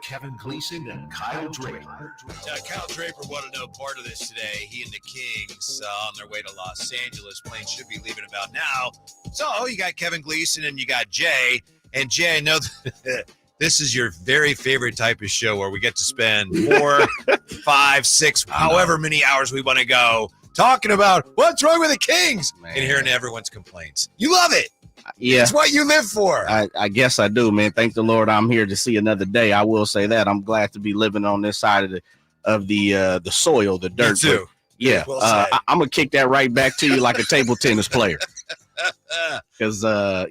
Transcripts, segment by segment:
Kevin Gleason and Kyle Draper. Kyle Draper wanted no part of this today. He and the Kings on their way to Los Angeles. Plane should be leaving about now. So you got Kevin Gleason and you got Jay. And Jay, I know this is your very favorite type of show where we get to spend 4, 5, 6, however many hours we want to go talking about what's wrong with the Kings and hearing everyone's complaints. You love it. Yeah. It's what you live for. I guess I do, man. Thank the Lord I'm here to see another day. I will say that. I'm glad to be living on this side of the soil, the dirt. Me too. But, yeah. Well I'm going to kick that right back to you like a table tennis player. Because, I'm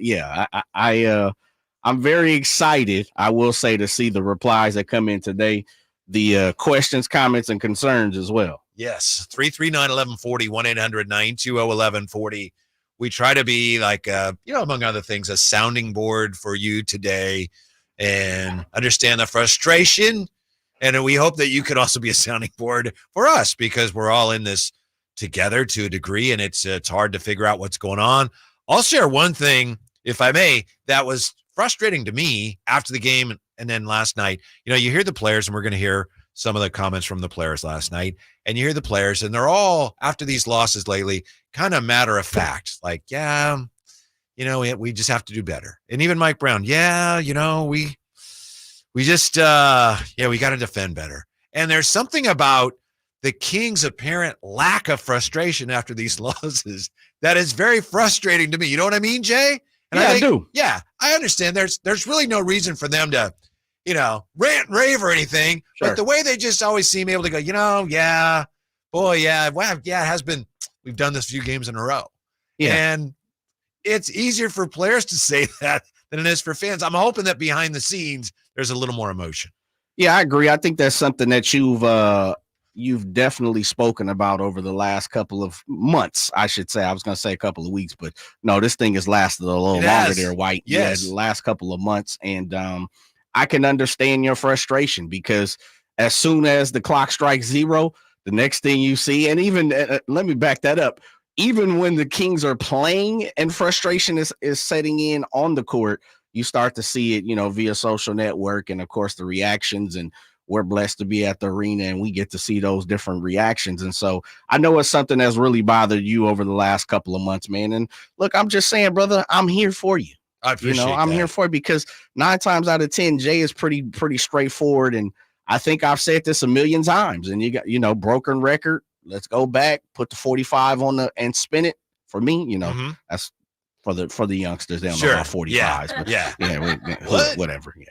very excited, I will say, to see the replies that come in today, the questions, comments, and concerns as well. Yes. 339-1140, 1-800-920-1140. We try to be like, among other things, a sounding board for you today and understand the frustration. And we hope that you could also be a sounding board for us because we're all in this together to a degree, and it's hard to figure out what's going on. I'll share one thing, if I may, that was frustrating to me after the game and then last night. You hear the players, and we're going to hear some of the comments from the players last night, and you hear the players, and they're all, after these losses lately, kind of matter of fact, like, we just have to do better. And even Mike Brown, we just, we got to defend better. And there's something about the Kings' apparent lack of frustration after these losses that is very frustrating to me. You know what I mean, Jay? And I do. Yeah, I understand. There's really no reason for them to, rant and rave or anything. Sure. But the way they just always seem able to go, it has been. We've done this few games in a row. Yeah. And it's easier for players to say that than it is for fans. I'm hoping that behind the scenes, there's a little more emotion. Yeah, I agree. I think that's something that you've definitely spoken about over the last couple of months, I should say. I was going to say a couple of weeks, but no, this thing has lasted a little longer there, White. Yes. Yeah, the last couple of months. And I can understand your frustration because as soon as the clock strikes 0, the next thing you see, and even let me back that up, even when the Kings are playing and frustration is setting in on the court, you start to see it, via social network and, of course, the reactions. And we're blessed to be at the arena and we get to see those different reactions. And so I know it's something that's really bothered you over the last couple of months, man. And look, I'm just saying, brother, I'm here for you. I appreciate I'm that. here for you because 9 times out of 10, Jay is pretty straightforward. And I think I've said this a million times, and you got, broken record. Let's go back, put the 45 on and spin it for me. That's for the youngsters. They don't know about 45s, but whatever. Yeah.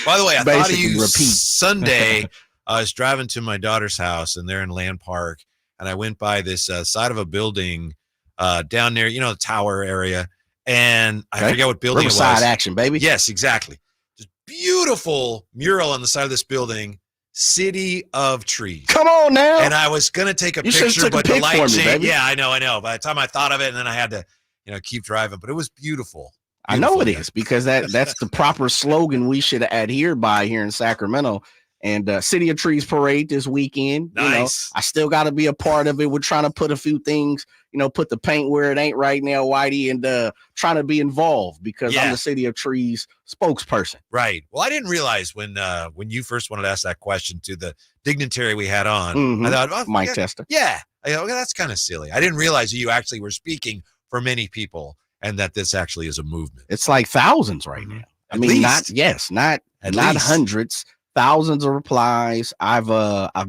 By the way, I thought of you repeat. Sunday. I was driving to my daughter's house, and they're in Land Park, and I went by this side of a building down there, the tower area, and I forget what building Riverside it was. Action, baby. Yes, exactly. Just beautiful mural on the side of this building. City of Trees. Come on now. And I was going to take a picture, but the light changed. Yeah, I know. By the time I thought of it, and then I had to, keep driving. But it was beautiful. I know it is because that's the proper slogan we should adhere by here in Sacramento. And City of Trees Parade this weekend. Nice. I still got to be a part of it. We're trying to put a few things, put the paint where it ain't right now, Whitey, and trying to be involved because I'm the City of Trees spokesperson. Right. Well, I didn't realize when you first wanted to ask that question to the dignitary we had on, I thought, Mike Tester. Yeah. I go, okay, that's kind of silly. I didn't realize you actually were speaking for many people and that this actually is a movement. It's like thousands right now. At least. not hundreds. Thousands of replies. I've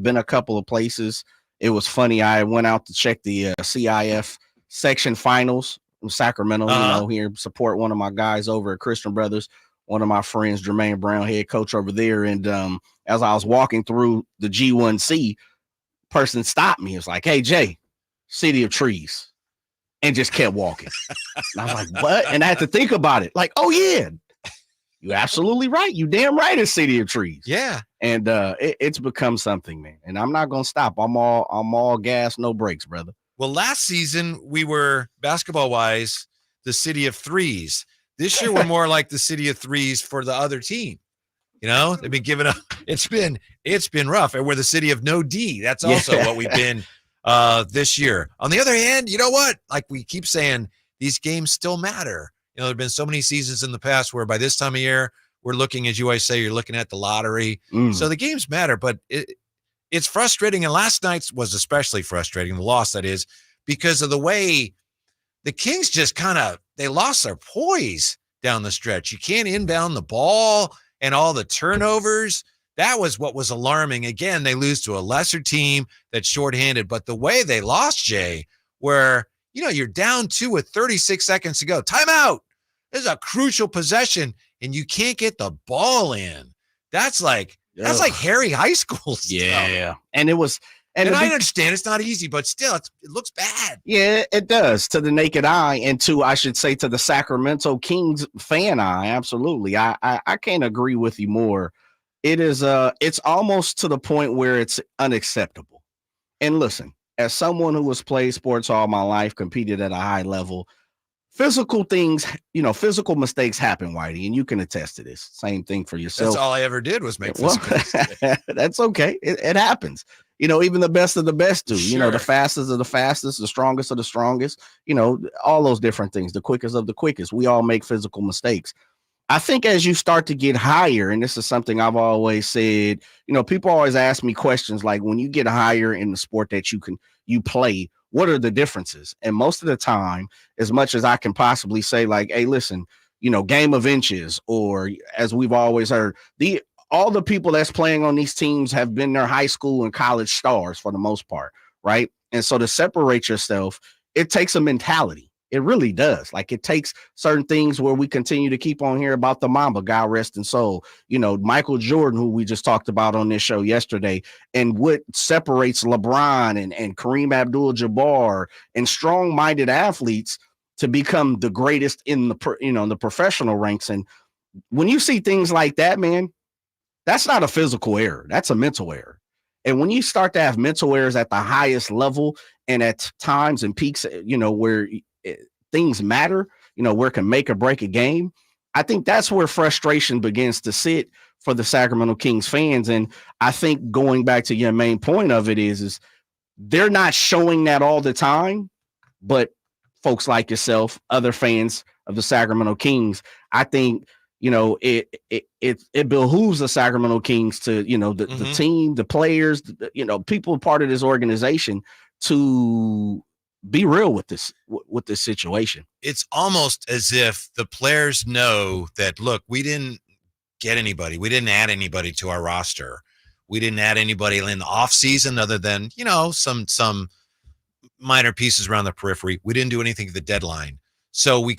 been a couple of places. It was funny. I went out to check the CIF section finals in Sacramento, here, support one of my guys over at Christian Brothers, one of my friends, Jermaine Brown, head coach over there. And as I was walking through the G1C, person stopped me. It was like, "Hey, Jay, City of Trees," and just kept walking. And I was like, "What?" And I had to think about it. Like, "Oh, yeah. You're absolutely right. You damn right. It's City of Trees." Yeah. And it's become something, man. And I'm not gonna stop. I'm all gas, no brakes, brother. Well, last season we were basketball wise the City of Threes. This year we're more like the City of Threes for the other team. They've been giving up. It's been rough. And we're the City of No D. That's also what we've been this year. On the other hand, you know what? Like we keep saying, these games still matter. There have been so many seasons in the past where by this time of year, we're looking, as you always say, you're looking at the lottery. So the games matter, but it's frustrating. And last night's was especially frustrating, the loss that is, because of the way the Kings just they lost their poise down the stretch. You can't inbound the ball and all the turnovers. That was what was alarming. Again, they lose to a lesser team that's shorthanded, but the way they lost, Jay, where, you're down 2 with 36 seconds to go. Timeout. This is a crucial possession, and you can't get the ball in. That's like Harry High School stuff. Yeah. And it was, and I understand it's not easy, but still, it looks bad. Yeah, it does to the naked eye, and I should say, to the Sacramento Kings fan eye. Absolutely. I can't agree with you more. It is it's almost to the point where it's unacceptable. And listen, as someone who has played sports all my life, competed at a high level, physical things, physical mistakes happen, Whitey, and you can attest to this. Same thing for yourself. That's all I ever did was make physical mistakes. That's okay. It happens. Even the best of the best do. Sure. The fastest of the fastest, the strongest of the strongest, all those different things, the quickest of the quickest. We all make physical mistakes. I think as you start to get higher, and this is something I've always said, people always ask me questions like, when you get higher in the sport that you play, what are the differences? And most of the time, as much as I can possibly say, like, hey, listen, game of inches, or as we've always heard, all the people that's playing on these teams have been their high school and college stars for the most part, right? And so to separate yourself, it takes a mentality. It really does. Like, it takes certain things where we continue to keep on here about the Mamba, God rest and soul, Michael Jordan, who we just talked about on this show yesterday, and what separates LeBron and Kareem Abdul-Jabbar and strong-minded athletes to become the greatest in the professional ranks. And when you see things like that, man, that's not a physical error. That's a mental error. And when you start to have mental errors at the highest level and at times and peaks, where things matter, where it can make or break a game, I think that's where frustration begins to sit for the Sacramento Kings fans. And I think going back to your main point of it is they're not showing that all the time, but folks like yourself, other fans of the Sacramento Kings, I think, it behooves the Sacramento Kings to, the team, the players, people part of this organization to be real with this situation. It's almost as if the players know that, look, we didn't get anybody. We didn't add anybody to our roster. We didn't add anybody in the off season other than, some minor pieces around the periphery. We didn't do anything at the deadline. So we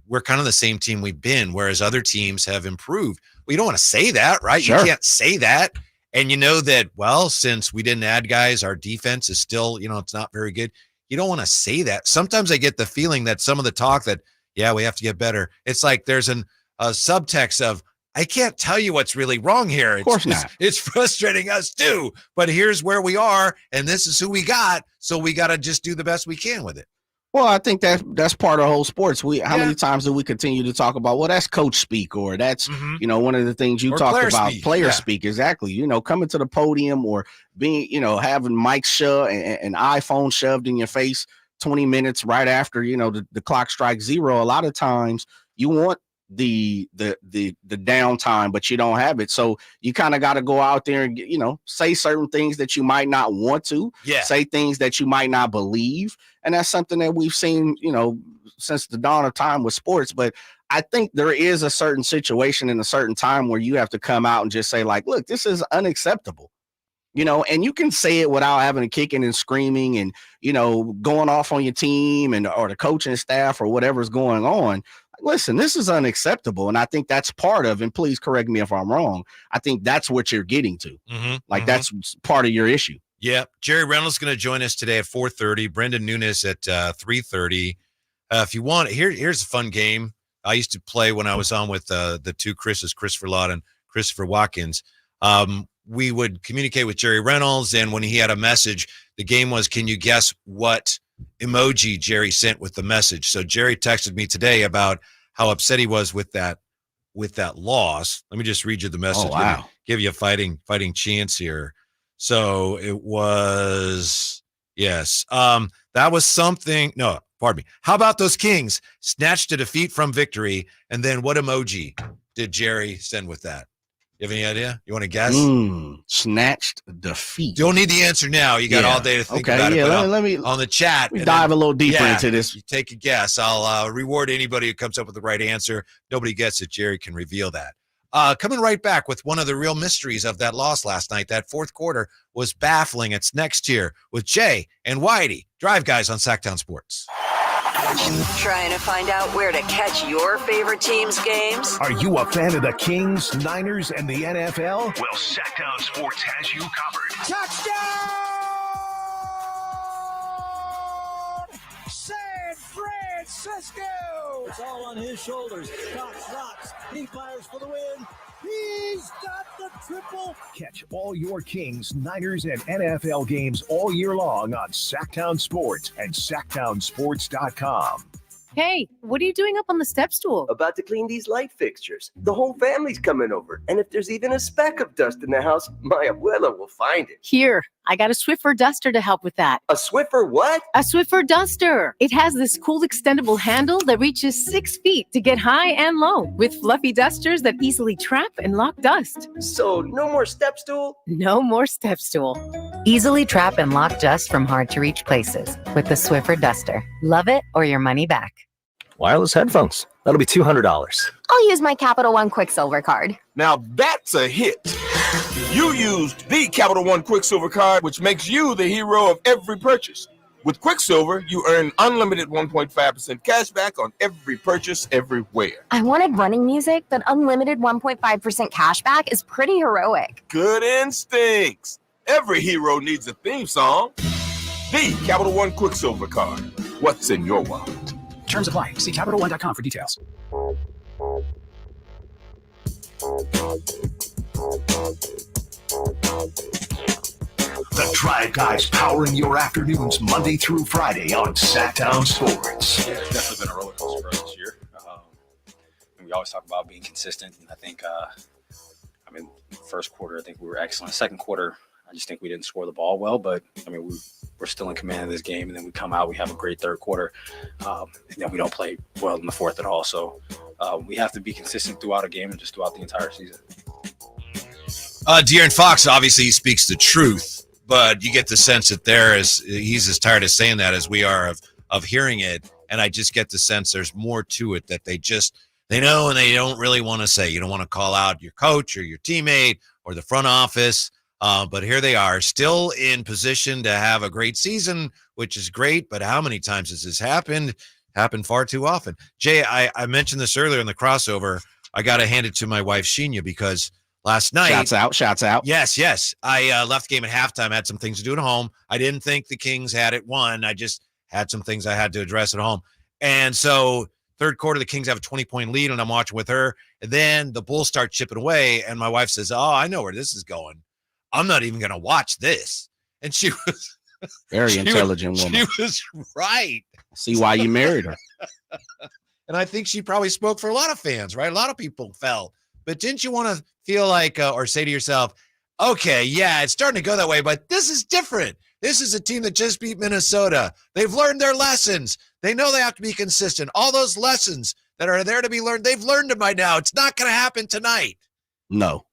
we're kind of the same team we've been, whereas other teams have improved. Well, you don't want to say that, right? Sure. You can't say that. And that, well, since we didn't add guys, our defense is still, it's not very good. You don't want to say that. Sometimes I get the feeling that some of the talk that, yeah, we have to get better. It's like there's a subtext of, I can't tell you what's really wrong here. Of course not. It's frustrating us too, but here's where we are, and this is who we got. So we got to just do the best we can with it. Well, I think that's part of the whole sports. How many times do we continue to talk about, well, that's coach speak, or that's, one of the things you talked about, player speak. Exactly. Coming to the podium or being, having mics shoved and iPhone shoved in your face 20 minutes right after, the clock strikes zero. A lot of times you want the downtime, but you don't have it. So you kind of got to go out there and, say certain things that you might not want to, say things that you might not believe. And that's something that we've seen, since the dawn of time with sports. But I think there is a certain situation in a certain time where you have to come out and just say, like, look, this is unacceptable. And you can say it without having to kicking and screaming and, going off on your team or the coaching staff or whatever's going on. Listen, this is unacceptable. And I think that's part of, and please correct me if I'm wrong, I think that's what you're getting to. That's part of your issue. Yeah. Jerry Reynolds is going to join us today at 4:30. Brendan Nunes at 3:30. If you want, here's a fun game. I used to play when I was on with the two Chris's, Christopher Lott and Christopher Watkins. We would communicate with Jerry Reynolds, and when he had a message, the game was, can you guess what emoji Jerry sent with the message? So Jerry texted me today about how upset he was with that loss. Let me just read you the message. Oh, wow. Give you a fighting chance here. So it was, yes. That was something. No, pardon me. How about those Kings snatched a defeat from victory? And then what emoji did Jerry send with that? You have any idea? You want to guess? Snatched defeat. Don't need the answer now. You got all day to think about it. Yeah, But let me on the chat. We dive a little deeper into this. You take a guess. I'll reward anybody who comes up with the right answer. Nobody gets it. Jerry can reveal that. Coming right back with one of the real mysteries of that loss last night. That fourth quarter was baffling. It's next year with Jay and Whitey. Drive Guys on Sacktown Sports. Trying to find out where to catch your favorite team's games? Are you a fan of the Kings, Niners, and the NFL? Well, Sacktown Sports has you covered. Touchdown! San Francisco! It's all on his shoulders. Cox rocks. He fires for the win. He's got the triple. Catch all your Kings, Niners, and NFL games all year long on Sacktown Sports and SacktownSports.com. Hey, what are you doing up on the step stool? About to clean these light fixtures. The whole family's coming over. And if there's even a speck of dust in the house, my abuela will find it. Here, I got a Swiffer duster to help with that. A Swiffer what? A Swiffer duster. It has this cool extendable handle that reaches 6 feet to get high and low, with fluffy dusters that easily trap and lock dust. So no more step stool? No more step stool. Easily trap and lock dust from hard-to-reach places with the Swiffer duster. Love it or your money back. Wireless headphones. That'll be $200. I'll use my Capital One Quicksilver card. Now that's a hit. You used the Capital One Quicksilver card, which makes you the hero of every purchase. With Quicksilver, you earn unlimited 1.5% cash back on every purchase everywhere. I wanted running music, but unlimited 1.5% cash back is pretty heroic. Good instincts. Every hero needs a theme song. The Capital One Quicksilver card. What's in your wallet? Terms apply. See CapitalOne.com for details. The Drive Guys powering your afternoons Monday through Friday on Sacktown Sports. Yeah, it's definitely been a roller coaster for us this year. And we always talk about being consistent. And I think, first quarter, I think we were excellent. Second quarter, I just think we didn't score the ball well. But, we're still in command of this game. And then we come out, we have a great third quarter. And then we don't play well in the fourth at all. So we have to be consistent throughout a game and just throughout the entire season. De'Aaron Fox, obviously, he speaks the truth. But you get the sense that he's as tired of saying that as we are of hearing it. And I just get the sense there's more to it that they know and they don't really want to say. You don't want to call out your coach or your teammate or the front office. But here they are, still in position to have a great season, which is great. But how many times has this happened? Happened far too often. Jay, I mentioned this earlier in the crossover. I got to hand it to my wife, Sheena, because last night. Shouts out. Yes. I left the game at halftime. I had some things to do at home. I didn't think the Kings had it won. I just had some things I had to address at home. And so third quarter, the Kings have a 20-point lead, and I'm watching with her. And then the Bulls start chipping away, and my wife says, I know where this is going. I'm not even going to watch this. And she was very intelligent woman. She was right. See why you married her. And I think she probably spoke for a lot of fans, right? A lot of people felt. But didn't you want to feel like or say to yourself, okay, yeah, it's starting to go that way, but this is different. This is a team that just beat Minnesota. They've learned their lessons. They know they have to be consistent. All those lessons that are there to be learned, they've learned them by now. It's not going to happen tonight. No.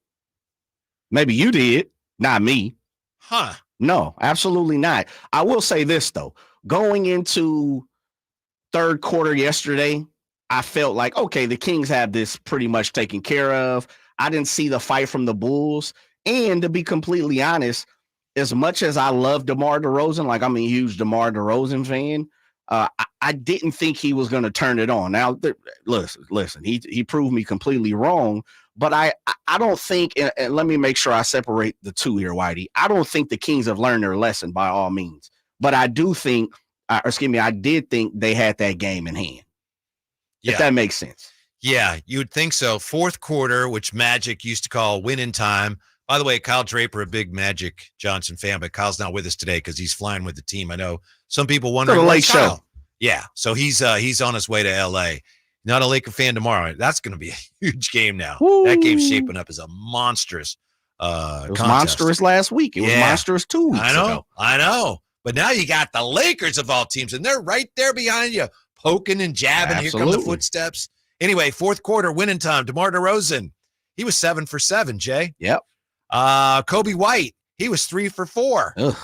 Maybe you did, not me. Huh. No, absolutely not. I will say this, though. Going into third quarter yesterday, I felt like, okay, the Kings have this pretty much taken care of. I didn't see the fight from the Bulls. And to be completely honest, as much as I love DeMar DeRozan, like I'm a huge DeMar DeRozan fan, I didn't think he was going to turn it on. Now, listen, he proved me completely wrong. But I don't think, and let me make sure I separate the two here, Whitey. I don't think the Kings have learned their lesson by all means. But I do think, I did think they had that game in hand. Yeah. If that makes sense. Yeah, you would think so. Fourth quarter, which Magic used to call winning time. By the way, Kyle Draper, a big Magic Johnson fan, but Kyle's not with us today because he's flying with the team. I know some people wondering. The late show. Yeah, so he's on his way to L.A. Not a Laker fan tomorrow. That's going to be a huge game now. Woo. That game's shaping up as a monstrous it was contest. Monstrous last week. It was monstrous 2 weeks ago. I know. But now you got the Lakers of all teams, and they're right there behind you, poking and jabbing. Absolutely. Here come the footsteps. Anyway, fourth quarter winning time. DeMar DeRozan, he was 7 for 7, Jay. Yep. Kobe White, he was 3 for 4. Ugh.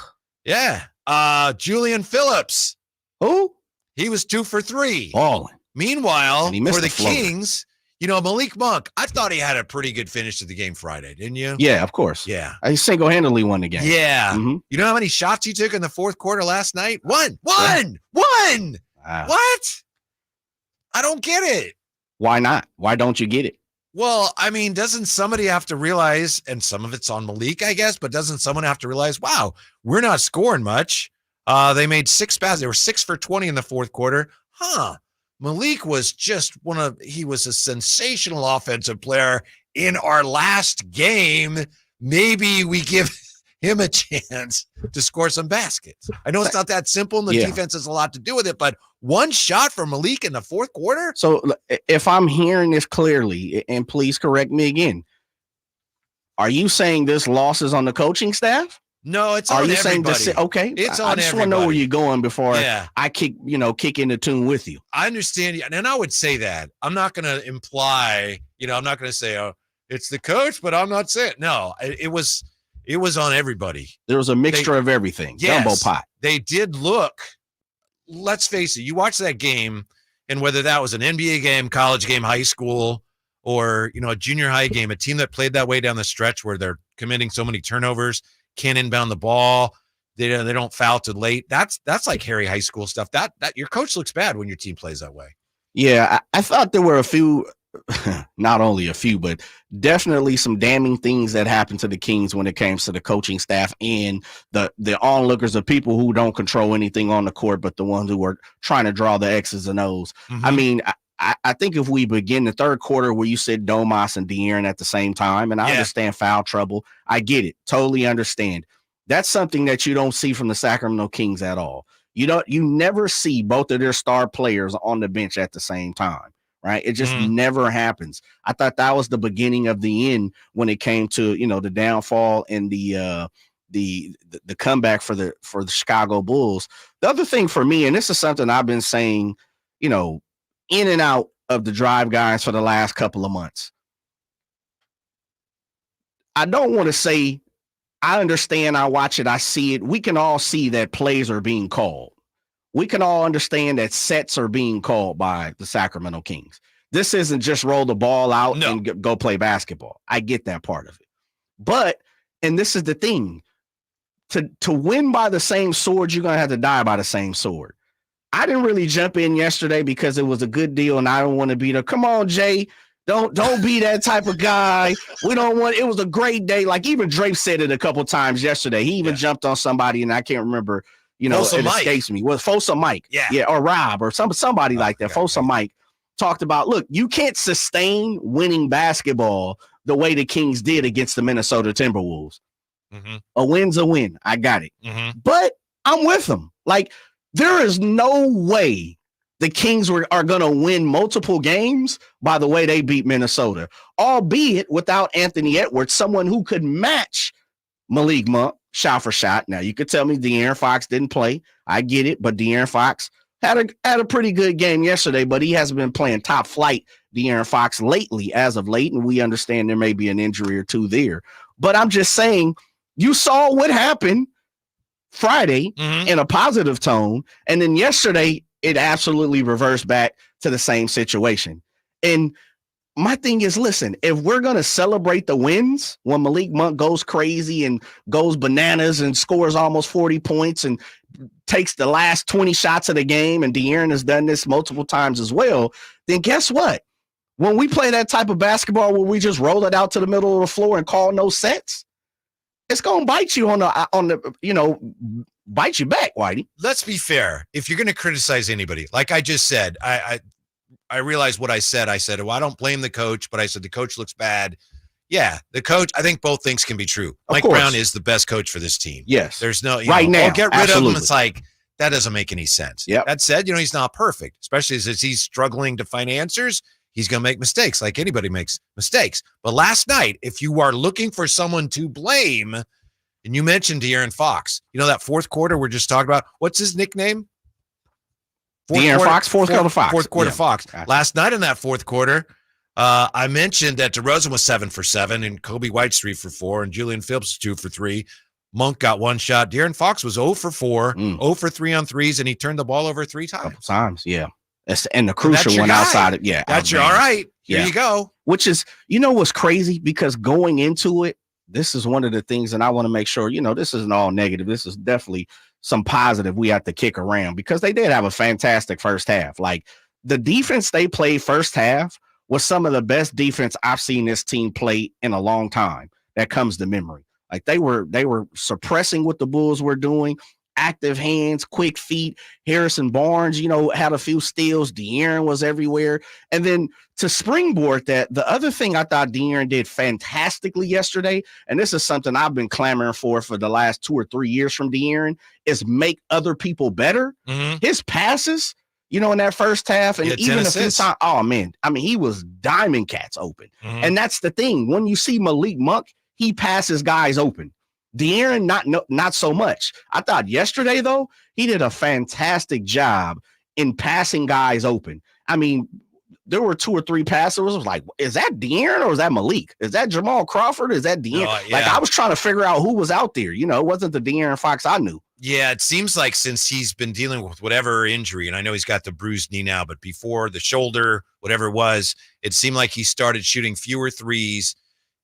Yeah. Julian Phillips. Who? He was 2 for 3. Balling. Meanwhile, for the floater. Kings, you know, Malik Monk, I thought he had a pretty good finish to the game Friday, didn't you? Yeah, of course. Yeah. He single-handedly won the game. Yeah. Mm-hmm. You know how many shots he took in the fourth quarter last night? One. Wow. What? I don't get it. Why not? Why don't you get it? Well, I mean, doesn't somebody have to realize, and some of it's on Malik, I guess, but doesn't someone have to realize, wow, we're not scoring much. They made 6 passes. They were 6 for 20 in the fourth quarter. Malik was he was a sensational offensive player in our last game. Maybe we give him a chance to score some baskets. I know it's not that simple, and the defense has a lot to do with it, but one shot from Malik in the fourth quarter. So if I'm hearing this clearly, and please correct me again, are you saying this loss is on the coaching staff? No, it's on everybody. Okay, it's on I just want to know where you're going before I kick in the tune with you. I understand you, and I would say that. I'm not going to imply, I'm not going to say, oh, it's the coach, but I'm not saying no. It was on everybody. There was a mixture of everything. Yes, Gumbo pot. They did look. Let's face it. You watch that game, and whether that was an NBA game, college game, high school, or a junior high game, a team that played that way down the stretch where they're committing so many turnovers, can't inbound the ball, they don't foul to late. That's like Harry high school stuff. That your coach looks bad when your team plays that way. Yeah, I thought there were a few, not only a few, but definitely some damning things that happened to the Kings when it came to the coaching staff and the onlookers, of people who don't control anything on the court, but the ones who are trying to draw the X's and O's. Mm-hmm. I mean, I think if we begin the third quarter where you said Domas and De'Aaron at the same time, and I understand foul trouble, I get it, totally understand. That's something that you don't see from the Sacramento Kings at all. You never see both of their star players on the bench at the same time, right? It just never happens. I thought that was the beginning of the end when it came to the downfall and the comeback for the Chicago Bulls. The other thing for me, and this is something I've been saying, in and out of the Drive guys for the last couple of months. I don't want to say I understand, I watch it, I see it. We can all see that plays are being called. We can all understand that sets are being called by the Sacramento Kings. This isn't just roll the ball out and go play basketball. I get that part of it. But, and this is the thing, to win by the same sword, you're going to have to die by the same sword. I didn't really jump in yesterday because it was a good deal and I don't want to be there. Come on, Jay. Don't be that type of guy. We don't want, it was a great day. Like even Drake said it a couple times yesterday. He even jumped on somebody and I can't remember, Fosa Mike. Escapes me. Well, Fosa Mike. Yeah. Or Rob or somebody like that. Fosa Mike talked about, look, you can't sustain winning basketball the way the Kings did against the Minnesota Timberwolves. Mm-hmm. A win's a win. I got it. Mm-hmm. But I'm with them. Like, there is no way the Kings are going to win multiple games by the way they beat Minnesota, albeit without Anthony Edwards, someone who could match Malik Monk shot for shot. Now, you could tell me De'Aaron Fox didn't play. I get it, but De'Aaron Fox had a pretty good game yesterday, but he hasn't been playing top flight De'Aaron Fox lately, as of late, and we understand there may be an injury or two there. But I'm just saying, you saw what happened Friday in a positive tone, and then yesterday it absolutely reversed back to the same situation. And my thing is, listen, if we're going to celebrate the wins when Malik Monk goes crazy and goes bananas and scores almost 40 points and takes the last 20 shots of the game, and De'Aaron has done this multiple times as well, then guess what? When we play that type of basketball where we just roll it out to the middle of the floor and call no sets, it's going to bite you bite you back, Whitey. Let's be fair. If you're going to criticize anybody, like I just said, I realized what I said. I said, well, I don't blame the coach, but I said the coach looks bad. Yeah, the coach, I think both things can be true. Mike Brown is the best coach for this team. Yes. There's no, now, get rid of him. It's like, that doesn't make any sense. Yep. That said, he's not perfect, especially as he's struggling to find answers. He's going to make mistakes like anybody makes mistakes. But last night, if you are looking for someone to blame, and you mentioned De'Aaron Fox, that fourth quarter we're just talking about, what's his nickname? De'Aaron Fox, fourth quarter Fox. Fourth quarter Fox. Gotcha. Last night in that fourth quarter, I mentioned that DeRozan was 7 for 7, and Kobe White's 3 for 4, and Julian Phillips 2 for 3. Monk got 1 shot. De'Aaron Fox was 0 for 4, 0 for 3 on threes, and he turned the ball over 3 times. Couple times, yeah. And the crucial one outside of, yeah. That's your all right. Here you go. Which is, what's crazy? Because going into it, this is one of the things, and I want to make sure, this isn't all negative. This is definitely some positive we have to kick around, because they did have a fantastic first half. Like, the defense they played first half was some of the best defense I've seen this team play in a long time. That comes to memory. Like, they were suppressing what the Bulls were doing. Active hands, quick feet. Harrison Barnes, had a few steals. De'Aaron was everywhere. And then to springboard that, the other thing I thought De'Aaron did fantastically yesterday, and this is something I've been clamoring for the last 2 or 3 years from De'Aaron, is make other people better. Mm-hmm. His passes, in that first half, and even a few times, oh man, I mean, he was diamond cats open. Mm-hmm. And that's the thing. When you see Malik Monk, he passes guys open. De'Aaron, not so much. I thought yesterday, though, he did a fantastic job in passing guys open. I mean, there were 2 or 3 passes. It was like, is that De'Aaron or is that Malik? Is that Jamal Crawford? Is that De'Aaron? Yeah. Like, I was trying to figure out who was out there. It wasn't the De'Aaron Fox I knew. Yeah, it seems like since he's been dealing with whatever injury, and I know he's got the bruised knee now, but before the shoulder, whatever it was, it seemed like he started shooting fewer threes,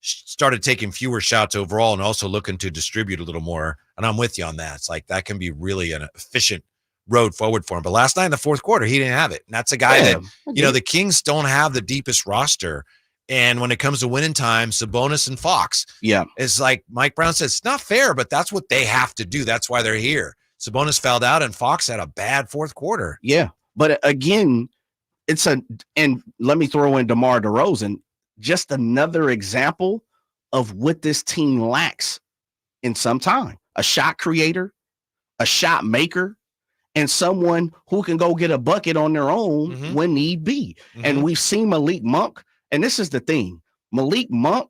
started taking fewer shots overall, and also looking to distribute a little more. And I'm with you on that. It's like that can be really an efficient road forward for him. But last night in the fourth quarter, he didn't have it. And that's a guy that, the Kings don't have the deepest roster. And when it comes to winning time, Sabonis and Fox. Yeah. It's like Mike Brown says, it's not fair, but that's what they have to do. That's why they're here. Sabonis fouled out and Fox had a bad fourth quarter. Yeah. But again, and let me throw in DeMar DeRozan, just another example of what this team lacks in some time. A shot creator, a shot maker, and someone who can go get a bucket on their own when need be. Mm-hmm. And we've seen Malik Monk, and this is the thing. Malik Monk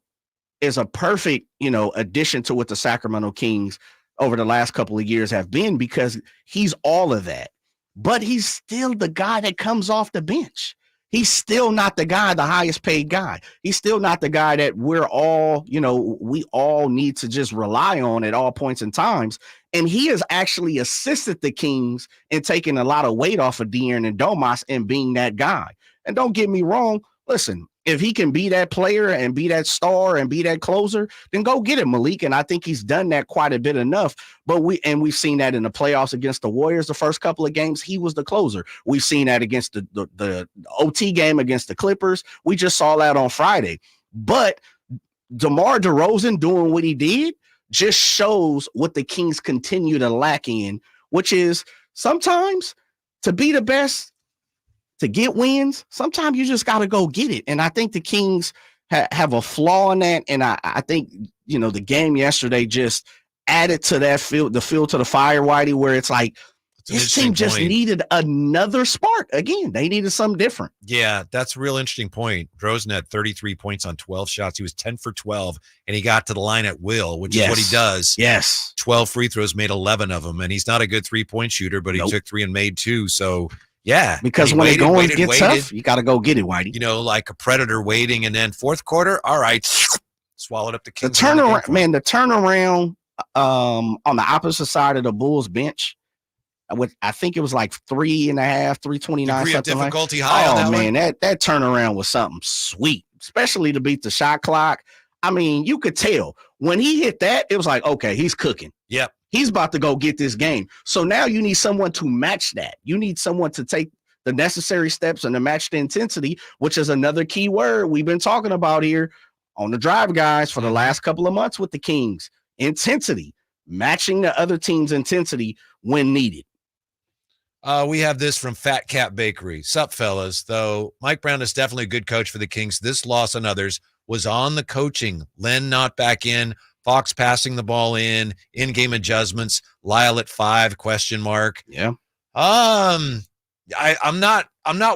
is a perfect, addition to what the Sacramento Kings over the last couple of years have been, because he's all of that. But he's still the guy that comes off the bench. He's still not the guy, the highest paid guy. He's still not the guy that we're all, we all need to just rely on at all points in times. And he has actually assisted the Kings in taking a lot of weight off of De'Aaron and Domas and being that guy. And don't get me wrong. Listen, if he can be that player and be that star and be that closer, then go get it, Malik. And I think he's done that quite a bit enough. But we've seen that in the playoffs against the Warriors. The first couple of games, he was the closer. We've seen that against the OT game against the Clippers. We just saw that on Friday. But DeMar DeRozan doing what he did just shows what the Kings continue to lack in, which is sometimes to be the best, to get wins, sometimes you just got to go get it. And I think the Kings have a flaw in that. And I think, the game yesterday just added to that the fuel to the fire, Whitey, where it's like, this team just needed another spark. Again, they needed something different. Yeah, that's a real interesting point. DeRozan had 33 points on 12 shots. He was 10 for 12, and he got to the line at will, which is what he does. Yes. 12 free throws, made 11 of them. And he's not a good three-point shooter, but he took 3 and made 2. So, yeah. Because when it going gets tough, you got to go get it, Whitey. Like a predator waiting, and then fourth quarter, all right, swallowed up the Kings. The turnaround on the opposite side of the Bulls bench, I think it was like 3.5, 329. Degree of something difficulty like. high on that man, one. that turnaround was something sweet, especially to beat the shot clock. I mean, you could tell when he hit that, it was like, okay, he's cooking. Yep. He's about to go get this game. So now you need someone to match that. You need someone to take the necessary steps and to match the intensity, which is another key word we've been talking about here on the Drive Guys for the last couple of months with the Kings. Intensity, matching the other team's intensity when needed. We have this from Fat Cat Bakery. Sup, fellas? Though Mike Brown is definitely a good coach for the Kings, this loss and others was on the coaching. Len not back in, Fox passing the ball in-game adjustments, Lyle at 5, ? Yeah. I'm not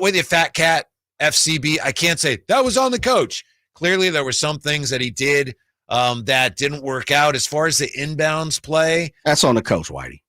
with you, Fat Cat FCB. I can't say that was on the coach. Clearly, there were some things that he did that didn't work out. As far as the inbounds play, that's on the coach, Whitey.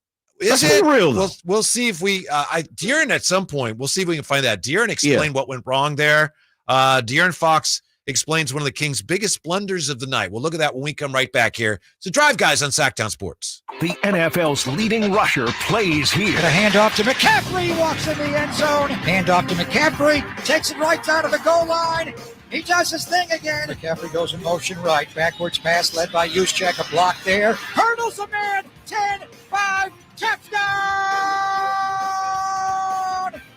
Is Let's it be real, though. We'll see if we De'Aaron at some point. We'll see if we can find that. De'Aaron explained what went wrong there. De'Aaron Fox explains one of the Kings' biggest blunders of the night. We'll look at that when we come right back here. So Drive Guys on Sacktown Sports. The NFL's leading rusher plays here. And a handoff to McCaffrey, walks in the end zone. Handoff to McCaffrey, takes it right down to the goal line. He does his thing again. McCaffrey goes in motion right. Backwards pass led by Juszczyk. A block there. Hurdles a man. 10-5. Touchdown.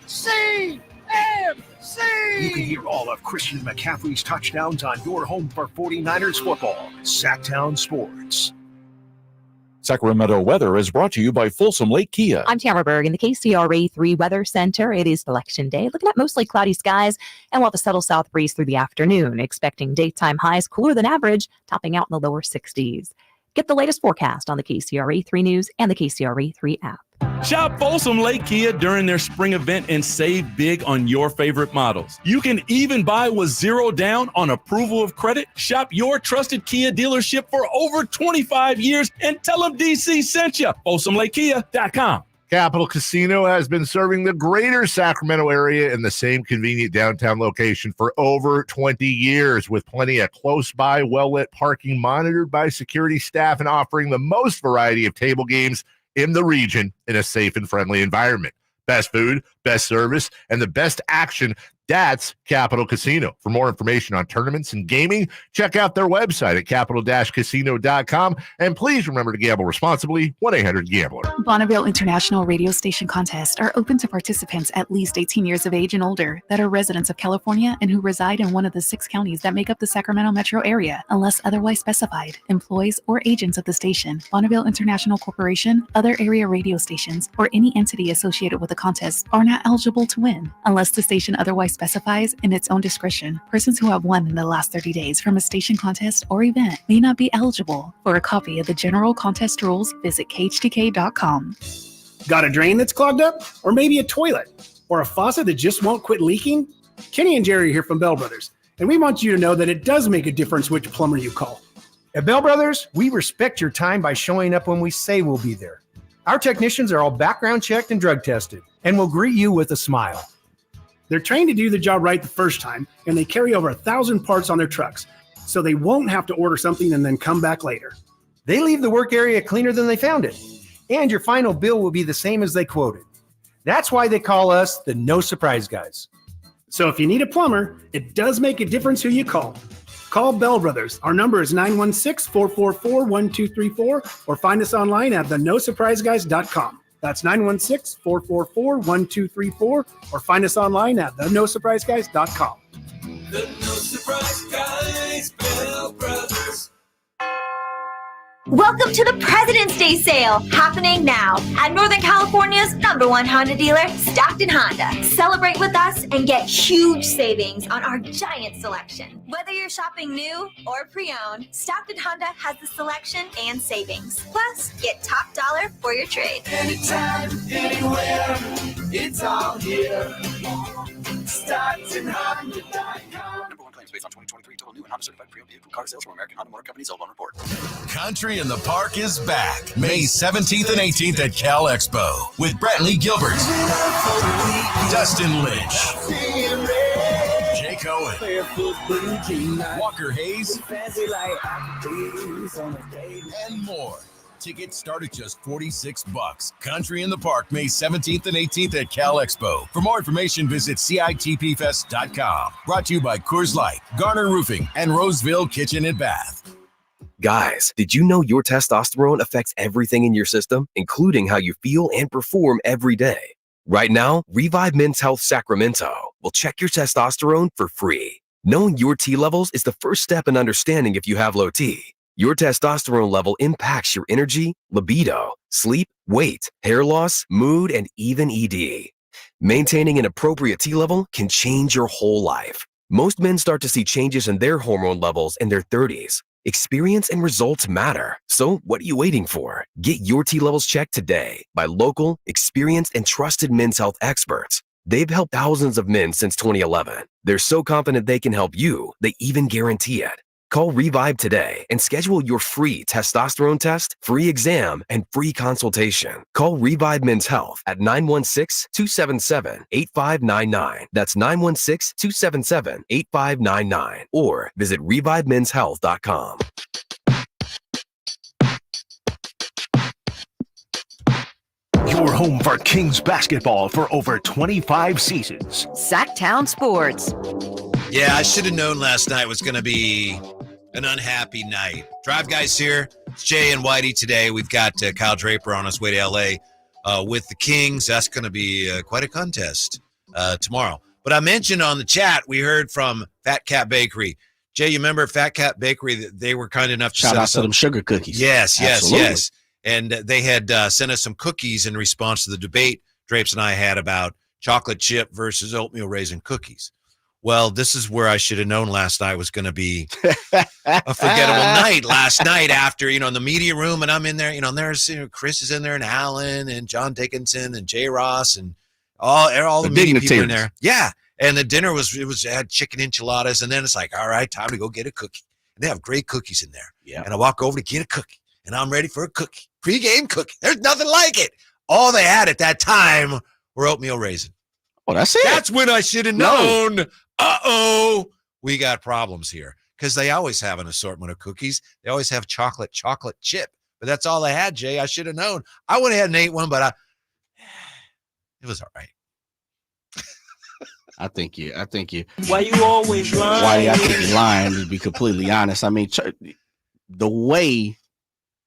CMC. You can hear all of Christian McCaffrey's touchdowns on your home for 49ers football. Sacktown Sports. Sacramento weather is brought to you by Folsom Lake Kia. I'm Tamara Berg in the KCRA 3 Weather Center. It is Election Day. Looking at mostly cloudy skies and we'll have a subtle south breeze through the afternoon. Expecting daytime highs cooler than average, topping out in the lower 60s. Get the latest forecast on the KCRA 3 News and the KCRA 3 app. Shop Folsom Lake Kia during their spring event and save big on your favorite models. You can even buy with zero down on approval of credit. Shop your trusted Kia dealership for over 25 years and tell them DC sent you. FolsomLakeKia.com. Capital Casino has been serving the greater Sacramento area in the same convenient downtown location for over 20 years, with plenty of close-by, well-lit parking monitored by security staff and offering the most variety of table games in the region in a safe and friendly environment. Best food, best service, and the best action. That's Capital Casino. For more information on tournaments and gaming, check out their website at capital-casino.com. And please remember to gamble responsibly. 1-800-GAMBLER. Bonneville International Radio Station contests are open to participants at least 18 years of age and older that are residents of California and who reside in one of the 6 counties that make up the Sacramento metro area, unless otherwise specified. Employees or agents of the station, Bonneville International Corporation, other area radio stations, or any entity associated with the contest are not eligible to win, unless the station otherwise specifies in its own discretion. Persons who have won in the last 30 days from a station contest or event may not be eligible. For a copy of the general contest rules, visit KHTK.com. Got a drain that's clogged up? Or maybe a toilet? Or a faucet that just won't quit leaking? Kenny and Jerry here from Bell Brothers, and we want you to know that it does make a difference which plumber you call. At Bell Brothers, we respect your time by showing up when we say we'll be there. Our technicians are all background checked and drug tested, and will greet you with a smile. They're trained to do the job right the first time, and they carry over 1,000 parts on their trucks, so they won't have to order something and then come back later. They leave the work area cleaner than they found it, and your final bill will be the same as they quoted. That's why they call us the No Surprise Guys. So if you need a plumber, it does make a difference who you call. Call Bell Brothers. Our number is 916-444-1234, or find us online at thenosurpriseguys.com. That's 916-444-1234, or find us online at thenosurpriseguys.com. The No Surprise Guys, Bell Brothers. Welcome to the President's Day sale, happening now at Northern California's #1 Honda dealer, Stockton Honda. Celebrate with us and get huge savings on our giant selection. Whether you're shopping new or pre-owned, Stockton Honda has the selection and savings. Plus, get top dollar for your trade. Anytime, anywhere, it's all here. StocktonHonda.com. #1 claims based on 2023 total new and Honda certified pre-owned vehicle car sales from American Honda Motor Company. Sold on report. Country in the Park is back May 17th and 18th at Cal Expo with Brantley Gilbert, Dustin Lynch, Jake Owen, Walker Hayes, and more. Tickets start at just $46. Country in the Park, May 17th and 18th at Cal Expo. For more information, visit CITPFest.com. Brought to you by Coors Light, Garner Roofing, and Roseville Kitchen and Bath. Guys, did you know your testosterone affects everything in your system, including how you feel and perform every day? Right now, Revive Men's Health Sacramento will check your testosterone for free. Knowing your T levels is the first step in understanding if you have low T. Your testosterone level impacts your energy, libido, sleep, weight, hair loss, mood, and even ED. Maintaining an appropriate T level can change your whole life. Most men start to see changes in their hormone levels in their 30s. Experience and results matter. So what are you waiting for? Get your T levels checked today by local, experienced, and trusted men's health experts. They've helped thousands of men since 2011. They're so confident they can help you, they even guarantee it. Call Revive today and schedule your free testosterone test, free exam, and free consultation. Call Revive Men's Health at 916-277-8599. That's 916-277-8599. Or visit revivemenshealth.com. Your home for Kings basketball for over 25 seasons. Sacktown Sports. Yeah, I should have known last night was going to be an unhappy night. Drive Guys here. It's Jay and Whitey today. We've got Kyle Draper on his way to L.A. With the Kings. That's going to be quite a contest tomorrow. But I mentioned on the chat, we heard from Fat Cat Bakery. Jay, you remember Fat Cat Bakery? They were kind enough to shout out to them sugar cookies. Yes. Absolutely. And they had sent us some cookies in response to the debate Drapes and I had about chocolate chip versus oatmeal raisin cookies. Well, this is where I should have known last night was going to be a forgettable night. Last night after, in the media room, and I'm in there, and there's Chris is in there, and Alan, and John Dickinson, and Jay Ross, and all the media people in there. Yeah, and the dinner had chicken enchiladas, and then it's like, all right, time to go get a cookie. And they have great cookies in there. Yeah. And I walk over to get a cookie, and I'm ready for a cookie, pre-game cookie. There's nothing like it. All they had at that time were oatmeal raisin. Oh, that's it. That's when I should have known. Uh-oh, we got problems here because they always have an assortment of cookies. They always have chocolate chip, but that's all they had, Jay. I should have known. I would have had an 8-1, but it was all right. I think you. Why you always lying? Why I think you're lying, to be completely honest. I mean, the way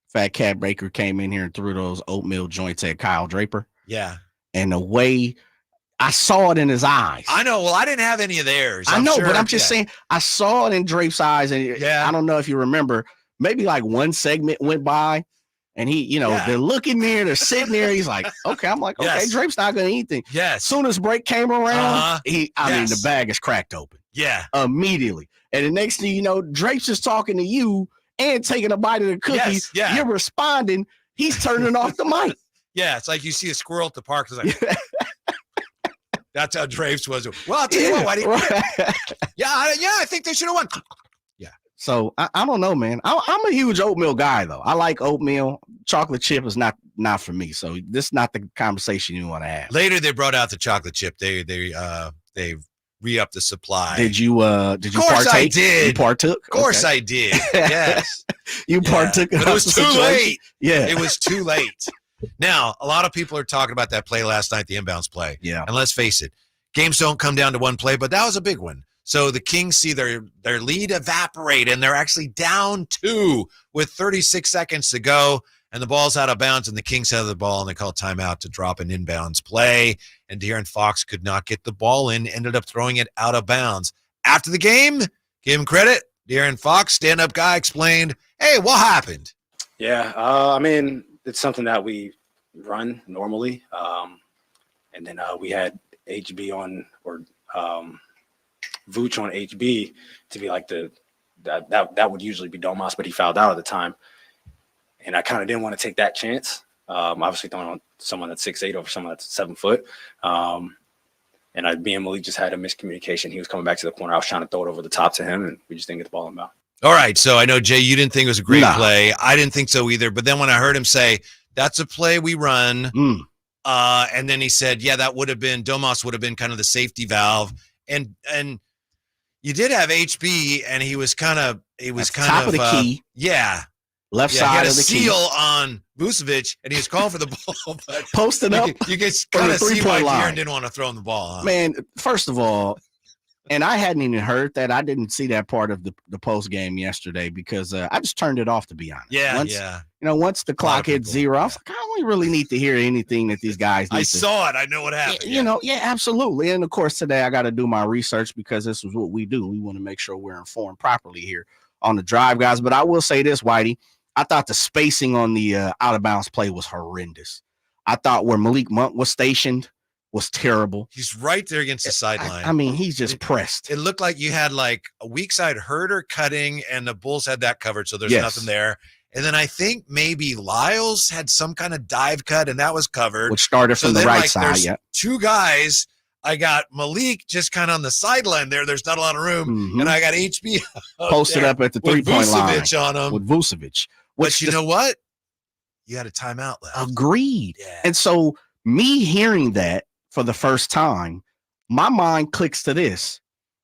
Fat Cat Baker came in here and threw those oatmeal joints at Kyle Draper. Yeah. And the way I saw it in his eyes. I know. Well, I didn't have any of theirs. I know, but I'm just saying, I saw it in Drape's eyes. And I don't know if you remember, maybe like one segment went by and he, they're looking there, they're sitting there. He's like, okay. I'm like, okay, Yes. Drape's not going to eat anything. Yes. Soon as break came around, mean, the bag is cracked open. Yeah. Immediately. And the next thing you know, Drape's just talking to you and taking a bite of the cookie. Yes, yeah. You're responding. He's turning off the mic. Yeah. It's like you see a squirrel at the park. It's like, that's how Drapes was. Well, I'll tell you what, Whitey. Right. I think they should have won. Yeah. So I don't know, man. I'm a huge oatmeal guy, though. I like oatmeal. Chocolate chip is not for me. So this is not the conversation you want to have. Later, they brought out the chocolate chip. They re-upped the supply. Did you Of course partake? I did. You partook? Of course Okay. I did. Yes. You partook. But it was too late. Yeah. It was too late. Now, a lot of people are talking about that play last night, the inbounds play. Yeah. And let's face it, games don't come down to one play, but that was a big one. So the Kings see their lead evaporate, and they're actually down 2 with 36 seconds to go, and the ball's out of bounds, and the Kings have the ball, and they call timeout to drop an inbounds play, and De'Aaron Fox could not get the ball in, ended up throwing it out of bounds. After the game, give him credit. De'Aaron Fox, stand-up guy, explained, hey, what happened? Yeah, I mean, it's something that we run normally, and then we had HB on or Vooch on HB to be like that would usually be Domas, but he fouled out at the time, and I kind of didn't want to take that chance. Obviously throwing on someone that's 6'8" over someone that's 7 foot, and me and Malik just had a miscommunication. He was coming back to the corner. I was trying to throw it over the top to him, and we just didn't get the ball in bounds. All right, so I know, Jay, you didn't think it was a great play. I didn't think so either, but then when I heard him say, that's a play we run, and then he said, yeah, that would have been, Domas would have been kind of the safety valve, and you did have HB, and he was kind of top of the key. Yeah. Left he side had of a the seal key. on Vucevic, and he was calling for the ball. But Posted up. You can on kind the of see why three-point line. De'Aaron didn't want to throw him the ball. Huh? Man, first of all, and I hadn't even heard that. I didn't see that part of the post game yesterday because I just turned it off, to be honest. Yeah, once, yeah. Once the clock hit 0, I was like, I don't really need to hear anything that these guys need I saw it. I know what happened. Yeah, absolutely. And of course, today I got to do my research because this is what we do. We want to make sure we're informed properly here on the drive, guys. But I will say this, Whitey. I thought the spacing on the out of bounds play was horrendous. I thought where Malik Monk was stationed was terrible. He's right there against the sideline. I mean, he's just pressed. It looked like you had like a weak side Herder cutting, and the Bulls had that covered, so there's Yes. nothing there. And then I think maybe Lyles had some kind of dive cut, and that was covered. Which started from the then, right like, side, there's yeah. 2 guys I got Malik just kind of on the sideline there. There's not a lot of room. And I got HB posted up at the 3-point line on him. with Vucevic. But you know what? You had a timeout left. Agreed. Yeah. And so me hearing that for the first time, my mind clicks to this.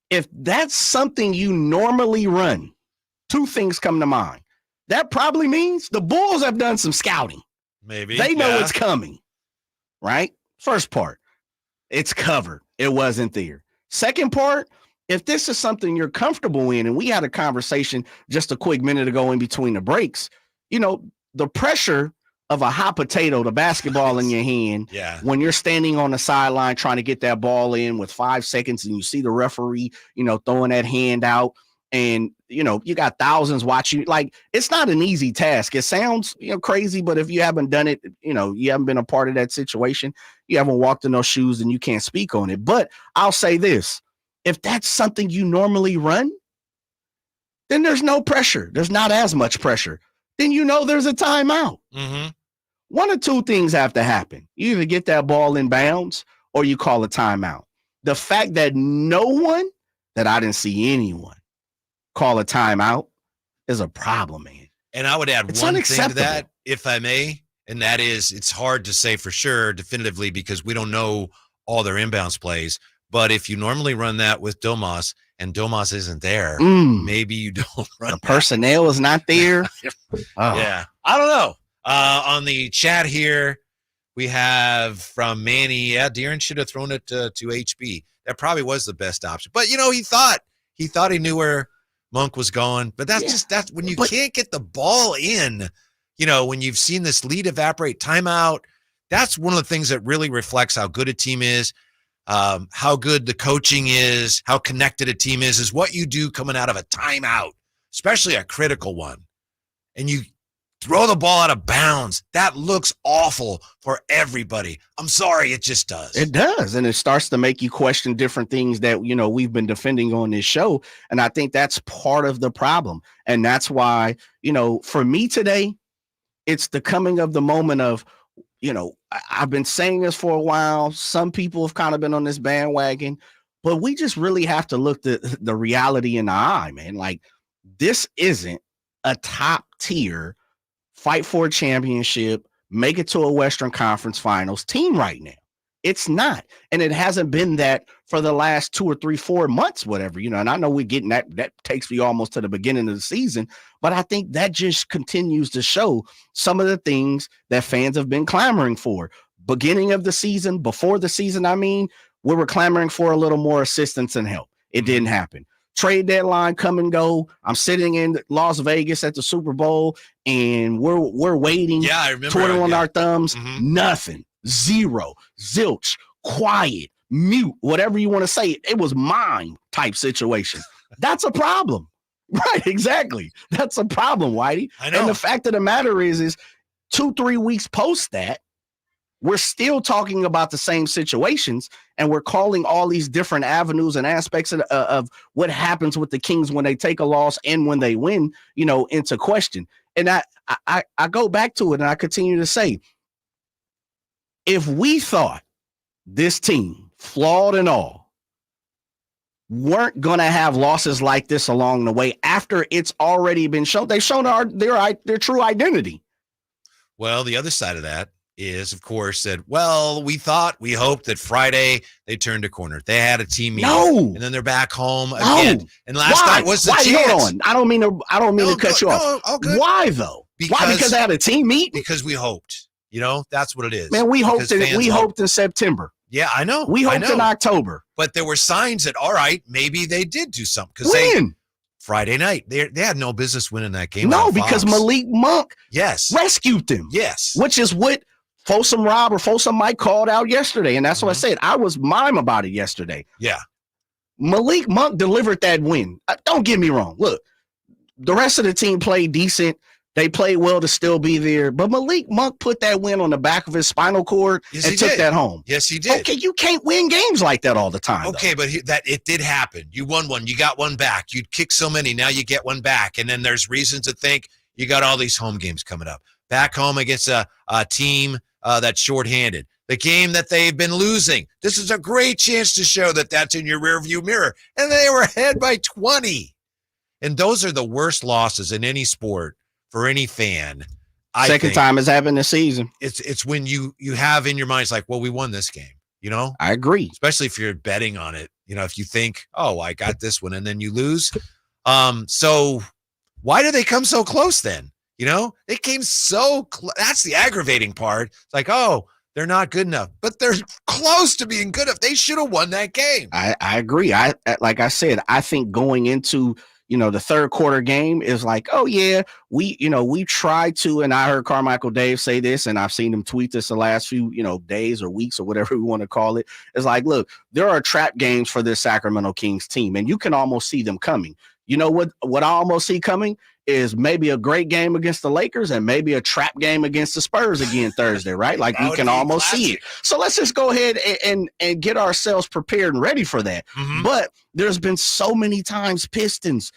If that's something you normally run, two things come to mind. That probably means the Bulls have done some scouting. Maybe. They know it's coming, right? First part, it's covered. It wasn't there. Second part, if this is something you're comfortable in, and we had a conversation just a quick minute ago in between the breaks, the pressure of a hot potato, the basketball in your hand, when you're standing on the sideline trying to get that ball in with 5 seconds and you see the referee, throwing that hand out, and, you got thousands watching. Like, it's not an easy task. It sounds, crazy, but if you haven't done it, you haven't been a part of that situation, you haven't walked in those shoes, and you can't speak on it. But I'll say this, if that's something you normally run, then there's no pressure. There's not as much pressure. Then there's a timeout. One of two things have to happen. You either get that ball in bounds or you call a timeout. The fact that I didn't see anyone call a timeout is a problem, man. And I would add one thing to that, if I may, and that is it's hard to say for sure definitively because we don't know all their inbounds plays. But if you normally run that with Domas and Domas isn't there, maybe you don't run the personnel is not there. Yeah. I don't know. On the chat here, we have from Manny, De'Aaron should have thrown it to HB. That probably was the best option. But, he thought he knew where Monk was going. But that's when you can't get the ball in, when you've seen this lead evaporate, timeout, that's one of the things that really reflects how good a team is, how good the coaching is, how connected a team is what you do coming out of a timeout, especially a critical one. And you throw the ball out of bounds. That looks awful for everybody. I'm sorry, it just does. It does. And it starts to make you question different things that, we've been defending on this show. And I think that's part of the problem. And that's why, for me today, it's the coming of the moment of, I've been saying this for a while. Some people have kind of been on this bandwagon, but we just really have to look the reality in the eye, man. Like, this isn't a top tier fight for a championship, make it to a Western Conference Finals team right now. It's not. And it hasn't been that for the last 2 or 3, 4 months, whatever, and I know we're getting that takes me almost to the beginning of the season, but I think that just continues to show some of the things that fans have been clamoring for. Beginning of the season, before the season, we were clamoring for a little more assistance and help. It didn't happen. Trade deadline come and go. I'm sitting in Las Vegas at the Super Bowl, and we're waiting. Yeah, I remember. Twiddling our thumbs. Nothing. Zero. Zilch. Quiet. Mute. Whatever you want to say. It was mine type situation. That's a problem. Right, exactly. That's a problem, Whitey. I know. And the fact of the matter is 2-3 weeks post that, we're still talking about the same situations, and we're calling all these different avenues and aspects of what happens with the Kings when they take a loss and when they win, into question. And I go back to it, and I continue to say, if we thought this team, flawed and all, weren't going to have losses like this along the way after it's already been shown, they've shown their true identity. Well, the other side of that is, of course, that, we hoped that Friday they turned a corner. They had a team meeting. No. And then they're back home again. And last night was the chance. Hold on. I don't mean to cut you off. Why though? Why? Because they had a team meeting? Because we hoped. That's what it is. Man, we hoped in September. Yeah, I know. We hoped in October. But there were signs that, all right, maybe they did do something. When? Friday night. They had no business winning that game. No, because Malik Monk rescued them. Yes. Which is what Folsom Rob or Folsom Mike called out yesterday. And that's what I said. I was mime about it yesterday. Yeah. Malik Monk delivered that win. Don't get me wrong. Look, the rest of the team played decent. They played well to still be there. But Malik Monk put that win on the back of his spinal cord and took that home. Yes, he did. Okay, you can't win games like that all the time. Okay, but it did happen. You won one. You got one back. You'd kick so many. Now you get one back. And then there's reasons to think you got all these home games coming up. Back home against a team that's shorthanded. the game that they've been losing. This is a great chance to show that that's in your rearview mirror. And they were ahead by 20. And those are the worst losses in any sport for any fan. Second time it's happened this season. It's when you have in your mind, it's like, well, we won this game. I agree. Especially if you're betting on it. If you think, oh, I got this one, and then you lose. So why do they come so close then? They came so close. That's the aggravating part. It's like, oh, they're not good enough, but they're close to being good enough. They should have won that game. I agree. Like I said, I think going into the third quarter game is like, oh yeah, we tried to, and I heard Carmichael Dave say this, and I've seen him tweet this the last few, days or weeks or whatever we want to call it. It's like, look, there are trap games for this Sacramento Kings team, and you can almost see them coming. You know what I almost see coming is maybe a great game against the Lakers and maybe a trap game against the Spurs again Thursday, right? Like you can almost see it. So let's just go ahead and get ourselves prepared and ready for that. Mm-hmm. But there's been so many times Pistons,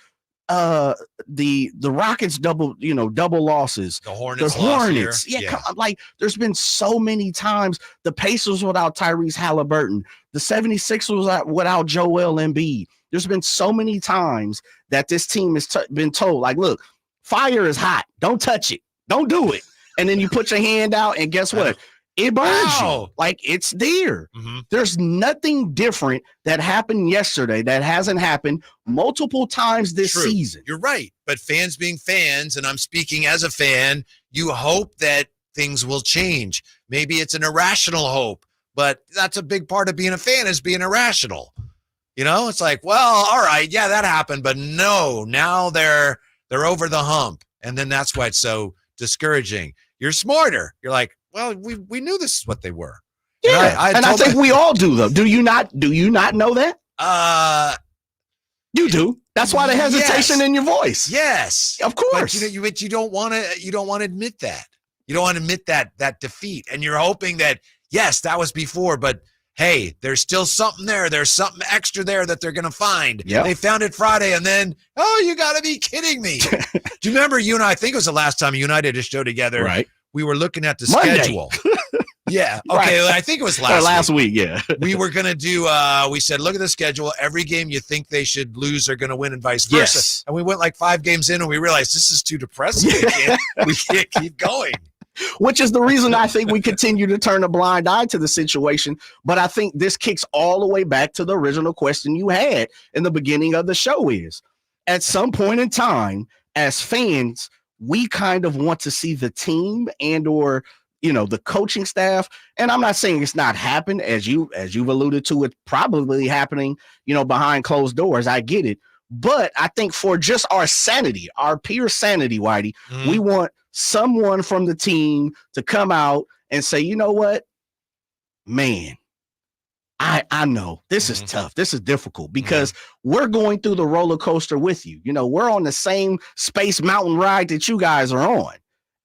the Rockets double losses, the Hornets, come on, like there's been so many times the Pacers without Tyrese Halliburton, the 76ers without Joel Embiid. There's been so many times that this team has been told, like, look, fire is hot, don't touch it, don't do it, and then you put your hand out and guess what? It burns you. Like it's there. Mm-hmm. There's nothing different that happened yesterday that hasn't happened multiple times this season. You're right. But fans being fans, and I'm speaking as a fan, you hope that things will change. Maybe it's an irrational hope, but that's a big part of being a fan is being irrational. It's like, well, all right, yeah, that happened, but no, now they're over the hump. And then that's why it's so discouraging. You're smarter. You're like, well, we knew this is what they were. Yeah, I think we all do though. Do you not know that? You do. That's why the hesitation in your voice. Yes, of course. But you don't want to admit that. You don't want to admit that defeat, and you're hoping that yes, that was before, but hey, there's still something there. There's something extra there that they're going to find. Yep. They found it Friday, and then, oh, you got to be kidding me. Do you remember you and I think it was the last time you and I did a show together. Right. We were looking at the Monday. schedule. Yeah. Okay. Right. I think it was last week. Yeah. We were going to do, we said, look at the schedule. Every game you think they should lose are going to win and vice versa. Yes. And we went like 5 games in and we realized this is too depressing. We can't keep going. Which is the reason I think we continue to turn a blind eye to the situation. But I think this kicks all the way back to the original question you had in the beginning of the show is, at some point in time, as fans, we kind of want to see the team and or, the coaching staff. And I'm not saying it's not happened, as you've alluded to, it probably happening, behind closed doors. I get it. But I think for just our sanity, our pure sanity, Whitey, we want someone from the team to come out and say, you know what, man, I know this is tough. This is difficult because we're going through the roller coaster with you. We're on the same Space Mountain ride that you guys are on.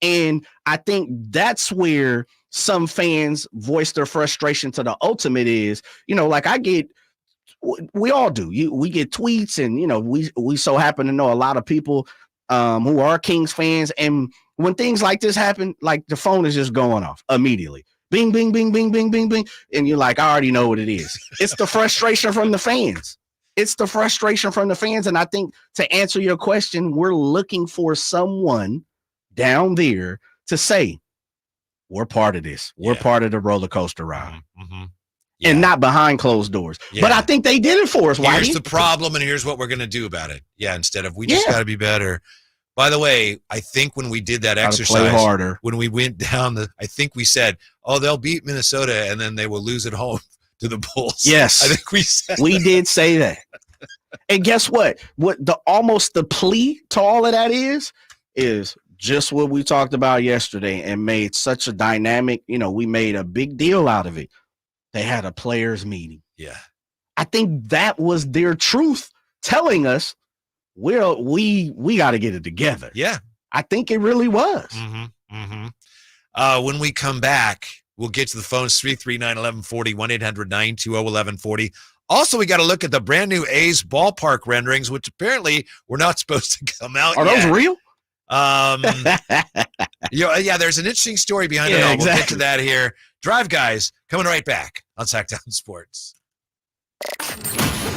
And I think that's where some fans voice their frustration to the ultimate is, like we all do. We get tweets and, we so happen to know a lot of people who are Kings fans. And when things like this happen, like the phone is just going off immediately. Bing, bing, bing, bing, bing, bing, bing. And you're like, I already know what it is. It's the frustration from the fans. It's the frustration from the fans. And I think to answer your question, we're looking for someone down there to say, we're part of this. We're part of the roller coaster ride. Mm-hmm. And not behind closed doors. Yeah. But I think they did it for us. Here's the problem, and here's what we're going to do about it. Yeah, instead of we just got to be better. By the way, I think when we did that exercise, harder. When we went down I think we said, oh, they'll beat Minnesota, and then they will lose at home to the Bulls. Yes. I think we said we did say that. And guess what? Almost the plea to all of that is just what we talked about yesterday and made such a dynamic, we made a big deal out of it. They had a players meeting. Yeah. I think that was their truth telling us, we got to get it together. Yeah. I think it really was. Mm-hmm. Mm-hmm. When we come back, we'll get to the phones, 339-1140, 1-800-920-1140. Also, we got to look at the brand new A's ballpark renderings, which apparently were not supposed to come out Are yet. those real? Yeah, there's an interesting story behind it all. We'll get to that here. Drive Guys coming right back on Sacktown Sports.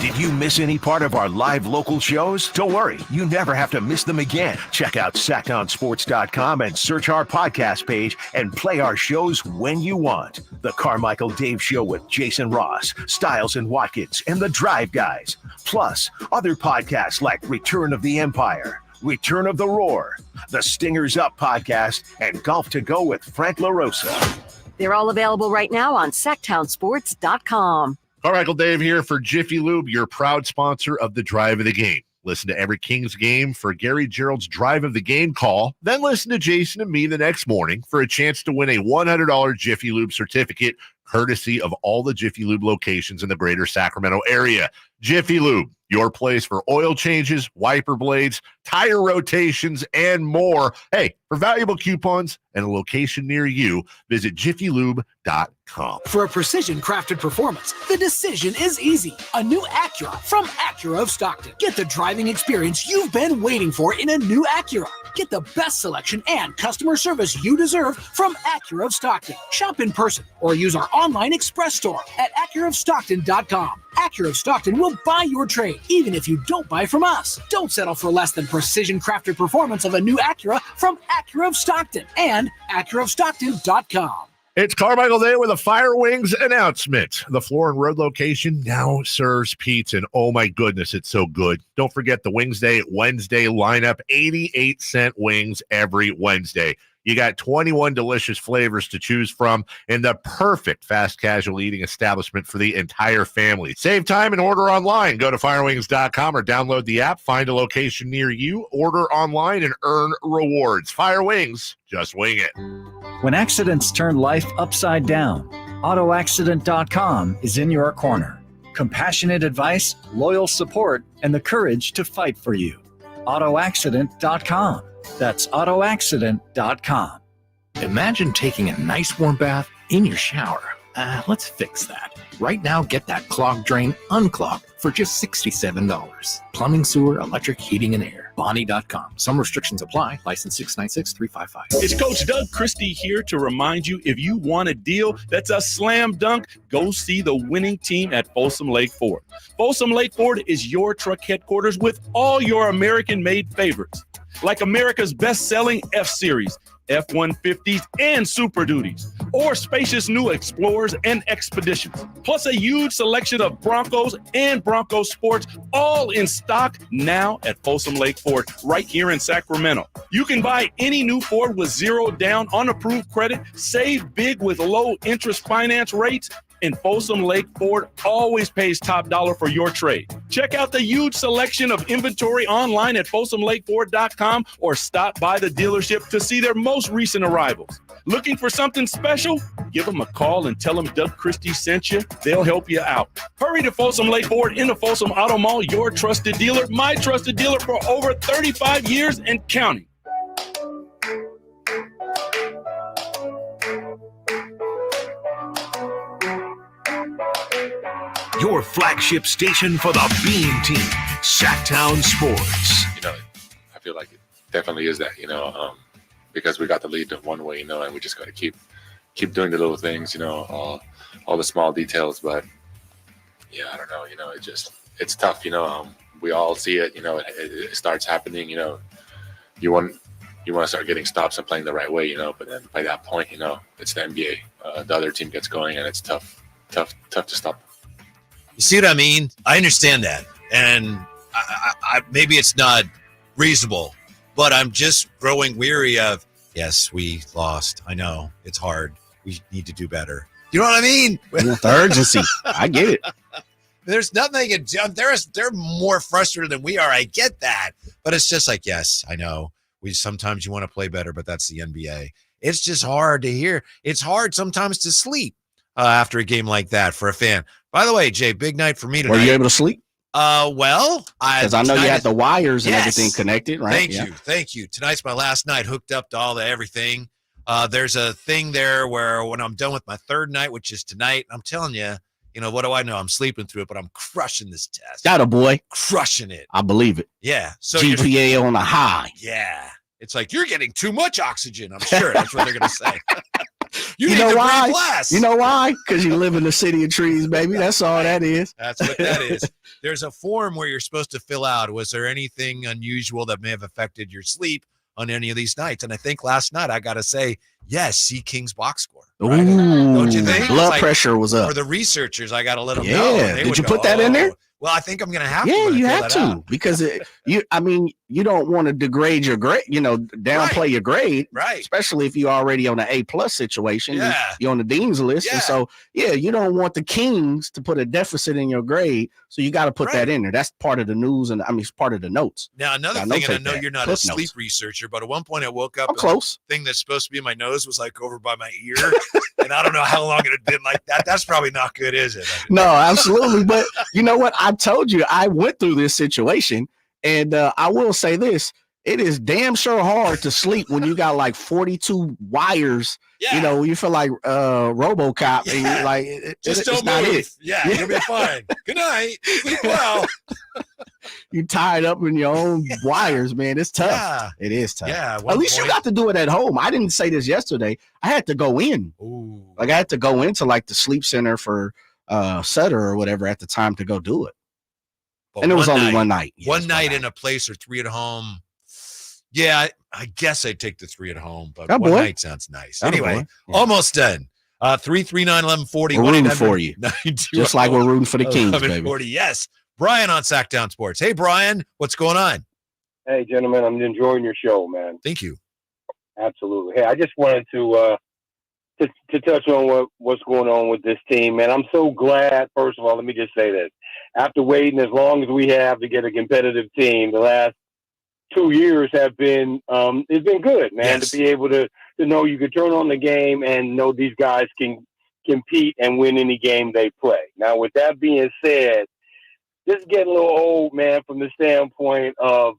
Did you miss any part of our live local shows? Don't worry, you never have to miss them again. Check out SacktownSports.com and search our podcast page and play our shows when you want. The Carmichael Dave Show with Jason Ross, Stiles and Watkins, and the Drive Guys. Plus, other podcasts like Return of the Empire, Return of the Roar, the Stingers Up podcast, and Golf to Go with Frank LaRosa. They're all available right now on SacktownSports.com. Carmichael Dave here for Jiffy Lube, your proud sponsor of the Drive of the Game. Listen to every Kings game for Gary Gerald's Drive of the Game call. Then listen to Jason and me the next morning for a chance to win a $100 Jiffy Lube certificate, courtesy of all the Jiffy Lube locations in the greater Sacramento area. Jiffy Lube, your place for oil changes, wiper blades, tire rotations, and more. Hey, for valuable coupons and a location near you, visit jiffylube.com. For a precision-crafted performance, the decision is easy. A new Acura from Acura of Stockton. Get the driving experience you've been waiting for in a new Acura. Get the best selection and customer service you deserve from Acura of Stockton. Shop in person or use our online express store at AcuraofStockton.com. Acura of Stockton will buy your trade, even if you don't buy from us. Don't settle for less than precision-crafted performance of a new Acura from Acura of Stockton and AcuraofStockton.com. It's Carmichael Day with a Fire Wings announcement. The Floor and Road location now serves pizza, and oh my goodness, it's so good. Don't forget the Wings Day Wednesday lineup, 88-cent wings every Wednesday. You got 21 delicious flavors to choose from in the perfect fast casual eating establishment for the entire family. Save time and order online. Go to firewings.com or download the app, find a location near you, order online, and earn rewards. Fire Wings, just wing it. When accidents turn life upside down, AutoAccident.com is in your corner. Compassionate advice, loyal support, and the courage to fight for you. AutoAccident.com. That's AutoAccident.com. Imagine taking a nice warm bath in your shower. Let's fix that. Right now, get that clogged drain unclogged for just $67. Plumbing, sewer, electric, heating, and air. Bonnie.com. Some restrictions apply. License 696-355. It's Coach Doug Christie here to remind you, if you want a deal that's a slam dunk, go see the winning team at Folsom Lake Ford. Folsom Lake Ford is your truck headquarters with all your American-made favorites, like America's best-selling F-Series, F-150s, and Super Duties, or spacious new Explorers and Expeditions, plus a huge selection of Broncos and Bronco Sports, all in stock now at Folsom Lake Ford, right here in Sacramento. You can buy any new Ford with zero down on approved credit, save big with low interest finance rates, and Folsom Lake Ford always pays top dollar for your trade. Check out the huge selection of inventory online at FolsomLakeFord.com or stop by the dealership to see their most recent arrivals. Looking for something special? Give them a call and tell them Doug Christie sent you. They'll help you out. Hurry to Folsom Lake Ford in the Folsom Auto Mall, your trusted dealer, my trusted dealer for over 35 years and counting. Your flagship station for the Bean Team, Sacktown Sports. I feel like it definitely is that, because we got the lead one way, and we just got to keep doing the little things, all the small details. But yeah, I don't know, it's tough, we all see it, it starts happening, you want to start getting stops and playing the right way, but then by that point, it's the NBA. The other team gets going and it's tough to stop. You see what I mean? I understand that. And I maybe it's not reasonable, but I'm just growing weary of, yes, we lost. I know. It's hard. We need to do better. You know what I mean? The urgency. I get it. There's nothing they can do. They're more frustrated than we are. I get that. But it's just like, yes, I know. Sometimes you want to play better, but that's the NBA. It's just hard to hear. It's hard sometimes to sleep after a game like that for a fan. By the way, Jay, big night for me tonight. Were you able to sleep? Well, because I know you had the wires and everything connected, right? Thank you. Tonight's my last night hooked up to all the everything. There's a thing there where when I'm done with my third night, which is tonight, I'm telling you, what do I know? I'm sleeping through it, but I'm crushing this test. Got a boy. Crushing it. I believe it. Yeah. So GPA on a high. Yeah. It's like, you're getting too much oxygen. I'm sure that's what they're going to say. You need know to why? breathe less. You know why? Because you live in the city of trees, baby. That's all that is. That's what that is. There's a form where you're supposed to fill out. Was there anything unusual that may have affected your sleep on any of these nights? And I think last night, I got to say, yes, see King's box score. Right? Ooh, don't you think? Blood pressure was up. For the researchers, I got to let them know. Yeah. Did you put that in there? Well, I think I'm going to have to. Yeah, you have to because you don't want to degrade your grade, downplay your grade, right? Especially if you're already on an A+ situation. Yeah. You're on the dean's list, Yeah. and so you don't want the Kings to put a deficit in your grade, so you got to put that in there. That's part of the news, and it's part of the notes. Now another thing, and I know you're not a sleep researcher, but at one point I woke up. I'm close. The thing that's supposed to be in my nose was like over by my ear, and I don't know how long it had been like that. That's probably not good, is it? No, absolutely. But you know what? I told you I went through this situation, and I will say this: it is damn sure hard to sleep when you got like 42 wires. Yeah. You feel like RoboCop, and you're like, Just it's don't not move. it. Yeah, you'll be fine. Good night. Sleep well. You tied up in your own wires, man. It's tough. Yeah. It is tough. Yeah. At least you got to do it at home. I didn't say this yesterday. I had to go in. Ooh. Like I had to go into like the sleep center for Sutter or whatever at the time to go do it. But and it was only one night. One night in a place or 3 at home. Yeah, I guess I'd take the 3 at home, but one night sounds nice. Anyway, almost done. 339-1140. We're rooting for you. Just like we're rooting for the Kings, baby. Yes. Brian on Sacktown Sports. Hey, Brian, what's going on? Hey, gentlemen, I'm enjoying your show, man. Thank you. Absolutely. Hey, I just wanted to touch on what's going on with this team, man. I'm so glad. First of all, let me just say this: after waiting as long as we have to get a competitive team, the last 2 years have been it's been good, man. Yes. To be able to know you can turn on the game and know these guys can compete and win any game they play. Now, with that being said, this is getting a little old, man, from the standpoint of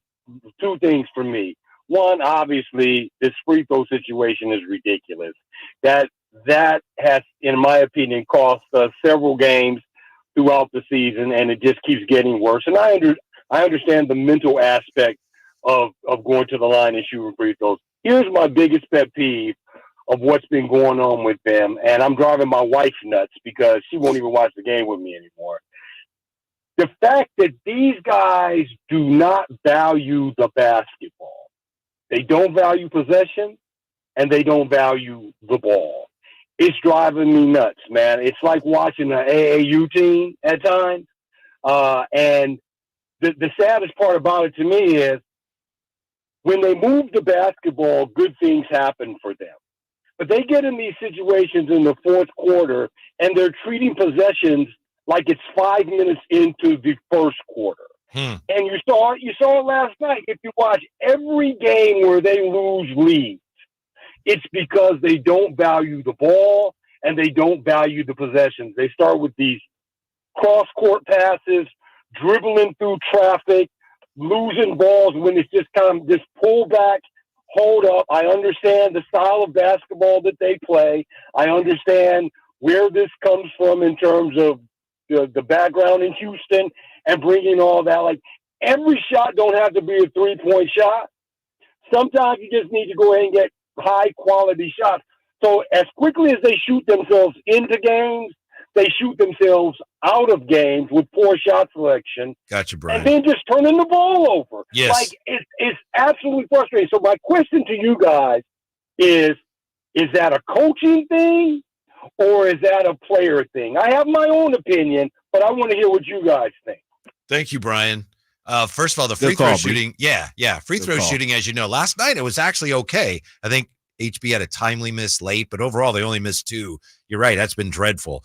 2 things for me. One, obviously, this free throw situation is ridiculous. That has, in my opinion, cost us several games throughout the season, and it just keeps getting worse. And I understand the mental aspect of going to the line and shooting free throws. Here's my biggest pet peeve of what's been going on with them, and I'm driving my wife nuts because she won't even watch the game with me anymore. The fact that these guys do not value the basketball. They don't value possession, and they don't value the ball. It's driving me nuts, man. It's like watching an AAU team at times. And the saddest part about it to me is when they move the basketball, good things happen for them. But they get in these situations in the fourth quarter, and they're treating possessions like it's 5 minutes into the first quarter. And you saw it last night. If you watch every game where they lose leads, it's because they don't value the ball and they don't value the possessions. They start with these cross-court passes, dribbling through traffic, losing balls when it's just kind of this pullback, hold up. I understand the style of basketball that they play. I understand where this comes from in terms of the background in Houston and bringing all that. Like, every shot don't have to be a three-point shot. Sometimes you just need to go ahead and get high-quality shots. So as quickly as they shoot themselves into games, they shoot themselves out of games with poor shot selection. Gotcha, Brian. And then just turning the ball over. Yes. Like, it's absolutely frustrating. So my question to you guys is that a coaching thing or is that a player thing? I have my own opinion, but I want to hear what you guys think. Thank you, Brian. First of all, the free throw shooting. Yeah. Free throw shooting, as you know, last night it was actually okay. I think HB had a timely miss late, but overall they only missed 2. You're right. That's been dreadful.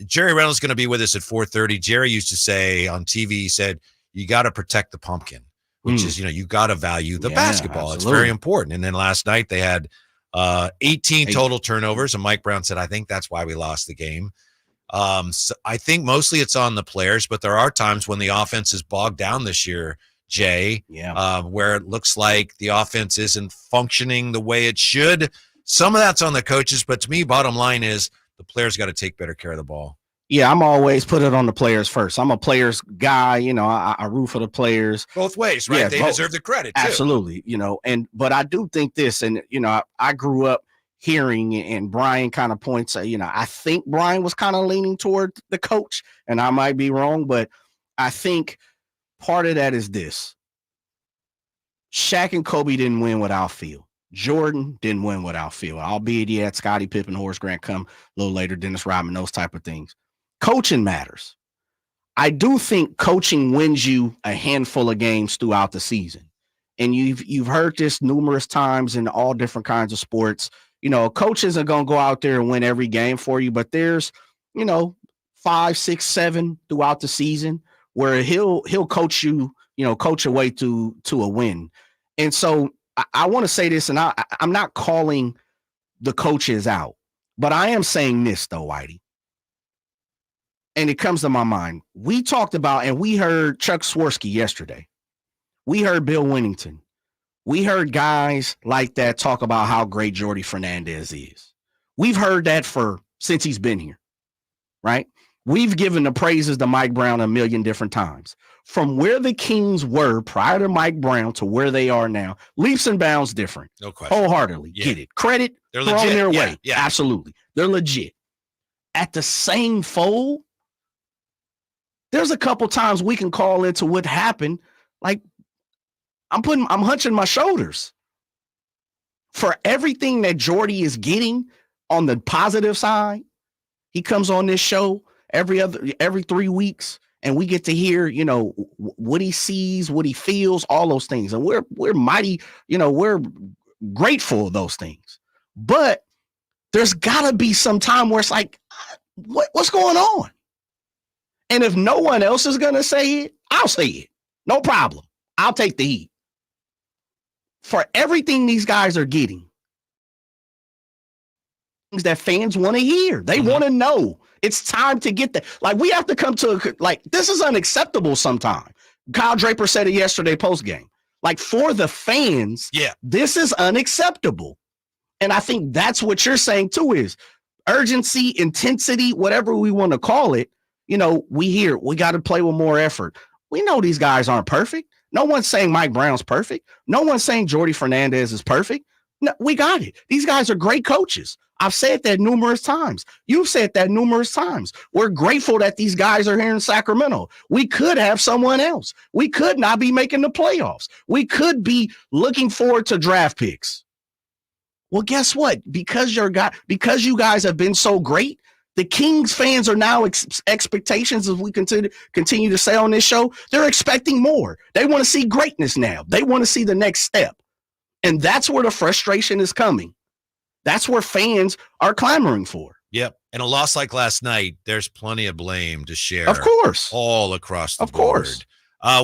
Jerry Reynolds is going to be with us at 4:30. Jerry used to say on TV, he said, you got to protect the pumpkin, which is, you got to value the basketball. Absolutely. It's very important. And then last night they had 18 total turnovers. And Mike Brown said, I think that's why we lost the game. So I think mostly it's on the players, but there are times when the offense is bogged down this year, Jay, where it looks like the offense isn't functioning the way it should. Some of that's on the coaches, but to me, bottom line is the players got to take better care of the ball. Yeah, I'm always put it on the players first. I'm a players guy. You know, I root for the players. Both ways, right? Yeah, They both. deserve the credit, too. Absolutely. You know, but I do think this, and, you know, I grew up hearing, and Brian kind of points, you know, I think Brian was kind of leaning toward the coach, and I might be wrong, but I think part of that is this. Shaq and Kobe didn't win without Phil. Jordan didn't win without Phil, albeit he had Scottie Pippen, Horace Grant come a little later, Dennis Rodman, those type of things. Coaching matters. I do think coaching wins you a handful of games throughout the season. And you've heard this numerous times in all different kinds of sports. You know, a coach isn't going to go out there and win every game for you, but there's, you know, 5, 6, 7 throughout the season where he'll coach you, you know, coach your way to a win. And so I want to say this, and I'm not calling the coaches out, but I am saying this though, Whitey. And it comes to my mind. We talked about, and we heard Chuck Swirsky yesterday. We heard Bill Winnington. We heard guys like that talk about how great Jordy Fernandez is. We've heard that since he's been here, right? We've given the praises to Mike Brown a million different times. From where the Kings were prior to Mike Brown to where they are now, leaps and bounds different. No question. Wholeheartedly. Yeah. Get it. Credit They're thrown legit. their Yeah, way. yeah. Absolutely. They're legit. At the same fold, there's a couple times we can call into what happened. Like, I'm hunching my shoulders for everything that Jordy is getting on the positive side. He comes on this show every 3 weeks, and we get to hear, you know, what he sees, what he feels, all those things. And we're mighty, you know, we're grateful of those things. But there's got to be some time where it's like, what's going on? And if no one else is going to say it, I'll say it. No problem. I'll take the heat. For everything these guys are getting, things that fans want to hear. They want to know. It's time to get that. Like, we have to come to, like, this is unacceptable sometimes. Kyle Draper said it yesterday post-game. Like, for the fans, this is unacceptable. And I think that's what you're saying, too, is urgency, intensity, whatever we want to call it. You know, we got to play with more effort. We know these guys aren't perfect. No one's saying Mike Brown's perfect. No one's saying Jordy Fernandez is perfect. No, we got it. These guys are great coaches. I've said that numerous times. You've said that numerous times. We're grateful that these guys are here in Sacramento. We could have someone else. We could not be making the playoffs. We could be looking forward to draft picks. Well, guess what? Because you guys have been so great, the Kings fans are now expectations, as we continue to say on this show, they're expecting more. They want to see greatness now. They want to see the next step. And that's where the frustration is coming. That's where fans are clamoring for. Yep. And a loss like last night, there's plenty of blame to share. Of course. All across the board. Of course.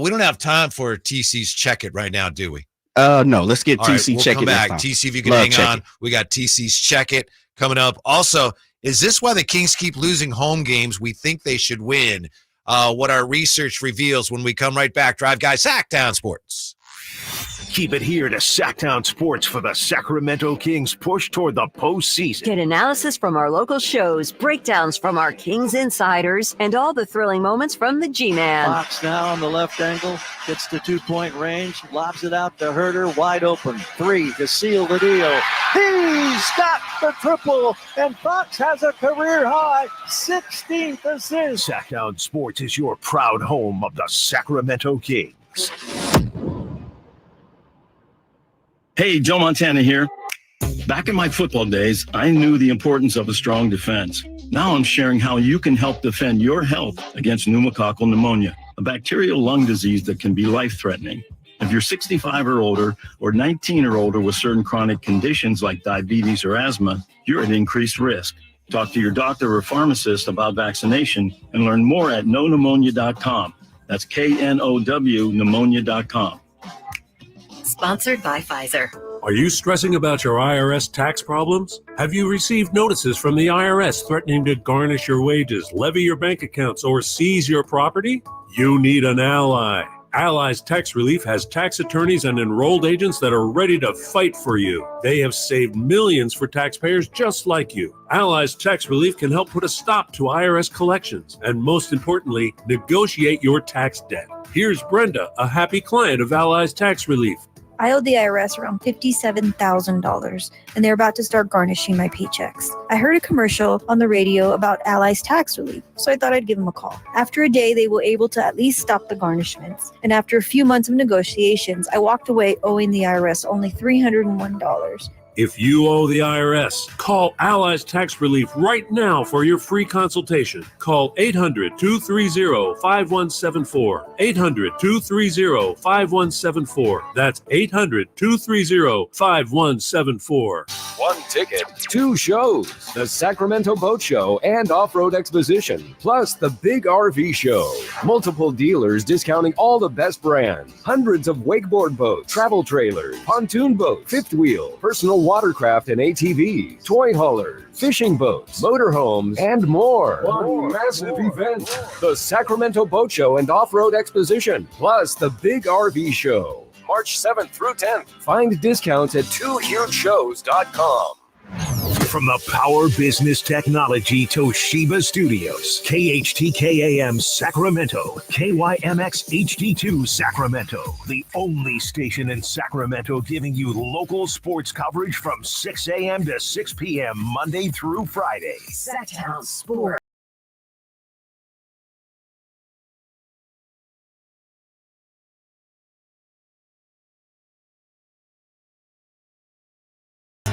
We don't have time for TC's Check It right now, do we? No, let's get All TC right, Check we'll It. come back. TC, if you can hang on. We got TC's Check It coming up. Also, is this why the Kings keep losing home games we think they should win? What our research reveals when we come right back. Drive Guy, Sacktown Sports. Keep it here to Sacktown Sports for the Sacramento Kings push toward the postseason. Get analysis from our local shows, breakdowns from our Kings insiders, and all the thrilling moments from the G-Man. Fox now on the left angle, gets to 2-point range, lobs it out to Herter, wide open. 3 to seal the deal. He's got the triple, and Fox has a career-high 16th assist. Sacktown Sports is your proud home of the Sacramento Kings. Hey, Joe Montana here. Back in my football days, I knew the importance of a strong defense. Now I'm sharing how you can help defend your health against pneumococcal pneumonia, a bacterial lung disease that can be life-threatening. If you're 65 or older, or 19 or older with certain chronic conditions like diabetes or asthma, you're at increased risk. Talk to your doctor or pharmacist about vaccination and learn more at knowpneumonia.com. That's KNOW pneumonia.com. Sponsored by Pfizer. Are you stressing about your IRS tax problems? Have you received notices from the IRS threatening to garnish your wages, levy your bank accounts, or seize your property? You need an ally. Allies Tax Relief has tax attorneys and enrolled agents that are ready to fight for you. They have saved millions for taxpayers just like you. Allies Tax Relief can help put a stop to IRS collections and, most importantly, negotiate your tax debt. Here's Brenda, a happy client of Allies Tax Relief. I owed the IRS around $57,000, and they're about to start garnishing my paychecks. I heard a commercial on the radio about Allies Tax Relief, so I thought I'd give them a call. After a day, they were able to at least stop the garnishments, and after a few months of negotiations, I walked away owing the IRS only $301. If you owe the IRS, call Allies Tax Relief right now for your free consultation. Call 800-230-5174. 800-230-5174. That's 800-230-5174. One ticket, 2 shows, the Sacramento Boat Show and Off-Road Exposition, plus the Big RV Show. Multiple dealers discounting all the best brands. Hundreds of wakeboard boats, travel trailers, pontoon boats, fifth wheel, personal watercraft and ATVs, toy haulers, fishing boats, motorhomes, and more. One massive event, the Sacramento Boat Show and Off-Road Exposition, plus the Big RV Show. March 7th through 10th. Find discounts at 2hugeshows.com. From the Power Business Technology Toshiba Studios, KHTK AM Sacramento, KYMX HD2 Sacramento, the only station in Sacramento giving you local sports coverage from 6 a.m. to 6 p.m. Monday through Friday. Sacktown Sports.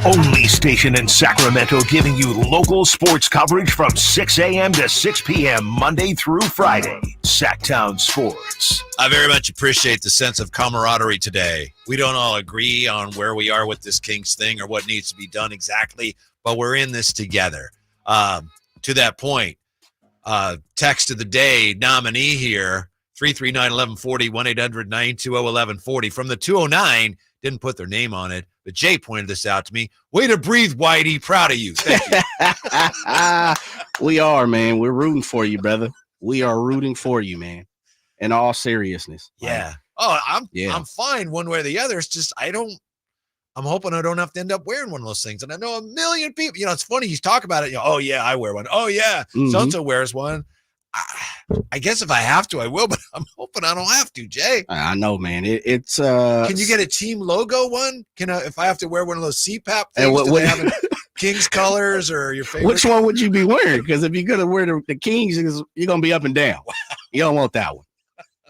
Only station in Sacramento giving you local sports coverage from 6 a.m. to 6 p.m. Monday through Friday. Sacktown Sports. I very much appreciate the sense of camaraderie today. We don't all agree on where we are with this Kings thing or what needs to be done exactly, but we're in this together. To that point, text of the day nominee here, 339-1140, 1-800-920-1140. From the 209, didn't put their name on it, but Jay pointed this out to me. Way to breathe, Whitey. Proud of you. Thank you. We are, man. We're rooting for you, brother. We are rooting for you, man. In all seriousness. Yeah. I'm fine one way or the other. It's just I'm hoping I don't have to end up wearing one of those things. And I know a million people, it's funny. You talk about it. Oh yeah, I wear one. Oh yeah. So-and-so wears one. I guess if I have to, I will, but I'm hoping I don't have to, Jay. I know, man. It's Can you get a team logo one? If I have to wear one of those CPAP things, do they have Kings colors or your favorite? Which one would you be wearing? Because if you're gonna wear the Kings, you're gonna be up and down. You don't want that one.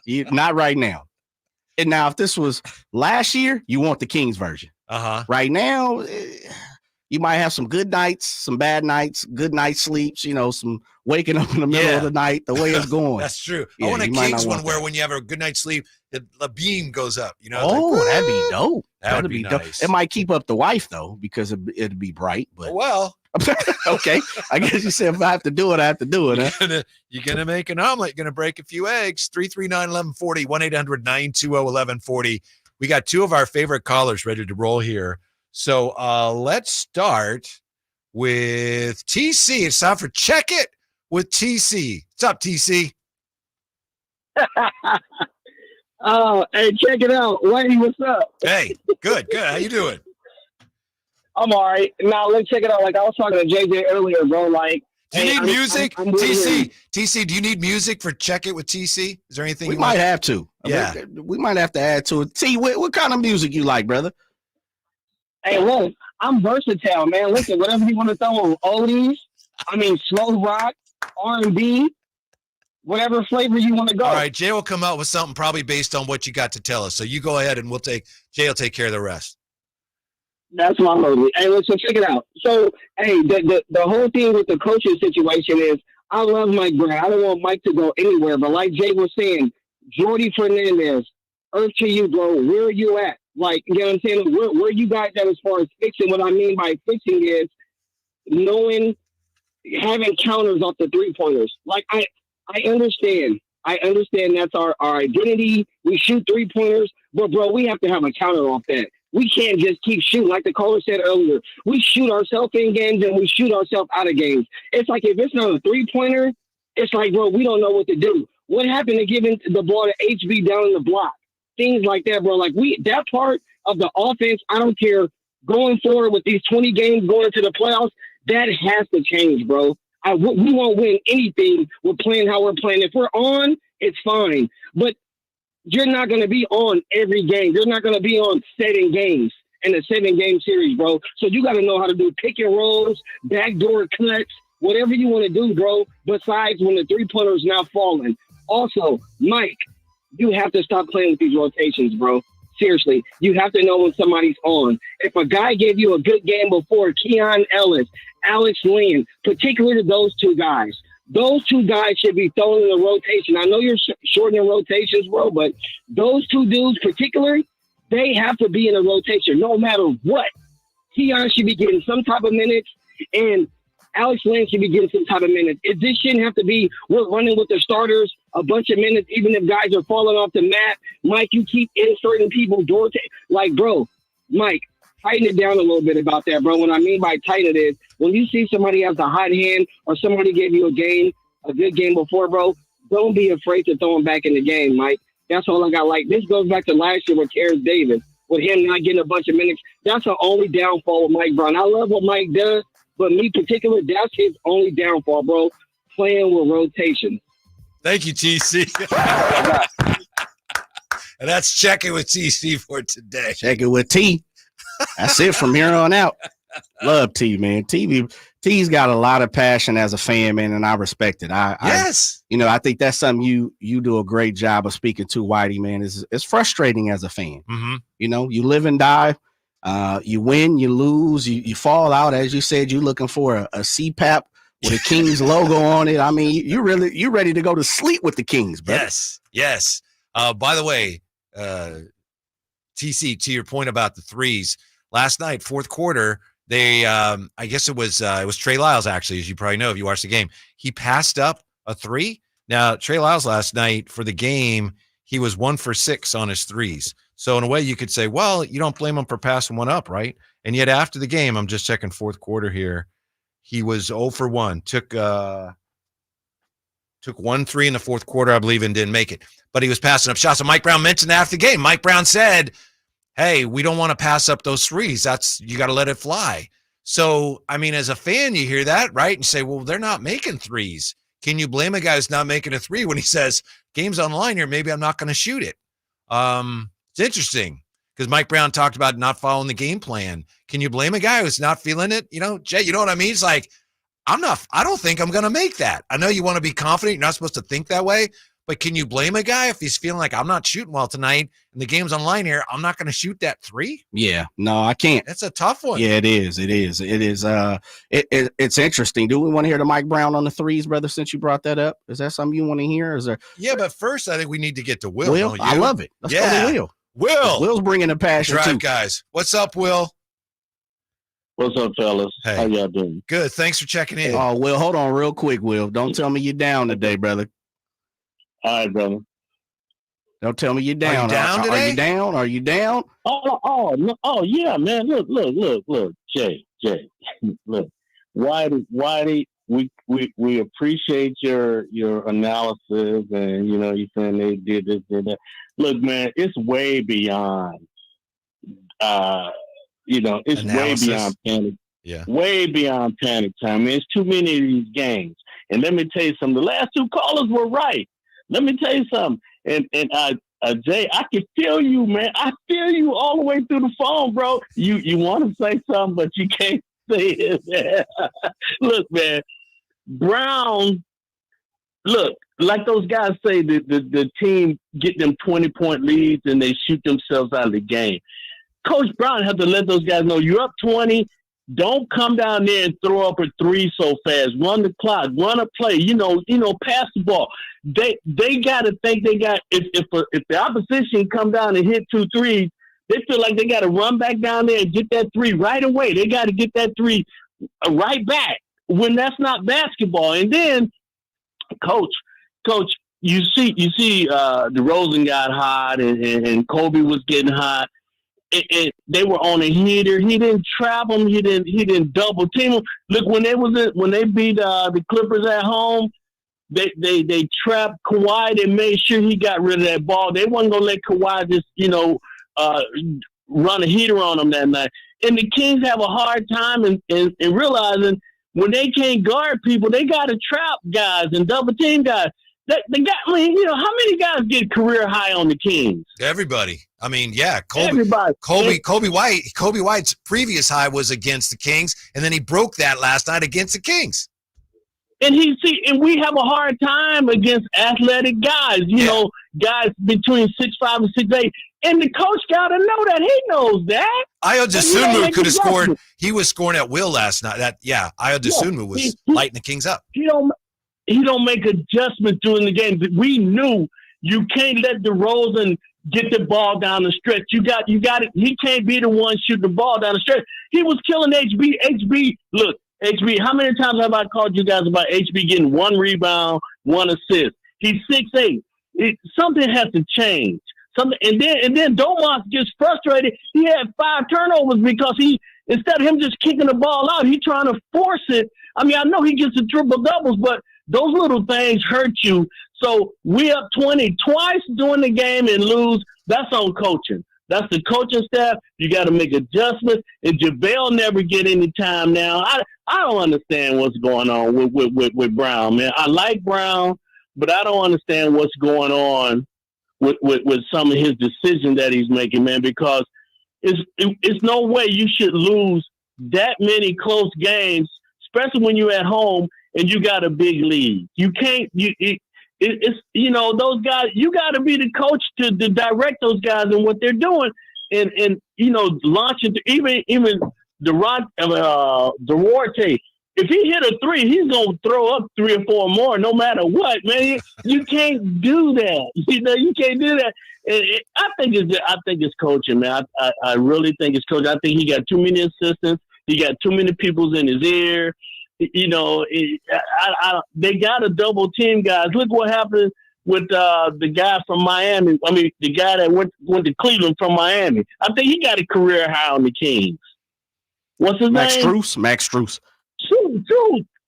Not right now. And now, if this was last year, you want the Kings version. Right now, you might have some good nights, some bad nights, good night sleeps, some waking up in the middle of the night, the way it's going. That's true. I want a Kings one where when you have a good night's sleep, the beam goes up. That'd be dope. That'd be nice. It might keep up the wife, though, because it'd be bright. But well, okay. I guess you said if I have to do it, I have to do it. Huh? You're going to make an omelet. You're going to break a few eggs. 339-1140, 1-800-920-1140. We got two of our favorite callers ready to roll here. So let's start with TC. It's time for Check It with TC. What's up, TC? Oh, hey, check it out. Whitey, what's up? Hey, good. How you doing? I'm all right. Now, let's check it out. Like I was talking to JJ earlier, bro. Like, do you need music? TC, do you need music for Check It with TC? Is there anything we might have to? Yeah. We might have to add to it. T, what kind of music you like, brother? Hey, look, I'm versatile, man. Listen, whatever you want to throw on, oldies, slow rock, R&B, whatever flavor you want to go. All right, Jay will come out with something probably based on what you got to tell us. So you go ahead and Jay will take care of the rest. That's my movie. Hey, listen, check it out. So, hey, the whole thing with the coaching situation is I love Mike Brown. I don't want Mike to go anywhere. But like Jay was saying, Jordy Fernandez, earth to you, bro. Where are you at? Like, you know what I'm saying? Where you guys at as far as fixing? What I mean by fixing is having counters off the three-pointers. Like, I understand. I understand that's our identity. We shoot three-pointers. But, bro, we have to have a counter off that. We can't just keep shooting. Like the caller said earlier, we shoot ourselves in games and we shoot ourselves out of games. It's like if it's not a three-pointer, it's like, bro, we don't know what to do. What happened to giving the ball to HB down in the block? Things like that, bro. Like that part of the offense, I don't care, going forward with these 20 games going into the playoffs, that has to change, bro. We won't win anything with playing how we're playing. If we're on, it's fine. But you're not going to be on every game. You're not going to be on 7 games in a 7-game series, bro. So you got to know how to do pick and rolls, backdoor cuts, whatever you want to do, bro, besides when the three-pointer is not falling. Also, Mike, you have to stop playing with these rotations, bro. Seriously, you have to know when somebody's on. If a guy gave you a good game before, Keon Ellis, Alex Lynn, particularly those 2 guys, those 2 guys should be thrown in the rotation. I know you're shortening rotations, bro, but those 2 dudes particularly, they have to be in a rotation no matter what. Keon should be getting some type of minutes, and Alex Lynn should be getting some type of minutes. This shouldn't have to be we're running with the starters a bunch of minutes, even if guys are falling off the map. Mike, you keep inserting people. Like, bro, Mike, tighten it down a little bit about that, bro. What I mean by tighten it is when you see somebody has a hot hand or somebody gave you a good game before, bro, don't be afraid to throw him back in the game, Mike. That's all I got. Like, this goes back to last year with Terrence Davis, with him not getting a bunch of minutes. That's the only downfall with Mike Brown. I love what Mike does, but me particular, that's his only downfall, bro, playing with rotation. Thank you, TC. And that's Checking with TC for today. Checking with T. That's it from here on out. Love T, man. T's got a lot of passion as a fan, man, and I respect it. Yes. I think that's something you do a great job of speaking to, Whitey, man. It's frustrating as a fan. Mm-hmm. You live and die. You win, you lose, you fall out. As you said, you're looking for a CPAP with a Kings logo on it. I mean, you're ready to go to sleep with the Kings, bro. Yes. By the way, TC, to your point about the threes, last night, fourth quarter, they I guess it was Trey Lyles, actually, as you probably know if you watched the game. He passed up a 3. Now, Trey Lyles last night for the game, he was 1 for 6 on his threes. So in a way you could say, well, you don't blame him for passing one up, right? And yet after the game, I'm just checking fourth quarter here, he was 0 for 1. Took 1 3 in the fourth quarter, I believe, and didn't make it. But he was passing up shots. And Mike Brown mentioned after the game. Mike Brown said, hey, we don't want to pass up those threes. You got to let it fly. So, I mean, as a fan, you hear that, right? And say, well, they're not making threes. Can you blame a guy who's not making a 3 when he says, game's on the line here, maybe I'm not going to shoot it? It's interesting because Mike Brown talked about not following the game plan. Can you blame a guy who's not feeling it? Jay, you know what I mean? It's like, I don't think I'm going to make that. I know you want to be confident. You're not supposed to think that way, but can you blame a guy if he's feeling like I'm not shooting well tonight and the game's online here? I'm not going to shoot that 3. Yeah, no, I can't. That's a tough one. Yeah, it is. It's interesting. Do we want to hear the Mike Brown on the threes, brother, since you brought that up? Is that something you want to hear? Yeah, but first I think we need to get to Will. Will, I love it. Let's go to Will. Will's bringing the passion too. Guys. What's up, Will? What's up, fellas? Hey. How y'all doing? Good. Thanks for checking in. Oh, Will, hold on real quick, Will. Don't tell me you're down today, brother. All right, brother. Don't tell me you're down. Are you down today? Are you down? No. Oh, yeah, man. Look, Jay. Look, Whitey, we appreciate your analysis, and you saying they did this, did that. Look, man, it's way beyond. It's analysis. Way beyond panic. Yeah. Way beyond panic time. I mean, it's too many of these games. And let me tell you something. The last 2 callers were right. Let me tell you something. And Jay, I can feel you, man. I feel you all the way through the phone, bro. You want to say something, but you can't say it, man. Look, man, Brown, look, like those guys say, the team get them 20-point leads and they shoot themselves out of the game. Coach Brown had to let those guys know you're up 20. Don't come down there and throw up a 3 so fast. Run the clock, run a play. Pass the ball. They got to think they got. If the opposition come down and hit 2 threes, they feel like they got to run back down there and get that 3 right away. They got to get that 3 right back when that's not basketball. And then, coach, you see, DeRozan got hot and Kobe was getting hot. They were on a heater. He didn't trap them. He didn't double team them. Look, when they beat the Clippers at home, They trapped Kawhi. They made sure he got rid of that ball. They wasn't gonna let Kawhi just run a heater on them that night. And the Kings have a hard time in realizing when they can't guard people, they got to trap guys and double team guys. How many guys get career high on the Kings? Everybody. I mean, yeah, Everybody. Kobe White's previous high was against the Kings, and then he broke that last night against the Kings. And we have a hard time against athletic guys, guys between 6'5" and 6'8". And the coach got to know that. He knows that. Ayo Dosunmu could have scored. He was scoring at will last night. Ayo Dosunmu was lighting the Kings up. He don't make adjustments during the game. We knew you can't let DeRozan get the ball down the stretch. You got it. He can't be the one shooting the ball down the stretch. He was killing HB. Look, HB, how many times have I called you guys about HB getting 1 rebound, 1 assist? He's 6'8". Something has to change. And then Domas gets frustrated. He had 5 turnovers because instead of him just kicking the ball out, he's trying to force it. I mean, I know he gets the triple doubles, but those little things hurt you. So we up 20 twice during the game and lose. That's on coaching. That's the coaching staff. You got to make adjustments. And JaVale never get any time now. I don't understand what's going on with Brown, man. I like Brown, but I don't understand what's going on with some of his decisions that he's making, man, because it's no way you should lose that many close games, especially when you're at home and you got a big lead. You can't those guys, you got to be the coach to direct those guys and what they're doing and launching even Duarte. If he hit a 3, he's going to throw up 3 or 4 more no matter what, man. You can't do that. You can't do that. I think it's coaching, man. I really think it's coaching. I think he got too many assistants. He got too many people's in his ear. They got to double team guys. Look what happened with the guy from Miami. I mean, the guy that went to Cleveland from Miami. I think he got a career high on the Kings. What's his name? Max Strus.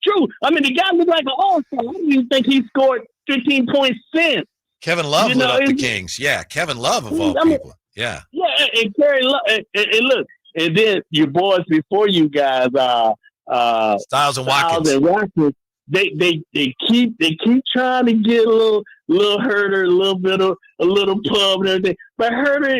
True. I mean, the guy looked like an all-star. I don't even think he scored 15 points since. Kevin Love lit up the Kings. Yeah, Kevin Love of all people. Yeah. Yeah, and Kerry Love. And look, and then your boys before you guys, Styles and Watkins. They keep trying to get a little Herter, a little pub and everything. But Herter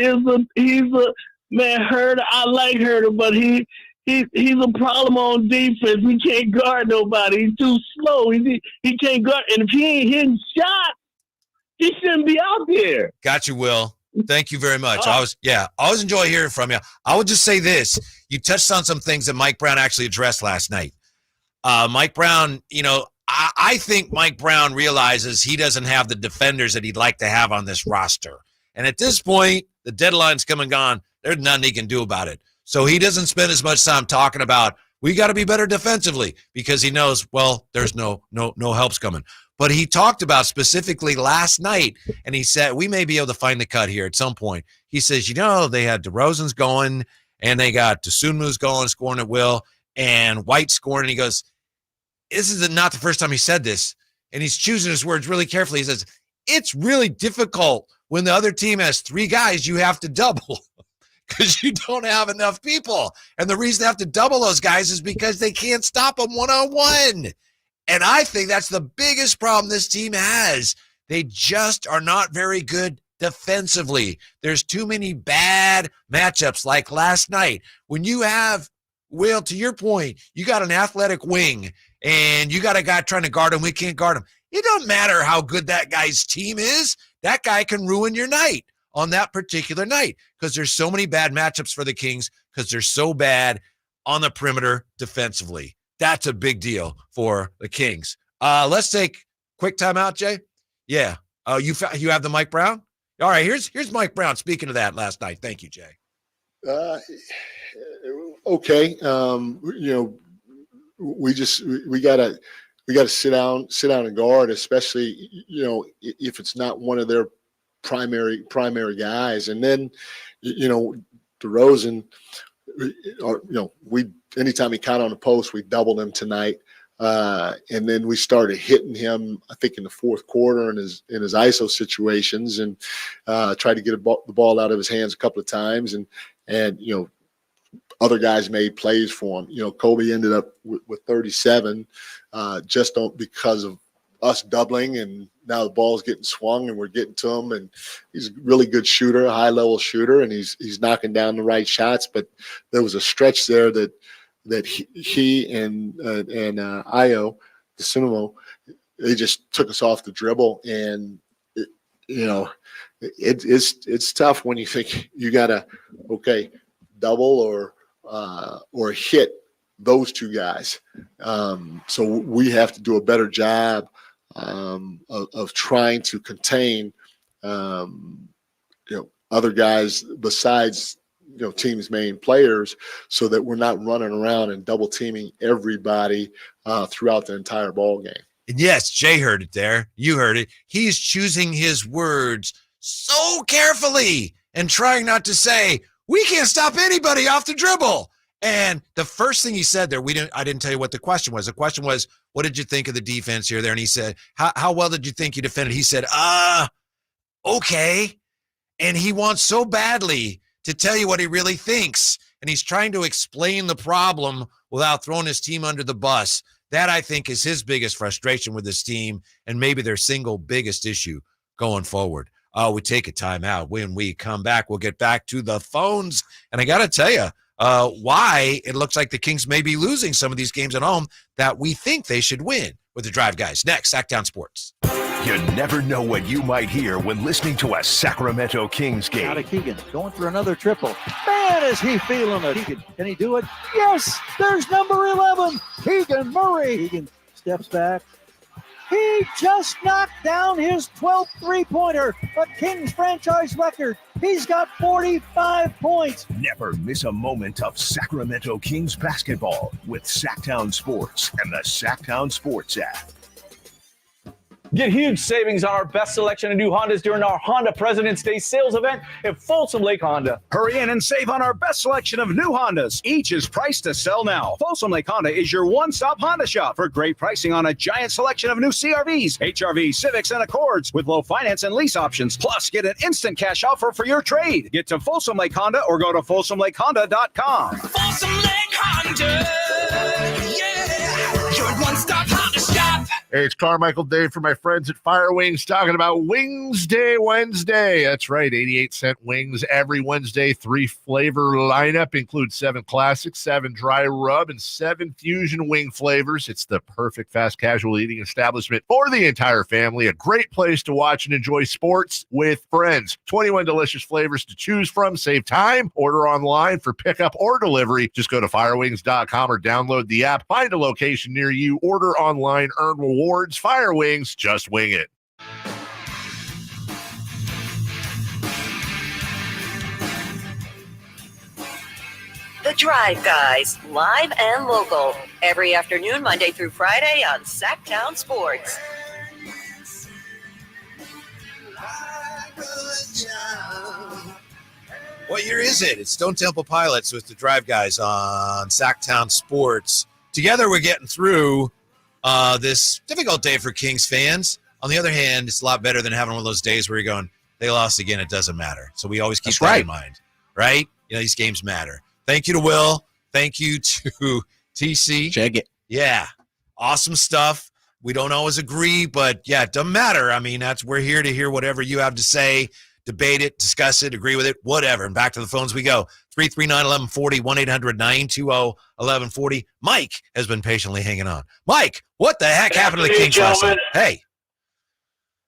Herter. I like Herter, but he's a problem on defense. He can't guard nobody. He's too slow. He can't guard. And if he ain't hitting shots, he shouldn't be out there. Got you, Will. Thank you very much. I always enjoy hearing from you. I would just say this. You touched on some things that Mike Brown actually addressed last night. Mike Brown, I think Mike Brown realizes he doesn't have the defenders that he'd like to have on this roster. And at this point, the deadline's come and gone. There's nothing he can do about it. So he doesn't spend as much time talking about, we got to be better defensively, because he knows, well, there's no help's coming. But he talked about specifically last night, and he said, we may be able to find the cut here at some point. He says, they had DeRozan's going, and they got Dosunmu's going, scoring at will, and White scoring. And he goes, this is not the first time he said this, and he's choosing his words really carefully. He says, it's really difficult when the other team has 3 guys you have to double. Because you don't have enough people. And the reason they have to double those guys is because they can't stop them one-on-one. And I think that's the biggest problem this team has. They just are not very good defensively. There's too many bad matchups like last night. When you have, Will, to your point, you got an athletic wing and you got a guy trying to guard him. We can't guard him. It doesn't matter how good that guy's team is. That guy can ruin your night on that particular night, because there's so many bad matchups for the Kings, because they're so bad on the perimeter defensively. That's a big deal for the Kings. Let's take quick timeout, Jay. Yeah. You have the Mike Brown? All right, here's Mike Brown speaking of that last night. Thank you, Jay. Okay. We gotta sit down and guard, especially, if it's not one of their primary guys. And then, DeRozan, anytime he caught on the post, we doubled him tonight. And then we started hitting him, I think, in the fourth quarter in his ISO situations, and tried to get the ball out of his hands a couple of times. And other guys made plays for him. Kobe ended up with 37 because of us doubling, and now the ball's getting swung and we're getting to him. And he's a really good shooter, a high-level shooter, and he's knocking down the right shots. But there was a stretch there that he and Io, the Sumo, they just took us off the dribble. And it's tough when you think you gotta double or hit those two guys. So we have to do a better job of trying to contain other guys besides team's main players, so that we're not running around and double teaming everybody throughout the entire ball game. And yes, Jay heard it there. You heard it. He's choosing his words so carefully and trying not to say, we can't stop anybody off the dribble. And the first thing he said there, I didn't tell you what the question was. The question was, what did you think of the defense here, there? And he said, how well did you think you defended? He said, okay. And he wants so badly to tell you what he really thinks. And he's trying to explain the problem without throwing his team under the bus. That, I think, is his biggest frustration with this team, and maybe their single biggest issue going forward. We take a timeout. When we come back, we'll get back to the phones. And I got to tell you why it looks like the Kings may be losing some of these games at home that we think they should win with the Drive Guys. Next, Sacktown Sports. You never know what you might hear when listening to a Sacramento Kings game. Out of Keegan, going for another triple. Man, is he feeling it. Keegan, can he do it? Yes, there's number 11, Keegan Murray. Keegan steps back. He just knocked down his 12th three-pointer, a Kings franchise record. He's got 45 points. Never miss a moment of Sacramento Kings basketball with Sacktown Sports and the Sacktown Sports app. Get huge savings on our best selection of new Hondas during our Honda President's Day sales event at Folsom Lake Honda. Hurry in and save on our best selection of new Hondas. Each is priced to sell now. Folsom Lake Honda is your one-stop Honda shop for great pricing on a giant selection of new CRVs, HRVs, Civics, and Accords with low finance and lease options. Plus, get an instant cash offer for your trade. Get to Folsom Lake Honda or go to FolsomLakeHonda.com. Folsom Lake Honda, yeah, your one-stop Honda shop. Hey, it's Carmichael Dave for my friends at Fire Wings talking about Wings Day Wednesday. That's right, 88-cent wings every Wednesday. 3-flavor lineup includes 7 classic, 7 dry rub, and 7 fusion wing flavors. It's the perfect fast casual eating establishment for the entire family. A great place to watch and enjoy sports with friends. 21 delicious flavors to choose from. Save time. Order online for pickup or delivery. Just go to firewings.com or download the app. Find a location near you. Order online. Earn rewards. Fire Wings, just wing it. The Drive Guys, live and local, every afternoon, Monday through Friday on Sacktown Sports. What year is it? It's Stone Temple Pilots with the Drive Guys on Sacktown Sports. Together, we're getting through this difficult day for Kings fans. On the other hand, it's a lot better than having one of those days where you're going, they lost again, it doesn't matter. So we always keep that in mind, right? These games matter. Thank you to Will. Thank you to TC. Check it. Yeah. Awesome stuff. We don't always agree, but yeah, it doesn't matter. I mean, we're here to hear whatever you have to say, debate it, discuss it, agree with it, whatever. And back to the phones we go. 339-1140, 1-800-920-1140. Mike has been patiently hanging on. Mike, what the heck happened to the Kings last night? Hey.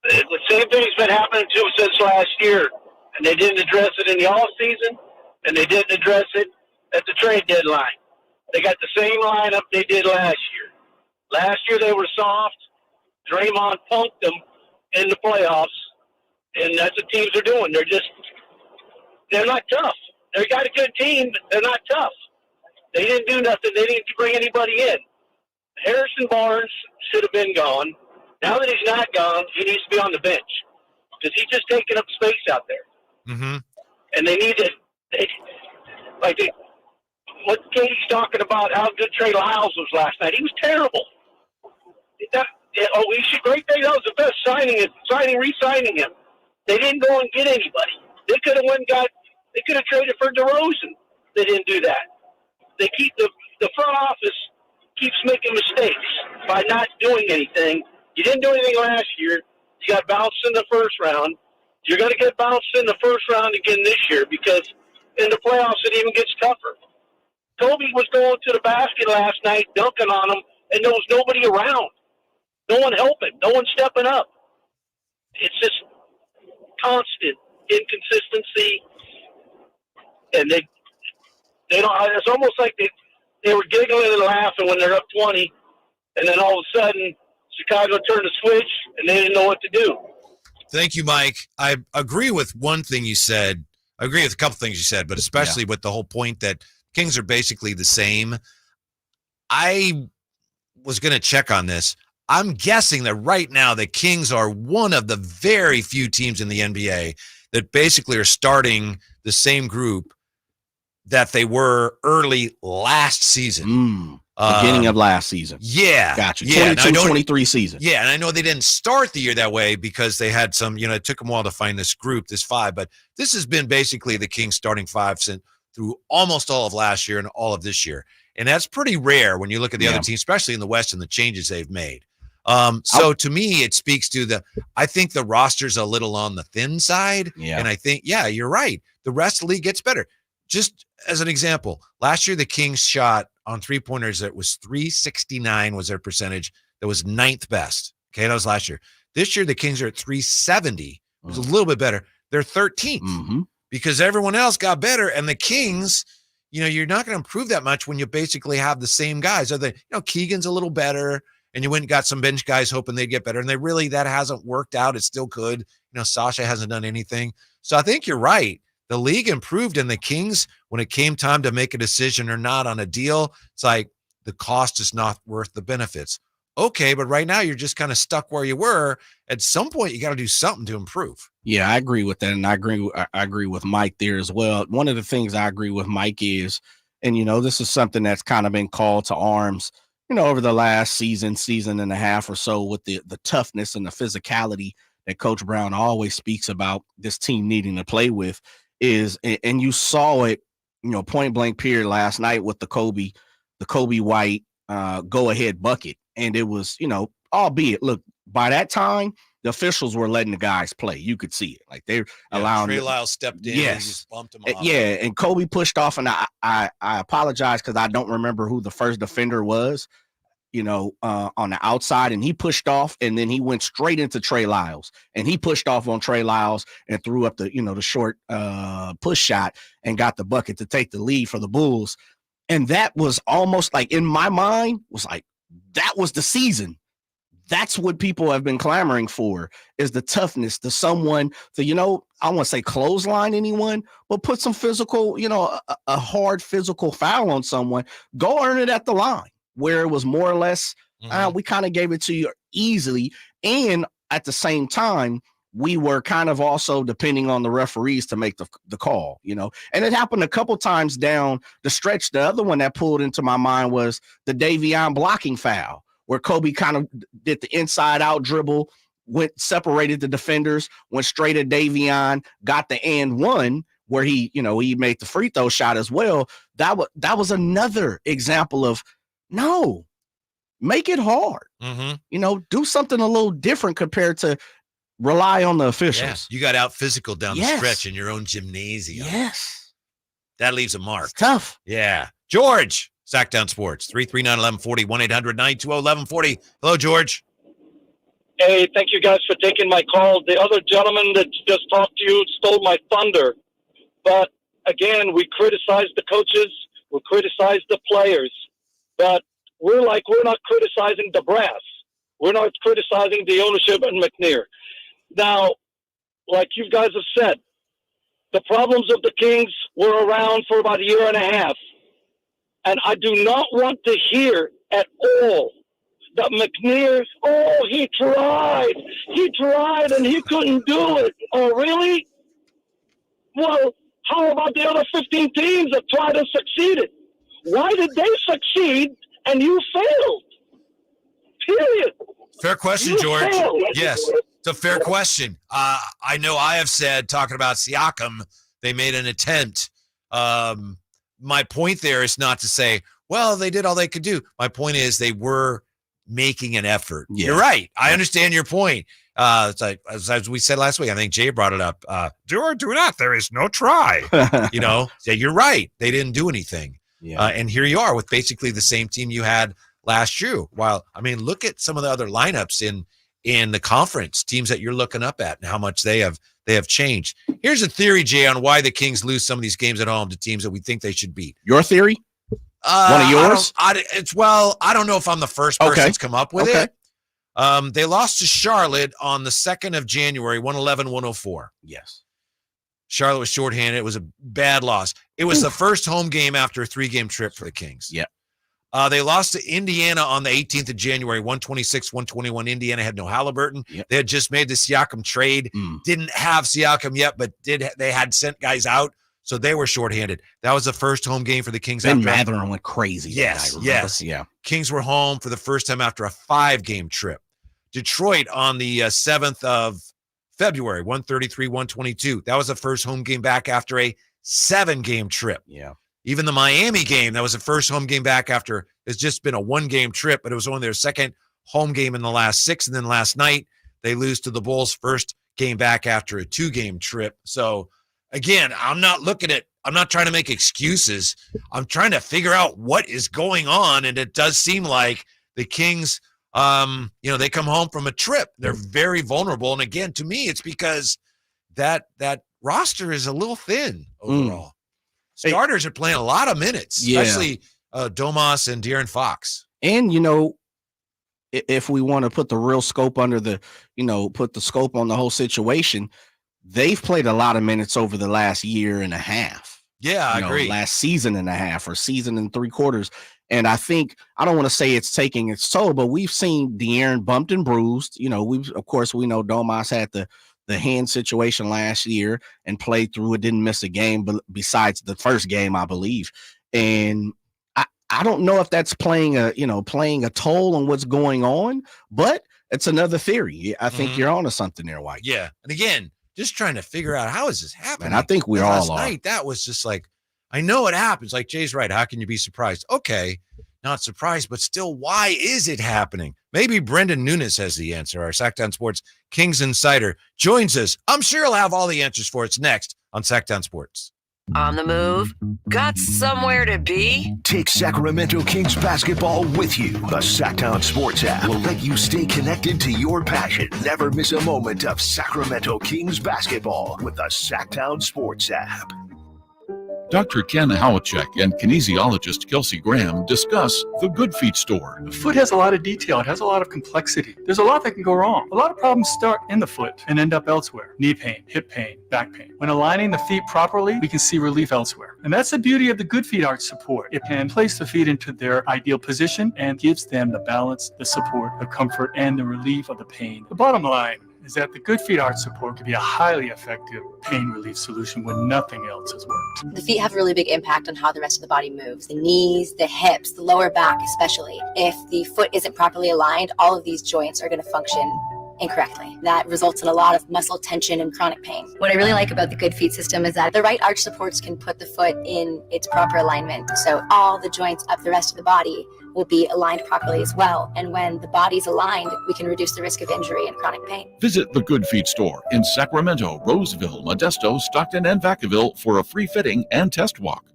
The same thing's been happening to them since last year, and they didn't address it in the offseason, and they didn't address it at the trade deadline. They got the same lineup they did last year. Last year they were soft. Draymond punked them in the playoffs, and that's what teams are doing. They're not tough. They got a good team, but they're not tough. They didn't do nothing. They didn't bring anybody in. Harrison Barnes should have been gone. Now that he's not gone, he needs to be on the bench because he's just taking up space out there. Mm-hmm. And they need to, what Katie's talking about, how good Trey Lyles was last night. He was terrible. We should great day. That was the best re-signing him. They didn't go and get anybody. They could have traded for DeRozan. They didn't do that. They keep the front office keeps making mistakes by not doing anything. You didn't do anything last year. You got bounced in the first round. You're going to get bounced in the first round again this year because in the playoffs it even gets tougher. Kobe was going to the basket last night, dunking on him, and there was nobody around. No one helping. No one stepping up. It's just constant inconsistency, and they don't. It's almost like they were giggling and laughing when they're up 20, and then all of a sudden Chicago turned a switch and they didn't know what to do. Thank you, Mike. I agree with one thing you said. I agree with a couple things you said, but especially with the whole point that Kings are basically the same. I was going to check on this. I'm guessing that right now the Kings are one of the very few teams in the NBA that basically are starting the same group that they were early last season. Beginning of last season. Yeah. Gotcha. Yeah, 22-23 season. Yeah, and I know they didn't start the year that way because they had some, it took them a while to find this group, this five, but this has been basically the Kings starting five since through almost all of last year and all of this year. And that's pretty rare when you look at the other teams, especially in the West and the changes they've made. So to me, it speaks to I think the roster's a little on the thin side. Yeah. And I think, you're right. The rest of the league gets better. Just as an example, last year the Kings shot on three-pointers that was 369 was their percentage. That was ninth best. Okay, that was last year. This year the Kings are at 370. It was a little bit better. They're 13th because everyone else got better. And the Kings, you're not going to improve that much when you basically have the same guys. Keegan's a little better, and you went and got some bench guys hoping they'd get better. And that hasn't worked out. It still could. Sasha hasn't done anything. So I think you're right. The league improved, and the Kings, when it came time to make a decision or not on a deal, it's like the cost is not worth the benefits. Okay, but right now you're just kind of stuck where you were. At some point, you got to do something to improve. Yeah, I agree with that, and I agree with Mike there as well. One of the things I agree with Mike is, and this is something that's kind of been called to arms, over the last season and a half or so, with the toughness and the physicality that Coach Brown always speaks about this team needing to play with. And you saw it, point blank period last night with the Kobe White go ahead bucket. And it was, albeit, look, by that time, the officials were letting the guys play. You could see it. Like they're allowing. Trey Lyles stepped in and just bumped him off. Yeah. And Kobe pushed off. And I apologize because I don't remember who the first defender was, on the outside, and he pushed off, and then he went straight into Trey Lyles, and he pushed off on Trey Lyles and threw up the short push shot and got the bucket to take the lead for the Bulls. And that was almost like, in my mind, was like, that was the season. That's what people have been clamoring for, is the toughness, to someone to, I don't want to say clothesline anyone, but put some physical, a hard physical foul on someone, go earn it at the line. Where it was more or less, we kind of gave it to you easily. And at the same time, we were kind of also depending on the referees to make the call, and it happened a couple times down the stretch. The other one that pulled into my mind was the Davion blocking foul, where Kobe kind of did the inside out dribble, separated the defenders, went straight at Davion, got the and one, where he made the free throw shot as well. That was another example of, no, make it hard. Do something a little different compared to rely on the officials. Yeah. You got out physical down the stretch in your own gymnasium. Yes. That leaves a mark. It's tough. Yeah. George, Sacktown Sports, 339-1140, 1-800-920-1140. Hello, George. Hey, thank you guys for taking my call. The other gentleman that just talked to you stole my thunder. But again, we criticize the coaches. We criticize the players. But we're not criticizing the brass. We're not criticizing the ownership and McNair. Now, like you guys have said, the problems of the Kings were around for about a year and a half. And I do not want to hear at all that McNair, he tried and he couldn't do it. Oh, really? Well, how about the other 15 teams that tried and succeeded? Why did they succeed and you failed? Period. Fair question, George. Yes, it's a fair question. I know I have said, talking about Siakam, they made an attempt. My point there is not to say, well, they did all they could do. My point is they were making an effort. Yeah. You're right. I understand your point. It's like, as we said last week, I think Jay brought it up. Do or do not. There is no try. Yeah, you're right. They didn't do anything. Yeah. And here you are with basically the same team you had last year. While, I mean, look at some of the other lineups in the conference, teams that you're looking up at and how much they have changed. Here's a theory, Jay, on why the Kings lose some of these games at home to teams that we think they should beat. Your theory? One of yours? I don't know if I'm the first person that's come up with it. They lost to Charlotte on the 2nd of January, 111-104. Yes. Charlotte was shorthanded. It was a bad loss. It was the first home game after a 3-game trip for the Kings. Yeah. They lost to Indiana on the 18th of January, 126-121. Indiana had no Halliburton. Yep. They had just made the Siakam trade. Didn't have Siakam yet, but they had sent guys out, so they were shorthanded. That was the first home game for the Kings. Ben Mathurin went crazy. Yes, that night, yes. Yeah. Kings were home for the first time after a 5-game trip. Detroit on the 7th of February, 133-122. That was the first home game back after a 7-game trip. Yeah. Even the Miami game, that was the first home game back after it's just been a 1-game trip, but it was only their second home game in the last 6. And then last night, they lose to the Bulls, first game back after a 2-game trip. So, again, I'm not trying to make excuses. I'm trying to figure out what is going on. And it does seem like the Kings, they come home from a trip. They're very vulnerable. And again, to me, it's because that roster is a little thin overall. Starters are playing a lot of minutes, especially Domas and De'Aaron Fox. And, if we want to put the real scope under put the scope on the whole situation, they've played a lot of minutes over the last year and a half. Yeah, I agree. Last season and a half or season and 3/4. And I think, I don't want to say it's taking its toll, but we've seen De'Aaron bumped and bruised. We know Domas had the hand situation last year and played through it, didn't miss a game, but besides the first game, I believe. And I don't know if that's playing a toll on what's going on, but it's another theory. I think you're onto something there, White. Yeah. And again, just trying to figure out how is this happening. And I think we all last night, that was just like, I know it happens. Like Jay's right. How can you be surprised? Okay. Not surprised, but still, why is it happening? Maybe Brendan Nunes has the answer. Our Sacktown Sports Kings Insider joins us. I'm sure he'll have all the answers for us next on Sacktown Sports. On the move? Got somewhere to be? Take Sacramento Kings basketball with you. The Sacktown Sports app will let you stay connected to your passion. Never miss a moment of Sacramento Kings basketball with the Sacktown Sports app. Dr. Ken Howachek and kinesiologist Kelsey Graham discuss the Good Feet store. The foot has a lot of detail. It has a lot of complexity. There's a lot that can go wrong. A lot of problems start in the foot and end up elsewhere. Knee pain, hip pain, back pain. When aligning the feet properly, we can see relief elsewhere. And that's the beauty of the Good Feet arch support. It can place the feet into their ideal position and gives them the balance, the support, the comfort, and the relief of the pain. The bottom line is that the Good Feet arch support can be a highly effective pain relief solution when nothing else has worked. The feet have a really big impact on how the rest of the body moves. The knees, the hips, the lower back especially. If the foot isn't properly aligned, all of these joints are going to function incorrectly. That results in a lot of muscle tension and chronic pain. What I really like about the Good Feet system is that the right arch supports can put the foot in its proper alignment. So all the joints up the rest of the body will be aligned properly as well. And when the body's aligned, we can reduce the risk of injury and chronic pain. Visit the Good Feet store in Sacramento, Roseville, Modesto, Stockton, and Vacaville for a free fitting and test walk.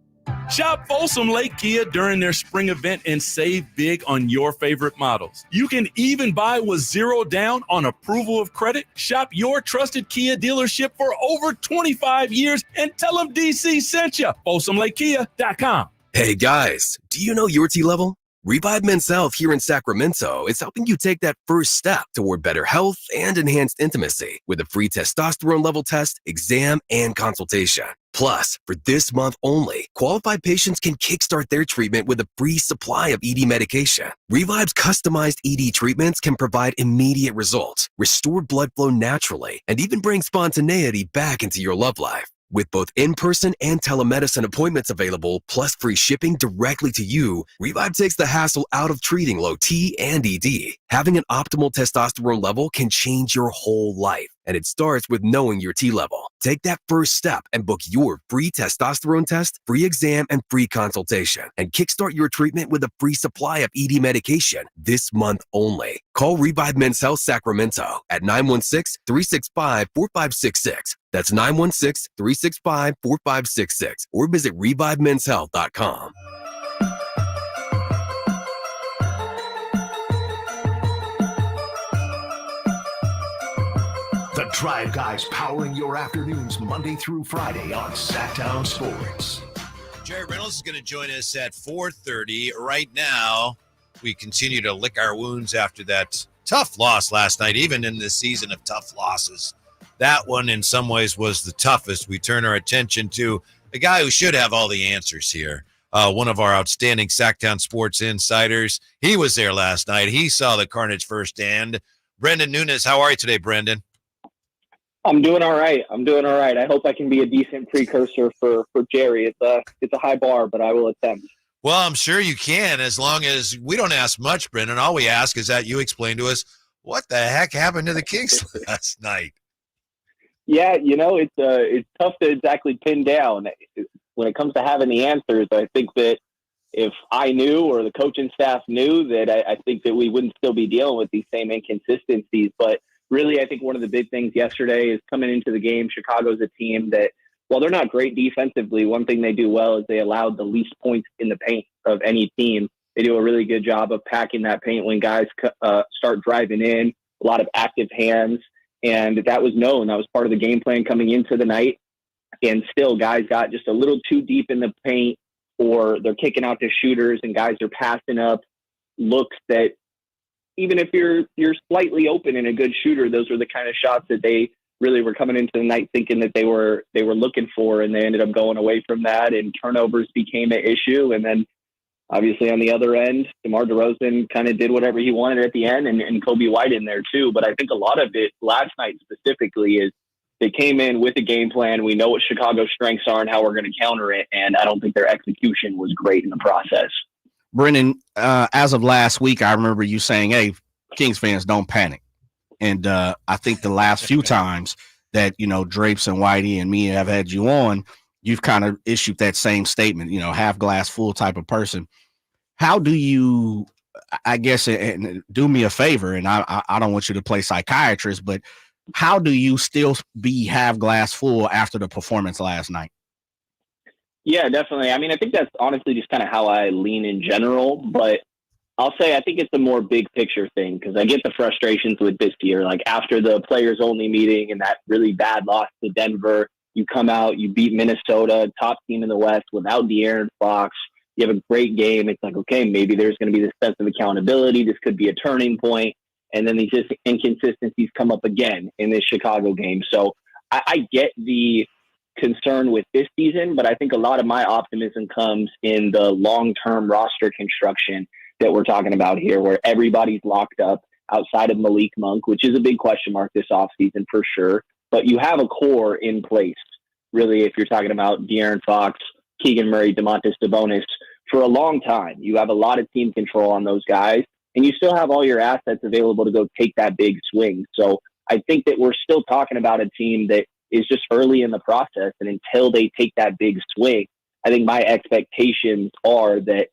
Shop Folsom Lake Kia during their spring event and save big on your favorite models. You can even buy with zero down on approval of credit. Shop your trusted Kia dealership for over 25 years and tell them DC sent you. FolsomLakeKia.com. Hey guys, do you know your T-level? Revive Men's Health here in Sacramento is helping you take that first step toward better health and enhanced intimacy with a free testosterone level test, exam, and consultation. Plus, for this month only, qualified patients can kickstart their treatment with a free supply of ED medication. Revive's customized ED treatments can provide immediate results, restore blood flow naturally, and even bring spontaneity back into your love life. With both in-person and telemedicine appointments available, plus free shipping directly to you, Revive takes the hassle out of treating low T and ED. Having an optimal testosterone level can change your whole life, and it starts with knowing your T level. Take that first step and book your free testosterone test, free exam, and free consultation, and kickstart your treatment with a free supply of ED medication this month only. Call Revive Men's Health Sacramento at 916-365-4566. That's 916-365-4566, or visit revivemenshealth.com. The Drive Guys powering your afternoons Monday through Friday on Sacktown Sports. Jerry Reynolds is going to join us at 4:30. Right now, we continue to lick our wounds after that tough loss last night, even in this season of tough losses. That one, in some ways, was the toughest. We turn our attention to a guy who should have all the answers here. One of our outstanding Sacktown Sports insiders. He was there last night. He saw the carnage firsthand. Brendan Nunes, how are you today, Brendan? I'm doing all right. I hope I can be a decent precursor for Jerry. It's a high bar, but I will attempt. Well, I'm sure you can, as long as we don't ask much, Brendan. All we ask is that you explain to us what the heck happened to the Kings last night. Yeah, it's tough to exactly pin down. When it comes to having the answers, I think that if I knew or the coaching staff knew, that I think that we wouldn't still be dealing with these same inconsistencies. But really, I think one of the big things yesterday is coming into the game. Chicago's a team that, while they're not great defensively, one thing they do well is they allowed the least points in the paint of any team. They do a really good job of packing that paint when guys start driving in, a lot of active hands. And that was known. That was part of the game plan coming into the night. And still, guys got just a little too deep in the paint, or they're kicking out to shooters and guys are passing up looks that, even if you're slightly open and a good shooter, those were the kind of shots that they really were coming into the night thinking that they were looking for, and they ended up going away from that, and turnovers became an issue. And then obviously on the other end, DeMar DeRozan kind of did whatever he wanted at the end, and Kobe White in there too. But I think a lot of it last night specifically is they came in with a game plan. We know what Chicago's strengths are and how we're going to counter it, and I don't think their execution was great in the process. Brennan, as of last week, I remember you saying, hey, Kings fans, don't panic. And I think the last few times that, Drapes and Whitey and me have had you on, you've kind of issued that same statement, half glass full type of person. How do you, I guess, and do me a favor, and I don't want you to play psychiatrist, but how do you still be half glass full after the performance last night? Yeah, definitely. I mean, I think that's honestly just kind of how I lean in general, but I'll say I think it's a more big picture thing, because I get the frustrations with this year. Like after the players only meeting and that really bad loss to Denver, you come out, you beat Minnesota, top team in the West without De'Aaron Fox. You have a great game. It's like, okay, maybe there's going to be this sense of accountability. This could be a turning point. And then these inconsistencies come up again in this Chicago game. So I get the concern with this season, but I think a lot of my optimism comes in the long-term roster construction that we're talking about here, where everybody's locked up outside of Malik Monk, which is a big question mark this offseason for sure. But you have a core in place, really, if you're talking about De'Aaron Fox, Keegan Murray, Domantas Sabonis, for a long time. You have a lot of team control on those guys, and you still have all your assets available to go take that big swing. So I think that we're still talking about a team that is just early in the process, and until they take that big swing, I think my expectations are that,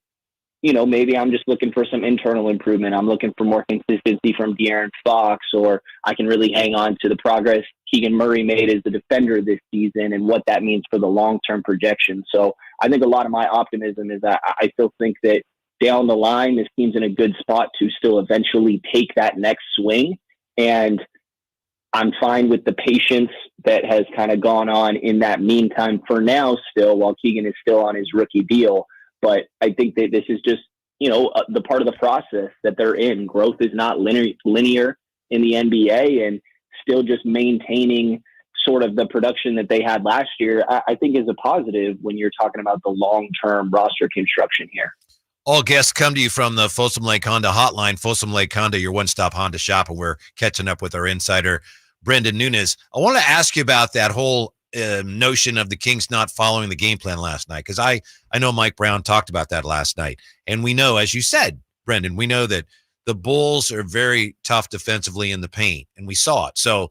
maybe I'm just looking for some internal improvement. I'm looking for more consistency from De'Aaron Fox, or I can really hang on to the progress Keegan Murray made as a defender this season and what that means for the long-term projection. So I think a lot of my optimism is that I still think that down the line, this team's in a good spot to still eventually take that next swing. And I'm fine with the patience that has kind of gone on in that meantime for now still, while Keegan is still on his rookie deal. But I think that this is just, the part of the process that they're in. Growth is not linear in the NBA, and still just maintaining sort of the production that they had last year, I think is a positive when you're talking about the long-term roster construction here. All guests come to you from the Folsom Lake Honda hotline. Folsom Lake Honda, your one-stop Honda shop, and we're catching up with our insider, Brendan Nunes. I want to ask you about that whole notion of the Kings not following the game plan last night, because I know Mike Brown talked about that last night, and we know, as you said, Brendan, we know that the Bulls are very tough defensively in the paint, and we saw it. So,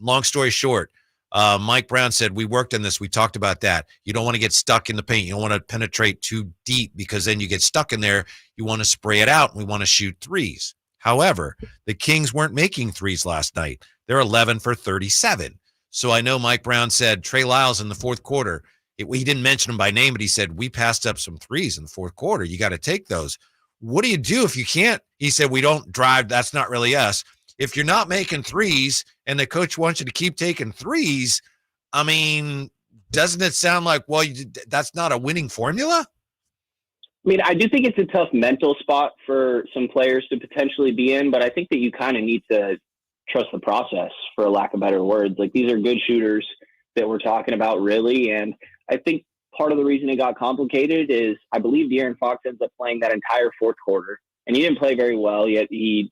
long story short, Mike Brown said, we worked on this. We talked about that. You don't want to get stuck in the paint. You don't want to penetrate too deep, because then you get stuck in there. You want to spray it out, and we want to shoot threes. However, the Kings weren't making threes last night. They're 11 for 37. So I know Mike Brown said Trey Lyles in the fourth quarter, he didn't mention him by name, but he said, we passed up some threes in the fourth quarter. You got to take those. What do you do if you can't? He said, we don't drive. That's not really us. If you're not making threes and the coach wants you to keep taking threes, I mean, doesn't it sound like, well, that's not a winning formula? I mean, I do think it's a tough mental spot for some players to potentially be in, but I think that you kind of need to trust the process, for lack of better words. Like, these are good shooters that we're talking about, really. And I think part of the reason it got complicated is I believe De'Aaron Fox ends up playing that entire fourth quarter, and he didn't play very well, yet he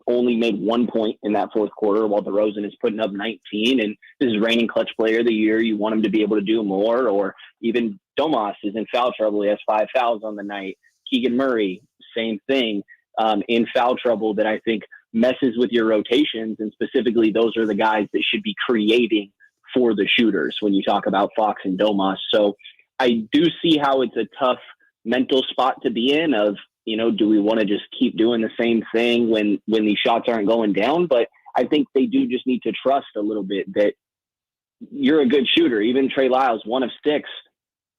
only made 1 point in that fourth quarter, while DeRozan is putting up 19, and this is reigning clutch player of the year. You want him to be able to do more. Or even Domas is in foul trouble. He has 5 fouls on the night. Keegan Murray, same thing, in foul trouble, that I think messes with your rotations, and specifically those are the guys that should be creating for the shooters when you talk about Fox and Domas. So I do see how it's a tough mental spot to be in of, do we want to just keep doing the same thing when these shots aren't going down? But I think they do just need to trust a little bit that you're a good shooter. Even Trey Lyles, 1 of 6.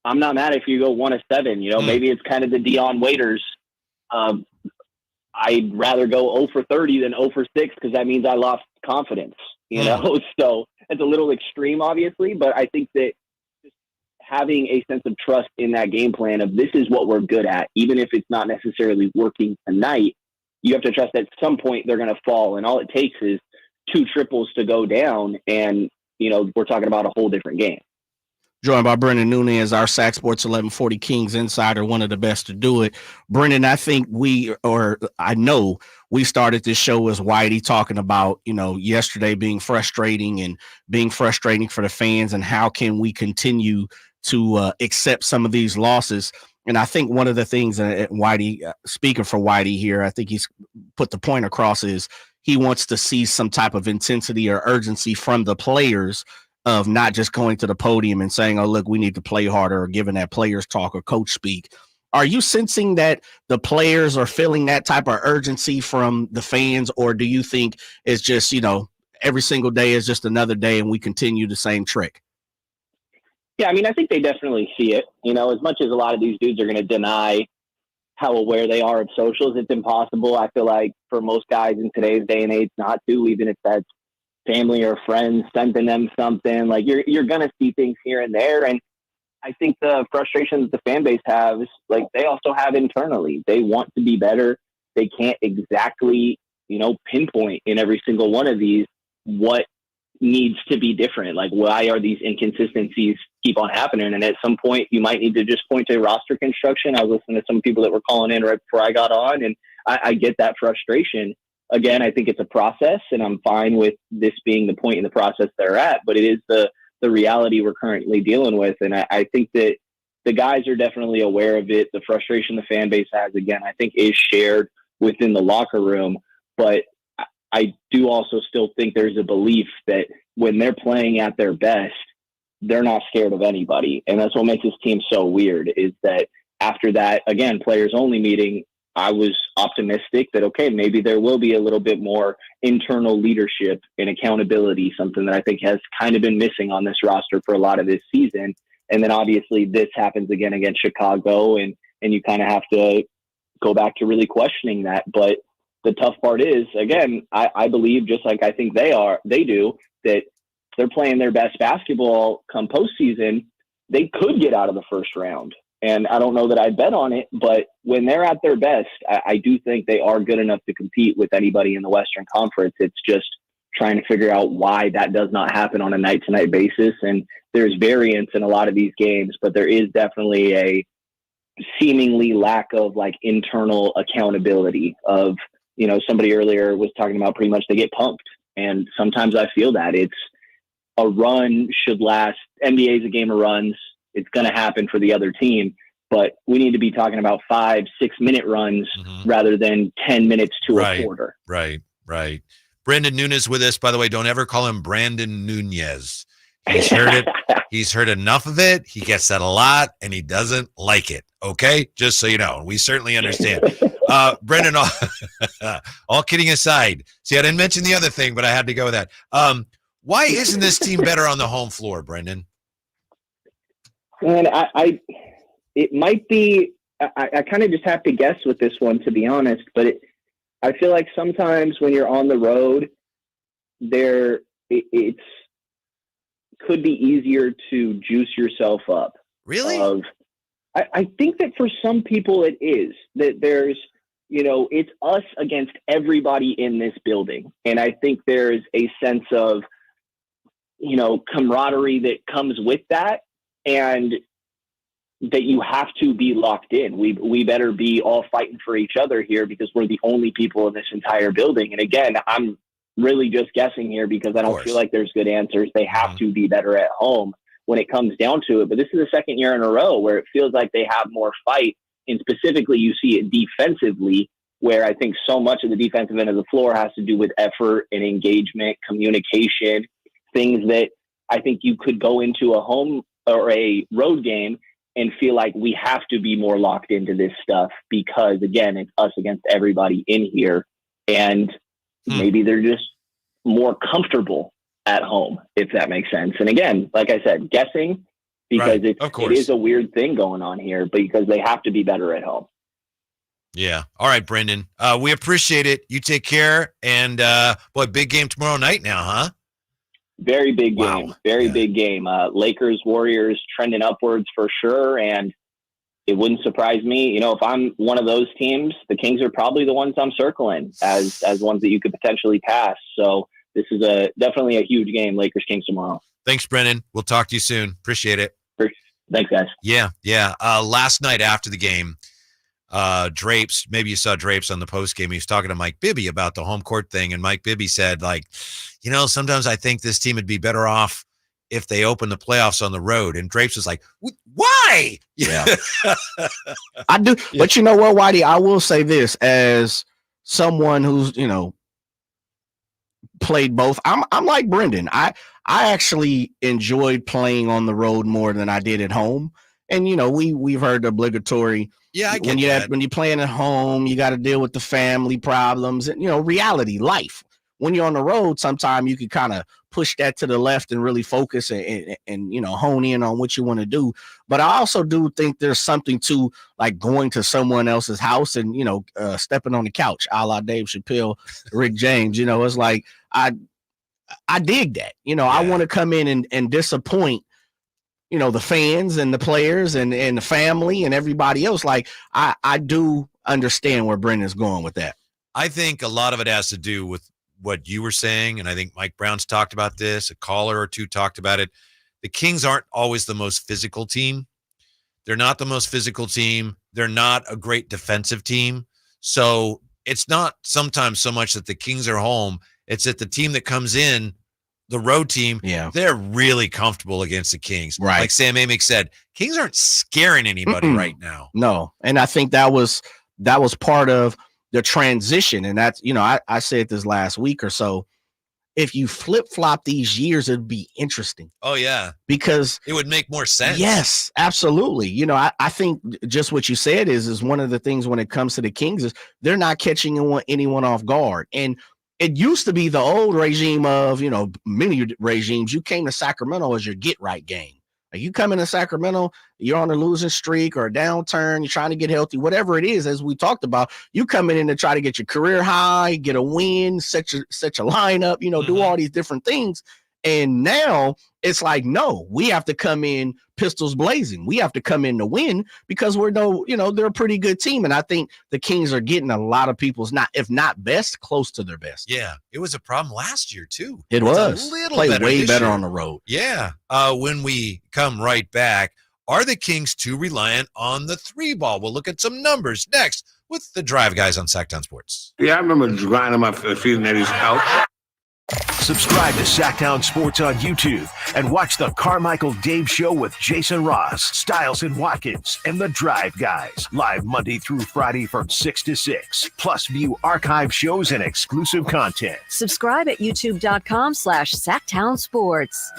I'm not mad if you go 1 of 7. Maybe it's kind of the Dion Waiters. I'd rather go 0 for 30 than 0 for 6, because that means I lost confidence, So it's a little extreme, obviously, but I think that just having a sense of trust in that game plan of, this is what we're good at, even if it's not necessarily working tonight, you have to trust that at some point they're going to fall. And all it takes is 2 triples to go down, and, we're talking about a whole different game. Joined by Brendan Nunez, our Sac Sports 1140 Kings insider, one of the best to do it. Brendan, I know we started this show as Whitey talking about, yesterday being frustrating and being frustrating for the fans, and how can we continue to accept some of these losses. And I think one of the things that Whitey, speaking for Whitey here, I think he's put the point across, is he wants to see some type of intensity or urgency from the players, of not just going to the podium and saying, oh, look, we need to play harder, or giving that players talk or coach speak. Are you sensing that the players are feeling that type of urgency from the fans, or do you think it's just, every single day is just another day and we continue the same trick? Yeah, I mean, I think they definitely see it. As much as a lot of these dudes are going to deny how aware they are of socials, it's impossible, I feel like, for most guys in today's day and age not to, even if that's family or friends sending them something. Like, you're going to see things here and there. And I think the frustration that the fan base has, like, they also have internally. They want to be better. They can't exactly, pinpoint in every single one of these what needs to be different. Like, why are these inconsistencies keep on happening? And at some point, you might need to just point to roster construction. I was listening to some people that were calling in right before I got on, and I get that frustration. Again, I think it's a process, and I'm fine with this being the point in the process they're at, but it is the reality we're currently dealing with. And I think that the guys are definitely aware of it. The frustration the fan base has, again, I think is shared within the locker room. But I do also still think there's a belief that when they're playing at their best, they're not scared of anybody. And that's what makes this team so weird, is that after that, again, players only meeting, I was optimistic that, okay, maybe there will be a little bit more internal leadership and accountability, something that I think has kind of been missing on this roster for a lot of this season. And then obviously this happens again against Chicago, and you kind of have to go back to really questioning that. But the tough part is, again, I believe, just like I think they do, that they're playing their best basketball come postseason. They could get out of the first round. And I don't know that I bet on it, but when they're at their best, I do think they are good enough to compete with anybody in the Western Conference. It's just trying to figure out why that does not happen on a night-to-night basis. And there's variance in a lot of these games, but there is definitely a seemingly lack of like internal accountability of, somebody earlier was talking about pretty much they get pumped. And sometimes I feel that it's a run should last. NBA is a game of runs. It's going to happen for the other team, but we need to be talking about 5-6 minute runs rather than 10 minutes to a quarter. Right. Brandon Nunez with us, by the way. Don't ever call him Brandon Nunez. He's heard it. He's heard enough of it. He gets that a lot, and he doesn't like it. Okay? Just so you know. We certainly understand. Brendan, all kidding aside. See, I didn't mention the other thing, but I had to go with that. Why isn't this team better on the home floor, Brendan? And it might be, I kind of just have to guess with this one, to be honest, but I feel like sometimes when you're on the road, it's could be easier to juice yourself up. Really? I think that for some people it is, that there's, it's us against everybody in this building. And I think there's a sense of, camaraderie that comes with that, and that you have to be locked in. We better be all fighting for each other here because we're the only people in this entire building. And again, I'm really just guessing here because I don't feel like there's good answers. They have to be better at home when it comes down to it. But this is the second year in a row where it feels like they have more fight. And specifically, you see it defensively, where I think so much of the defensive end of the floor has to do with effort and engagement, communication, things that I think you could go into a home or a road game and feel like we have to be more locked into this stuff because, again, it's us against everybody in here. And maybe they're just more comfortable at home, if that makes sense. And again, like I said, guessing because it is a weird thing going on here, but because they have to be better at home. Yeah. All right, Brendan. We appreciate it. You take care. And, big game tomorrow night now, huh? Very big game. Big game. Lakers, Warriors trending upwards for sure. And it wouldn't surprise me. If I'm one of those teams, the Kings are probably the ones I'm circling as ones that you could potentially pass. So this is definitely a huge game, Lakers, Kings tomorrow. Thanks, Brendan. We'll talk to you soon. Appreciate it. Thanks, guys. Yeah. Last night after the game, Drapes, maybe you saw Drapes on the post game. He was talking to Mike Bibby about the home court thing. And Mike Bibby said, sometimes I think this team would be better off if they open the playoffs on the road. And Drapes was like, why? Yeah. I do. Yeah. But you know what, Whitey, I will say this as someone who's, played both. I'm like Brendan. I actually enjoyed playing on the road more than I did at home. And, we've heard the obligatory. Yeah, I get that. When you're playing at home, you got to deal with the family problems and, reality, life. When you're on the road, sometimes you can kind of push that to the left and really focus and hone in on what you want to do. But I also do think there's something to like going to someone else's house and, stepping on the couch, a la Dave Chappelle, Rick James. It's like I dig that. I want to come in and disappoint the fans and the players and the family and everybody else. Like I do understand where Brendan's going with that. I think a lot of it has to do with what you were saying. And I think Mike Brown's talked about this. A caller or two talked about it. The Kings aren't always the most physical team. They're not the most physical team. They're not a great defensive team. So it's not sometimes so much that the Kings are home. It's that the team that comes in, the road team, they're really comfortable against the Kings. Right. Like Sam Amick said, Kings aren't scaring anybody right now. No. And I think that was part of the transition. And that's, I said this last week or so. If you flip-flop these years, it'd be interesting. Oh, yeah. Because it would make more sense. Yes, absolutely. I think just what you said is one of the things when it comes to the Kings is they're not catching anyone off guard. And it used to be the old regime of, many regimes. You came to Sacramento as your get-right game. Like you come into Sacramento, you're on a losing streak or a downturn, you're trying to get healthy, whatever it is, as we talked about, you coming in to try to get your career high, get a win, set your lineup, do all these different things. And now it's like, no, we have to come in pistols blazing. We have to come in to win because they're a pretty good team. And I think the Kings are getting a lot of people's, if not best, close to their best. Yeah. It was a problem last year too. It was. A little Played way better year on the road. Yeah. When we come right back, are the Kings too reliant on the three ball? We'll look at some numbers next with the Drive Guys on Sacktown Sports. Yeah, I remember grinding my feet in Eddie's couch. Subscribe to Sacktown Sports on YouTube and watch the Carmichael Dave Show with Jason Ross, Stiles and Watkins, and the Drive Guys, live Monday through Friday from 6 to 6. Plus, view archive shows and exclusive content. Subscribe at youtube.com/Sacktown Sports.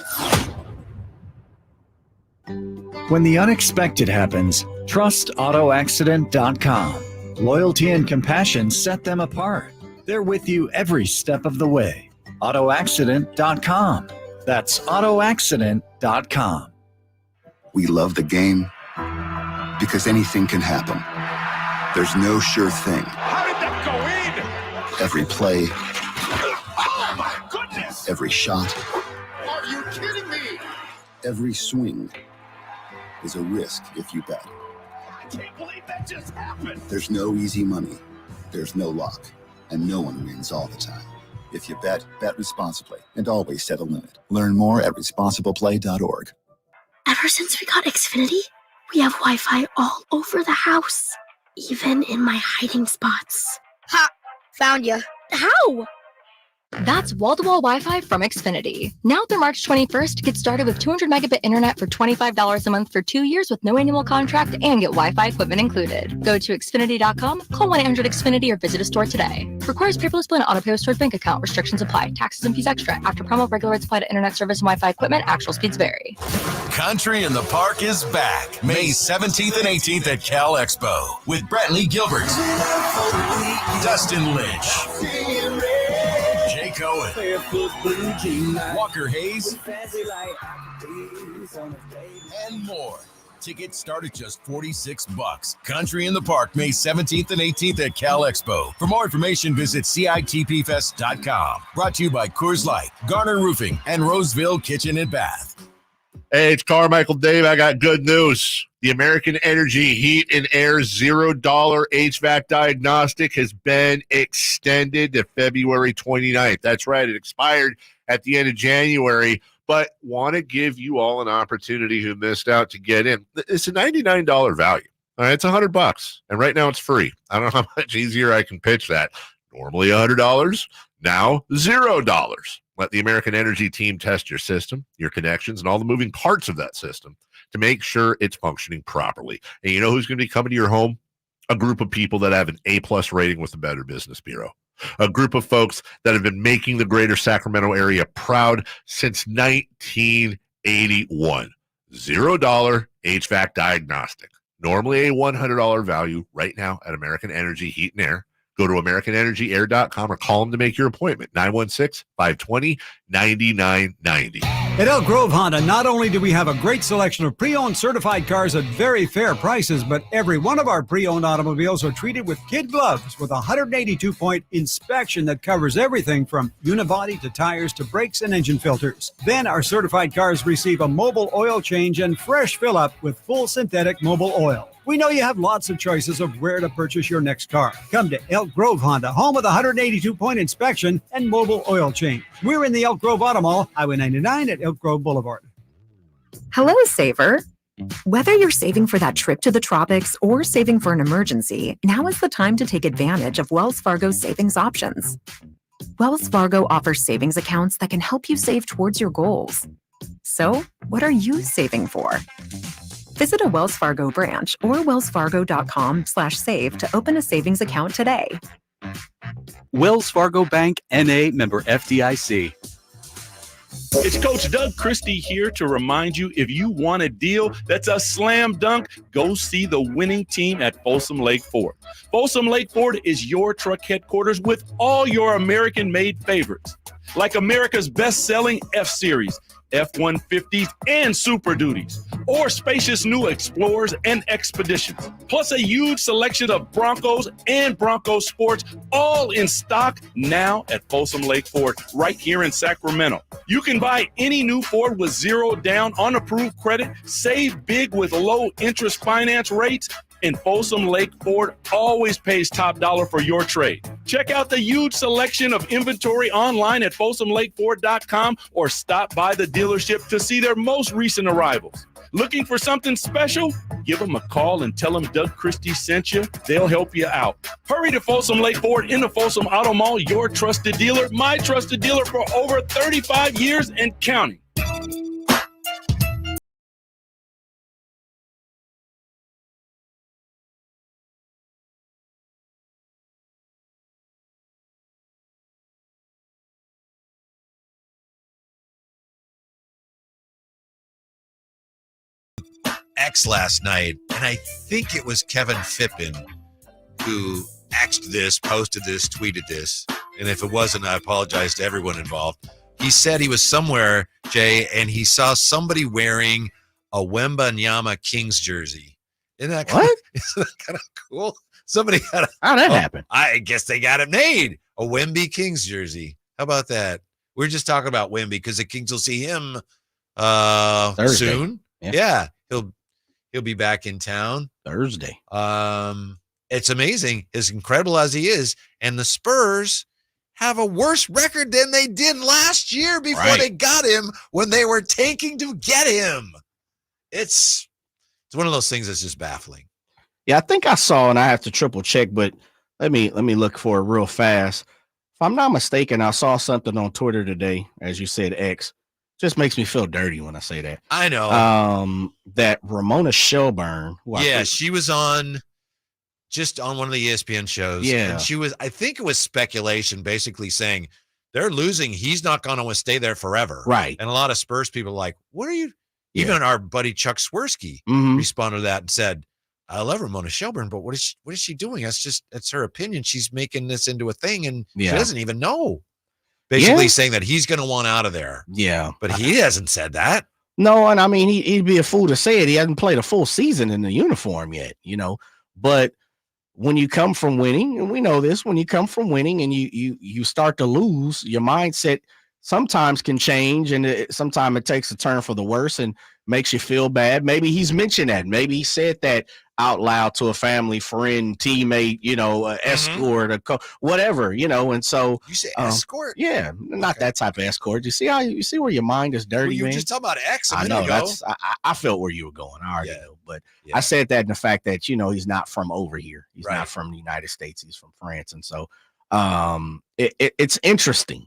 When the unexpected happens, trust AutoAccident.com. Loyalty and compassion set them apart. They're with you every step of the way. AutoAccident.com. That's AutoAccident.com. We love the game because anything can happen. There's no sure thing. How did that go in? Every play, Oh my goodness! every shot, Are you kidding me? every swing is a risk if you bet. I can't believe that just happened. There's no easy money. There's no luck. And no one wins all the time. If you bet, bet responsibly and always set a limit. Learn more at responsibleplay.org. Ever since we got Xfinity, we have Wi-Fi all over the house, even in my hiding spots. Ha! Found you. How? That's wall-to-wall Wi-Fi from Xfinity. Now through March 21st, get started with 200 megabit internet for $25 a month for 2 years with no annual contract and get Wi-Fi equipment included. Go to Xfinity.com, call 1-800-XFINITY or visit a store today. Requires paperless bill and auto-pay with stored bank account. Restrictions apply. Taxes and fees extra. After promo, regular rates apply to internet service and Wi-Fi equipment. Actual speeds vary. Country in the Park is back May 17th and 18th at Cal Expo with Brantley Gilbert, Dustin Lynch, Jay Cohen, Walker Hayes, and more. Tickets start at just $46. Country in the Park, May 17th and 18th at Cal Expo. For more information, visit CITPFest.com. Brought to you by Coors Light, Garner Roofing, and Roseville Kitchen and Bath. Hey, it's Carmichael Dave. I got good news. The American Energy Heat and Air $0 HVAC diagnostic has been extended to February 29th. That's right. It expired at the end of January, but want to give you all an opportunity who missed out to get in. It's a $99 value. All right, it's $100, and right now it's free. I don't know how much easier I can pitch that. Normally $100, now $0. Let the American Energy team test your system, your connections, and all the moving parts of that system to make sure it's functioning properly. And you know who's going to be coming to your home? A group of people that have an A+ rating with the Better Business Bureau. A group of folks that have been making the greater Sacramento area proud since 1981. $0 HVAC diagnostic. Normally a $100 value right now at American Energy Heat and Air. Go to AmericanEnergyAir.com or call them to make your appointment. 916-520-9990. At Elk Grove Honda, not only do we have a great selection of pre-owned certified cars at very fair prices, but every one of our pre-owned automobiles are treated with kid gloves with a 182-point inspection that covers everything from unibody to tires to brakes and engine filters. Then our certified cars receive a mobile oil change and fresh fill-up with full synthetic mobile oil. We know you have lots of choices of where to purchase your next car. Come to Elk Grove Honda, home of the 182-point inspection and mobile oil change. We're in the Elk Grove Auto Mall, Highway 99 at Elk Grove Boulevard. Hello, saver. Whether you're saving for that trip to the tropics or saving for an emergency, now is the time to take advantage of Wells Fargo's savings options. Wells Fargo offers savings accounts that can help you save towards your goals. So, what are you saving for? Visit a Wells Fargo branch or wellsfargo.com/save to open a savings account today. Wells Fargo Bank, N.A., member FDIC. It's Coach Doug Christie here to remind you, if you want a deal that's a slam dunk, go see the winning team at Folsom Lake Ford. Folsom Lake Ford is your truck headquarters with all your American-made favorites, like America's best-selling F-Series, F-150s, and Super Duties, or spacious new Explorers and Expeditions, plus a huge selection of Broncos and Bronco Sports, all in stock now at Folsom Lake Ford, right here in Sacramento. You can buy any new Ford with $0 down on approved credit, save big with low interest finance rates, and Folsom Lake Ford always pays top dollar for your trade. Check out the huge selection of inventory online at FolsomLakeFord.com or stop by the dealership to see their most recent arrivals. Looking for something special? Give them a call and tell them Doug Christie sent you. They'll help you out. Hurry to Folsom Lake Ford in the Folsom Auto Mall, your trusted dealer, my trusted dealer for over 35 years and counting. X last night, and I think it was Kevin Fippen who X'd this, posted this, tweeted this. And if it wasn't, I apologize to everyone involved. He said he was somewhere, Jay, and he saw somebody wearing a Wembanyama Kings jersey. Isn't that kind of cool? Somebody had how'd that happen? I guess they got it made. A Wemby Kings jersey. How about that? We're just talking about Wemby because the Kings will see him soon. Yeah, he'll be back in town Thursday. It's amazing, as incredible as he is, and the Spurs have a worse record than they did last year before they got him when they were tanking to get him. It's one of those things that's just baffling. Yeah, I think I saw, and I have to triple check, but let me look for it real fast. If I'm not mistaken, I saw something on Twitter today, as you said, X. Just makes me feel dirty when I say that. I know. That Ramona Shelburne. She was on one of the ESPN shows. Yeah. And she was, I think it was speculation basically saying they're losing. He's not going to stay there forever. Right. And a lot of Spurs people are like, what are you? Yeah. Even our buddy Chuck Swirsky responded to that and said, I love Ramona Shelburne, but what is she doing? That's her opinion. She's making this into a thing and she doesn't even know. Basically saying that he's going to want out of there. Yeah. But he hasn't said that. No, and I mean, he'd be a fool to say it. He hasn't played a full season in the uniform yet, But when you come from winning, and we know this, when you come from winning and you start to lose, your mindset sometimes can change, and sometimes it takes a turn for the worse and makes you feel bad. Maybe he's mentioned that. Maybe he said that out loud to a family, friend, teammate, escort, whatever, and so you say escort? Yeah, not that type of escort. You see where your mind is dirty, you were man? just talking about X. I know I felt where you were going. I already know, but I said that in the fact that he's not from over here. He's not from the United States. He's from France, and so it's interesting.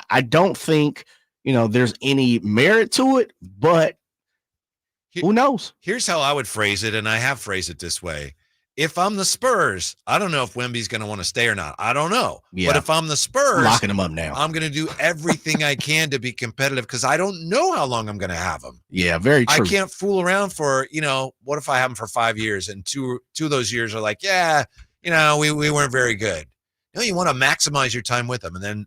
I don't think there's any merit to it, but who knows? Here's how I would phrase it, and I have phrased it this way. If I'm the Spurs, I don't know if Wemby's going to want to stay or not. I don't know. Yeah. But if I'm the Spurs, locking him up now, I'm going to do everything I can to be competitive because I don't know how long I'm going to have him. Yeah, very true. I can't fool around for, what if I have him for 5 years and two of those years are like, we weren't very good. You want to maximize your time with him. And then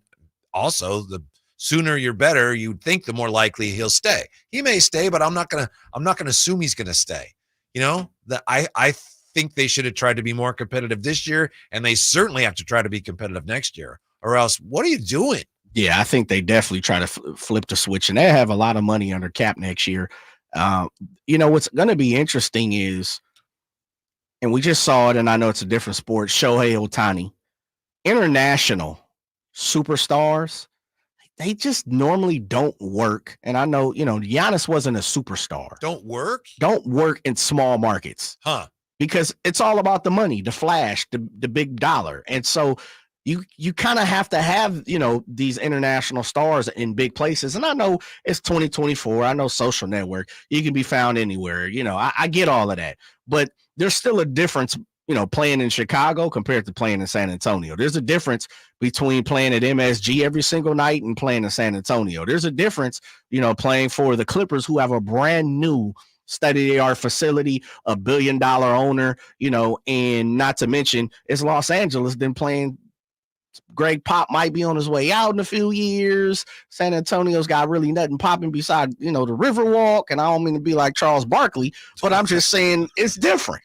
also the sooner you're better, you'd think the more likely he'll stay. He may stay, but I'm not gonna assume he's gonna stay. That I think they should have tried to be more competitive this year, and they certainly have to try to be competitive next year, or else what are you doing? Yeah, I think they definitely try to flip the switch, and they have a lot of money under cap next year. What's going to be interesting is, and we just saw it, and I know it's a different sport, Shohei Ohtani, international superstars, they just normally don't work. And I know, Giannis wasn't a superstar. Don't work in small markets. Huh. Because it's all about the money, the flash, the big dollar. And so you kind of have to have, these international stars in big places. And I know it's 2024. I know social network. You can be found anywhere. I get all of that. But there's still a difference, playing in Chicago compared to playing in San Antonio. There's a difference between playing at MSG every single night and playing in San Antonio. There's a difference, playing for the Clippers, who have a brand new state-of-the-art facility, a $1 billion owner, and not to mention it's Los Angeles, then playing. Greg Pop might be on his way out in a few years. San Antonio's got really nothing popping beside, the Riverwalk. And I don't mean to be like Charles Barkley, but I'm just saying it's different.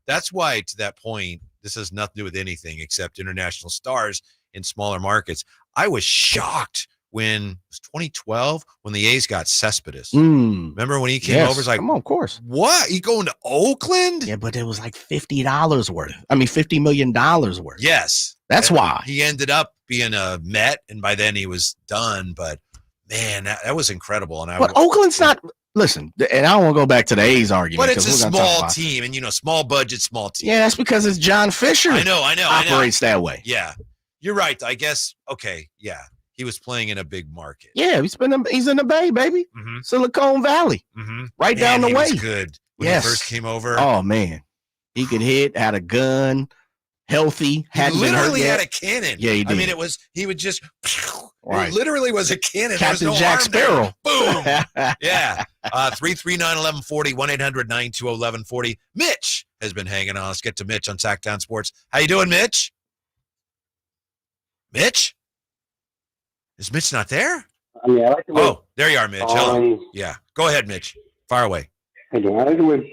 That's why, to that point, this has nothing to do with anything except international stars in smaller markets. I was shocked when it was 2012 when the A's got Cespedes. Remember when he came over? It's like, come on, of course. What? You going to Oakland? Yeah, but it was like $50 worth. $50 million worth. Yes. That's why. He ended up being a Met, and by then he was done. But, man, that was incredible. And Oakland's not listen, and I don't want to go back to the A's argument. But it's a 'cause we're gonna talk small about- team, and small budget, small team. Yeah, that's because it's John Fisher. I know. Operates that way. Yeah, you're right. I guess. Okay. Yeah, he was playing in a big market. Yeah, he's in the Bay, baby. Mm-hmm. Silicon Valley, right down the he way. Was good when he first came over. Oh man, he could hit, had a gun, healthy. He literally had a cannon. Yeah, he did. I mean, he would just. Right. It literally was a cannon. Captain There was no Jack arm there. Sparrow. Boom. Yeah. 339-1140, 1-800-920-1140. Mitch has been hanging on. Let's get to Mitch on Sacktown Sports. How you doing, Mitch? Mitch? Is Mitch not there? I mean, I like the way. Oh, there you are, Mitch. Hello. Yeah. Go ahead, Mitch. Fire away. I like the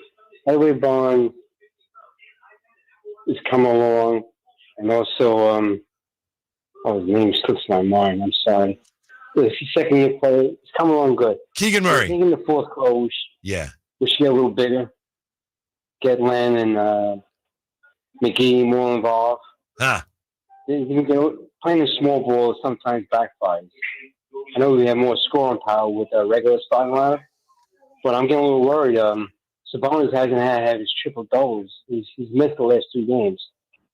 way Bond is coming along, and also his name slips my mind. I'm sorry. The second year player, it's coming along good. Keegan Murray. I think in the fourth quarter, we should get a little bigger. Get Len and McGee more involved. Playing a small ball sometimes backfires. I know we have more scoring power with a regular starting lineup, but I'm getting a little worried. Sabonis hasn't had his triple doubles. He's missed the last 2 games.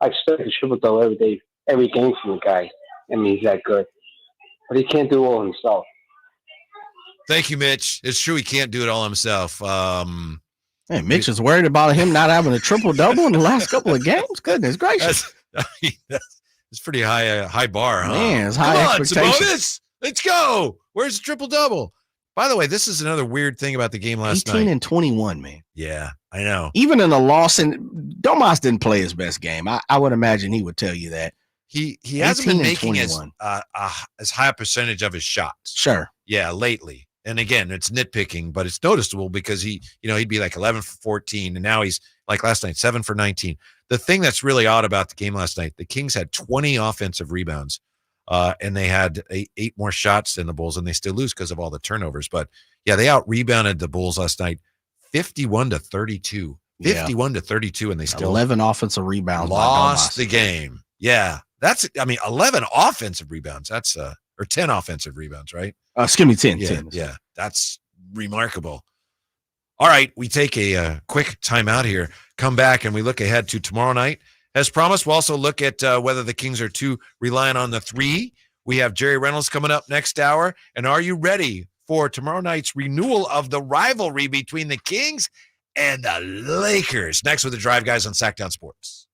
I expect a triple double every game from the guy. I mean, he's that good, but he can't do it all himself. Thank you, Mitch. It's true he can't do it all himself. Hey, Mitch is worried about him not having a triple double in the last couple of games. Goodness gracious, it's pretty high bar, huh? Man, it's high Come on, expectations. Sabonis. Let's go. Where's the triple double? By the way, this is another weird thing about the game last 18 night. and 21, man. Yeah, I know. Even in a loss, and Domas didn't play his best game. I would imagine he would tell you that. He hasn't been 18 and making as high a percentage of his shots. Sure. Yeah, lately. And again, it's nitpicking, but it's noticeable because he'd be like 11 for 14, and now he's like last night, 7 for 19. The thing that's really odd about the game last night, the Kings had 20 offensive rebounds, and they had 8 more shots than the Bulls, and they still lose because of all the turnovers. But yeah, they out-rebounded the Bulls last night, 51-32. 51-32, and they still 11 offensive rebounds. Lost the game. Yeah. 11 offensive rebounds. That's or 10 offensive rebounds, right? Excuse me, 10. Yeah, 10. yeah, that's remarkable. All right, we take a quick timeout here. Come back and we look ahead to tomorrow night. As promised, we'll also look at whether the Kings are too reliant on the 3. We have Jerry Reynolds coming up next hour. And are you ready for tomorrow night's renewal of the rivalry between the Kings and the Lakers? Next with the Drive Guys on Sacktown Sports.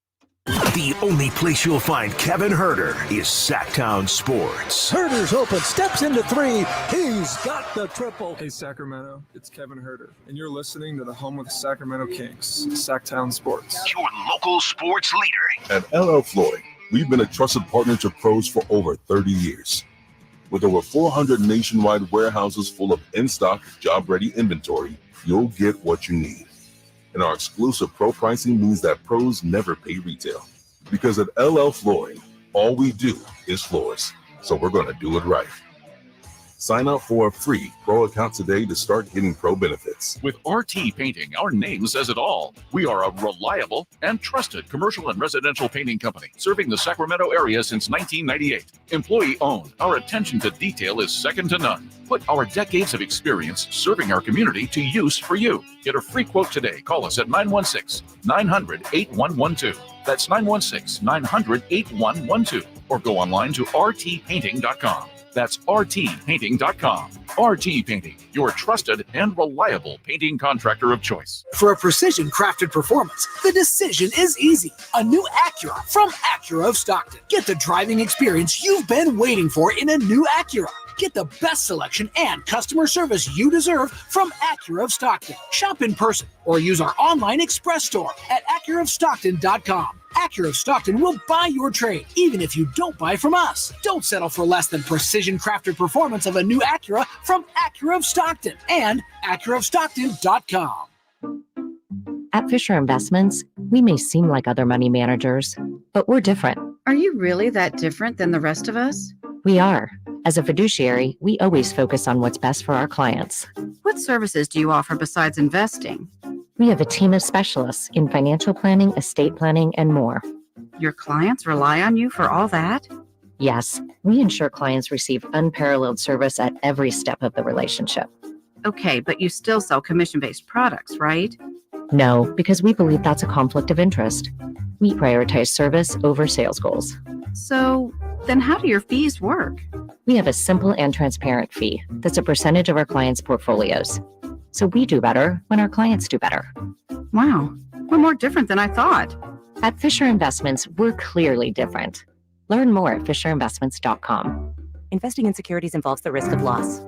The only place you'll find Kevin Herter is Sacktown Sports. Herter's open, steps into 3. He's got the triple. Hey, Sacramento, it's Kevin Herter, and you're listening to the home of the Sacramento Kings, Sacktown Sports. Your local sports leader. At LL Flooring, we've been a trusted partner to pros for over 30 years. With over 400 nationwide warehouses full of in-stock, job-ready inventory, you'll get what you need. And our exclusive pro pricing means that pros never pay retail. Because at LL Flooring, all we do is floors. So we're going to do it right. Sign up for a free pro account today to start getting pro benefits. With RT Painting, our name says it all. We are a reliable and trusted commercial and residential painting company serving the Sacramento area since 1998. Employee-owned, our attention to detail is second to none. Put our decades of experience serving our community to use for you. Get a free quote today. Call us at 916-900-8112. That's 916-900-8112. Or go online to rtpainting.com. That's rtpainting.com. RT Painting, your trusted and reliable painting contractor of choice. For a precision-crafted performance, the decision is easy. A new Acura from Acura of Stockton. Get the driving experience you've been waiting for in a new Acura. Get the best selection and customer service you deserve from Acura of Stockton. Shop in person or use our online express store at AcuraofStockton.com. Acura of Stockton will buy your trade, even if you don't buy from us. Don't settle for less than precision-crafted performance of a new Acura from Acura of Stockton and AcuraofStockton.com. At Fisher Investments, we may seem like other money managers, but we're different. Are you really that different than the rest of us? We are. As a fiduciary, we always focus on what's best for our clients. What services do you offer besides investing? We have a team of specialists in financial planning, estate planning, and more. Your clients rely on you for all that? Yes, we ensure clients receive unparalleled service at every step of the relationship. Okay, but you still sell commission-based products, right? No, because we believe that's a conflict of interest. We prioritize service over sales goals. So then how do your fees work? We have a simple and transparent fee that's a percentage of our clients' portfolios. So we do better when our clients do better. Wow, we're more different than I thought. At Fisher Investments, we're clearly different. Learn more at fisherinvestments.com. Investing in securities involves the risk of loss.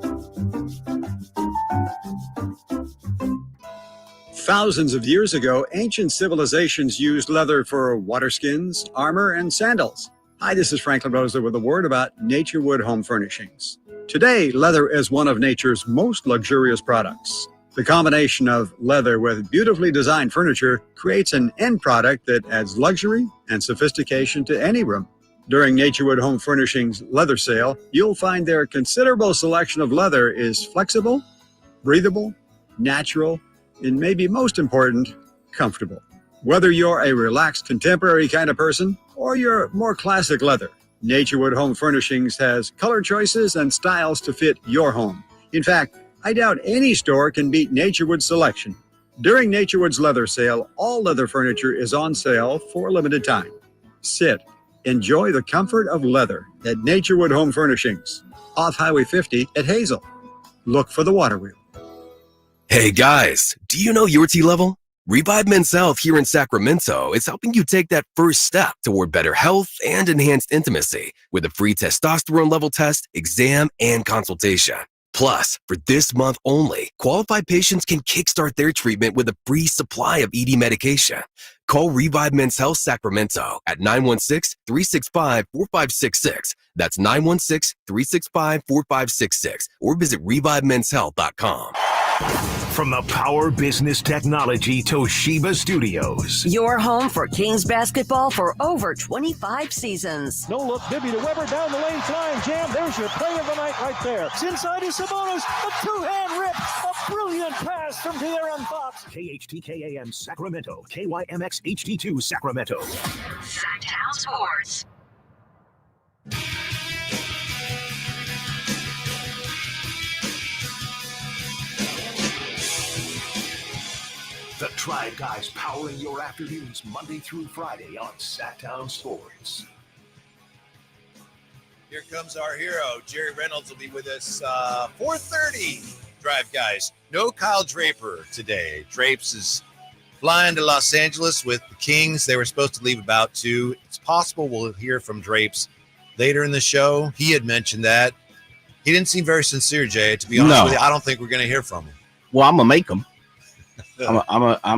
Thousands of years ago, ancient civilizations used leather for water skins, armor, and sandals. Hi, this is Franklin Rosa with a word about Naturewood Home Furnishings. Today, leather is one of nature's most luxurious products. The combination of leather with beautifully designed furniture creates an end product that adds luxury and sophistication to any room. During Naturewood Home Furnishings leather sale, you'll find their considerable selection of leather is flexible, breathable, natural, and maybe most important, comfortable. Whether you're a relaxed contemporary kind of person or you're more classic leather, Naturewood Home Furnishings has color choices and styles to fit your home. In fact, I doubt any store can beat Naturewood's selection. During Naturewood's leather sale, all leather furniture is on sale for a limited time. Sit, enjoy the comfort of leather at Naturewood Home Furnishings, off Highway 50 at Hazel. Look for the water wheel. Hey guys, do you know your T-level? Revive Men's Health here in Sacramento is helping you take that first step toward better health and enhanced intimacy with a free testosterone level test, exam, and consultation. Plus, for this month only, qualified patients can kickstart their treatment with a free supply of ED medication. Call Revive Men's Health Sacramento at 916-365-4566. That's 916-365-4566 or visit revivemenshealth.com. From the Power Business Technology Toshiba Studios. Your home for Kings basketball for over 25 seasons. No look, Bibby to Weber, down the lane, flying jam. There's your play of the night right there. It's inside is Sabonis, a two-hand rip, a brilliant pass from De'Aaron Fox. KHTKAM Sacramento, KYMX HD2 Sacramento. Sacktown Sports. The Tribe Guys powering your afternoons Monday through Friday on Sacktown Sports. Here comes our hero. Jerry Reynolds will be with us 4:30. Drive Guys. No Kyle Draper today. Drapes is flying to Los Angeles with the Kings. They were supposed to leave about 2. It's possible we'll hear from Drapes later in the show. He had mentioned that. He didn't seem very sincere, Jay. To be honest with you, I don't think we're going to hear from him. Well, I'm going to make him. I'm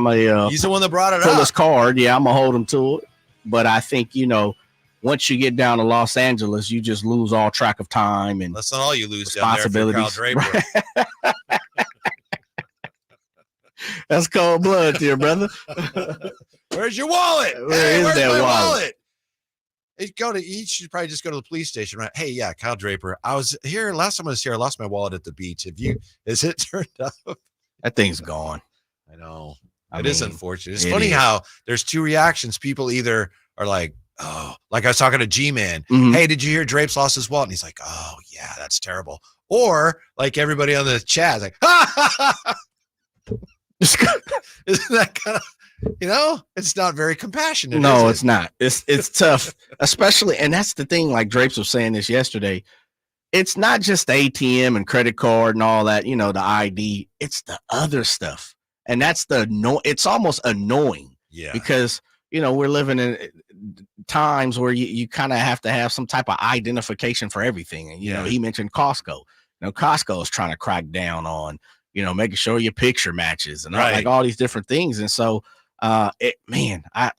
a he's the one that brought it pull up. his card. Yeah, I'm gonna hold him to it. But I think, once you get down to Los Angeles, you just lose all track of time and that's not all you lose down there for Kyle Draper. That's cold blood here, brother. Where's your wallet? Where's that wallet? He should probably just go to the police station, right? Hey, yeah, Kyle Draper. I was here last time I was here. I lost my wallet at the beach. Is it turned up? That thing's gone. I know. It is unfortunate. It's funny how there's 2 reactions. People either are like, oh, like I was talking to G-Man. Mm-hmm. Hey, did you hear Drapes lost his wallet? And he's like, oh, yeah, that's terrible. Or like everybody on the chat is like, isn't that kind of, it's not very compassionate. No, it's not. It's tough, especially, and that's the thing, like Drapes was saying this yesterday. It's not just the ATM and credit card and all that, the ID. It's the other stuff. And that's it's almost annoying. Yeah. Because, we're living in times where you kind of have to have some type of identification for everything. And, he mentioned Costco. Costco is trying to crack down on, making sure your picture matches and like all these different things. And so, I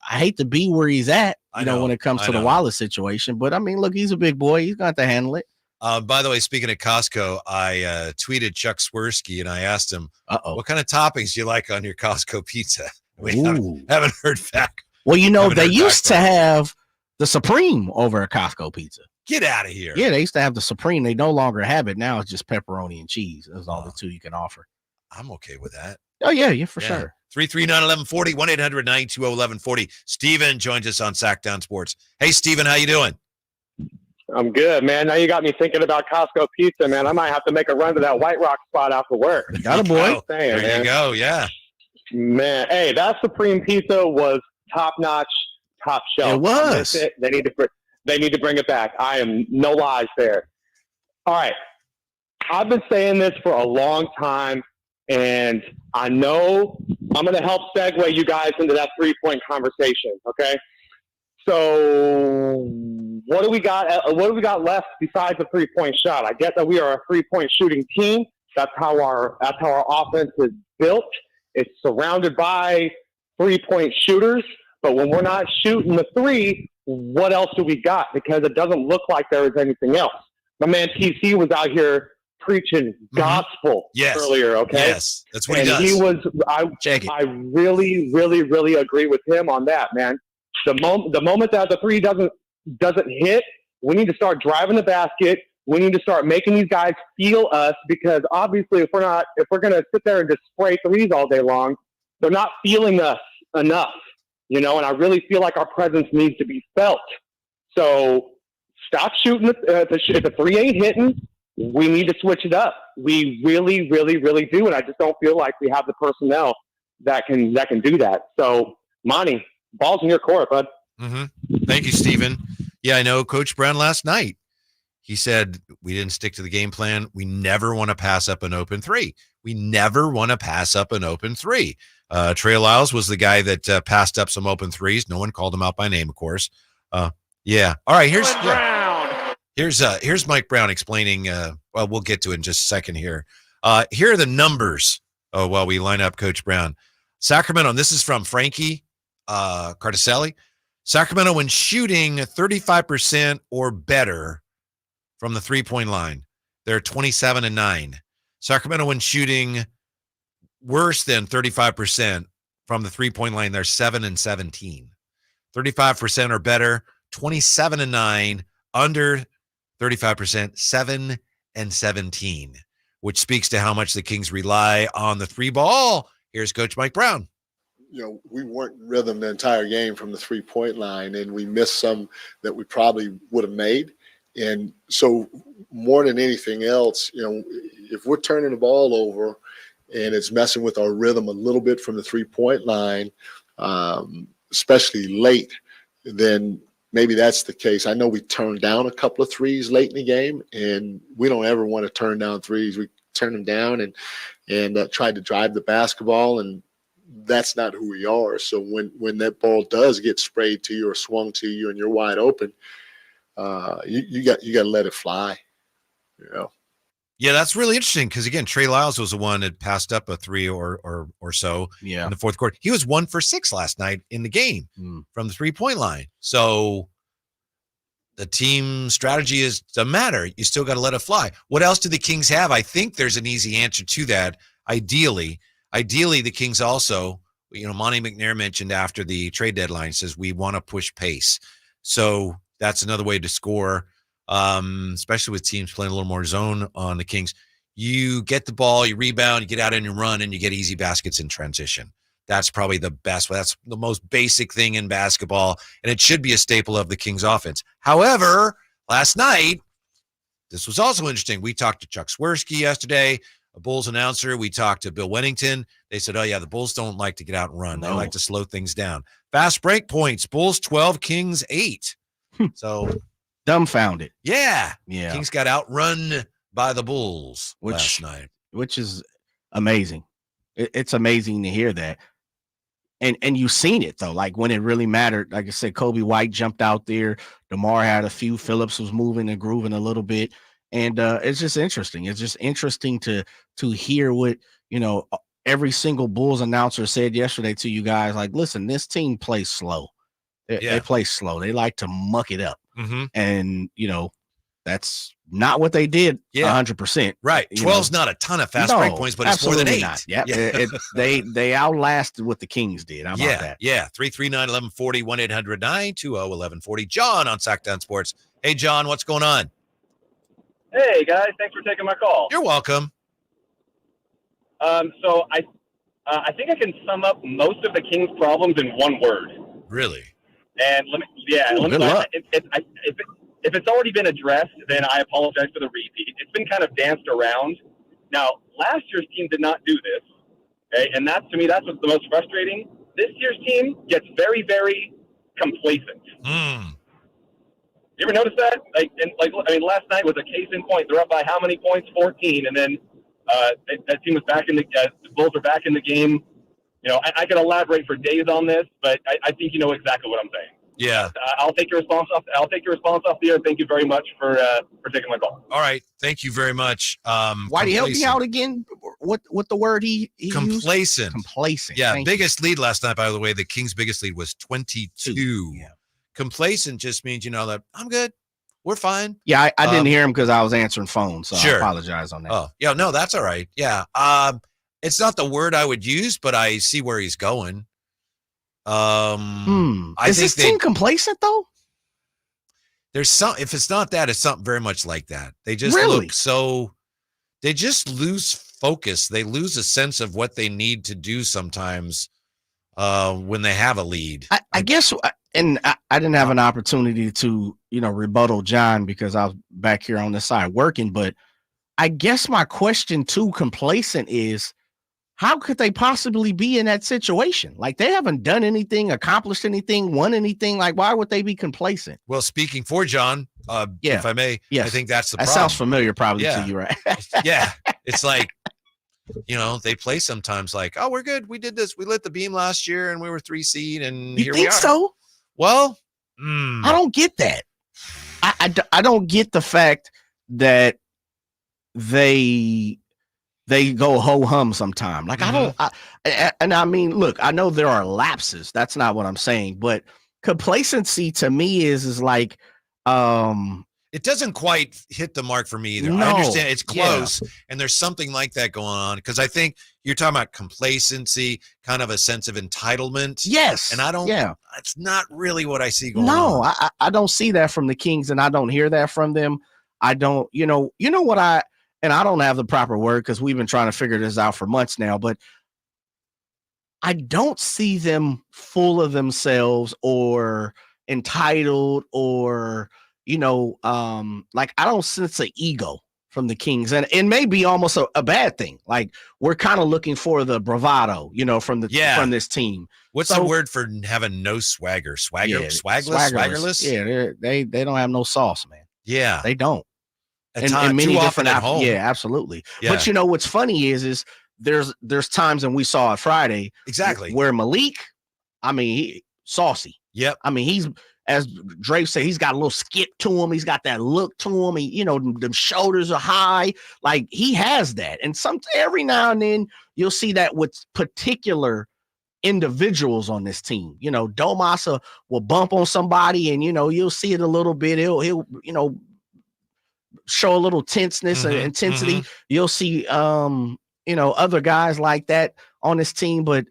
hate to be where he's at, when it comes to the wallet situation. But I mean, look, he's a big boy. He's going to have to handle it. By the way, speaking of Costco, I tweeted Chuck Swirsky and I asked him, what kind of toppings do you like on your Costco pizza? We haven't heard back. Well, they used to have the Supreme over a Costco pizza. Get out of here. Yeah, they used to have the Supreme. They no longer have it. Now it's just pepperoni and cheese. Those are all the 2 you can offer. I'm okay with that. Oh, yeah, for sure. 339-1140, 1-800-920-1140. Steven joins us on Sacktown Sports. Hey, Steven, how you doing? I'm good, man. Now you got me thinking about Costco pizza, man. I might have to make a run to that White Rock spot after work. Got a boy. There you go. Yeah. Man, hey, that Supreme Pizza was top notch, top shelf. It was. They need to bring it back. I am no lies there. All right, I've been saying this for a long time, and I know I'm going to help segue you guys into that 3-point conversation. Okay, so what do we got? What do we got left besides a 3-point shot? I get that we are a 3-point shooting team. That's how our offense is built. It's surrounded by 3-point shooters, but when we're not shooting the three, what else do we got? Because it doesn't look like there is anything else. My man TC was out here preaching gospel earlier, okay? Yes, that's what he does. I really, really, really agree with him on that, man. The moment that the three doesn't hit, we need to start driving the basket. We need to start making these guys feel us, because obviously if we're going to sit there and just spray threes all day long, they're not feeling us enough, and I really feel like our presence needs to be felt. So stop shooting if the three ain't hitting, we need to switch it up. We really, really, really do. And I just don't feel like we have the personnel that can do that. So Monty, ball's in your court, bud. Thank you, Stephen. Yeah, I know Coach Brown last night. He said, we didn't stick to the game plan. We never want to pass up an open three. Trey Lyles was the guy that passed up some open threes. No one called him out by name, of course. Yeah. All right. Here's Mike Brown explaining. Well, we'll get to it in just a second here. Here are the numbers. While we line up Coach Brown. Sacramento, and this is from Frankie Cardicelli. Sacramento, when shooting 35% or better from the 3-point line, they're 27-9. Sacramento, when shooting worse than 35% from the 3-point line, they're 7-17. 35% or better, 27-9. Under 35%, 7-17, which speaks to how much the Kings rely on the three ball. Here's Coach Mike Brown. We weren't in rhythm the entire game from the 3-point line, and we missed some that we probably would have made. And so more than anything else, if we're turning the ball over and it's messing with our rhythm a little bit from the 3-point line, especially late, then maybe that's the case. I know we turned down a couple of threes late in the game, and we don't ever want to turn down threes. We turn them down and try to drive the basketball, and that's not who we are. So when that ball does get sprayed to you or swung to you and you're wide open, you got to let it fly. Yeah, that's really interesting because, again, Trey Lyles was the one that passed up a three or so in the fourth quarter. He was 1 for 6 last night in the game from the 3-point line. So the team strategy doesn't matter. You still got to let it fly. What else do the Kings have? I think there's an easy answer to that. Ideally, the Kings also, Monty McNair mentioned after the trade deadline, says we want to push pace. So that's another way to score. Especially with teams playing a little more zone on the Kings. You get the ball, you rebound, you get out and you run, and you get easy baskets in transition. That's probably the best. That's the most basic thing in basketball, and it should be a staple of the Kings offense. However, last night, this was also interesting. We talked to Chuck Swirsky yesterday, a Bulls announcer. We talked to Bill Wennington. They said, oh, yeah, the Bulls don't like to get out and run. They like to slow things down. Fast break points, Bulls 12, Kings 8. So dumbfounded. Yeah. Kings got outrun by the Bulls last night, which is amazing. It's amazing to hear that. And you've seen it though, like when it really mattered. Like I said, Kobe White jumped out there. DeMar had a few. Phillips was moving and grooving a little bit, and it's just interesting. It's just interesting to hear what every single Bulls announcer said yesterday to you guys. Like, listen, this team plays slow. They play slow. They like to muck it up. And that's not what they did 100%. Right. 12's not a ton of fast break points, but it's more than 8. Not. Yep. They outlasted what the Kings did. How about that? Yeah. 339-1140, 1-800-920-1140. John on Sacktown Sports. Hey, John, what's going on? Hey, guys. Thanks for taking my call. You're welcome. So I think I can sum up most of the Kings' problems in one word. Really? And let me. if it's already been addressed, then I apologize for the repeat. It's been kind of danced around. Now, last year's team did not do this, okay? And to me, that's what's the most frustrating. This year's team gets very, very complacent. You ever notice that? Last night was a case in point. They're up by how many points? 14, and then that team was back in the Bulls are back in the game. I could elaborate for days on this, but I think you know exactly what I'm saying. Yeah. I'll take your response off. I'll take your response off the air. Thank you very much for taking my call. All right. Thank you very much. Why do you help me out again? What the word he complacent. Used? Complacent. Yeah. Thank biggest lead last night, by the way. The Kings' biggest lead was 22. Yeah. Complacent just means, that I'm good. We're fine. Yeah. I didn't hear him because I was answering phones. So sure. I apologize on that. Oh, yeah. No, that's all right. Yeah. It's not the word I would use, but I see where he's going. Is this team complacent though? There's some. If it's not that, it's something very much like that. They just look so. They just lose focus. They lose a sense of what they need to do sometimes when they have a lead. I guess, and I didn't have an opportunity to rebuttal John because I was back here on this side working. But I guess my question to complacent is, how could they possibly be in that situation? Like, they haven't done anything, accomplished anything, won anything. Like, why would they be complacent? Well, speaking for John, if I may, I think that's the problem. That sounds familiar probably to you, right? Yeah. It's like, they play sometimes like, oh, we're good. We did this. We lit the beam last year and we were 3 seed and here we are. So? Well, I don't get that. I don't get the fact that they go ho-hum sometime. Like, I mean, look, I know there are lapses. That's not what I'm saying. But complacency to me is like, it doesn't quite hit the mark for me either. No, I understand it's close and there's something like that going on. Because I think you're talking about complacency, kind of a sense of entitlement. Yes. And I don't, it's not really what I see going on. No, I don't see that from the Kings and I don't hear that from them. I don't, and I don't have the proper word because we've been trying to figure this out for months now, but I don't see them full of themselves or entitled or, like, I don't sense an ego from the Kings. And it may be almost a bad thing. Like, we're kind of looking for the bravado, from this team. What's the word for having no swagger? Swaggerless? Yeah, they don't have no sauce, man. Yeah. They don't. And many different at home. Yeah, absolutely. Yeah. But what's funny is there's times, and we saw it Friday exactly where Malik, he saucy. Yep. He's, as Dre said, he's got a little skip to him. He's got that look to him. Them shoulders are high. Like, he has that. And every now and then you'll see that with particular individuals on this team. Domas will bump on somebody, and you'll see it a little bit. He'll show a little tenseness and intensity. You'll see other guys like that on this team, but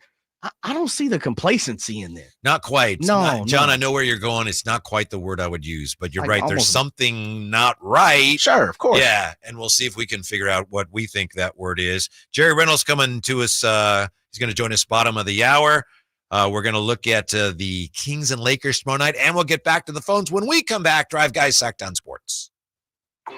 I don't see the complacency in there. Not quite. No, John, no. I know where you're going. It's not quite the word I would use, but you're right. There's something not right. Sure, of course. Yeah, and we'll see if we can figure out what we think that word is. Jerry Reynolds coming to us. He's going to join us bottom of the hour. We're going to look at the Kings and Lakers tomorrow night, and we'll get back to the phones when we come back. Drive Guys, Sacktown Sports.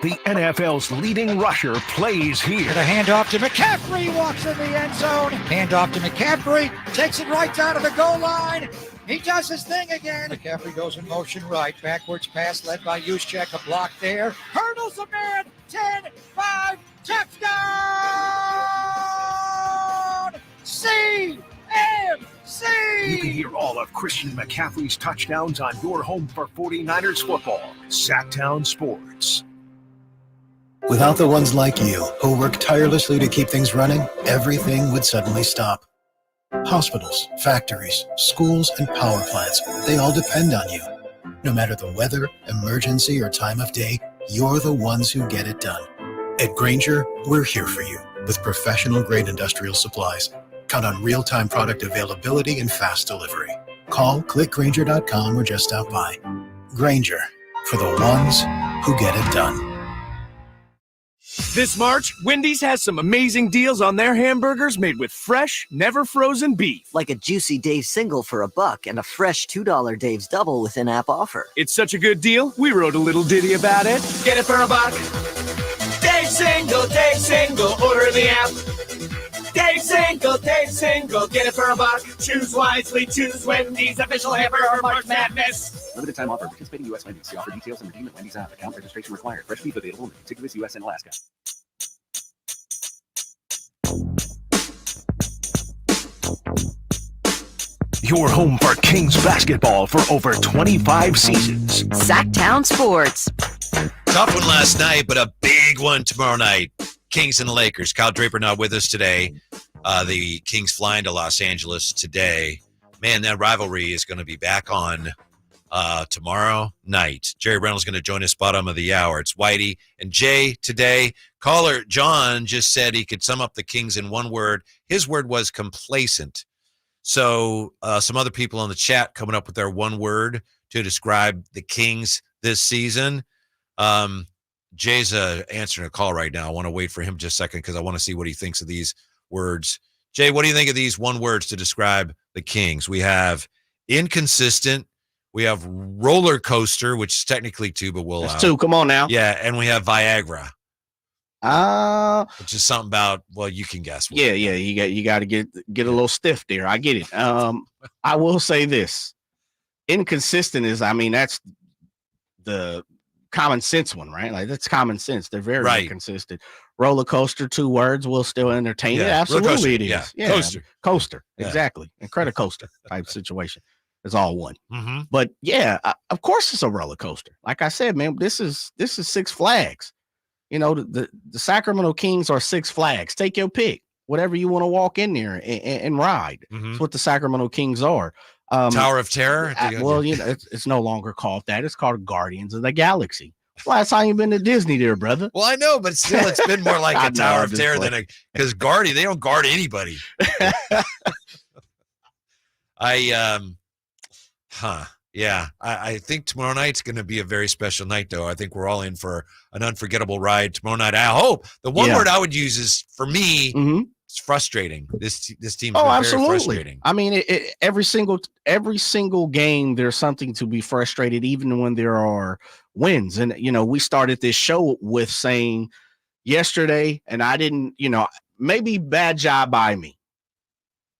The NFL's leading rusher plays here. The handoff to McCaffrey, walks in the end zone. Handoff to McCaffrey, takes it right down to the goal line. He does his thing again. McCaffrey goes in motion right. Backwards pass led by Juszczyk. A block there. Hurdles a man. 10, 5, touchdown! CMC! You can hear all of Christian McCaffrey's touchdowns on your home for 49ers football. Sacktown Sports. Without the ones like you, who work tirelessly to keep things running, everything would suddenly stop. Hospitals, factories, schools, and power plants, they all depend on you. No matter the weather, emergency, or time of day, you're the ones who get it done. At Grainger, we're here for you with professional-grade industrial supplies. Count on real-time product availability and fast delivery. Call, click Grainger.com, or just stop by. Grainger, for the ones who get it done. This March, Wendy's has some amazing deals on their hamburgers made with fresh, never frozen beef. Like a juicy Dave's single for $1 and a fresh $2 Dave's double with in-app offer. It's such a good deal, we wrote a little ditty about it. Get it for $1. Dave's single, order in the app. Dave's single, get it for $1. Choose wisely, choose Wendy's official hamburger March Madness. Limited time offer. Participating U.S. Wendy's. See offer details and redeem at Wendy's app. Account registration required. Fresh beef available in contiguous U.S. and Alaska. Your home for Kings basketball for over 25 seasons. Sacktown Sports. Tough one last night, but a big one tomorrow night. Kings and the Lakers. Kyle Draper not with us today. The Kings flying to Los Angeles today. Man, that rivalry is going to be back on tomorrow night. Jerry Reynolds going to join us bottom of the hour. It's Whitey and Jay today. Caller John just said he could sum up the Kings in one word. His word was complacent. So some other people on the chat coming up with their one word to describe the Kings this season. Jay's answering a call right now. I want to wait for him just a second because I want to see what he thinks of these words. Jay, what do you think of these one words to describe the Kings? We have inconsistent. We have roller coaster, which is technically two, but we'll That's two. Come on now. Yeah, and we have Viagra. Which is something about, well, you can guess. Yeah. You got to get a little stiff there. I get it. I will say this. Inconsistent is, that's the common sense one, right? Like that's common sense. They're very inconsistent. Roller coaster, 2 words, will still entertain it. Absolutely, it is. Yeah. Coaster. Yeah. Exactly. And credit coaster type situation. It's all one. Mm-hmm. But yeah, of course it's a roller coaster. Like I said, man, this is Six Flags. The Sacramento Kings are Six Flags. Take your pick, whatever you want to walk in there and ride. Mm-hmm. That's what the Sacramento Kings are. Tower of Terror. It's no longer called that. It's called Guardians of the Galaxy. Last time you been to Disney there, brother? Well, I know, but still, it's been more like a Tower of Terror than because Guardian, they don't guard anybody. I think tomorrow night's going to be a very special night, though. I think we're all in for an unforgettable ride tomorrow night. I hope. The one word I would use is, for me, it's frustrating. This team's absolutely. very frustrating. Every single game, there's something to be frustrated, even when there are wins. And, we started this show with saying yesterday, and I didn't, maybe bad job by me.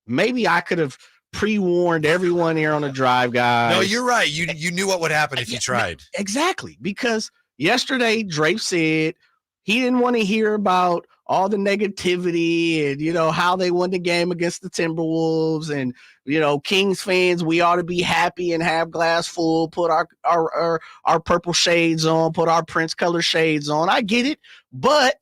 Maybe I could have pre-warned everyone here on the drive, guys. No, you're right. You knew what would happen if you tried. Exactly. Because yesterday, Drake said he didn't want to hear about all the negativity and, how they won the game against the Timberwolves. And, Kings fans, we ought to be happy and have glass full, put our purple shades on, put our Prince color shades on. I get it. But,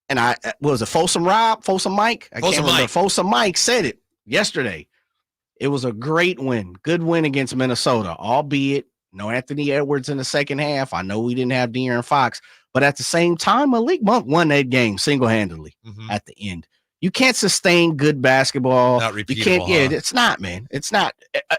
and was it Folsom Mike? Folsom Mike said it yesterday. It was a great win. Good win against Minnesota, albeit no Anthony Edwards in the second half. I know we didn't have De'Aaron Fox, but at the same time, Malik Monk won that game single-handedly at the end. You can't sustain good basketball. Not repeatable. You can't. Yeah, it's not, man. It's not.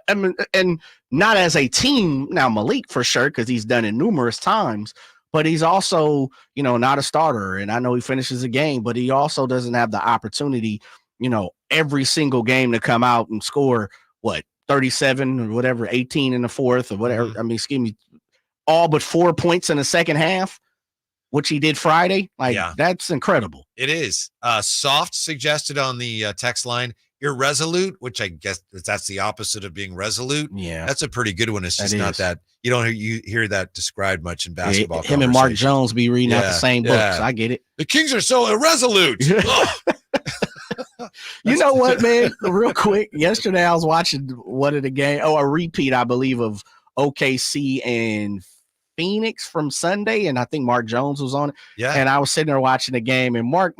And not as a team. Now, Malik for sure, because he's done it numerous times, but he's also, not a starter. And I know he finishes a game, but he also doesn't have the opportunity, every single game to come out and score 37 or whatever, 18 in the fourth or whatever. All but 4 points in the second half, which he did Friday. That's incredible. It is. Soft suggested on the text line, irresolute, which I guess that's the opposite of being resolute. Yeah. That's a pretty good one. It's just not that you don't hear that described much in basketball. Him and Mark Jones be reading out the same books. I get it. The Kings are so irresolute. You know what, man? Real quick, yesterday I was watching a repeat, I believe, of OKC and Phoenix from Sunday, and I think Mark Jones was on it. Yeah. And I was sitting there watching the game, and Mark,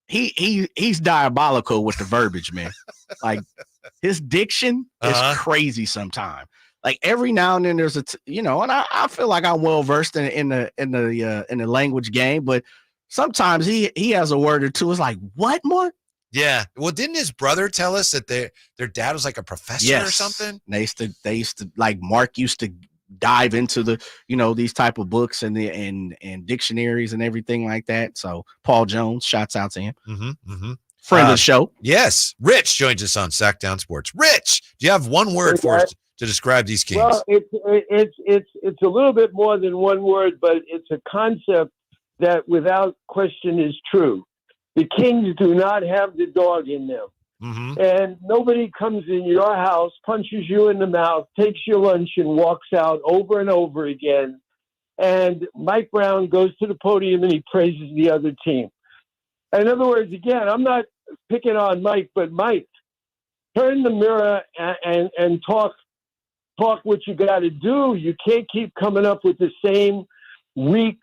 he's diabolical with the verbiage, man. Like his diction is crazy sometimes. Like every now and then there's and I feel like I'm well versed in the language game, but sometimes he has a word or two. It's like, what, Mark? Yeah. Well, didn't his brother tell us that their dad was like a professor or something? They used to like Mark used to dive into the, these type of books and dictionaries and everything like that. So Paul Jones, shouts out to him. Friend of the show. Yes. Rich joins us on Sack Down Sports. Rich, do you have one word for us to describe these Kings? Well, it's a little bit more than one word, but it's a concept that without question is true. The Kings do not have the dog in them. And nobody comes in your house, punches you in the mouth, takes your lunch, and walks out over and over again. And Mike Brown goes to the podium and he praises the other team. In other words, again, I'm not picking on Mike, but Mike, turn the mirror and talk what you got to do. You can't keep coming up with the same weak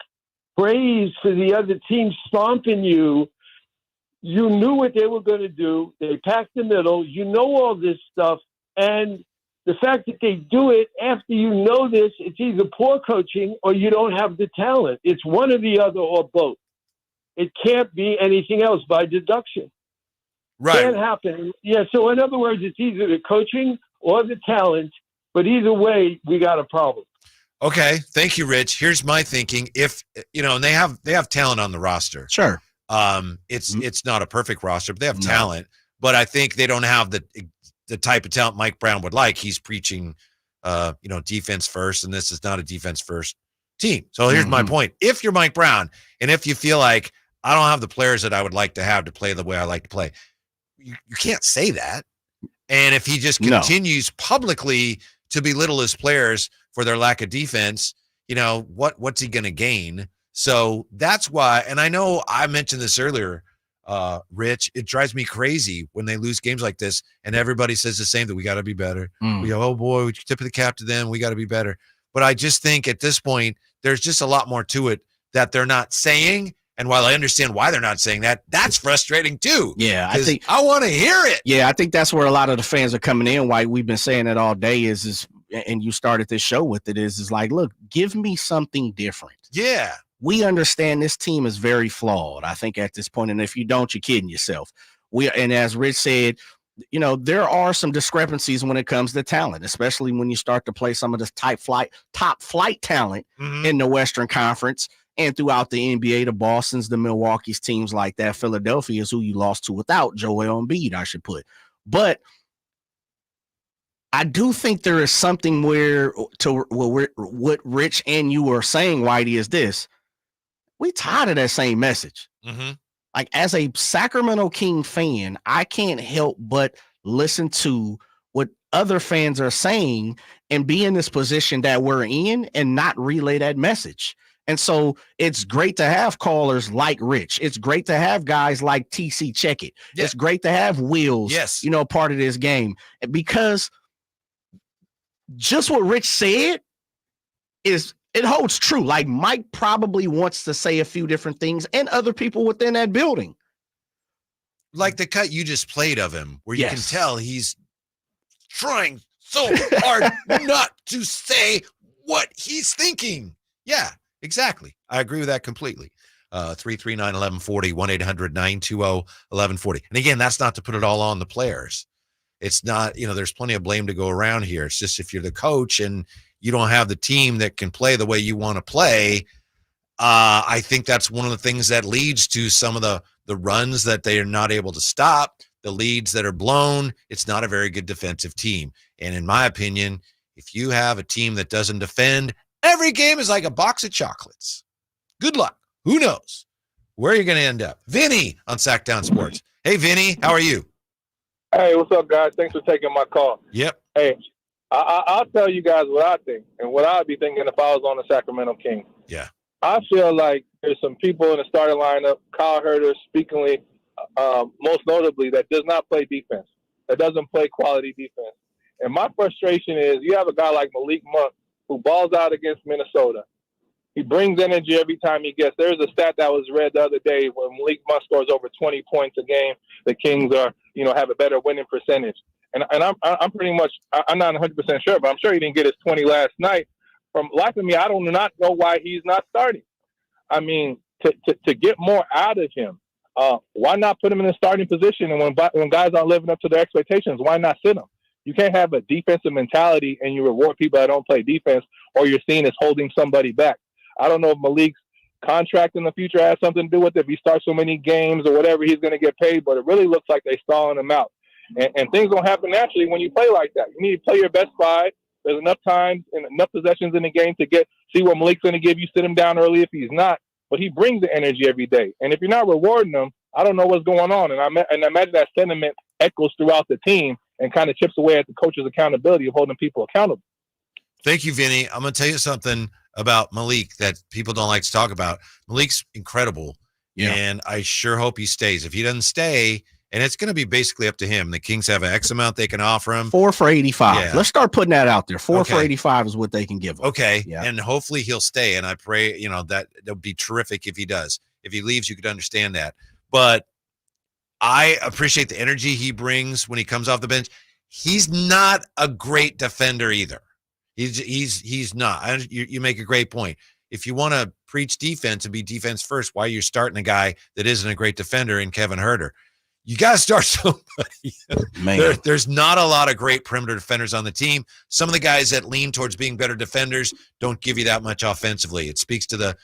praise for the other team stomping you. You knew what they were going to do. They packed the middle. You know all this stuff. And the fact that they do it after you know this, it's either poor coaching or you don't have the talent. It's one or the other or both. It can't be anything else by deduction. Right. Can't happen. Yeah, so in other words, it's either the coaching or the talent. But either way, we got a problem. Okay. Thank you, Rich. Here's my thinking. If, and they have talent on the roster. Sure. It's not a perfect roster, but they have talent. But I think they don't have the type of talent Mike Brown would like. He's preaching, defense first, and this is not a defense first team. So here's my point. If you're Mike Brown, and if you feel like I don't have the players that I would like to have to play the way I like to play, you can't say that. And if he just continues publicly to belittle his players for their lack of defense, what's he going to gain? So that's why, and I know I mentioned this earlier, Rich, it drives me crazy when they lose games like this and everybody says the same, that we got to be better. We go, oh boy, we tip of the cap to them. We got to be better. But I just think at this point, there's just a lot more to it that they're not saying. And while I understand why they're not saying that, that's frustrating too. Yeah, I think I want to hear it. Yeah, I think that's where a lot of the fans are coming in. Why we've been saying it all day is and you started this show with it is like, look, give me something different. Yeah. We understand this team is very flawed, I think, at this point. And if you don't, you're kidding yourself. And as Rich said, there are some discrepancies when it comes to talent, especially when you start to play some of this top flight talent in the Western Conference and throughout the NBA, the Bostons, the Milwaukee's, teams like that. Philadelphia is who you lost to without Joel Embiid, I should put. But I do think there is something what Rich and you are saying, Whitey, is this. We tired of that same message. Like, as a Sacramento King fan, I can't help but listen to what other fans are saying and be in this position that we're in and not relay that message. And so it's great to have callers like Rich. It's great to have guys like TC Check It. Yeah. It's great to have Wills, part of this game, because just what Rich said it holds true. Like, Mike probably wants to say a few different things and other people within that building. Like the cut you just played of him, where you can tell he's trying so hard not to say what he's thinking. Yeah, exactly. I agree with that completely. 339-1140, 1-800-920-1140. And again, that's not to put it all on the players. It's not, there's plenty of blame to go around here. It's just if you're the coach and you don't have the team that can play the way you want to play, I think that's one of the things that leads to some of the runs that they are not able to stop, the leads that are blown. It's not a very good defensive team. And in my opinion, if you have a team that doesn't defend, every game is like a box of chocolates. Good luck. Who knows where you're going to end up? Vinny on Sack Down Sports. Hey, Vinny, how are you? Hey, what's up, guys? Thanks for taking my call. Yep. Hey, I'll tell you guys what I think and what I'd be thinking if I was on the Sacramento Kings. Yeah. I feel like there's some people in the starting lineup, Kyle Herter speakingly, most notably, that does not play defense, that doesn't play quality defense. And my frustration is you have a guy like Malik Monk who balls out against Minnesota. He brings energy every time he gets. There's a stat that was read the other day when Malik Monk scores over 20 points a game. The Kings are, have a better winning percentage. And I'm pretty much, I'm not 100% sure, but I'm sure he didn't get his 20 last night. From life of me, I do not know why he's not starting. I mean, to get more out of him, why not put him in a starting position? And when guys aren't living up to their expectations, why not sit him? You can't have a defensive mentality and you reward people that don't play defense, or you're seen as holding somebody back. I don't know if Malik's contract in the future has something to do with it. If he starts so many games or whatever, he's going to get paid, but it really looks like they're stalling him out. And things don't happen naturally when you play like that. You need to play your best 5. There's enough times and enough possessions in the game to see what Malik's going to give you, sit him down early if he's not. But he brings the energy every day. And if you're not rewarding him, I don't know what's going on. And I imagine that sentiment echoes throughout the team and kind of chips away at the coach's accountability of holding people accountable. Thank you, Vinny. I'm going to tell you something about Malik that people don't like to talk about. Malik's incredible, and I sure hope he stays. If he doesn't stay, and it's going to be basically up to him. The Kings have an X amount they can offer him. 4 for 85. Yeah. Let's start putting that out there. 4 for 85 is what they can give him. Okay, yeah. And hopefully he'll stay, and I pray, that would be terrific if he does. If he leaves, you could understand that. But I appreciate the energy he brings when he comes off the bench. He's not a great defender either. He's not. You make a great point. If you want to preach defense and be defense first, why you're starting a guy that isn't a great defender in Kevin Huerter? You got to start somebody. Man. There's not a lot of great perimeter defenders on the team. Some of the guys that lean towards being better defenders don't give you that much offensively. It speaks to the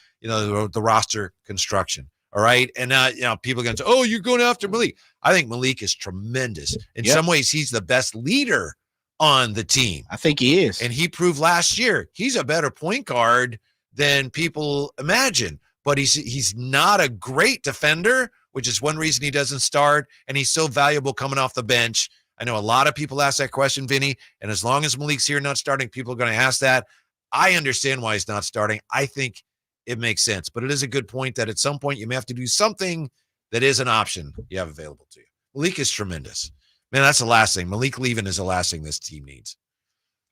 roster construction. All right. And now, people are going to say, oh, you're going after Malik. I think Malik is tremendous. In some ways, he's the best leader on the team. I think he is. And he proved last year he's a better point guard than people imagine. But he's not a great defender, which is one reason he doesn't start. And he's so valuable coming off the bench. I know a lot of people ask that question, Vinny. And as long as Malik's here not starting, people are going to ask that. I understand why he's not starting. I think it makes sense. But it is a good point that at some point you may have to do something that is an option you have available to you. Malik is tremendous. Man, that's the last thing. Malik leaving is the last thing this team needs.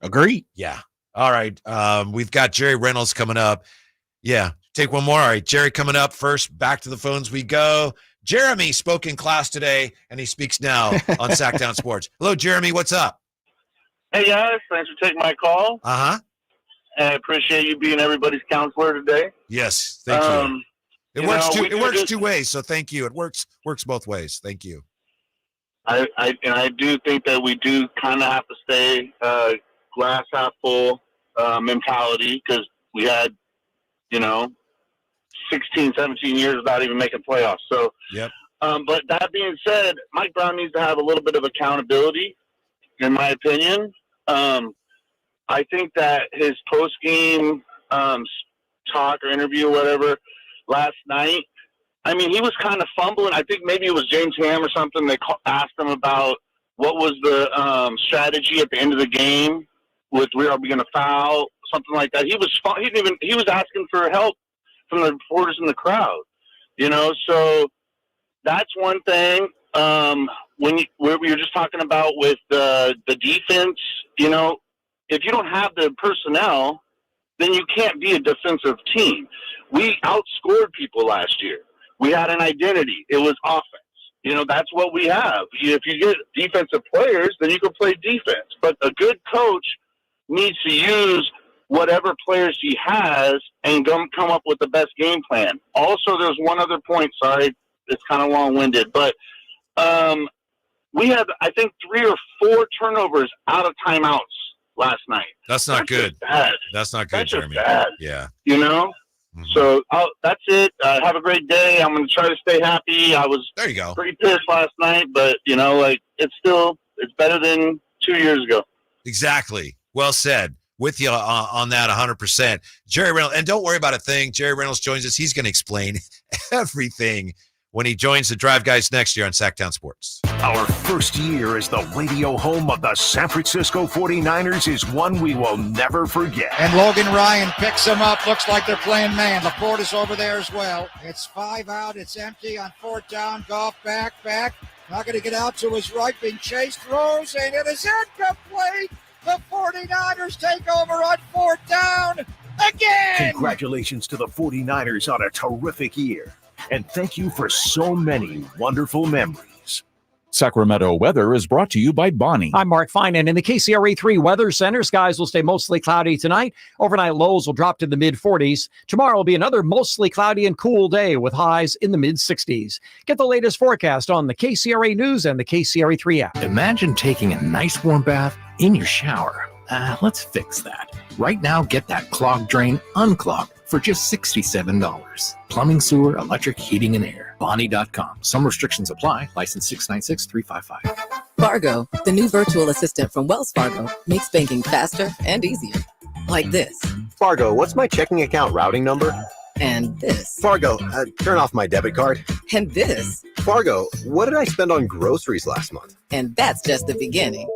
Agreed. Yeah. All right. We've got Jerry Reynolds coming up. Yeah. Take one more. All right. Jerry coming up first. Back to the phones we go. Jeremy spoke in class today, and he speaks now on Sacktown Sports. Hello, Jeremy. What's up? Hey, guys. Thanks for taking my call. Uh-huh. And I appreciate you being everybody's counselor today. Yes. Thank you. It works two ways, so thank you. It works both ways. Thank you. I do think that we do kind of have to stay glass half full mentality, because we had, 16, 17 years without even making playoffs. So, yep. But that being said, Mike Brown needs to have a little bit of accountability, in my opinion. I think that his post-game talk or interview or whatever last night, I mean, he was kind of fumbling. I think maybe it was James Ham or something. They asked him about what was the strategy at the end of the game with are we going to foul, something like that. He was asking for help from the reporters in the crowd, So that's one thing. When you're just talking about with the defense, if you don't have the personnel, then you can't be a defensive team. We outscored people last year. We had an identity. It was offense. That's what we have. If you get defensive players, then you can play defense. But a good coach needs to use whatever players he has and come up with the best game plan. Also, there's one other point. Sorry, it's kind of long-winded. But we had, I think, 3 or 4 turnovers out of timeouts last night. That's not good. Bad. That's not good, That's Jeremy. Bad. Yeah. Mm-hmm. So that's it. Have a great day. I'm going to try to stay happy. I was there. You go. Pretty pissed last night, but it's better than 2 years ago. Exactly. Well said. With you on that 100%. Jerry Reynolds, and don't worry about a thing. Jerry Reynolds joins us. He's going to explain everything when he joins the Drive Guys next year on Sacktown Sports. Our first year as the radio home of the San Francisco 49ers is one we will never forget. And Logan Ryan picks him up. Looks like they're playing man. LaPorte is over there as well. It's 5 out. It's empty on 4th down. Goff back. Not going to get out to his right. Being chased. Throws, and it is incomplete. The 49ers take over on 4th down again. Congratulations to the 49ers on a terrific year. And thank you for so many wonderful memories. Sacramento weather is brought to you by Bonnie. I'm Mark Finan in the KCRA3 Weather Center. Skies will stay mostly cloudy tonight. Overnight lows will drop to the mid-40s. Tomorrow will be another mostly cloudy and cool day with highs in the mid-60s. Get the latest forecast on the KCRA News and the KCRA3 app. Imagine taking a nice warm bath in your shower. Let's fix that. Right now, get that clogged drain unclogged for just $67. Plumbing, sewer, electric, heating, and air. Bonnie.com. Some restrictions apply. License 696-355. Fargo, the new virtual assistant from Wells Fargo, makes banking faster and easier. Like this. Fargo, what's my checking account routing number? And this. Fargo, turn off my debit card. And this. Fargo, what did I spend on groceries last month? And that's just the beginning.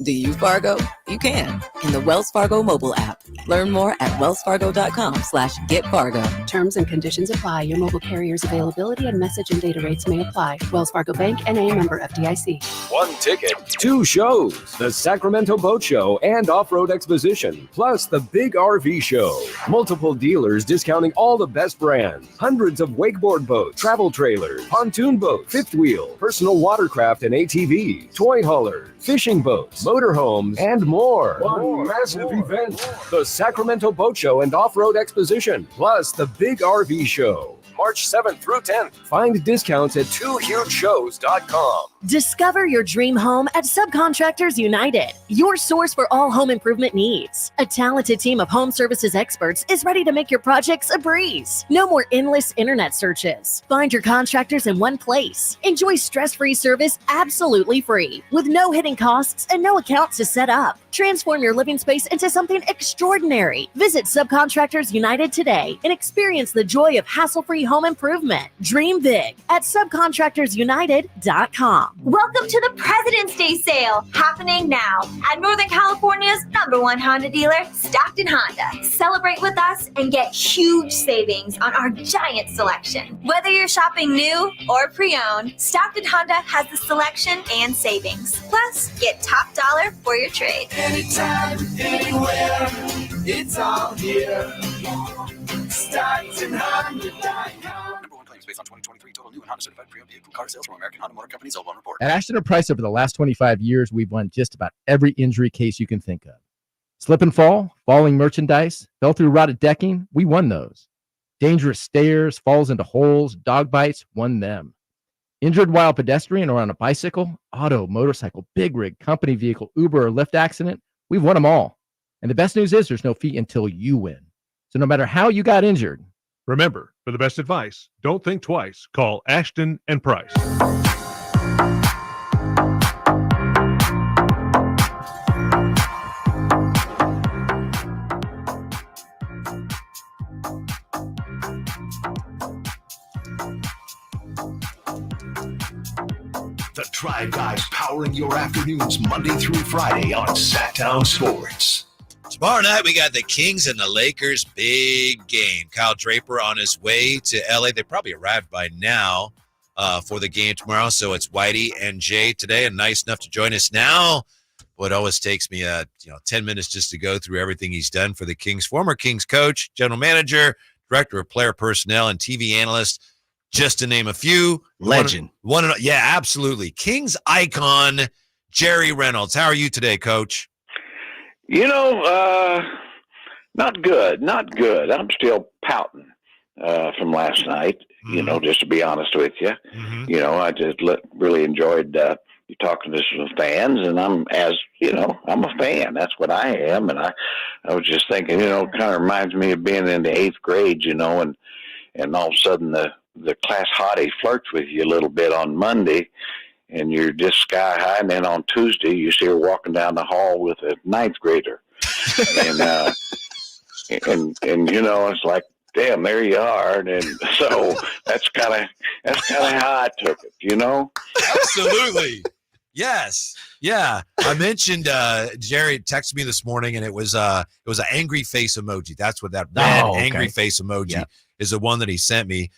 Do you Fargo? You can in the Wells Fargo mobile app. Learn more at wellsfargo.com/getfargo. Terms and conditions apply. Your mobile carrier's availability and message and data rates may apply. Wells Fargo Bank, N.A. member FDIC. One ticket, two shows, the Sacramento Boat Show and Off-Road Exposition, plus the Big RV Show. Multiple dealers discounting all the best brands. Hundreds of wakeboard boats, travel trailers, pontoon boats, fifth wheel, personal watercraft and ATVs, toy haulers, fishing boats, motorhomes, and more. One massive event. The Sacramento Boat Show and Off-Road Exposition, plus the Big RV Show. March 7th through 10th. Find discounts at twohugeshows.com. Discover your dream home at Subcontractors United, your source for all home improvement needs. A talented team of home services experts is ready to make your projects a breeze. No more endless internet searches. Find your contractors in one place. Enjoy stress-free service absolutely free, with no hidden costs and no accounts to set up. Transform your living space into something extraordinary. Visit Subcontractors United today and experience the joy of hassle-free home improvement. Dream big at subcontractorsunited.com. Welcome to the President's Day sale, happening now at Northern California's #1 Honda dealer, Stockton Honda. Celebrate with us and get huge savings on our giant selection. Whether you're shopping new or pre-owned, Stockton Honda has the selection and savings. Plus, get top dollar for your trade. Anytime, anywhere, it's all here. StocktonHonda.com. Based on 2023 total new and Honda certified pre-owned vehicle car sales from American Honda Motor Company's L1 report. At Ashton and Price, over the last 25 years, we've won just about every injury case you can think of. Slip and fall, falling merchandise, fell through rotted decking, we won those. Dangerous stairs, falls into holes, dog bites, won them. Injured while pedestrian or on a bicycle, auto, motorcycle, big rig, company vehicle, Uber or Lyft accident, we've won them all. And the best news is there's no fee until you win. So no matter how you got injured, remember, for the best advice, don't think twice. Call Ashton and Price. The Tribe Guys powering your afternoons Monday through Friday on Sacktown Sports. Tomorrow night, we got the Kings and the Lakers. Big game. Kyle Draper on his way to L.A. They probably arrived by now for the game tomorrow. So it's Whitey and Jay today, and nice enough to join us now. What always takes me 10 minutes just to go through everything he's done for the Kings. Former Kings coach, general manager, director of player personnel, and TV analyst, just to name a few. Legend. Yeah, absolutely. Kings icon, Jerry Reynolds. How are you today, Coach? Not good. I'm still pouting from last night, just to be honest with you. Mm-hmm. I just really enjoyed you talking to some fans, and I'm a fan. That's what I am. And I was just thinking, it kind of reminds me of being in the 8th grade, and all of a sudden the class hottie flirts with you a little bit on Monday, and you're just sky high, and then on Tuesday you see her walking down the hall with a 9th grader, and it's like, damn, there you are, and so that's kind of how I took it, Absolutely. Yes. Yeah. I mentioned Jerry texted me this morning, and it was an angry face emoji. That's what that red angry face emoji is, the one that he sent me.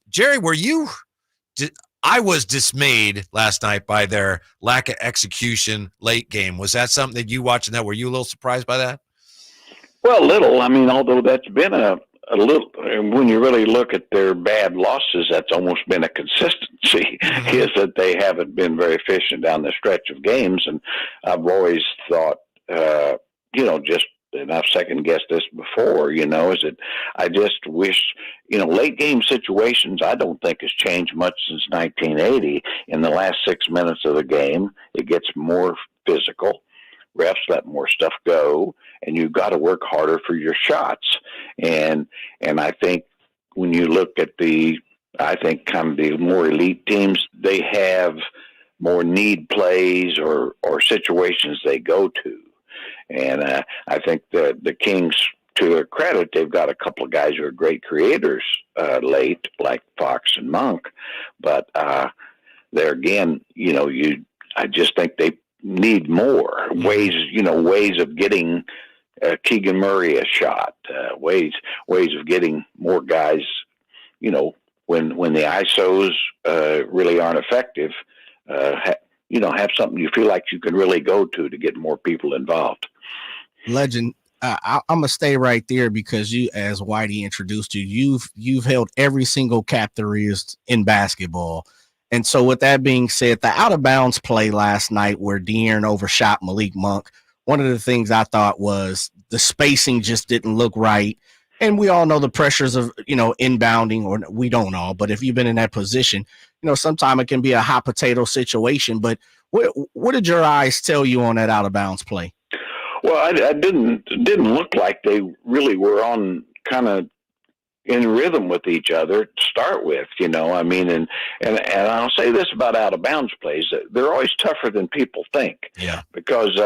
Jerry, I was dismayed last night by their lack of execution late game. Was that something that you watching that? Were you a little surprised by that? Well, little. I mean, although that's been a a little, when you really look at their bad losses, that's almost been a consistency, is that they haven't been very efficient down the stretch of games. And I've always thought, just, and I've second guessed this before, is that I just wish, late game situations, I don't think has changed much since 1980. In the last 6 minutes of the game, it gets more physical. Refs let more stuff go, and you've got to work harder for your shots. And I think when you look at kind of the more elite teams, they have more need plays or situations they go to. And I think the Kings, to their credit, they've got a couple of guys who are great creators late, like Fox and Monk. But there again, I just think they need more ways of getting Keegan Murray a shot, ways of getting more guys, when the ISOs really aren't effective, have something you feel like you can really go to get more people involved. Legend. I'm gonna stay right there because you, as Whitey introduced you, you've held every single cap there is in basketball. And so with that being said, the out of bounds play last night where De'Aaron overshot Malik Monk, one of the things I thought was the spacing just didn't look right. And we all know the pressures of, inbounding, or we don't all, but if you've been in that position, sometimes it can be a hot potato situation. But what did your eyes tell you on that out of bounds play? Well, I didn't look like they really were on kind of in rhythm with each other to start with, and I'll say this about out of bounds plays: they're always tougher than people think. Yeah. Because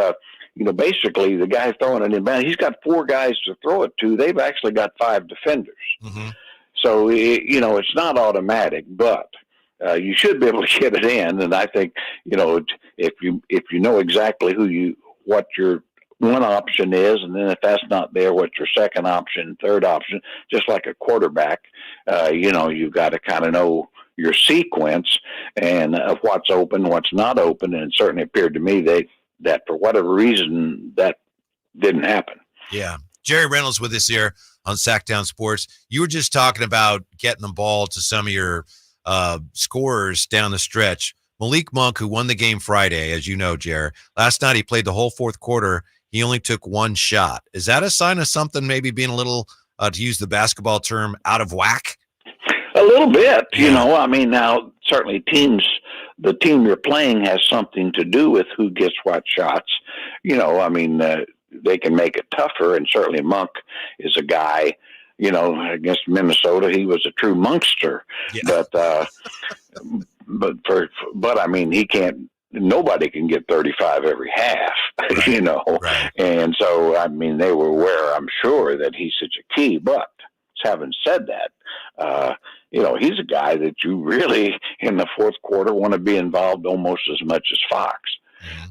basically the guy throwing it in bounds, he's got 4 guys to throw it to. They've actually got 5 defenders. Mm-hmm. So it's not automatic, but you should be able to get it in. And I think if you know exactly what your one option is, and then if that's not there, what your second option, third option, just like a quarterback, you've got to kind of know your sequence and of what's open, what's not open. And it certainly appeared to me that for whatever reason, that didn't happen. Yeah. Jerry Reynolds with us here on Sacktown Sports. You were just talking about getting the ball to some of your scorers down the stretch. Malik Monk, who won the game Friday, as you know, Jerry, last night he played the whole fourth quarter. He only took 1 shot. Is that a sign of something maybe being a little, to use the basketball term, out of whack? A little bit, now certainly the team you're playing has something to do with who gets what shots. They can make it tougher, and certainly Monk is a guy, against Minnesota, he was a true monkster. Yeah. But he can't. Nobody can get 35 every half, right. Right. And so, they were aware, I'm sure, that he's such a key. But having said that, he's a guy that you really, in the fourth quarter, want to be involved almost as much as Fox.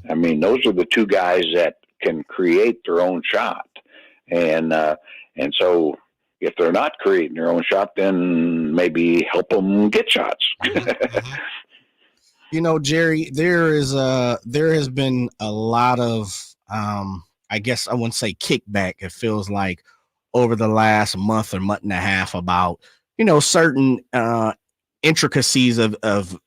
Mm-hmm. Those are the 2 guys that can create their own shot. And so if they're not creating their own shot, then maybe help them get shots. Mm-hmm. Jerry, there has been a lot of, I guess I wouldn't say kickback. It feels like over the last month or month and a half about, certain intricacies of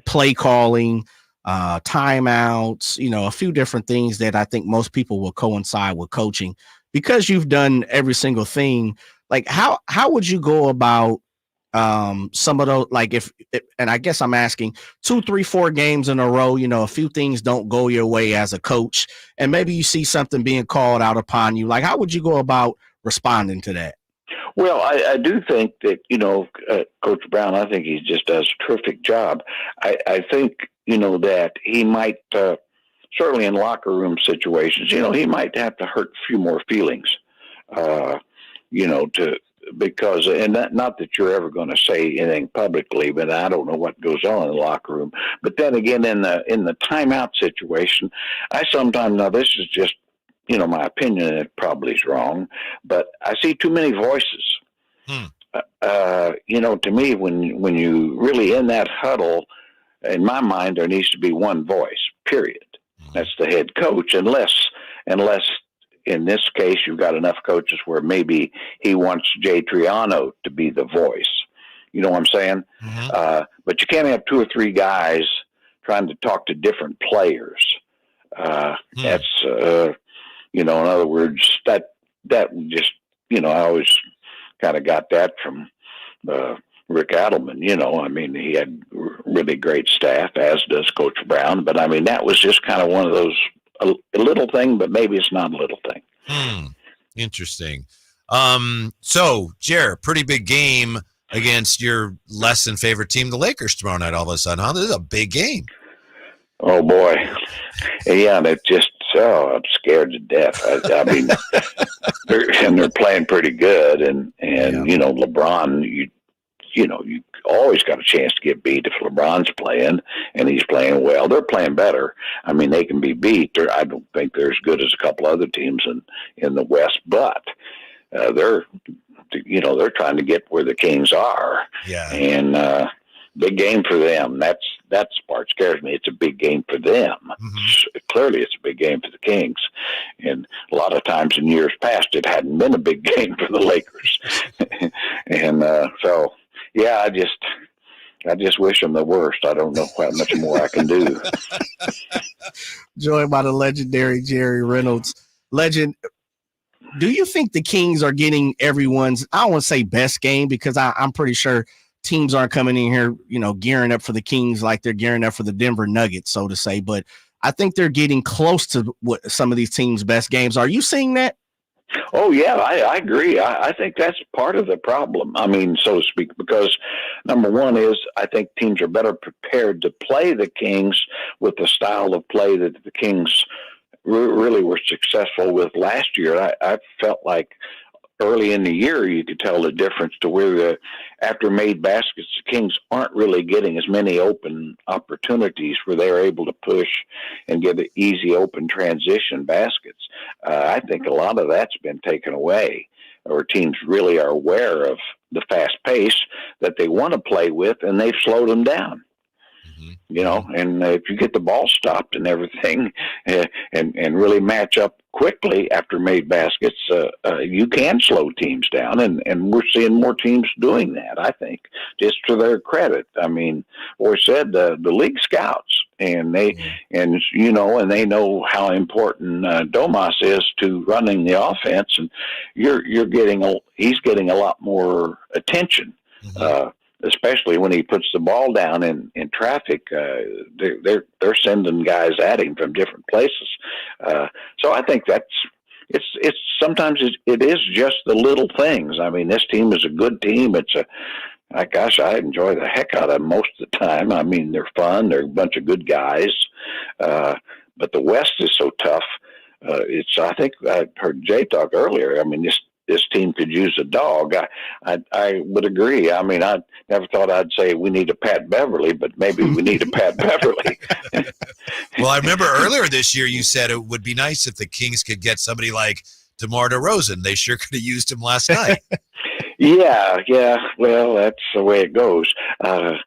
play calling, timeouts, a few different things that I think most people will coincide with coaching. Because you've done every single thing, like how would you go about some of those, like and I guess I'm asking 2, 3, 4 games in a row, a few things don't go your way as a coach, and maybe you see something being called out upon you. Like, how would you go about responding to that? Well, I do think that, Coach Brown, I think he just does a terrific job. I think, that he might, certainly in locker room situations, he might have to hurt a few more feelings, because, and not that you're ever going to say anything publicly, but I don't know what goes on in the locker room. But then again, in the timeout situation, I sometimes, now this is just, my opinion, it probably is wrong, but I see too many voices. To me, when you really in that huddle, in my mind, there needs to be one voice, period. That's the head coach, unless in this case, you've got enough coaches where maybe he wants Jay Triano to be the voice. You know what I'm saying? But you can't have 2 or 3 guys trying to talk to different players. That's, in other words, that just, I always kind of got that from Rick Adelman. I mean, he had really great staff, as does Coach Brown. But, I mean, that was just kind of one of those, a little thing, but maybe it's not a little thing. Interesting. So, Jer, pretty big game against your less than favorite team, the Lakers, tomorrow night all of a sudden, huh? This is a big game. Oh, boy. Yeah, and it just, I'm scared to death. I mean, they're playing pretty good. And LeBron, you always got a chance to get beat if LeBron's playing, and he's playing well. They're playing better. I mean, they can be beat. I don't think they're as good as a couple other teams in the West, but they're trying to get where the Kings are. Yeah. And big game for them. That's the part scares me. It's a big game for them. Clearly, it's a big game for the Kings. And a lot of times in years past, it hadn't been a big game for the Lakers. And so, yeah, I just wish them the worst. I don't know how much more I can do. Joined by the legendary Jerry Reynolds. Legend, do you think the Kings are getting everyone's, I don't want to say best game, because I'm pretty sure teams aren't coming in here, gearing up for the Kings like they're gearing up for the Denver Nuggets, so to say. But I think they're getting close to what some of these teams' best games. Are you seeing that? Oh, yeah, I agree. I think that's part of the problem. I mean, so to speak, because number one is I think teams are better prepared to play the Kings with the style of play that the Kings really were successful with last year. I felt like early in the year, you could tell the difference to where after made baskets, the Kings aren't really getting as many open opportunities where they're able to push and get easy open transition baskets. I think a lot of that's been taken away, or teams really are aware of the fast pace that they want to play with, and they've slowed them down. And if you get the ball stopped and everything and really match up quickly after made baskets, you can slow teams down. And we're seeing more teams doing that, I think, just to their credit. I mean, or said the league scouts, and they know how important Domas is to running the offense. And he's getting a lot more attention. Especially when he puts the ball down in traffic, they're sending guys at him from different places. So I think it's sometimes it is just the little things. I mean, this team is a good team. I enjoy the heck out of them most of the time. I mean, they're fun. They're a bunch of good guys. But the West is so tough. I think I heard Jay talk earlier. I mean, this team could use a dog. I would agree. I mean, I never thought I'd say we need a Pat Beverly, but maybe we need a Pat Beverly. Well, I remember earlier this year you said it would be nice if the Kings could get somebody like DeMar DeRozan. They sure could have used him last night. Yeah. Well, that's the way it goes. I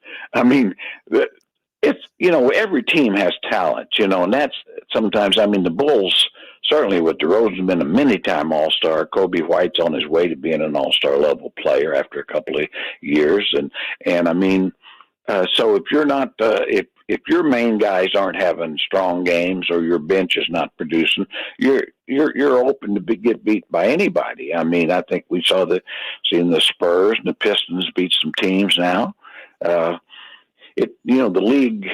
mean, it's, every team has talent, and that's sometimes, I mean, the Bulls, certainly with DeRozan been a many-time All-Star. Kobe White's on his way to being an All-Star level player after a couple of years, and I mean, so if you're not, if your main guys aren't having strong games or your bench is not producing, you're open to get beat by anybody. I mean, I think we seen the Spurs and the Pistons beat some teams now. The league.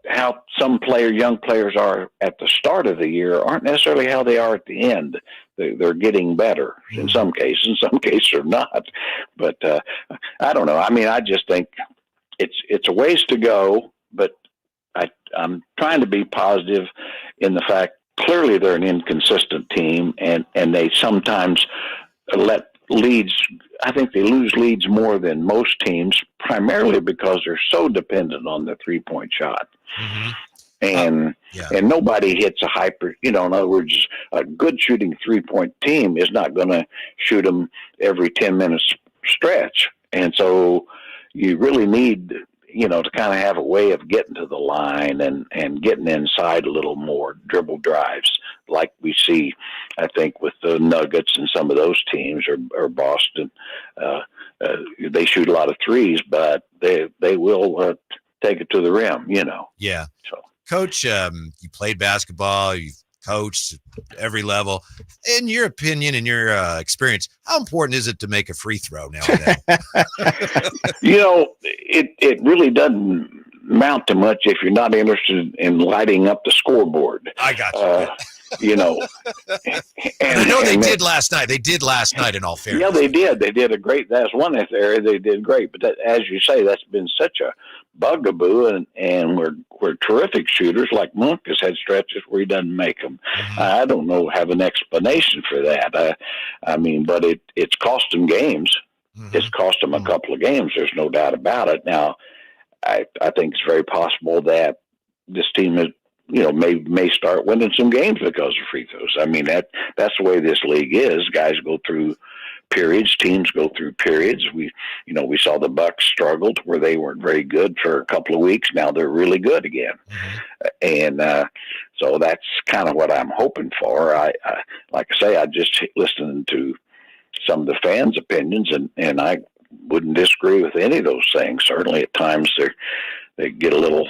How some young players are at the start of the year aren't necessarily how they are at the end. They're getting better in some cases they're not. But I don't know. I mean, I just think it's a ways to go, but I'm trying to be positive in the fact clearly they're an inconsistent team, and they sometimes let leads. I think they lose leads more than most teams, primarily because they're so dependent on the 3-point shot. And nobody hits a hyper, in other words, a good shooting 3-point team is not going to shoot them every 10 minutes stretch. And so you really need to kind of have a way of getting to the line and getting inside a little more, dribble drives like we see, I think, with the Nuggets and some of those teams or Boston. They shoot a lot of threes, but they will take it to the rim, Yeah. So, Coach, you played basketball, you've coached at every level. In your opinion, in your experience, how important is it to make a free throw now and then? it really doesn't amount to much if you're not interested in lighting up the scoreboard. I got you. And I know they did last night. They did last night, in all fairness. Yeah, they did. They did a great. That's one area they did great. But as you say, that's been such a bugaboo, and we're terrific shooters. Like Monk has had stretches where he doesn't make them. I don't have an explanation for that. But it's cost him games. It's cost him a couple of games. There's no doubt about it. Now, I think it's very possible that this team is, may start winning some games because of free throws. I mean, that's the way this league is. Guys go through periods, teams go through periods. We saw the Bucks struggled where they weren't very good for a couple of weeks. Now they're really good again. And so that's kind of what I'm hoping for. I like I say, I just listened to some of the fans' opinions, and I wouldn't disagree with any of those things. Certainly at times they get a little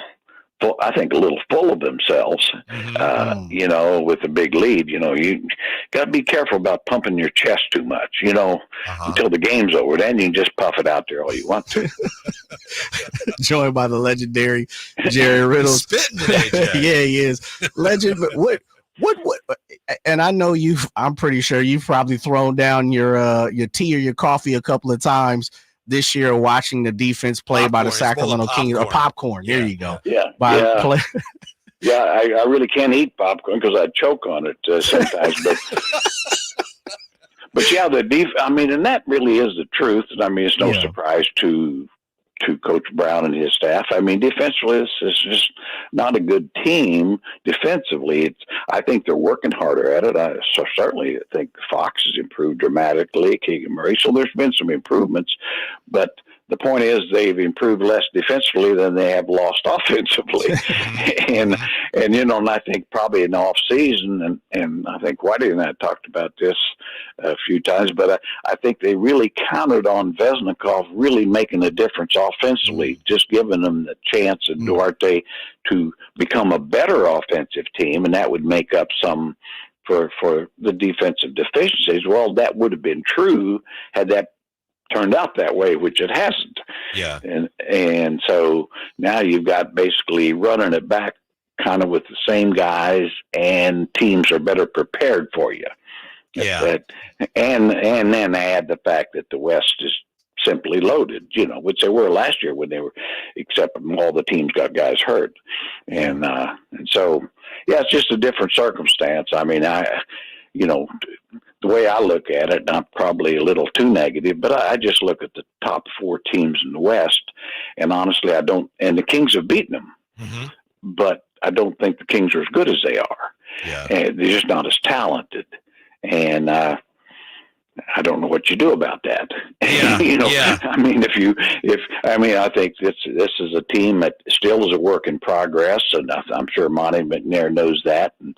full of themselves, with a big lead. You got to be careful about pumping your chest too much, until the game's over. Then you can just puff it out there all you want to. Joined by the legendary Jerry Reynolds. Spitting today, Jack. Yeah, he is. Legend, but what, and I know I'm pretty sure you've probably thrown down your tea or your coffee a couple of times this year watching the defense play by the Sacramento Kings, or popcorn. There you go. Yeah. Yeah, I really can't eat popcorn because I choke on it sometimes. But yeah, and that really is the truth. And I mean, it's no surprise to Coach Brown and his staff. I mean, defensively, it's just not a good team. Defensively, I think they're working harder at it. So certainly, I think Fox has improved dramatically, Keegan Murray. So there's been some improvements, but the point is they've improved less defensively than they have lost offensively. and I think probably in the off season, and I think Whitey and I talked about this a few times, but I think they counted on Vesnikov really making a difference offensively, just giving them the chance and Duarte to become a better offensive team, and that would make up some for the defensive deficiencies. Well, that would have been true had that turned out that way, which it hasn't. Yeah. And so now you've got basically running it back kind of with the same guys, and teams are better prepared for you. Yeah. And then add the fact that the West is simply loaded, which they were last year when they were, except all the teams got guys hurt. And so, it's just a different circumstance. I mean, the way I look at it, and I'm probably a little too negative, but I just look at the top four teams in the West, and honestly, and the Kings have beaten them, but I don't think the Kings are as good as they are. Yeah. And they're just not as talented. And I don't know what you do about that. Yeah. I mean, I think this is a team that still is a work in progress, and I'm sure Monty McNair knows that, and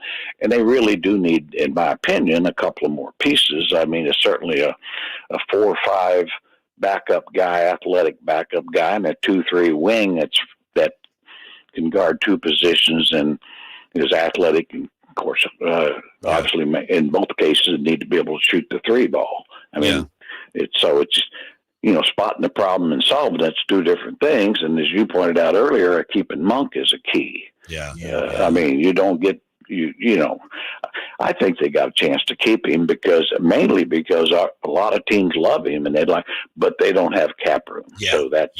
they really do need, in my opinion, a couple of more pieces. I mean, it's certainly a 4 or 5 backup guy, athletic backup guy, and a 2-3 wing that can guard 2 positions and is athletic and, of course, obviously, in both cases, need to be able to shoot the 3 ball. I mean, it's spotting the problem and solving it's 2 different things. And as you pointed out earlier, keeping Monk is a key. I mean, you don't get I think they got a chance to keep him mainly because a lot of teams love him and but they don't have cap room. So that's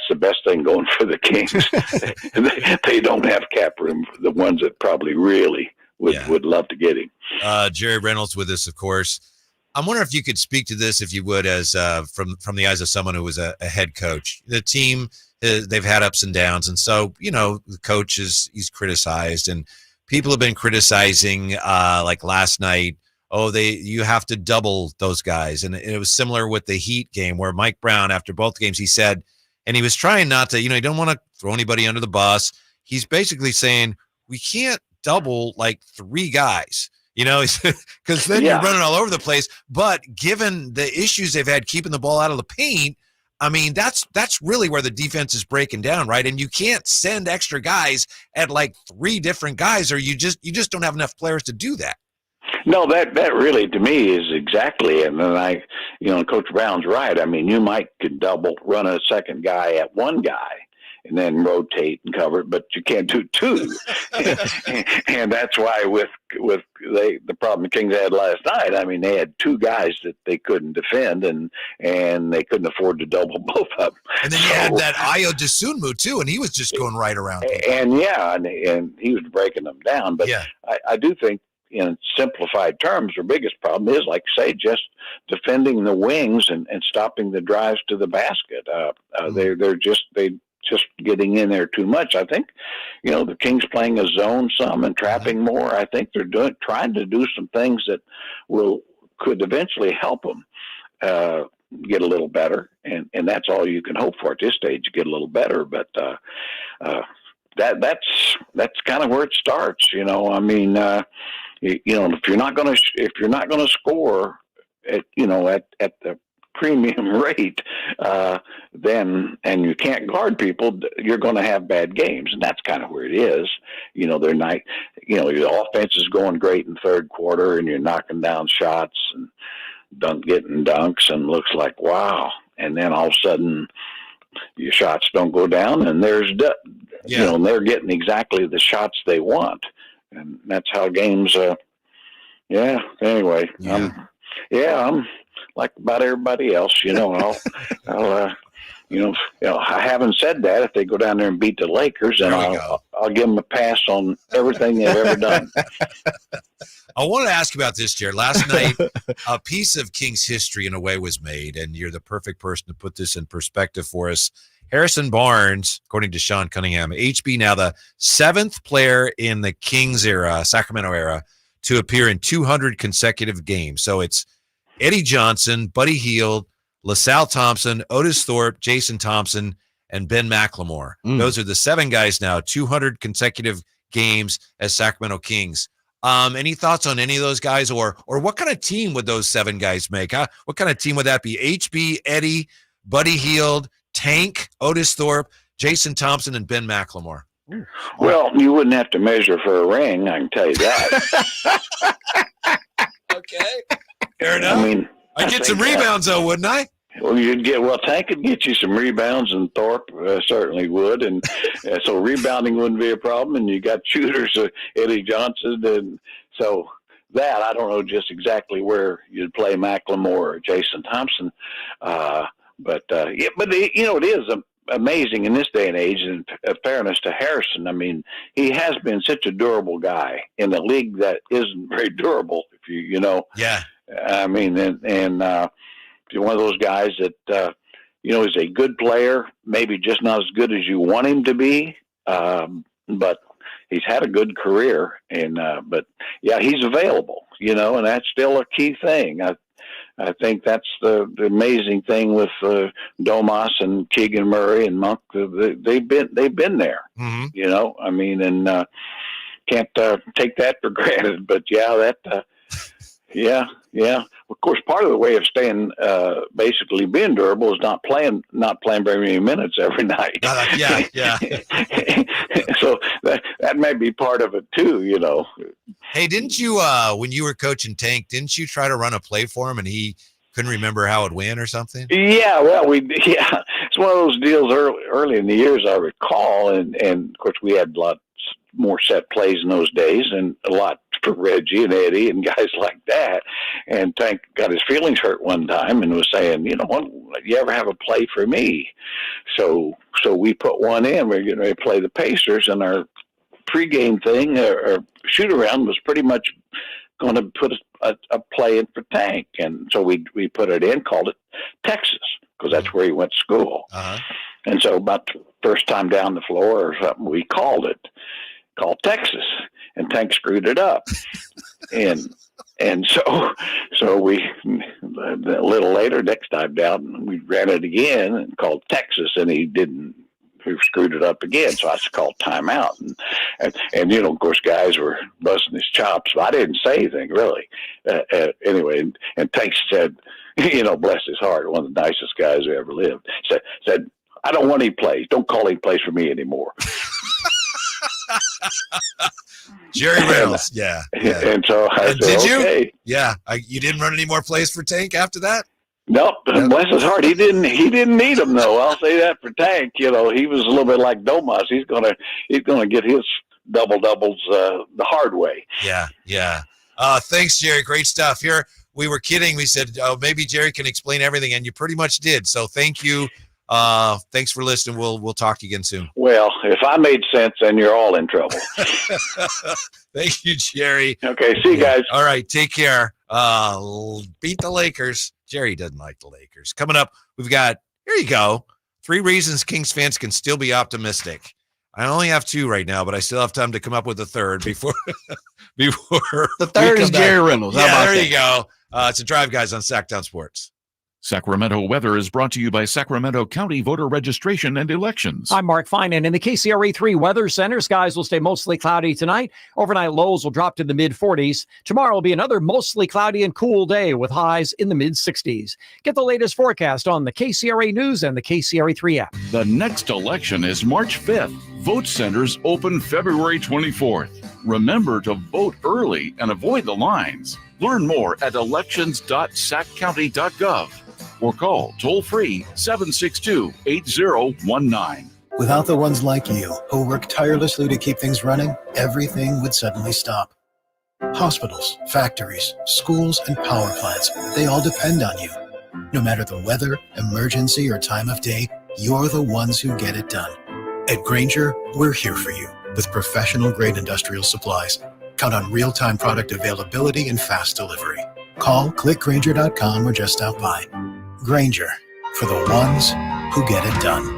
the best thing going for the Kings. they don't have cap room for the ones that probably really would love to get him. Jerry Reynolds with us, of course. I'm wondering if you could speak to this, if you would, as from the eyes of someone who was a head coach. The team, they've had ups and downs, and so the coach he's criticized, and people have been criticizing, like last night. You have to double those guys, and it was similar with the Heat game where Mike Brown, after both games, he said, And he was trying not to, he don't want to throw anybody under the bus. He's basically saying we can't double like 3 guys, because then you're running all over the place. But given the issues they've had keeping the ball out of the paint, I mean, that's really where the defense is breaking down, right? And you can't send extra guys at like 3 different guys, or you just don't have enough players to do that. No, that really to me is exactly it. And Coach Brown's right. I mean, you could run a second guy at 1 guy and then rotate and cover it, but you can't do 2. And that's why with the problem the Kings had last night, I mean, they had 2 guys that they couldn't defend, and they couldn't afford to double both of them. And then you had that Ayo Dosunmu too, and he was just going right around people. And he was breaking them down. But I do think, in simplified terms, their biggest problem is, like say, just defending the wings and stopping the drives to the basket. They're just getting in there too much. I think, the Kings playing a zone some and trapping more. I think they're trying to do some things that could eventually help them get a little better, and that's all you can hope for at this stage, to get a little better. But that's kind of where it starts. I mean, if you're not going to score at the premium rate, then, and you can't guard people, you're going to have bad games. And that's kind of where it is. They're not, your offense is going great in third quarter, and you're knocking down shots and getting dunks, and looks like, wow. And then all of a sudden your shots don't go down, and and they're getting exactly the shots they want. And that's how games, anyway. I'm like about everybody else, I haven't said that. If they go down there and beat the Lakers, then I'll give them a pass on everything they've ever done. I wanted to ask you about this, Jared. Last night, a piece of Kings history in a way was made, and you're the perfect person to put this in perspective for us. Harrison Barnes, according to Sean Cunningham, HB now the 7th player in the Kings era, Sacramento era, to appear in 200 consecutive games. So it's Eddie Johnson, Buddy Hield, LaSalle Thompson, Otis Thorpe, Jason Thompson, and Ben McLemore. Those are the 7 guys now, 200 consecutive games as Sacramento Kings. Any thoughts on any of those guys, or what kind of team would those 7 guys make? Huh? What kind of team would that be? HB, Eddie, Buddy Hield, Tank, Otis Thorpe, Jason Thompson, and Ben McLemore. Well, you wouldn't have to measure for a ring, I can tell you that. Okay. Fair enough. I mean, I'd get some rebounds, though, wouldn't I? Well, Tank could get you some rebounds, and Thorpe certainly would. And so rebounding wouldn't be a problem. And you got shooters, Eddie Johnson. And so that, I don't know just exactly where you'd play McLemore or Jason Thompson. It is amazing in this day and age, and fairness to Harrison. I mean, he has been such a durable guy in a league that isn't very durable, Yeah. I mean, and you're one of those guys that, is a good player, maybe just not as good as you want him to be, but he's had a good career. And he's available, and that's still a key thing. I think that's the amazing thing with Domas and Keegan Murray and Monk. They've been there, I mean, and can't take that for granted. But of course, part of the way of staying, basically being durable, is not playing very many minutes every night. So that may be part of it too, Hey, didn't you, when you were coaching Tank, didn't you try to run a play for him and he couldn't remember how it went or something? Yeah, well, it's one of those deals early in the years, I recall, and of course we had lots more set plays in those days, and a lot for Reggie and Eddie and guys like that. And Tank got his feelings hurt one time and was saying, you ever have a play for me? So we put one in. We're getting ready to play the Pacers, and our pregame thing or shoot around was pretty much going to put a play in for Tank. And so we put it in, called it Texas, because that's where he went to school. And so about the first time down the floor or something, we called Texas, and Tank screwed it up. And And so we, a little later, next time down, we ran it again and called Texas, and he screwed it up again. So I called timeout. And of course, guys were busting his chops. But I didn't say anything, really. Anyway, and Tanks said, bless his heart, one of the nicest guys who ever lived, said, I don't want any plays. Don't call any plays for me anymore. Jerry Reynolds, yeah. And so I said, did you? Okay. Yeah, you didn't run any more plays for Tank after that? Nope. Bless his heart, he didn't need them though. I'll say that for Tank. He was a little bit like Domas. He's gonna get his doubles the hard way. Yeah. Thanks, Jerry. Great stuff. Here we were kidding. We said, maybe Jerry can explain everything, and you pretty much did. So thank you. Thanks for listening. We'll talk to you again soon. Well, if I made sense, then you're all in trouble. Thank you, Jerry. Okay, see you guys. All right, take care. Beat the Lakers. Jerry doesn't like the Lakers. Coming up, we've got, here you go, 3 reasons Kings fans can still be optimistic. I only have 2 right now, but I still have time to come up with a third before the third is Jerry Reynolds. Yeah, there you go. It's a Drive, guys, on Sacktown Sports. Sacramento weather is brought to you by Sacramento County Voter Registration and Elections. I'm Mark Finan in the KCRA 3 Weather Center. Skies will stay mostly cloudy tonight. Overnight lows will drop to the mid-40s. Tomorrow will be another mostly cloudy and cool day with highs in the mid-60s. Get the latest forecast on the KCRA News and the KCRA 3 app. The next election is March 5th. Vote centers open February 24th. Remember to vote early and avoid the lines. Learn more at elections.saccounty.gov or call toll-free 762-8019. Without the ones like you who work tirelessly to keep things running, everything would suddenly stop. Hospitals, factories, schools, and power plants, they all depend on you. No matter the weather, emergency, or time of day, you're the ones who get it done. At Grainger, we're here for you with professional-grade industrial supplies. Count on real-time product availability and fast delivery. Call, click Grainger.com, or just stop by. Grainger, for the ones who get it done.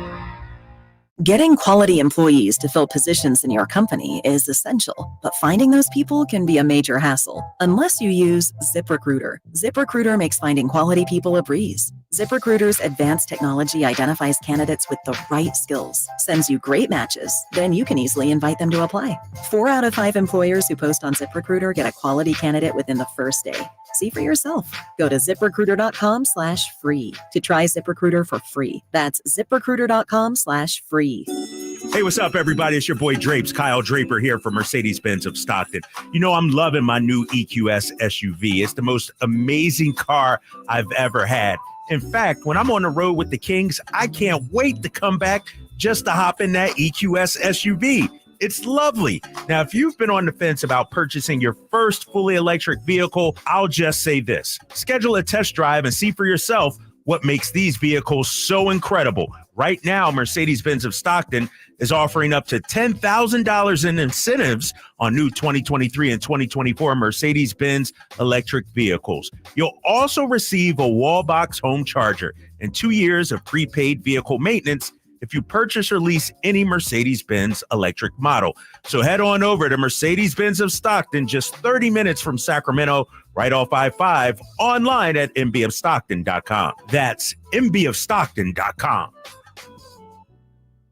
Getting quality employees to fill positions in your company is essential, but finding those people can be a major hassle unless you use ZipRecruiter. ZipRecruiter makes finding quality people a breeze. ZipRecruiter's advanced technology identifies candidates with the right skills, sends you great matches, then you can easily invite them to apply. 4 out of 5 employers who post on ZipRecruiter get a quality candidate within the first day. See for yourself. Go to ZipRecruiter.com/free to try ZipRecruiter for free. That's ZipRecruiter.com/free. Hey, what's up, everybody? It's your boy Drapes, Kyle Draper here for Mercedes-Benz of Stockton. I'm loving my new EQS SUV. It's the most amazing car I've ever had. In fact, when I'm on the road with the Kings, I can't wait to come back just to hop in that EQS SUV. It's lovely. Now, if you've been on the fence about purchasing your first fully electric vehicle, I'll just say this. Schedule a test drive and see for yourself what makes these vehicles so incredible. Right now, Mercedes-Benz of Stockton is offering up to $10,000 in incentives on new 2023 and 2024 Mercedes-Benz electric vehicles. You'll also receive a wall box home charger and 2 years of prepaid vehicle maintenance if you purchase or lease any Mercedes-Benz electric model. So head on over to Mercedes-Benz of Stockton, just 30 minutes from Sacramento, right off I-5, online at mbofstockton.com. That's mbofstockton.com.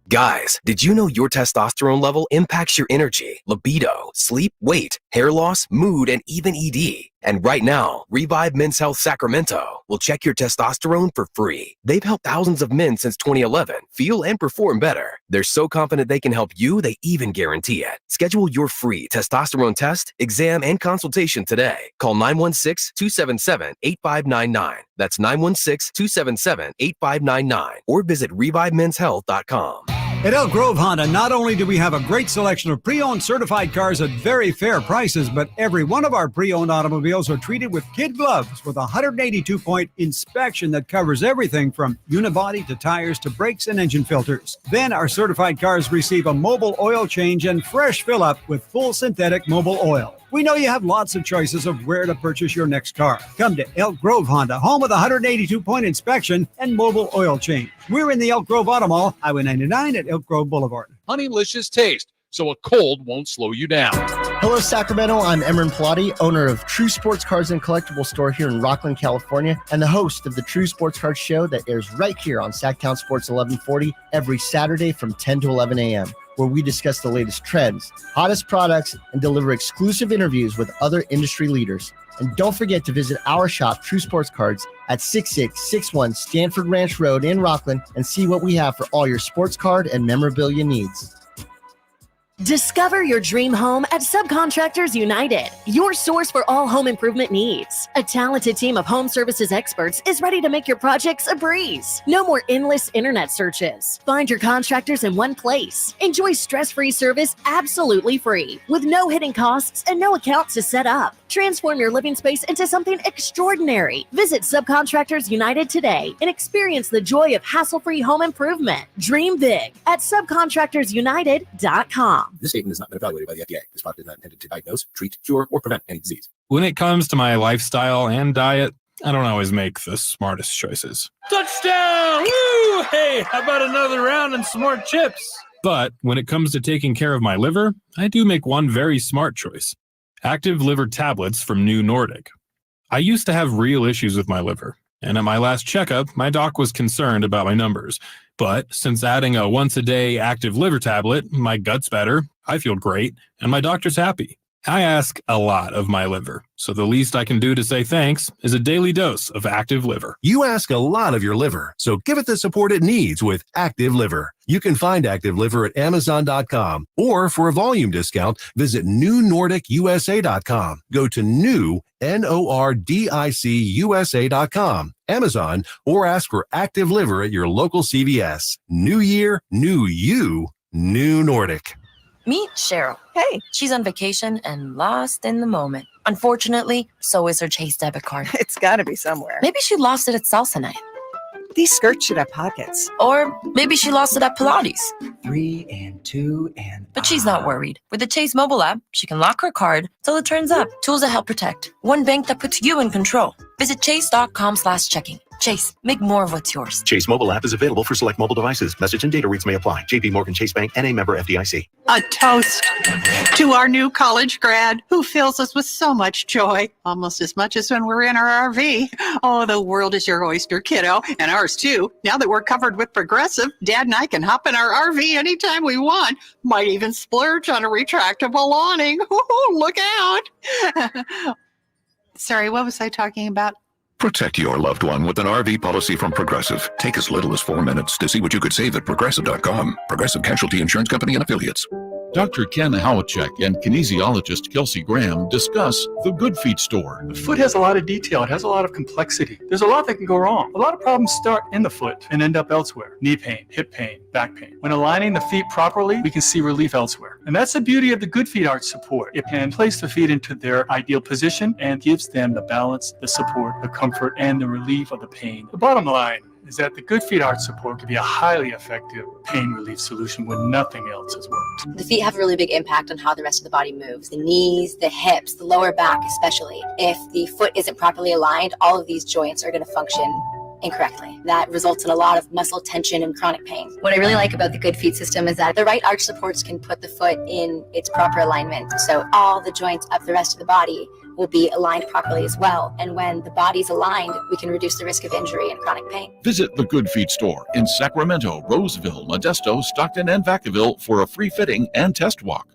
Guys, did you know your testosterone level impacts your energy, libido, sleep, weight, hair loss, mood, and even ED? And right now, Revive Men's Health Sacramento will check your testosterone for free. They've helped thousands of men since 2011 feel and perform better. They're so confident they can help you, they even guarantee it. Schedule your free testosterone test, exam, and consultation today. Call 916-277-8599. That's 916-277-8599. Or visit ReviveMen'sHealth.com. At Elk Grove Honda, not only do we have a great selection of pre-owned certified cars at very fair prices, but every one of our pre-owned automobiles are treated with kid gloves with a 182-point inspection that covers everything from unibody to tires to brakes and engine filters. Then our certified cars receive a mobile oil change and fresh fill-up with full synthetic mobile oil. We know you have lots of choices of where to purchase your next car. Come to Elk Grove Honda, home of the 182-point inspection and mobile oil change. We're in the Elk Grove Auto Mall, Highway 99 at Elk Grove Boulevard. Honeylicious taste. so a cold won't slow you down. Hello, Sacramento. I'm Emran Pilati, owner of True Sports Cards and Collectible Store here in Rockland, California, and the host of the True Sports Cards Show that airs right here on Sacktown Sports 1140 every Saturday from 10 to 11 a.m., where we discuss the latest trends, hottest products, and deliver exclusive interviews with other industry leaders. And don't forget to visit our shop, True Sports Cards, at 6661 Stanford Ranch Road in Rockland and see what we have for all your sports card and memorabilia needs. Discover your dream home at Subcontractors United, your source for all home improvement needs. A talented team of home services experts is ready to make your projects a breeze. No more endless internet searches. Find your contractors in one place. Enjoy stress-free service absolutely free, with no hidden costs and no account to set up. Transform your living space into something extraordinary. Visit Subcontractors United today and experience the joy of hassle-free home improvement. Dream big at subcontractorsunited.com. This statement has not been evaluated by the FDA. This product is not intended to diagnose, treat, cure, or prevent any disease. When it comes to my lifestyle and diet, I don't always make the smartest choices. Touchdown! Woo! Hey, how about another round and some more chips? But when it comes to taking care of my liver, I do make one very smart choice. Active liver tablets from New Nordic. I used to have real issues with my liver, and at my last checkup, my doc was concerned about my numbers. But since adding a once-a-day active liver tablet, my gut's better, I feel great, and my doctor's happy. I ask a lot of my liver, so the least I can do to say thanks is a daily dose of Active Liver. You ask a lot of your liver, so give it the support it needs with Active Liver. You can find Active Liver at Amazon.com, or for a volume discount, visit NewNordicUSA.com. Go to new, NORDICUSA.com, Amazon, or ask for Active Liver at your local CVS. New year, new you, New Nordic. Meet Cheryl. Hey. She's on vacation and lost in the moment. Unfortunately, so is her Chase debit card. It's got to be somewhere. Maybe she lost it at salsa night. These skirts should have pockets. Or maybe she lost it at Pilates. 3 and 2 and... But she's not worried. With the Chase mobile app, she can lock her card till it turns up. Tools that help protect. One bank that puts you in control. Visit chase.com/checking. Chase, make more of what's yours. Chase mobile app is available for select mobile devices. Message and data rates may apply. JP Morgan Chase Bank, N.A. member FDIC. A toast to our new college grad who fills us with so much joy, almost as much as when we're in our RV. Oh, the world is your oyster, kiddo, and ours too. Now that we're covered with Progressive, Dad and I can hop in our RV anytime we want. Might even splurge on a retractable awning. Ooh, look out. Sorry, what was I talking about? Protect your loved one with an RV policy from Progressive. Take as little as 4 minutes to see what you could save at Progressive.com. Progressive Casualty Insurance Company and Affiliates. Dr. Ken Howachek and kinesiologist Kelsey Graham discuss the Good Feet store. The foot has a lot of detail. It has a lot of complexity. There's a lot that can go wrong. A lot of problems start in the foot and end up elsewhere. Knee pain, hip pain, back pain. When aligning the feet properly, we can see relief elsewhere. And that's the beauty of the Good Feet Arch support. It can place the feet into their ideal position and gives them the balance, the support, the comfort, and the relief of the pain. The bottom line is that the Good Feet Arch support can be a highly effective pain relief solution when nothing else has worked. The feet have a really big impact on how the rest of the body moves. The knees, the hips, the lower back especially. If the foot isn't properly aligned, all of these joints are going to function incorrectly. That results in a lot of muscle tension and chronic pain. What I really like about the Good Feet system is that the right arch supports can put the foot in its proper alignment. So all the joints of the rest of the body will be aligned properly as well. And when the body's aligned, we can reduce the risk of injury and chronic pain. Visit the Good Feet store in Sacramento, Roseville, Modesto, Stockton, and Vacaville for a free fitting and test walk.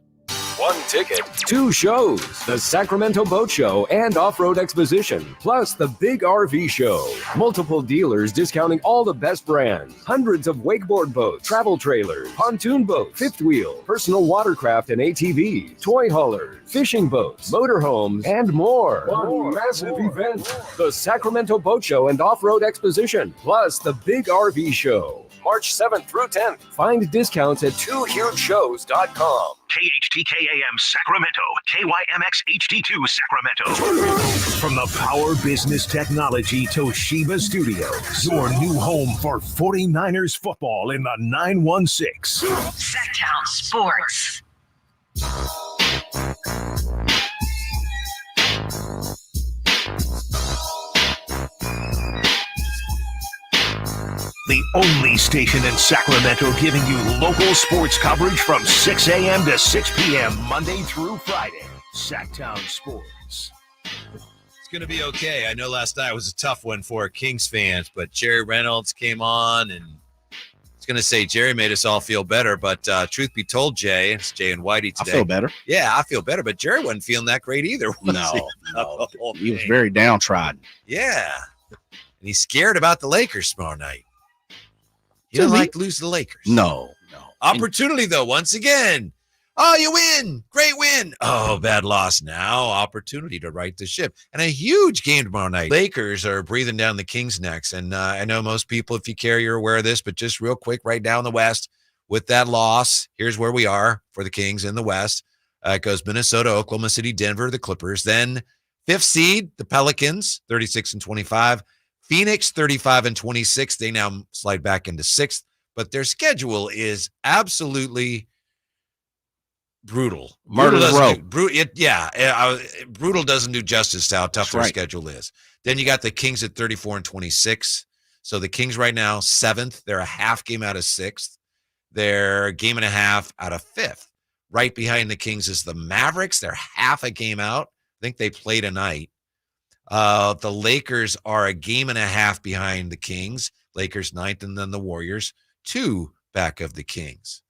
1 ticket, 2 shows, the Sacramento Boat Show and Off-Road Exposition, plus the Big RV Show. Multiple dealers discounting all the best brands. Hundreds of wakeboard boats, travel trailers, pontoon boats, fifth wheel, personal watercraft and ATVs, toy haulers, fishing boats, motorhomes, and more. One massive event, the Sacramento Boat Show and Off-Road Exposition, plus the Big RV Show. March 7th through 10th. Find discounts at 2hugeshows.com. KHTKAM Sacramento, KYMX HD2 Sacramento. From the Power Business Technology Toshiba Studios, your new home for 49ers football in the 916. Sacktown Sports. The only station in Sacramento giving you local sports coverage from 6 a.m. to 6 p.m. Monday through Friday. Sacktown Sports. It's going to be okay. I know last night was a tough one for Kings fans, but Jerry Reynolds came on, and I was going to say Jerry made us all feel better, but truth be told, Jay, it's Jay and Whitey today. I feel better. Yeah, I feel better, but Jerry wasn't feeling that great either. No. He was very downtrodden. Yeah. And he's scared about the Lakers tomorrow night. You don't like to lose to the Lakers. No. Opportunity, though, once again. Oh, you win. Great win. Oh, bad loss. Now opportunity to right the ship. And a huge game tomorrow night. Lakers are breathing down the Kings' necks. And I know most people, if you care, you're aware of this, but just real quick, right down the West with that loss, here's where we are for the Kings in the West. It goes Minnesota, Oklahoma City, Denver, the Clippers. Then 5th seed, the Pelicans, 36-25. Phoenix, 35-26. They now slide back into 6th, but their schedule is absolutely brutal. Murder's row. Brutal doesn't do justice to how tough That's their right. schedule is. Then you got the Kings at 34-26. So the Kings right now, 7th. They're a half game out of 6th. They're a game and a half out of 5th. Right behind the Kings is the Mavericks. They're half a game out. I think they play tonight. The Lakers are a game and a half behind the Kings. Lakers 9th, and then the Warriors 2 back of the Kings.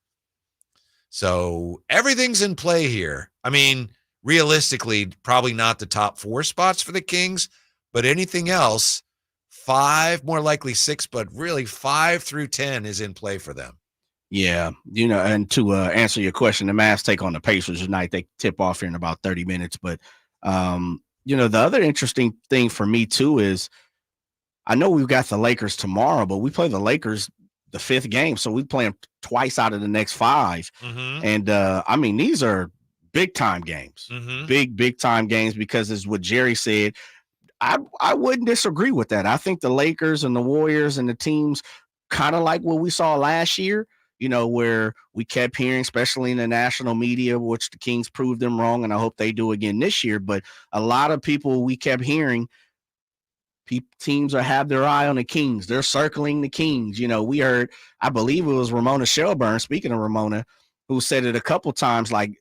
So everything's in play here. I mean, realistically, probably not the top 4 spots for the Kings, but anything else, 5, more likely 6, but really 5 through 10 is in play for them. Yeah, and to answer your question, the Mavs take on the Pacers tonight. They tip off here in about 30 minutes, but the other interesting thing for me, too, is I know we've got the Lakers tomorrow, but we play the Lakers the 5th game. So we play them twice out of the next 5. Mm-hmm. And, these are big-time games, big-time games, because as what Jerry said, I wouldn't disagree with that. I think the Lakers and the Warriors and the teams kind of like what we saw last year, where we kept hearing, especially in the national media, which the Kings proved them wrong, and I hope they do again this year. But a lot of people, we kept hearing teams have their eye on the Kings. They're circling the Kings. We heard, I believe it was Ramona Shelburne, speaking of Ramona, who said it a couple times, like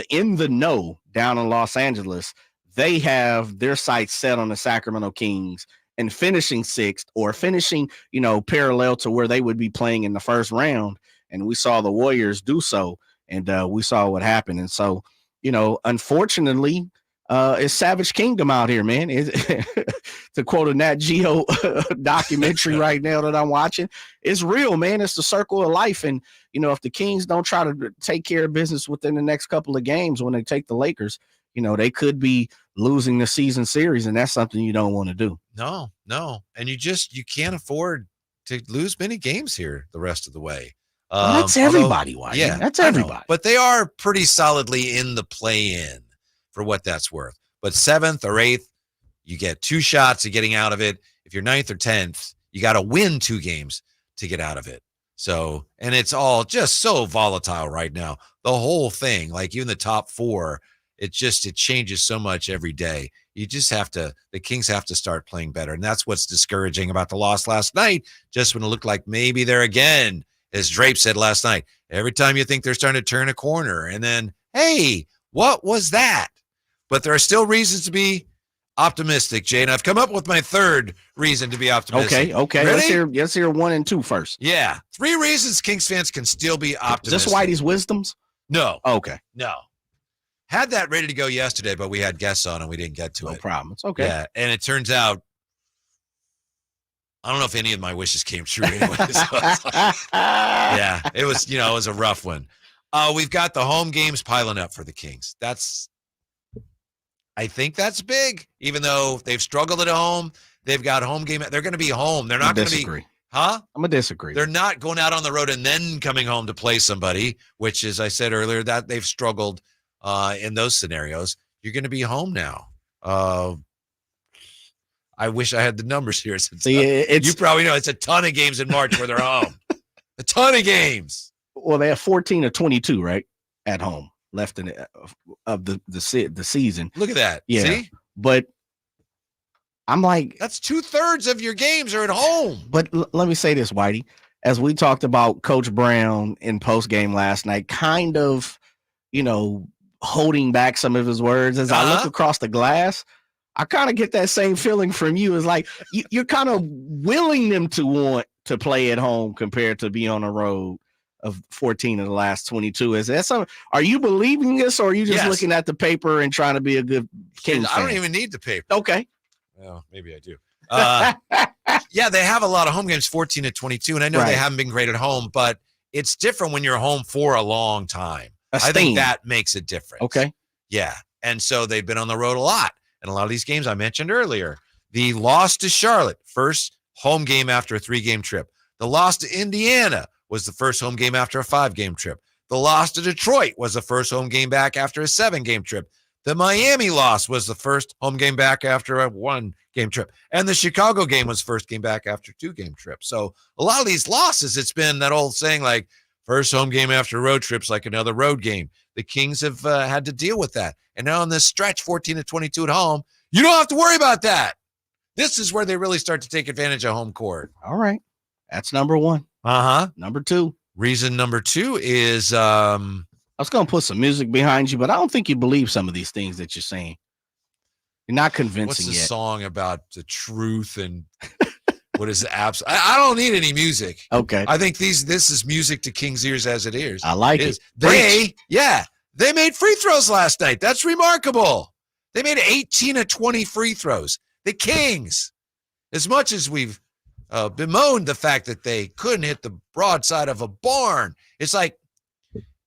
in the know down in Los Angeles, they have their sights set on the Sacramento Kings and finishing 6th or finishing, parallel to where they would be playing in the first round. And we saw the Warriors do so, and we saw what happened. And so, unfortunately, it's Savage Kingdom out here, man. To quote a Nat Geo documentary right now that I'm watching, it's real, man. It's the circle of life. And, if the Kings don't try to take care of business within the next couple of games when they take the Lakers, they could be losing the season series, and that's something you don't want to do. No. And you can't afford to lose many games here the rest of the way. That's everybody, Whitey. Yeah, that's everybody. But they are pretty solidly in the play-in for what that's worth. But 7th or 8th, you get 2 shots of getting out of it. If you're 9th or 10th, you got to win 2 games to get out of it. So, and it's all just so volatile right now. The whole thing, like even the top 4, it changes so much every day. The Kings have to start playing better. And that's what's discouraging about the loss last night, just when it looked like maybe they're again, as Drape said last night, every time you think they're starting to turn a corner, and then, hey, what was that? But there are still reasons to be optimistic, Jay. And I've come up with my 3rd reason to be optimistic. Okay. Ready? Let's hear 1 and 2 first. Yeah. 3 reasons Kings fans can still be optimistic. Is this Whitey's wisdoms? No. Okay. No. Had that ready to go yesterday, but we had guests on and we didn't get to it. No problem. It's okay. Yeah. And it turns out, I don't know if any of my wishes came true anyway. Yeah, it was a rough one. We've got the home games piling up for the Kings. I think that's big, even though they've struggled at home. They've got home game. They're going to be home. They're not going to be. Huh? I'm going to disagree. They're not going out on the road and then coming home to play somebody, which, as I said earlier, that they've struggled in those scenarios. You're going to be home now. I wish I had the numbers here. You probably know it's a ton of games in March where they're home. A ton of games. Well, they have 14 or 22, right, at home left of the season. Look at that. Yeah. See? But I'm like, that's 2/3 of your games are at home. But let me say this, Whitey, as we talked about Coach Brown in post game last night, kind of, holding back some of his words as I look across the glass. I kind of get that same feeling from you. It's like you're kind of willing them to want to play at home compared to be on the road of 14 of the last 22. Is that something? Are you believing this, or are you just looking at the paper and trying to be a good Kings fan? I don't even need the paper. Okay. Well, maybe I do. Yeah, they have a lot of home games, 14 to 22, and I know they haven't been great at home, but it's different when you're home for a long time. I think that makes a difference. Okay. Yeah, and so they've been on the road a lot. And a lot of these games I mentioned earlier, the loss to Charlotte, first home game after a 3-game trip. The loss to Indiana was the first home game after a 5-game trip. The loss to Detroit was the first home game back after a 7-game trip. The Miami loss was the first home game back after a 1-game trip. And the Chicago game was first game back after a 2-game trip. So a lot of these losses, it's been that old saying like first home game after a road trip's like another road game. The Kings have had to deal with that. And now on this stretch, 14 to 22 at home, you don't have to worry about that. This is where they really start to take advantage of home court. All right. That's number one. Number two. Reason number two is I was going to put some music behind you, but I don't think you believe some of these things that you're saying. You're not convincing what's the yet. Song about the truth and what is the apps? I don't need any music. Okay. I think this is music to King's ears as it is. I like it. They made free throws last night. That's remarkable. They made 18 of 20 free throws. The Kings, as much as we've bemoaned the fact that they couldn't hit the broadside of a barn, it's like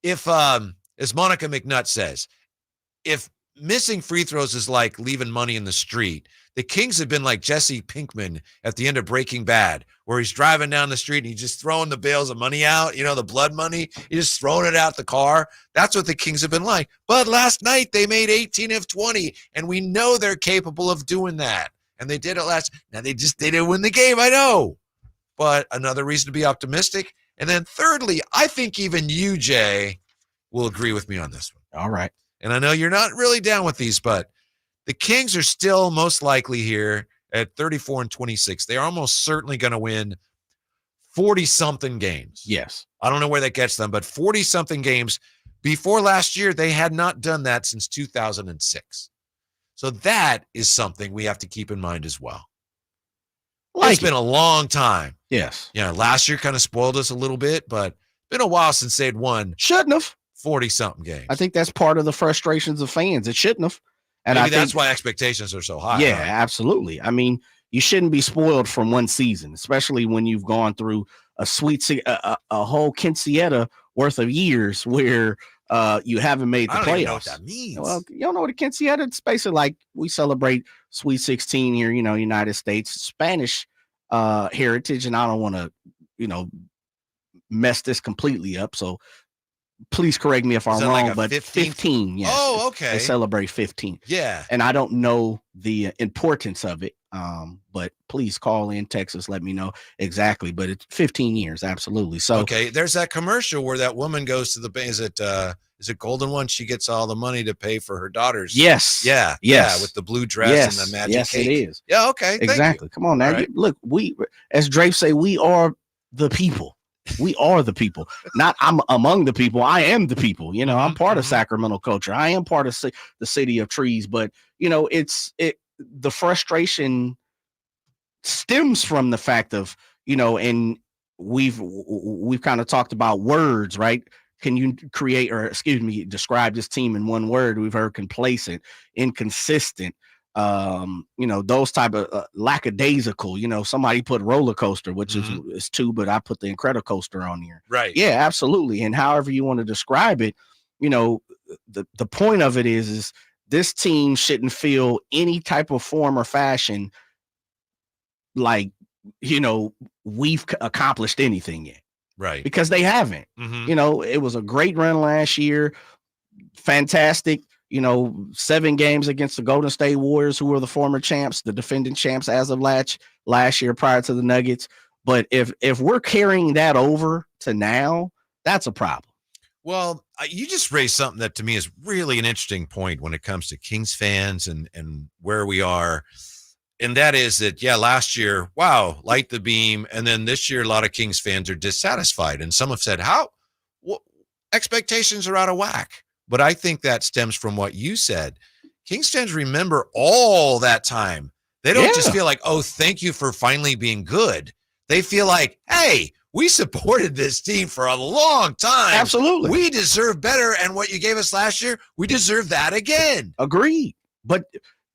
if, as Monica McNutt says, if missing free throws is like leaving money in the street, the Kings have been like Jesse Pinkman at the end of Breaking Bad, where he's driving down the street and he's just throwing the bales of money out, the blood money. He's just throwing it out the car. That's what the Kings have been like. But last night they made 18 of 20, and we know they're capable of doing that. And they did it Now they didn't win the game, I know. But another reason to be optimistic. And then thirdly, I think even you, Jay, will agree with me on this one. All right. And I know you're not really down with these, but the Kings are still most likely here at 34 and 26. They are almost certainly going to win 40-something games. Yes. I don't know where that gets them, but 40-something games. Before last year, they had not done that since 2006. So that is something we have to keep in mind as well. It's been a long time. Yes. Yeah, last year kind of spoiled us a little bit, but it's been a while since they'd won. Shouldn't have. 40-something games. I think that's part of the frustrations of fans. It shouldn't have. And Maybe I think that's why expectations are so high. Yeah, huh? absolutely. I mean, you shouldn't be spoiled from one season, especially when you've gone through a whole quinceañera worth of years where you haven't made the I playoffs. don't even know what that means. Well, you don't know what a quinceañera? It's basically like we celebrate Sweet 16 here, United States, Spanish heritage, and I don't want to, mess this completely up. So please correct me if I'm wrong, like but 15, yes. Oh, okay. They celebrate 15. Yeah. And I don't know the importance of it, but please call in, Texas, let me know exactly. But it's 15 years, absolutely. So okay, there's that commercial where that woman goes to the bank. Is it Golden One? She gets all the money to pay for her daughters. Yes. Yeah. Yes. Yeah, with the blue dress and the magic cake. Yes, it is. Yeah, okay. Exactly. Come on now. Right. Look, we, as Drake say, we are the people. We are the people. Not I'm among the people. I am the people. I'm part of Sacramento culture. I am part of the city of trees. But the frustration stems from the fact of and we've kind of talked about words, right? Can you describe this team in one word? We've heard complacent, inconsistent, those type of lackadaisical, somebody put roller coaster, which is two, but I put the Incredicoaster on here. Right. Yeah, absolutely. And however you want to describe it, the point of it is this team shouldn't feel any type of form or fashion like, we've accomplished anything yet. Right. Because they haven't. It was a great run last year. Fantastic. 7 games against the Golden State Warriors, who were the former champs, the defending champs as of last year prior to the Nuggets. But if we're carrying that over to now, that's a problem. Well, you just raised something that to me is really an interesting point when it comes to Kings fans and where we are. And that is that, last year, wow, light the beam. And then this year, a lot of Kings fans are dissatisfied. And some have said, expectations are out of whack. But I think that stems from what you said. Kings fans remember all that time. They don't just feel like, oh, thank you for finally being good. They feel like, hey, we supported this team for a long time. Absolutely. We deserve better. And what you gave us last year, we deserve that again. Agreed. But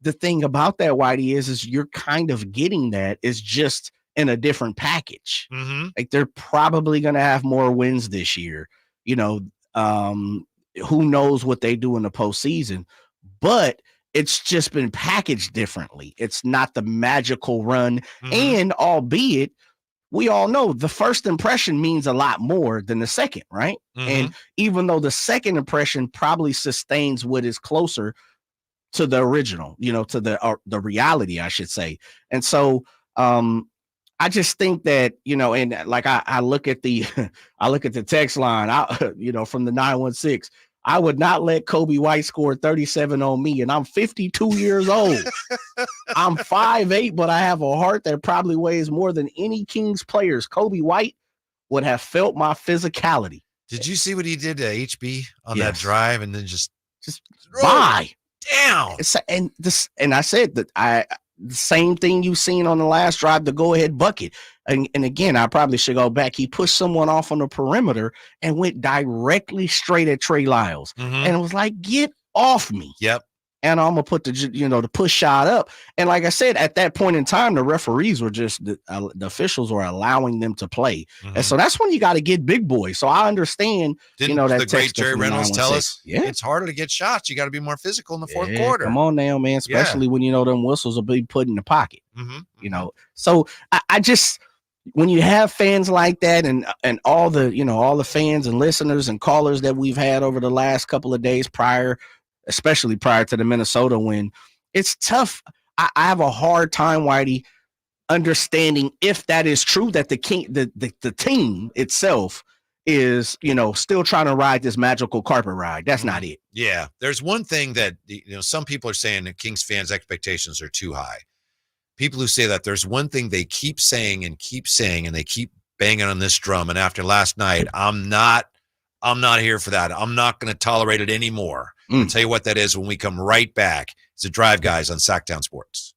the thing about that, Whitey, is you're kind of getting that is just in a different package. Mm-hmm. Like they're probably going to have more wins this year. You know, who knows what they do in the postseason, but it's just been packaged differently. It's not the magical run. Mm-hmm. And albeit we all know the first impression means a lot more than the second, right? Mm-hmm. And even though the second impression probably sustains what is closer to the original, you know, to the reality, I should say. And so I just think that, you know, and like I look at the text line, from the 916, I would not let Kobe White score 37 on me. And I'm 52 years old. I'm 5'8", but I have a heart that probably weighs more than any Kings players. Kobe White would have felt my physicality. Did you see what he did to HB on that drive? And then just bye. Down. And I said that the same thing you've seen on the last drive, the go-ahead bucket. And again, I probably should go back. He pushed someone off on the perimeter and went directly straight at Trey Lyles. Mm-hmm. And it was like, get off me. Yep. And I'm going to put the push shot up. And like I said, at that point in time, the referees were just, the officials were allowing them to play. Mm-hmm. And so that's when you got to get big boys. So I understand, Didn't that the great Jerry Reynolds tell us, yeah, it's harder to get shots. You got to be more physical in the fourth quarter. Come on now, man, especially when, them whistles will be put in the pocket, So I just, when you have fans like that and all the fans and listeners and callers that we've had over the last couple of days especially prior to the Minnesota win, it's tough. I have a hard time, Whitey, understanding if that is true, that the team itself is, still trying to ride this magical carpet ride. That's not it. Yeah. There's one thing that, some people are saying that Kings fans' expectations are too high. People who say that, there's one thing they keep saying, and they keep banging on this drum. And after last night, I'm not here for that. I'm not going to tolerate it anymore. I'll tell you what that is when we come right back. It's the Drive Guys on Sacktown Sports.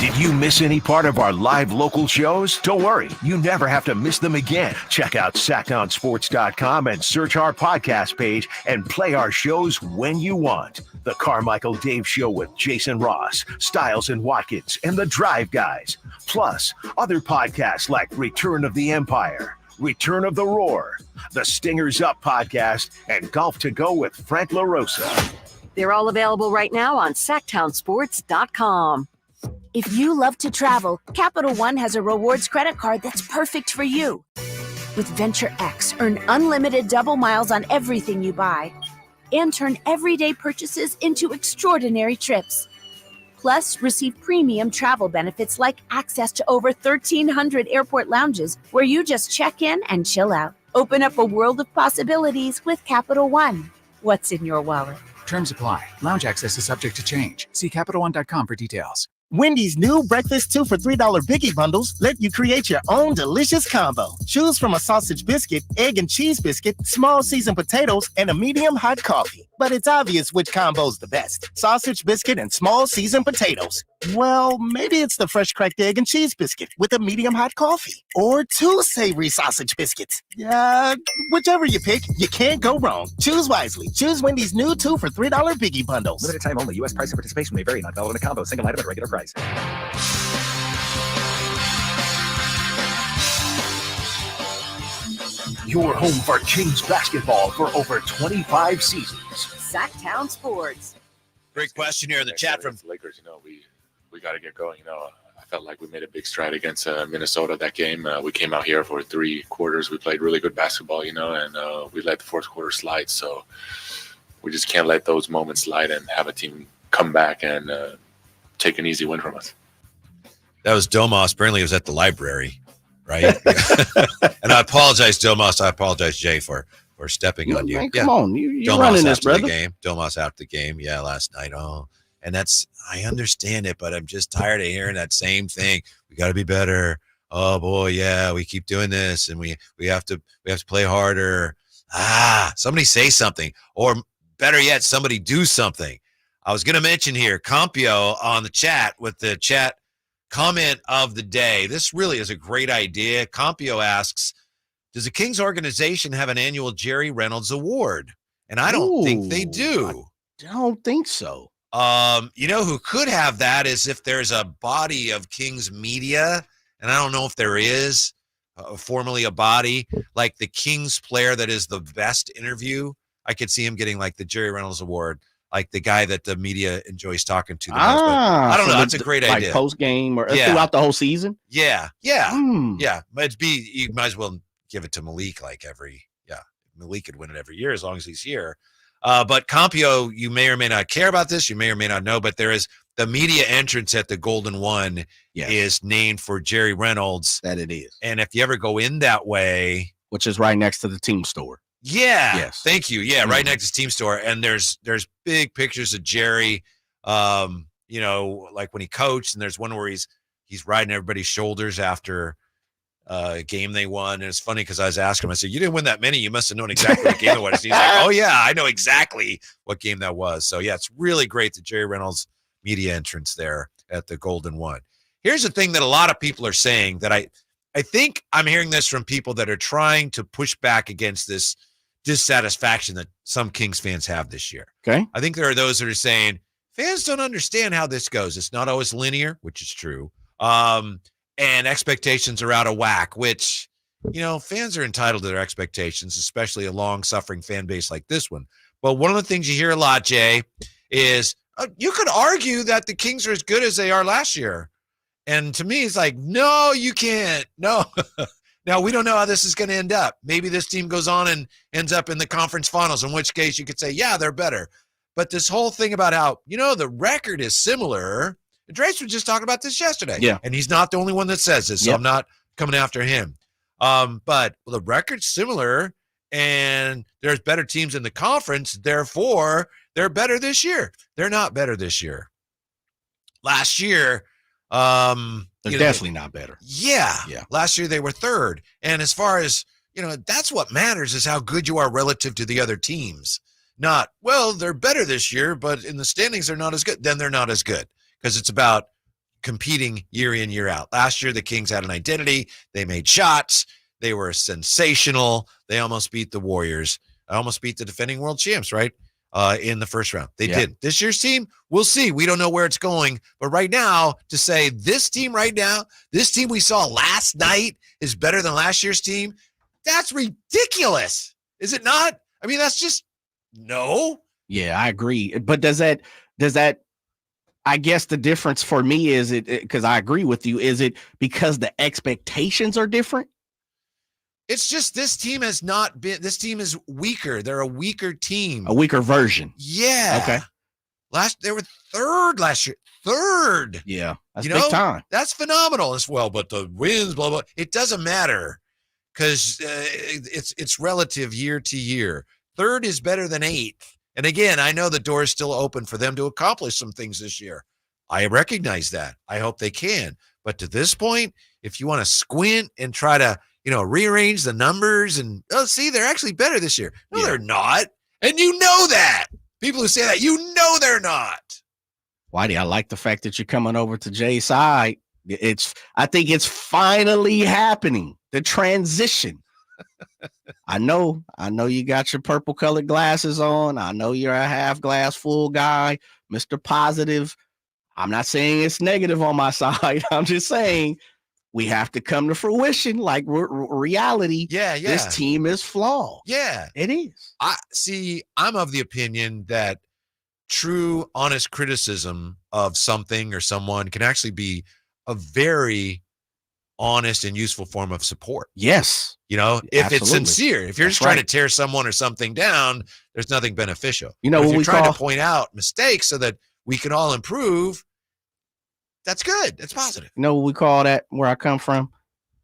Did you miss any part of our live local shows? Don't worry, you never have to miss them again. Check out SacktownSports.com and search our podcast page and play our shows when you want. The Carmichael Dave Show with Jason Ross, Stiles and Watkins, and the Drive Guys. Plus, other podcasts like Return of the Empire, Return of the Roar, the Stingers Up podcast, and Golf to Go with Frank LaRosa. They're all available right now on SacktownSports.com. If you love to travel, Capital One has a rewards credit card that's perfect for you. With Venture X, earn unlimited double miles on everything you buy and turn everyday purchases into extraordinary trips. Plus, receive premium travel benefits like access to over 1,300 airport lounges where you just check in and chill out. Open up a world of possibilities with Capital One. What's in your wallet? Terms apply. Lounge access is subject to change. See CapitalOne.com for details. Wendy's new breakfast 2 for $3 Biggie Bundles let you create your own delicious combo. Choose from a sausage biscuit, egg and cheese biscuit, small seasoned potatoes, and a medium hot coffee. But it's obvious which combo's the best. Sausage biscuit and small seasoned potatoes. Well, maybe it's the fresh cracked egg and cheese biscuit with a medium hot coffee. Or 2 savory sausage biscuits. Whichever you pick, you can't go wrong. Choose wisely. Choose Wendy's new 2 for $3 Biggie Bundles. Limited time only. U.S. price and participation may vary. Not valid in a combo. Single item at regular price. Your home for Kings basketball for over 25 seasons. Sacktown Sports. Great question here in the chat from Lakers. We got to get going. I felt like we made a big stride against Minnesota that game. We came out here for 3 quarters. We played really good basketball, and we let the fourth quarter slide. So we just can't let those moments slide and have a team come back and take an easy win from us. That was Domas. Apparently, it was at the library, right? And I apologize, Domas. I apologize, Jay, for stepping on you. Man, come on, you're running this, brother. Domas after the game, last night. And I understand it, but I'm just tired of hearing that same thing. We got to be better. Oh boy, yeah, we keep doing this, and we have to play harder. Somebody say something, or better yet, somebody do something. I was going to mention here, Compio on the chat with the chat comment of the day. This really is a great idea. Compio asks, does the Kings organization have an annual Jerry Reynolds Award? And I don't think they do. I don't think so. You know who could have that is if there's a body of Kings media, and I don't know if there is formerly a body, like the Kings player that is the best interview. I could see him getting like the Jerry Reynolds Award, like the guy that the media enjoys talking to the most. But I don't know. That's a great idea. Like post game or throughout the whole season. Yeah. But you might as well give it to Malik Malik could win it every year as long as he's here. But Compio, you may or may not care about this. You may or may not know, but there is the media entrance at the Golden One is named for Jerry Reynolds. That it is. And if you ever go in that way, which is right next to the team store. Yeah. Yes. Thank you. Yeah. Right next to team store. And there's big pictures of Jerry, like when he coached, and there's one where he's riding everybody's shoulders after a game they won. And it's funny because I was asking him, I said, you didn't win that many. You must have known exactly what game it was. And he's like, oh yeah, I know exactly what game that was. So yeah, it's really great that Jerry Reynolds media entrance there at the Golden One. Here's the thing that a lot of people are saying that I think I'm hearing this from people that are trying to push back against this dissatisfaction that some Kings fans have this year. Okay. I think there are those that are saying fans don't understand how this goes. It's not always linear, which is true. And expectations are out of whack, which, fans are entitled to their expectations, especially a long-suffering fan base like this one. But one of the things you hear a lot, Jay, is you could argue that the Kings are as good as they are last year. And to me, it's like, no, you can't. No. Now, we don't know how this is going to end up. Maybe this team goes on and ends up in the conference finals, in which case you could say, yeah, they're better. But this whole thing about how, the record is similar. Drace was just talking about this yesterday. Yeah. And he's not the only one that says this, so I'm not coming after him. But the record's similar, and there's better teams in the conference. Therefore, they're better this year. They're not better this year. Last year, they're definitely not better. Yeah. Last year they were third. And as far as, that's what matters is how good you are relative to the other teams. Not, well, they're better this year, but in the standings they're not as good. Then they're not as good because it's about competing year in, year out. Last year the Kings had an identity. They made shots. They were sensational. They almost beat the Warriors. Almost beat the defending world champs, right? In the first round. They did. This year's team, we'll see. We don't know where it's going. But right now, to say this team right now, this team we saw last night is better than last year's team, that's ridiculous. Is it not? I mean, that's just no. Yeah, I agree. But does that, I guess the difference for me is because I agree with you, is it because the expectations are different? It's just this team has not been. This team is weaker. They're a weaker team. A weaker version. Yeah. Okay. They were third last year. Third. Yeah. That's big time. That's phenomenal as well. But the wins, blah, blah. It doesn't matter because it's relative year to year. Third is better than eighth. And again, I know the door is still open for them to accomplish some things this year. I recognize that. I hope they can. But to this point, if you want to squint and try to, rearrange the numbers and, see, they're actually better this year. No, they're not. And you know that. People who say that, they're not. Whitey, I like the fact that you're coming over to Jay's side. I think it's finally happening. The transition. I know you got your purple colored glasses on. I know you're a half glass full guy, Mr. Positive. I'm not saying it's negative on my side. I'm just saying we have to come to fruition, like reality. Yeah. This team is flawed. Yeah, it is. I'm of the opinion that true, honest criticism of something or someone can actually be a very honest and useful form of support. Yes. If Absolutely. it's sincere. If you're just trying to tear someone or something down, there's nothing beneficial. If you're trying to point out mistakes so that we can all improve, that's good. That's positive. You know what we call that where I come from?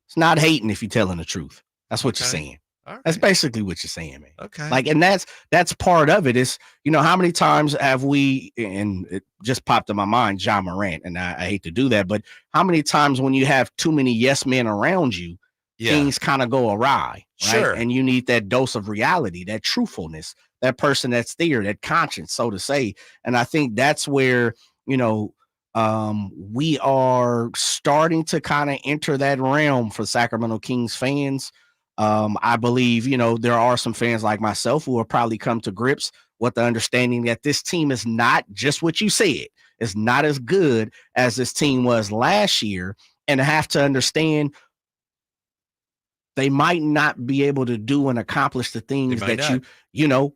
It's not hating if you're telling the truth. That's what you're saying. That's basically what you're saying, man. Okay. Like, and that's part of it is, how many times have we, and it just popped in my mind, John Morant, and I hate to do that, but how many times when you have too many yes men around you, things kind of go awry, right? Sure. And you need that dose of reality, that truthfulness, that person that's there, that conscience, so to say. And I think that's where, we are starting to kind of enter that realm for Sacramento Kings fans. I believe, there are some fans like myself who will probably come to grips with the understanding that this team is not just what you said. It's not as good as this team was last year, and have to understand they might not be able to do and accomplish the things that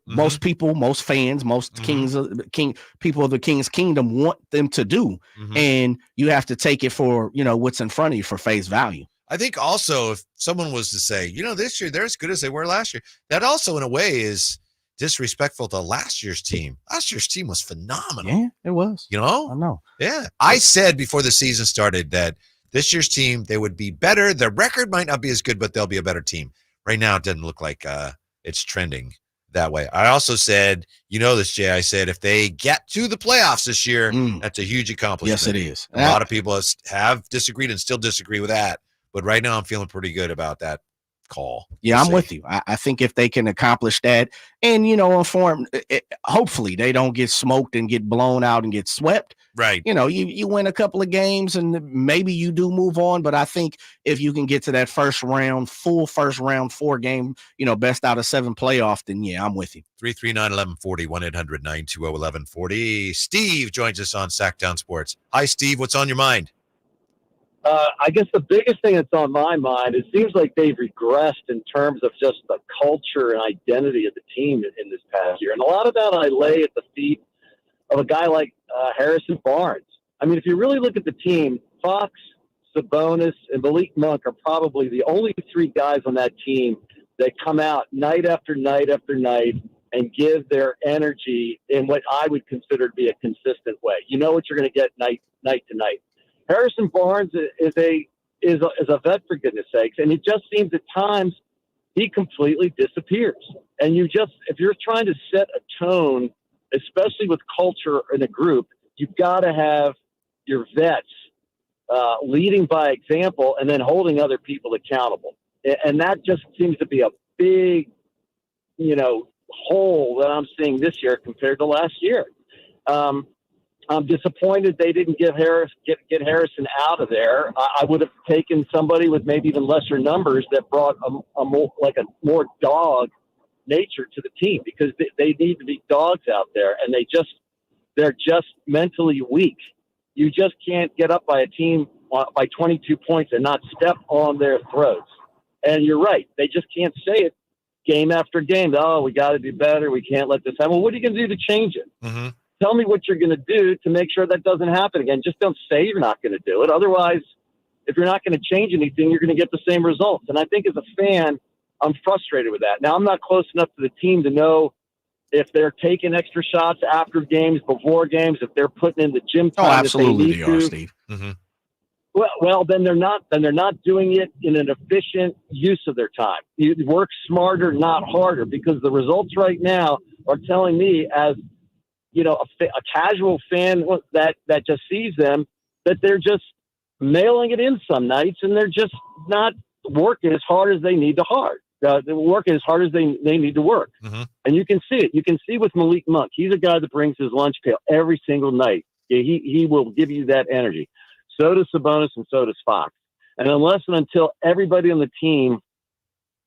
most people, most fans, most people of the King's Kingdom want them to do. And you have to take it for, what's in front of you for face value. I think also if someone was to say, this year they're as good as they were last year, that also in a way is disrespectful to last year's team. Last year's team was phenomenal. Yeah, it was. I know. Yeah. I said before the season started that this year's team, they would be better. Their record might not be as good, but they'll be a better team. Right now, it doesn't look like it's trending that way. I also said, this, Jay, I said if they get to the playoffs this year, that's a huge accomplishment. Yes, it is. A lot of people have disagreed and still disagree with that. But right now, I'm feeling pretty good about that call. Yeah, I'm with you. I think if they can accomplish that and, inform, hopefully they don't get smoked and get blown out and get swept. Right. You win a couple of games and maybe you do move on. But I think if you can get to that full first round 4 game, best out of 7 playoff, then yeah, I'm with you. 339-1140, 1-800-920-1140. Steve joins us on Sacktown Sports. Hi, Steve. What's on your mind? I guess the biggest thing that's on my mind, it seems like they've regressed in terms of just the culture and identity of the team in this past year. And a lot of that I lay at the feet of a guy like Harrison Barnes. I mean, if you really look at the team, Fox, Sabonis, and Malik Monk are probably the only 3 guys on that team that come out night after night after night and give their energy in what I would consider to be a consistent way. You know what you're going to get night to night. Harrison Barnes is a vet, for goodness sakes, and it just seems at times he completely disappears. And if you're trying to set a tone, especially with culture in a group, you've got to have your vets leading by example and then holding other people accountable. And that just seems to be a big, hole that I'm seeing this year compared to last year. I'm disappointed they didn't get Harrison out of there. I would have taken somebody with maybe even lesser numbers that brought a more dog nature to the team, because they need to be dogs out there, and they're just mentally weak. You just can't get up by a team by 22 points and not step on their throats. And you're right. They just can't say it game after game. Oh, we got to do better. We can't let this happen. Well, what are you going to do to change it? Mm-hmm. Tell me what you're going to do to make sure that doesn't happen again. Just don't say you're not going to do it. Otherwise, if you're not going to change anything, you're going to get the same results. And I think as a fan, I'm frustrated with that. Now, I'm not close enough to the team to know if they're taking extra shots after games, before games, if they're putting in the gym time. Oh, absolutely, they are, Steve. Mm-hmm. Well, then they're not doing it in an efficient use of their time. You work smarter, not harder, because the results right now are telling me, as a casual fan that just sees them, that they're just mailing it in some nights, and they're just not working as hard as they need to they're working as hard as they need to work. Mm-hmm. And you can see it. You can see with Malik Monk. He's a guy that brings his lunch pail every single night. He will give you that energy. So does Sabonis, and so does Fox. And unless and until everybody on the team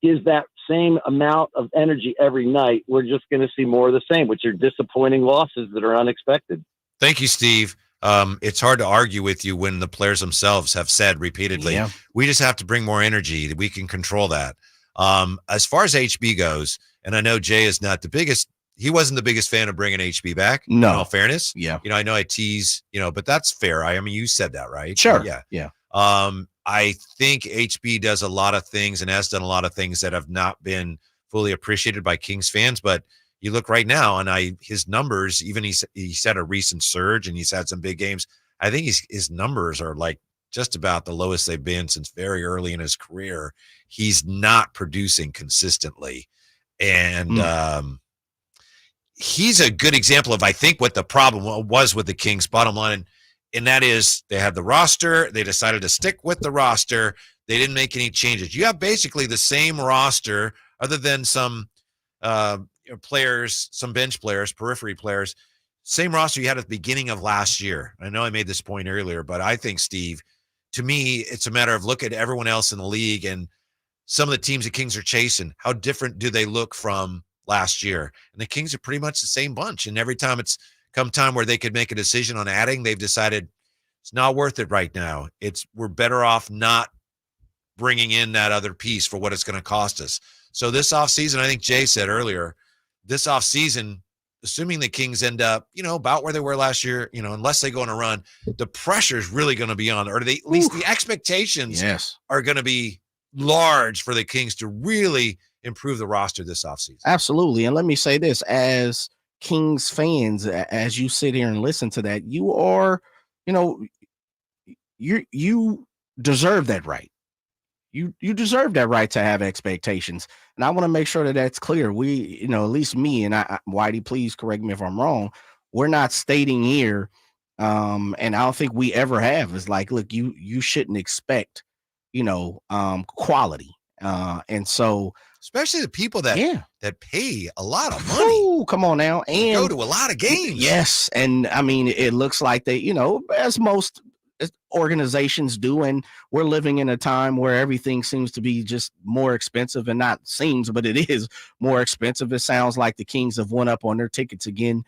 gives that same amount of energy every night, we're just going to see more of the same, which are disappointing losses that are unexpected. Thank you, Steve. It's hard to argue with you when the players themselves have said repeatedly, we just have to bring more energy. We can control that. As far as HB goes, and I know Jay is not the biggest, he wasn't the biggest fan of bringing HB back. No. In all fairness. Yeah. I know I tease, but that's fair. I mean, you said that, right? Sure. Yeah. I think HB does a lot of things and has done a lot of things that have not been fully appreciated by Kings fans. But you look right now, and his numbers, even he's had a recent surge and he's had some big games. I think his numbers are like just about the lowest they've been since very early in his career. He's not producing consistently. And he's a good example of, I think, what the problem was with the Kings, bottom line. And that is they had the roster. They decided to stick with the roster. They didn't make any changes. You have basically the same roster other than some players, some bench players, periphery players, same roster you had at the beginning of last year. I know I made this point earlier, but I think, Steve, to me, it's a matter of look at everyone else in the league and some of the teams the Kings are chasing. How different do they look from last year? And the Kings are pretty much the same bunch. And every time it's come time where they could make a decision on adding, they've decided it's not worth it right now. We're better off not bringing in that other piece for what it's going to cost us. So this offseason, I think Jay said earlier, this offseason, assuming the Kings end up, about where they were last year, unless they go on a run, the pressure is really going to be on, or at least the expectations are going to be large for the Kings to really improve the roster this offseason. Absolutely. And let me say this, as Kings fans, as you sit here and listen to that, you are, you deserve that right. You deserve that right to have expectations. And I want to make sure that that's clear. We, at least me, and Whitey, please correct me if I'm wrong. We're not stating here, and I don't think we ever have, is like, look, you shouldn't expect, quality. And so, especially the people that pay a lot of money. Ooh, come on now. And go to a lot of games. Yes. And I mean, it looks like they, as most organizations do, and we're living in a time where everything seems to be just more expensive, and not seems, but it is more expensive. It sounds like the Kings have went up on their tickets again,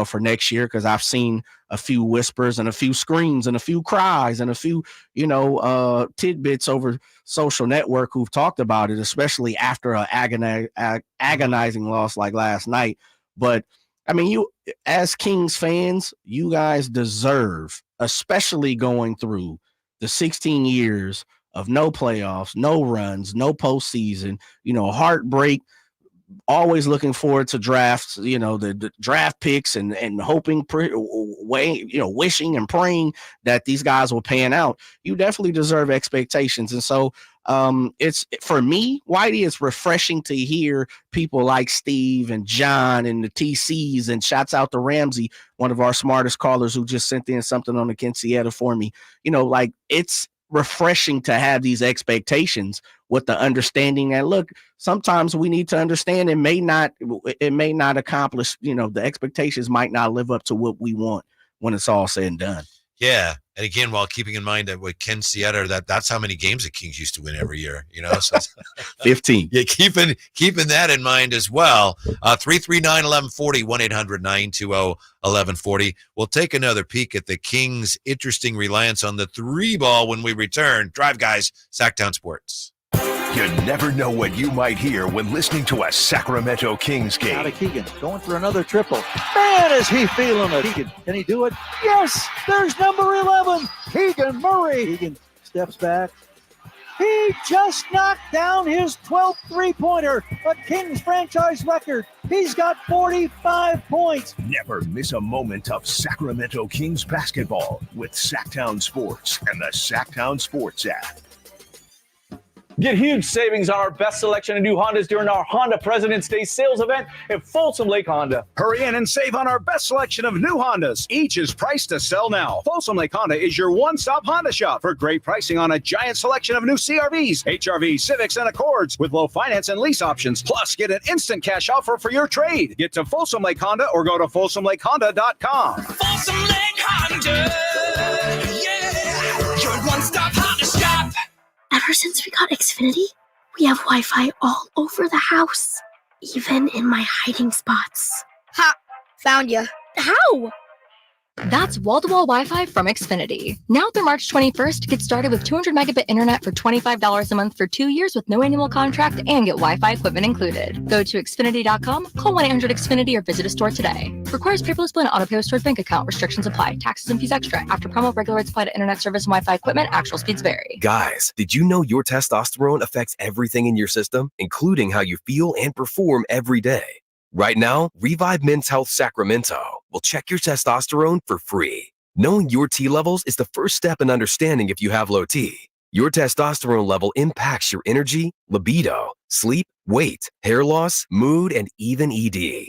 for next year, because I've seen a few whispers and a few screams and a few cries and a few, tidbits over social network who've talked about it, especially after an agonizing loss like last night. But I mean, you, as Kings fans, you guys deserve, especially going through the 16 years of no playoffs, no runs, no postseason, heartbreak, always looking forward to drafts, the draft picks and hoping, wishing and praying that these guys will pan out. You definitely deserve expectations. And so it's, for me, Whitey, it's refreshing to hear people like Steve and John and the TCs, and shouts out to Ramsey, one of our smartest callers, who just sent in something on the Kinsietta for me. It's refreshing to have these expectations with the understanding that, look, sometimes we need to understand it may not accomplish, the expectations might not live up to what we want when it's all said and done. Yeah. And again, while keeping in mind that with Ken Sietta, that's how many games the Kings used to win every year, so 15. Yeah, keeping that in mind as well. 339-1140, 1-800-920-1140. We'll take another peek at the Kings' interesting reliance on the 3-ball when we return. Drive, guys. Sacktown Sports. You never know what you might hear when listening to a Sacramento Kings game. Out of Keegan, going for another triple. Man, is he feeling it. Keegan, can he do it? Yes, there's number 11, Keegan Murray. Keegan steps back. He just knocked down his 12th three-pointer, a Kings franchise record. He's got 45 points. Never miss a moment of Sacramento Kings basketball with Sacktown Sports and the Sacktown Sports app. Get huge savings on our best selection of new Hondas during our Honda President's Day sales event at Folsom Lake Honda. Hurry in and save on our best selection of new Hondas. Each is priced to sell now. Folsom Lake Honda is your one-stop Honda shop for great pricing on a giant selection of new CRVs, HRVs, Civics, and Accords with low finance and lease options. Plus, get an instant cash offer for your trade. Get to Folsom Lake Honda or go to FolsomLakeHonda.com. Folsom Lake Honda, yeah, your one-stop Honda shop. Ever since we got Xfinity, we have Wi-Fi all over the house, even in my hiding spots. Ha! Found you. How? That's wall-to-wall Wi-Fi from Xfinity. Now through March 21st, get started with 200 megabit internet for $25 a month for 2 years with no annual contract and get Wi-Fi equipment included. Go to Xfinity.com, call 1-800-XFINITY or visit a store today. Requires paperless bill and auto-pay with stored bank account. Restrictions apply. Taxes and fees extra. After promo, regular rates apply to internet service and Wi-Fi equipment. Actual speeds vary. Guys, did you know your testosterone affects everything in your system, including how you feel and perform every day? Right now, Revive Men's Health Sacramento will check your testosterone for free. Knowing your T levels is the first step in understanding if you have low T. Your testosterone level impacts your energy, libido, sleep, weight, hair loss, mood, and even ED.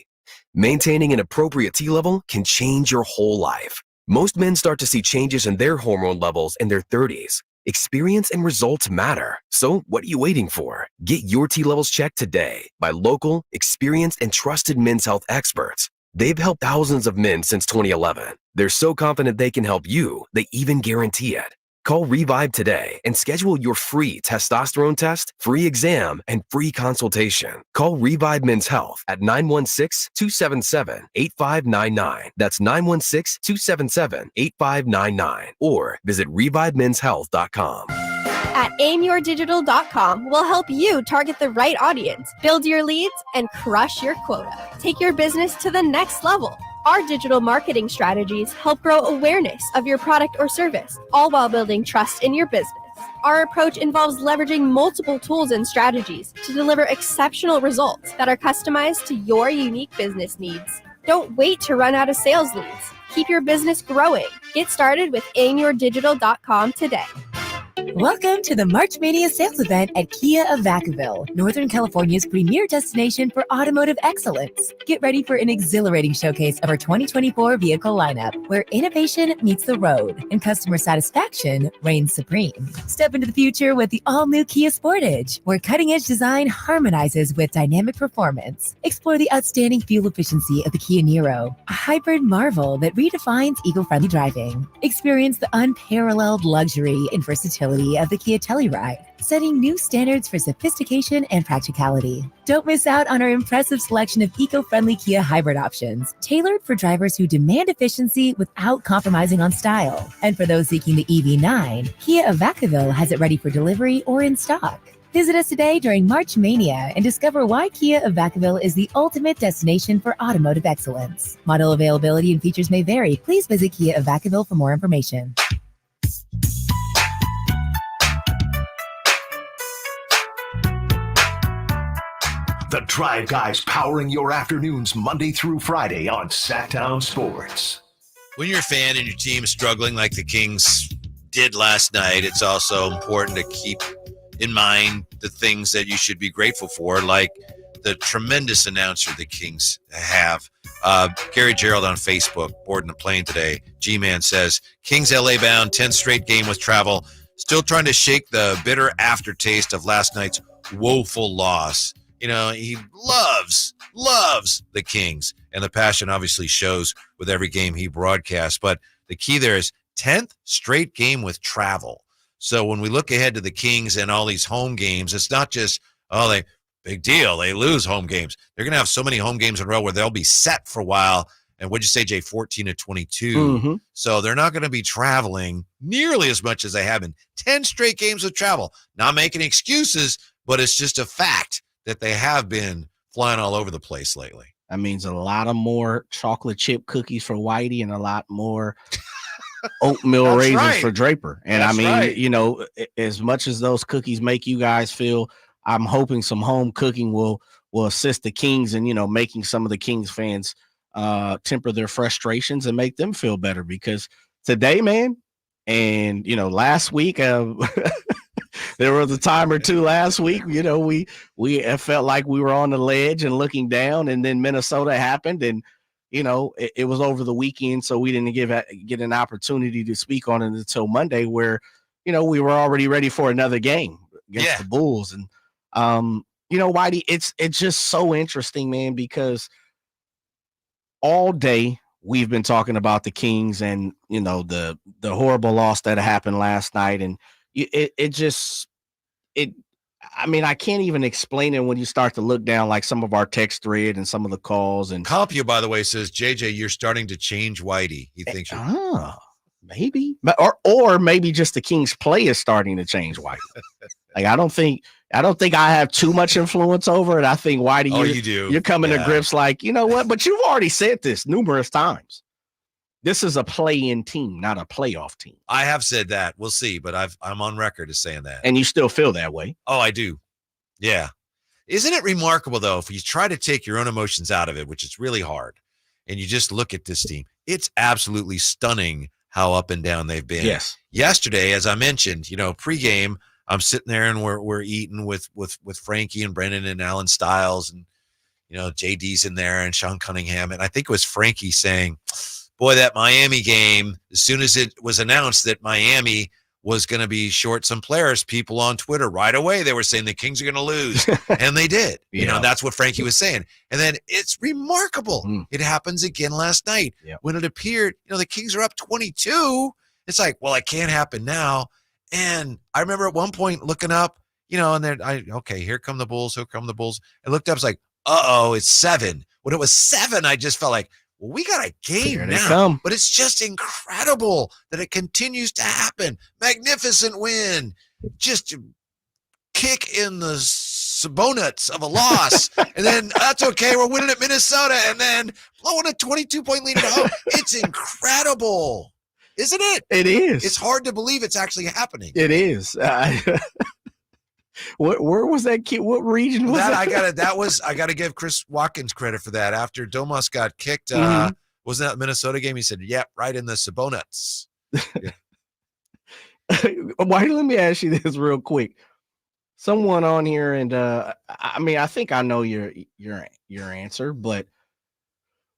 Maintaining an appropriate T level can change your whole life. Most men start to see changes in their hormone levels in their 30s. Experience and results matter. So what are you waiting for? Get your T levels checked today by local, experienced, and trusted men's health experts. They've helped thousands of men since 2011. They're so confident they can help you, they even guarantee it. Call Revive today and schedule your free testosterone test, free exam, and free consultation. Call Revive Men's Health at 916-277-8599. That's 916-277-8599. Or visit revivemenshealth.com. At aimyourdigital.com, we'll help you target the right audience, build your leads, and crush your quota. Take your business to the next level. Our digital marketing strategies help grow awareness of your product or service, all while building trust in your business. Our approach involves leveraging multiple tools and strategies to deliver exceptional results that are customized to your unique business needs. Don't wait to run out of sales leads. Keep your business growing. Get started with aimyourdigital.com today. Welcome to the March Mania sales event at Kia of Vacaville, Northern California's premier destination for automotive excellence. Get ready for an exhilarating showcase of our 2024 vehicle lineup, where innovation meets the road and customer satisfaction reigns supreme. Step into the future with the all-new Kia Sportage, where cutting-edge design harmonizes with dynamic performance. Explore the outstanding fuel efficiency of the Kia Niro, a hybrid marvel that redefines eco-friendly driving. Experience the unparalleled luxury and versatility of the Kia Telluride, setting new standards for sophistication and practicality. Don't miss out on our impressive selection of eco-friendly Kia hybrid options, tailored for drivers who demand efficiency without compromising on style. And for those seeking the EV9, Kia of Vacaville has it ready for delivery or in stock. Visit us today during March Mania and discover why Kia of Vacaville is the ultimate destination for automotive excellence. Model availability and features may vary. Please visit Kia of Vacaville for more information. The Drive Guys powering your afternoons Monday through Friday on Sacktown Sports. When you're a fan and your team is struggling like the Kings did last night, it's also important to keep in mind the things that you should be grateful for, like the tremendous announcer the Kings have. Gary Gerald on Facebook, boarding the plane today. G-Man says, Kings LA bound, 10th straight game with travel. Still trying to shake the bitter aftertaste of last night's woeful loss. You know, he loves the Kings, and the passion obviously shows with every game he broadcasts. But the key there is 10th straight game with travel. So when we look ahead to the Kings and all these home games, it's not just, big deal, they lose home games. They're going to have so many home games in a row where they'll be set for a while. And what'd you say, Jay, 14 to 22? Mm-hmm. So they're not going to be traveling nearly as much as they have been. 10 straight games of travel. Not making excuses, but it's just a fact that they have been flying all over the place lately. That means a lot of more chocolate chip cookies for Whitey and a lot more oatmeal raisins for Draper. And That's right. You know, as much as those cookies make you guys feel, I'm hoping some home cooking will assist the Kings and, you know, making some of the Kings fans temper their frustrations and make them feel better, because today, man, and, you know, last week, there was a time or two last week, you know, we felt like we were on the ledge and looking down, and then Minnesota happened, and, you know, it was over the weekend, so we didn't get an opportunity to speak on it until Monday, where, you know, we were already ready for another game against the Bulls. And, you know, Whitey, it's just so interesting, man, because all day we've been talking about the Kings and, you know, the horrible loss that happened last night. And I mean, I can't even explain it when you start to look down like some of our text thread and some of the calls. And Compia, by the way, says, JJ, you're starting to change Whitey. He thinks you're maybe, or maybe just the Kings play is starting to change Whitey. Like, I don't think I have too much influence over it. I think Whitey, you do. You're coming to grips like, you know what, but you've already said this numerous times. This is a play-in team, not a playoff team. I have said that. We'll see, but I'm on record as saying that. And you still feel that way? Oh, I do. Yeah. Isn't it remarkable, though, if you try to take your own emotions out of it, which is really hard, and you just look at this team, it's absolutely stunning how up and down they've been. Yes. Yesterday, as I mentioned, pregame, I'm sitting there and we're eating with Frankie and Brendan and Alan Stiles, and JD's in there and Sean Cunningham, and I think it was Frankie saying, "Boy, that Miami game, as soon as it was announced that Miami was going to be short some players, people on Twitter right away, they were saying the Kings are going to lose." And they did. That's what Frankie was saying. And then it's remarkable. It happens again last night when it appeared, the Kings are up 22. It's like, well, it can't happen now. And I remember at one point looking up, and then here come the Bulls. Here come the Bulls. I looked up, it's like, it's 7. When it was 7, I just felt like, well, we got a game now. But it's just incredible that it continues to happen. Magnificent win. Just kick in the sabonuts of a loss. And then that's okay. We're winning at Minnesota. And then blowing a 22-point lead at home. It's incredible. Isn't it? It is. It's hard to believe it's actually happening. It is. Where was that kid? What region was that? I gotta give Chris Watkins credit for that. After Domas got kicked, wasn't that Minnesota game? He said, "Yep, right in the sabonuts." Yeah. Why? Let me ask you this real quick. Someone on here, and I think I know your answer, but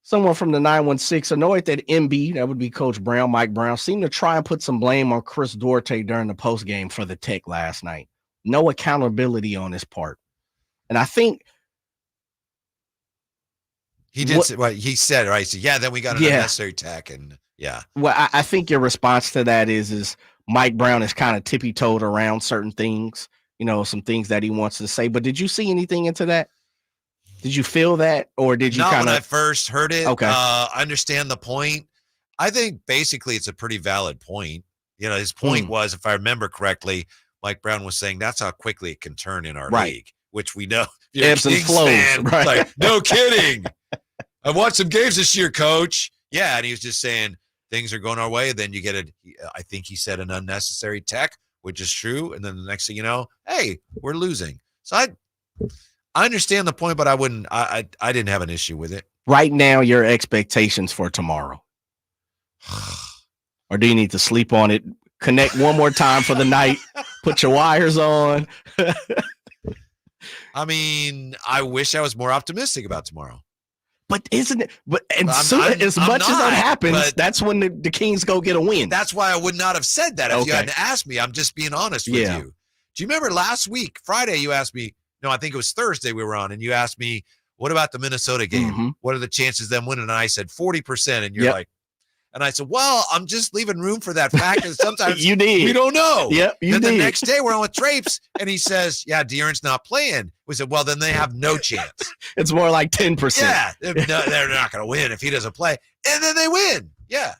someone from the 916 annoyed that MB, that would be Coach Brown, Mike Brown, seemed to try and put some blame on Chris Duarte during the post game for the Tech last night. No accountability on his part. And I think he did say, well, he said, right? So then we got an unnecessary tech, and Well, I think your response to that is Mike Brown is kind of tippy-toed around certain things, some things that he wants to say. But did you see anything into that? Did you feel that, or did you when I first heard it? Okay. I understand the point. I think basically it's a pretty valid point. His point was, if I remember correctly, Mike Brown was saying that's how quickly it can turn in our league, which we know. Ebbs and flows. Right. Like, no kidding. I've watched some games this year, Coach. Yeah, and he was just saying things are going our way. Then you get I think he said an unnecessary tech, which is true. And then the next thing you know, hey, we're losing. So I understand the point, but I wouldn't. I didn't have an issue with it. Right now, your expectations for tomorrow, or do you need to sleep on it? Connect one more time for the night. Put your wires on. I mean, I wish I was more optimistic about tomorrow. But isn't it? But as much as that happens, that's when the Kings go get a win. That's why I would not have said that if you hadn't asked me. I'm just being honest with you. Do you remember last week, Friday, you asked me, no, I think it was Thursday we were on, and you asked me, what about the Minnesota game? What are the chances of them winning? And I said 40%. And you're like, and I said, well, I'm just leaving room for that fact. And sometimes we don't know. Yep, then the next day we're on with Drapes, and he says, yeah, De'Aaron's not playing. We said, well, then they have no chance. It's more like 10%. Yeah, they're not going to win if he doesn't play. And then they win. Yeah.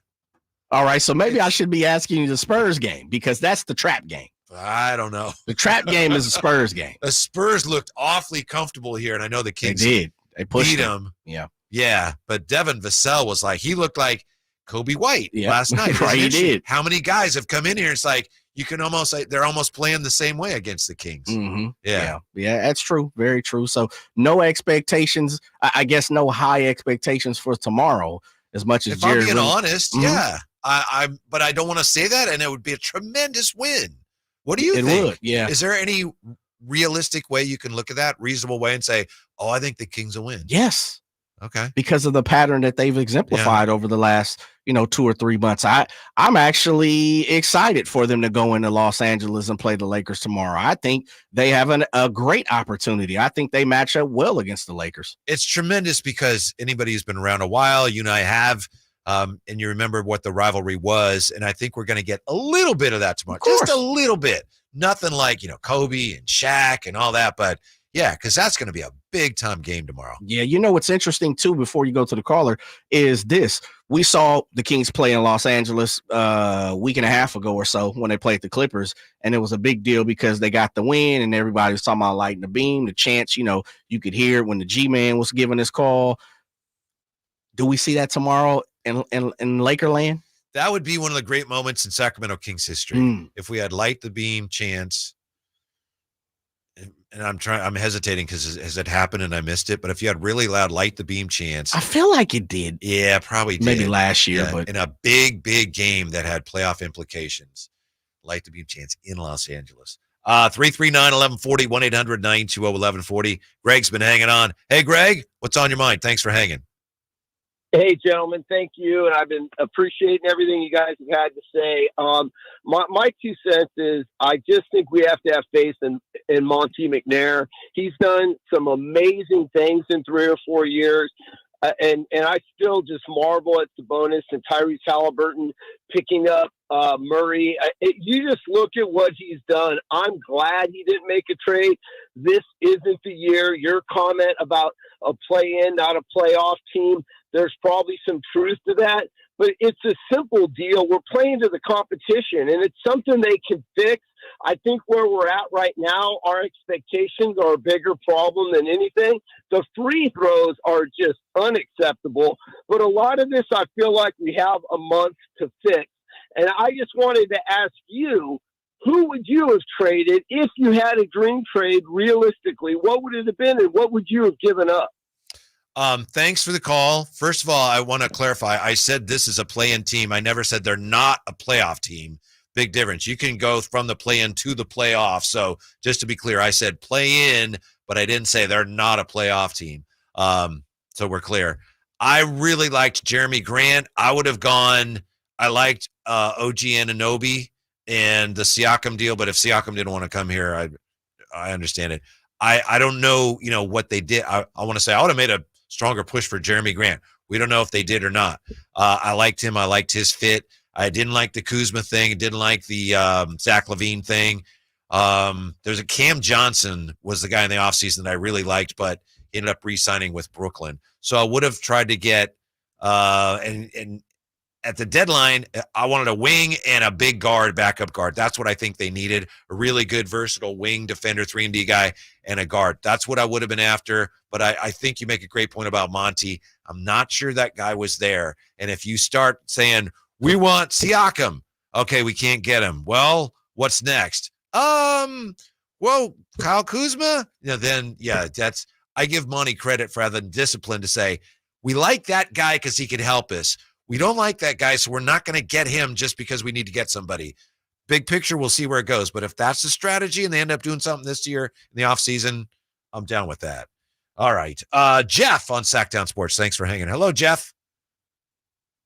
All right, so maybe I should be asking you the Spurs game, because that's the trap game. I don't know. The trap game is a Spurs game. The Spurs looked awfully comfortable here, and I know the Kings They pushed beat them. Yeah. Yeah, but Devin Vassell was like, he looked like Kobe White last night. Right, he did. How many guys have come in here? It's like you can almost like they're almost playing the same way against the Kings. Yeah, that's true. Very true. So no expectations. I guess no high expectations for tomorrow. As much as if Jerry I'm being honest, but I don't want to say that, and it would be a tremendous win. What do you think? It would. Yeah. Is there any realistic way you can look at that, reasonable way, and say, "Oh, I think the Kings will win"? Yes. Okay. Because of the pattern that they've exemplified over the last, 2 or 3 months. I'm actually excited for them to go into Los Angeles and play the Lakers tomorrow. I think they have a great opportunity. I think they match up well against the Lakers. It's tremendous because anybody who's been around a while, you and I have, and you remember what the rivalry was, and I think we're going to get a little bit of that tomorrow. Just a little bit. Nothing like, Kobe and Shaq and all that, but yeah, because that's going to be a big-time game tomorrow. Yeah, what's interesting, too, before you go to the caller, is this. We saw the Kings play in Los Angeles a week and a half ago or so when they played the Clippers, and it was a big deal because they got the win, and everybody was talking about lighting the beam, the chants, you could hear it when the G-Man was giving his call. Do we see that tomorrow in Lakerland? That would be one of the great moments in Sacramento Kings history if we had light the beam chants. and I'm hesitating because has it happened and I missed it? But if you had really loud light the beam chants, I feel like it did. Yeah, probably did. Maybe last year, but in a big game that had playoff implications, light the beam chants in Los Angeles. 339-1140, 1-800-920-1140. Greg's been hanging on. Hey, Greg, what's on your mind? Thanks for hanging. Hey, gentlemen, thank you, and I've been appreciating everything you guys have had to say. My 2 cents is I just think we have to have faith in Monty McNair. He's done some amazing things in 3 or 4 years, and I still just marvel at Sabonis and Tyrese Halliburton picking up Murray. You just look at what he's done. I'm glad he didn't make a trade. This isn't the year. Your comment about a play-in, not a playoff team, there's probably some truth to that, but it's a simple deal. We're playing to the competition, and it's something they can fix. I think where we're at right now, our expectations are a bigger problem than anything. The free throws are just unacceptable, but a lot of this I feel like we have a month to fix. And I just wanted to ask you, who would you have traded if you had a dream trade realistically? What would it have been, and what would you have given up? Thanks for the call. First of all, I want to clarify. I said this is a play-in team. I never said they're not a playoff team. Big difference. You can go from the play-in to the playoff. So just to be clear, I said play-in, but I didn't say they're not a playoff team. So we're clear. I really liked Jeremy Grant. I would have gone – I liked OG Anunoby and the Siakam deal, but if Siakam didn't want to come here, I understand it. I don't know, what they did. I want to say I would have made a stronger push for Jeremy Grant. We don't know if they did or not. I liked him. I liked his fit. I didn't like the Kuzma thing. I didn't like the Zach LaVine thing. There's a Cam Johnson was the guy in the offseason that I really liked, but he ended up re-signing with Brooklyn. So I would have tried to get and at the deadline, I wanted a wing and a big guard, backup guard. That's what I think they needed, a really good, versatile wing defender, 3-and-D guy, and a guard. That's what I would have been after, but I think you make a great point about Monty. I'm not sure that guy was there. And if you start saying, we want Siakam, okay, we can't get him. Well, what's next? Kyle Kuzma? I give Monty credit for having discipline to say, we like that guy because he could help us. We don't like that guy, so we're not going to get him just because we need to get somebody. Big picture, we'll see where it goes. But if that's the strategy and they end up doing something this year in the offseason, I'm down with that. All right. Jeff on Sacktown Sports. Thanks for hanging. Hello, Jeff.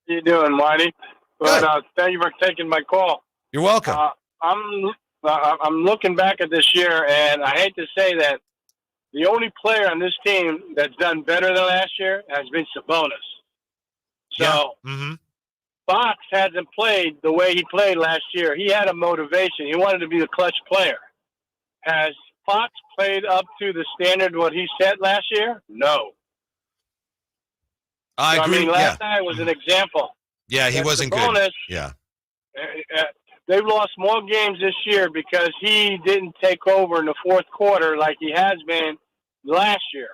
How you doing, Whitey? Well, thank you for taking my call. You're welcome. I'm looking back at this year, and I hate to say that the only player on this team that's done better than last year has been Sabonis. So Fox hasn't played the way he played last year. He had a motivation. He wanted to be the clutch player. Has Fox played up to the standard what he set last year? No. I agree. Last night was an example. Yeah, he wasn't good. Yeah. They've lost more games this year because he didn't take over in the fourth quarter like he has been last year.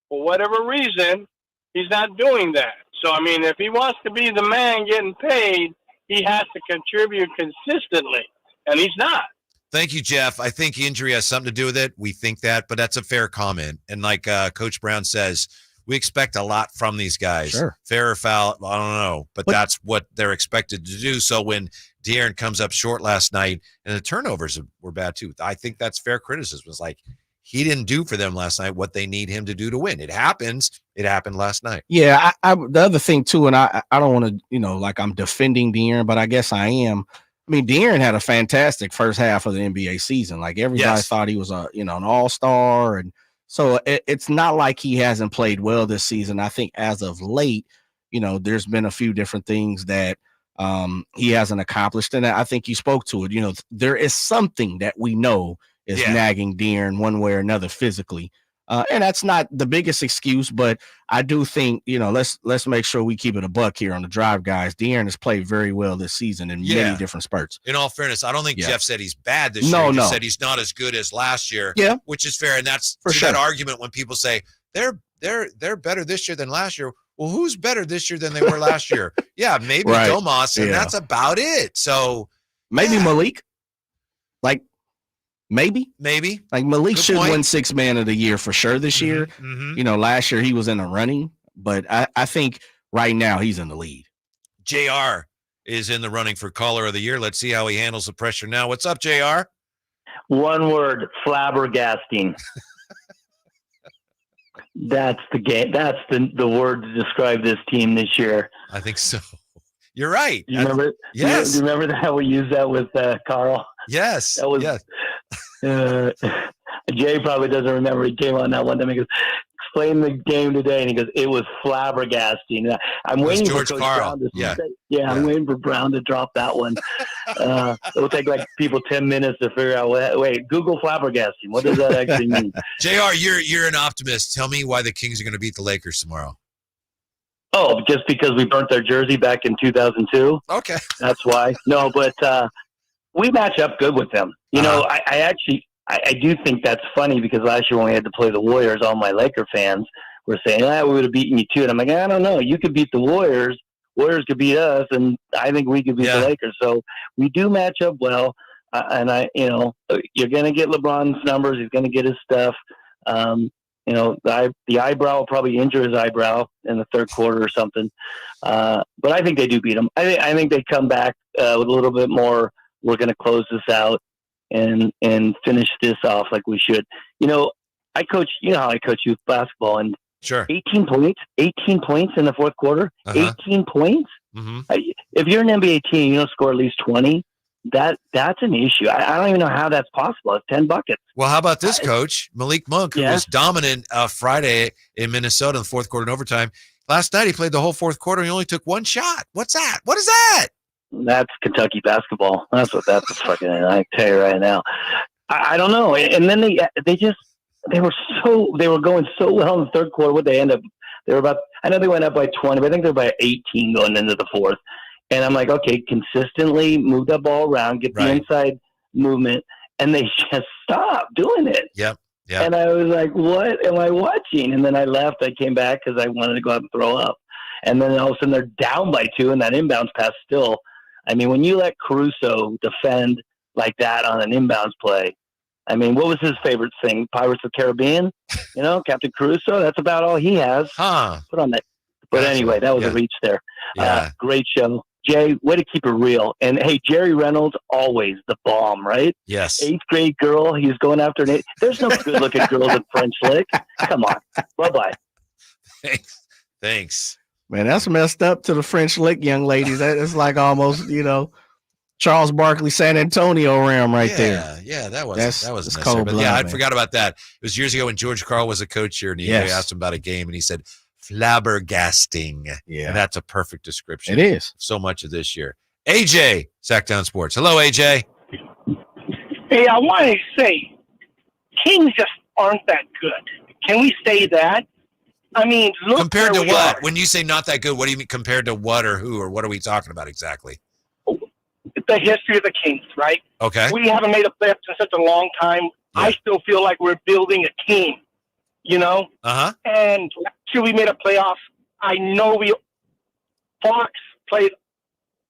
For whatever reason, he's not doing that. So, if he wants to be the man getting paid, he has to contribute consistently, and he's not. Thank you, Jeff. I think injury has something to do with it. We think that, but that's a fair comment. And like Coach Brown says, we expect a lot from these guys. Sure. Fair or foul, I don't know, but that's what they're expected to do. So when De'Aaron comes up short last night, and the turnovers were bad too, I think that's fair criticism. It's like, he didn't do for them last night what they need him to do to win. It happens. It happened last night. Yeah, the other thing too, and I don't want to, like I'm defending De'Aaron, but I guess I am. De'Aaron had a fantastic first half of the NBA season. Like everybody thought he was an all-star, and so it's not like he hasn't played well this season. I think as of late, there's been a few different things that he hasn't accomplished, and I think you spoke to it. There is something that we know is nagging De'Aaron one way or another physically. And that's not the biggest excuse, but I do think, let's make sure we keep it a buck here on the drive, guys. De'Aaron has played very well this season in many different spurts. In all fairness, I don't think Jeff said he's bad this year. He just said he's not as good as last year, which is fair. And that's that argument when people say they're better this year than last year. Well, who's better this year than they were last year? Maybe Domas, and that's about it. So maybe Malik. Maybe. Like Malik Good should point. win 6 man of the year for sure this year. You know, last year he was in the running, but I think right now he's in the lead. JR is in the running for caller of the year. Let's see how he handles the pressure now. What's up, JR? One word, flabbergasting. That's the game. That's the word to describe this team this year. I think so. You're right. Do you remember? Yes. Do you remember how we used that with Carl? Yes. That was. Yes. Jay probably doesn't remember. He came on that one time. He goes, "Explain the game today," and he goes, "It was flabbergasting." I'm waiting for Coach Brown to say, I'm waiting for Brown to drop that one. It'll take like people 10 minutes to figure out. Wait, Google flabbergasting. What does that actually mean? JR, you're an optimist. Tell me why the Kings are going to beat the Lakers tomorrow. Oh, just because we burnt their jersey back in 2002. Okay. That's why. No, but we match up good with them. You know, I do think that's funny because last year when we had to play the Warriors, all my Laker fans were saying, we would have beaten you too. And I'm like, I don't know. You could beat the Warriors. Warriors could beat us. And I think we could beat the Lakers. So we do match up well. And you're going to get LeBron's numbers. He's going to get his stuff. The eyebrow will probably injure his eyebrow in the third quarter or something. But I think they do beat them. I think they come back with a little bit more. We're going to close this out and finish this off like we should. I coach. You know how I coach youth basketball, and sure, 18 points in the fourth quarter. 18 points. Mm-hmm. If you're an NBA team, you don't score at least 20. That's an issue. I don't even know how that's possible. It's 10 buckets. Well, how about this, Coach? Malik Monk, who was dominant Friday in Minnesota in the fourth quarter and overtime. Last night he played the whole fourth quarter and he only took one shot. What's that? What is that? That's Kentucky basketball. That's fucking. I tell you right now. I don't know. And then they were going so well in the third quarter. What they end up? I know they went up by 20, but I think they're by 18 going into the fourth. And I'm like, okay, consistently move that ball around, get the inside movement, and they just stopped doing it. Yep. And I was like, what am I watching? And then I left. I came back because I wanted to go out and throw up. And then all of a sudden they're down by 2, and that inbounds pass still. I mean, when you let Caruso defend like that on an inbounds play, I mean, what was his favorite thing? Pirates of the Caribbean? Captain Caruso? That's about all he has. Put on that. But anyway, that was a reach there. Great show. Jay, way to keep it real. And hey, Jerry Reynolds, always the bomb, right? Yes. 8th grade girl, he's going after an There's no good looking girls in French Lick. Come on. Bye-bye. Thanks. Man, that's messed up to the French Lick young ladies. That's like almost, Charles Barkley, San Antonio realm there. Yeah, that was necessary. Cold But blood, I forgot about that. It was years ago when George Karl was a coach here, and he asked him about a game, and he said, flabbergasting. Yeah. And that's a perfect description. It is. So much of this year. AJ, Sacktown Sports. Hello, AJ. Hey, I want to say, Kings just aren't that good. Can we say that? I mean, look compared to where we what? are. When you say not that good, what do you mean compared to what or who or what are we talking about exactly? The history of the Kings, right? Okay. We haven't made a playoffs in such a long time. I still feel like we're building a team, Uh-huh. And last year we made a playoff. I know Fox played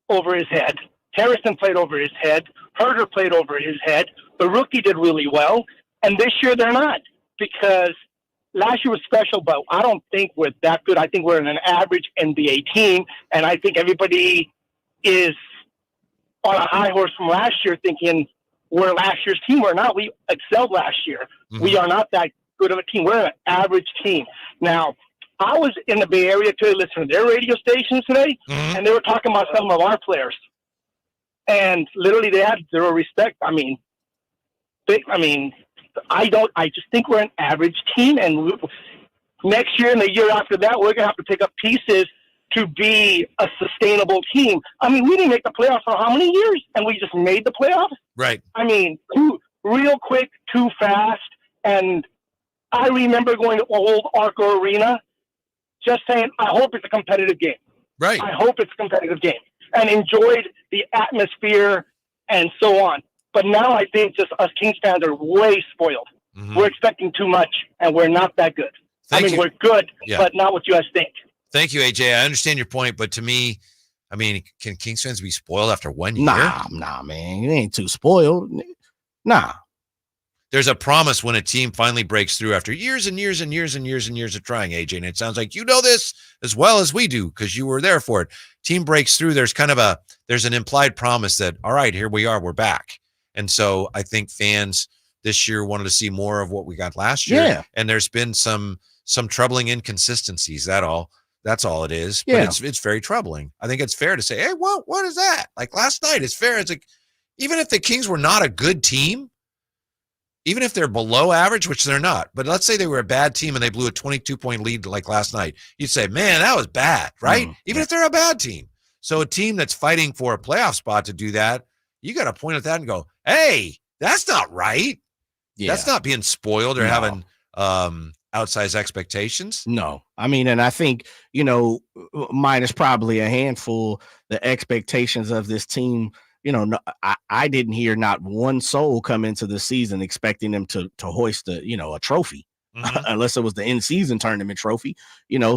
over his head. Harrison played over his head. Herter played over his head. The rookie did really well. And this year they're not, because last year was special, but I don't think we're that good. I think we're an average NBA team, and I think everybody is on a high horse from last year thinking we're last year's team. We're not. We excelled last year. Mm-hmm. We are not that good of a team. We're an average team. Now, I was in the Bay Area today listening to their radio stations today, and they were talking about some of our players. And literally they had zero respect. I just think we're an average team, and next year and the year after that, we're going to have to pick up pieces to be a sustainable team. I mean, we didn't make the playoffs for how many years, and we just made the playoffs? Right. I mean, real quick, too fast, and I remember going to old Arco Arena just saying, I hope it's a competitive game. Right. I hope it's a competitive game, and enjoyed the atmosphere and so on. But now I think just us Kings fans are way spoiled. Mm-hmm. We're expecting too much, and we're not that good. We're good, but not what you guys think. Thank you, AJ. I understand your point, but to me, can Kings fans be spoiled after 1 year? Nah, man. You ain't too spoiled. Nah. there's a promise when a team finally breaks through after years and years and years and years and years of trying, AJ. And it sounds like you know this as well as we do because you were there for it. Team breaks through. There's an implied promise that, all right, here we are, we're back. And so I think fans this year wanted to see more of what we got last year. Yeah. And there's been some troubling inconsistencies. That's all it is. Yeah. But it's very troubling. I think it's fair to say, hey, what is that? Like last night, it's fair. It's like, even if the Kings were not a good team, even if they're below average, which they're not, but let's say they were a bad team and they blew a 22-point lead like last night, you'd say, man, that was bad, right? Even if they're a bad team. So a team that's fighting for a playoff spot to do that, you got to point at that and go, hey, that's not right. Yeah. That's not being spoiled or having outsized expectations. No. I mean, and I think, mine is probably a handful, the expectations of this team. I didn't hear not one soul come into the season expecting them to hoist a trophy, unless it was the in-season tournament trophy,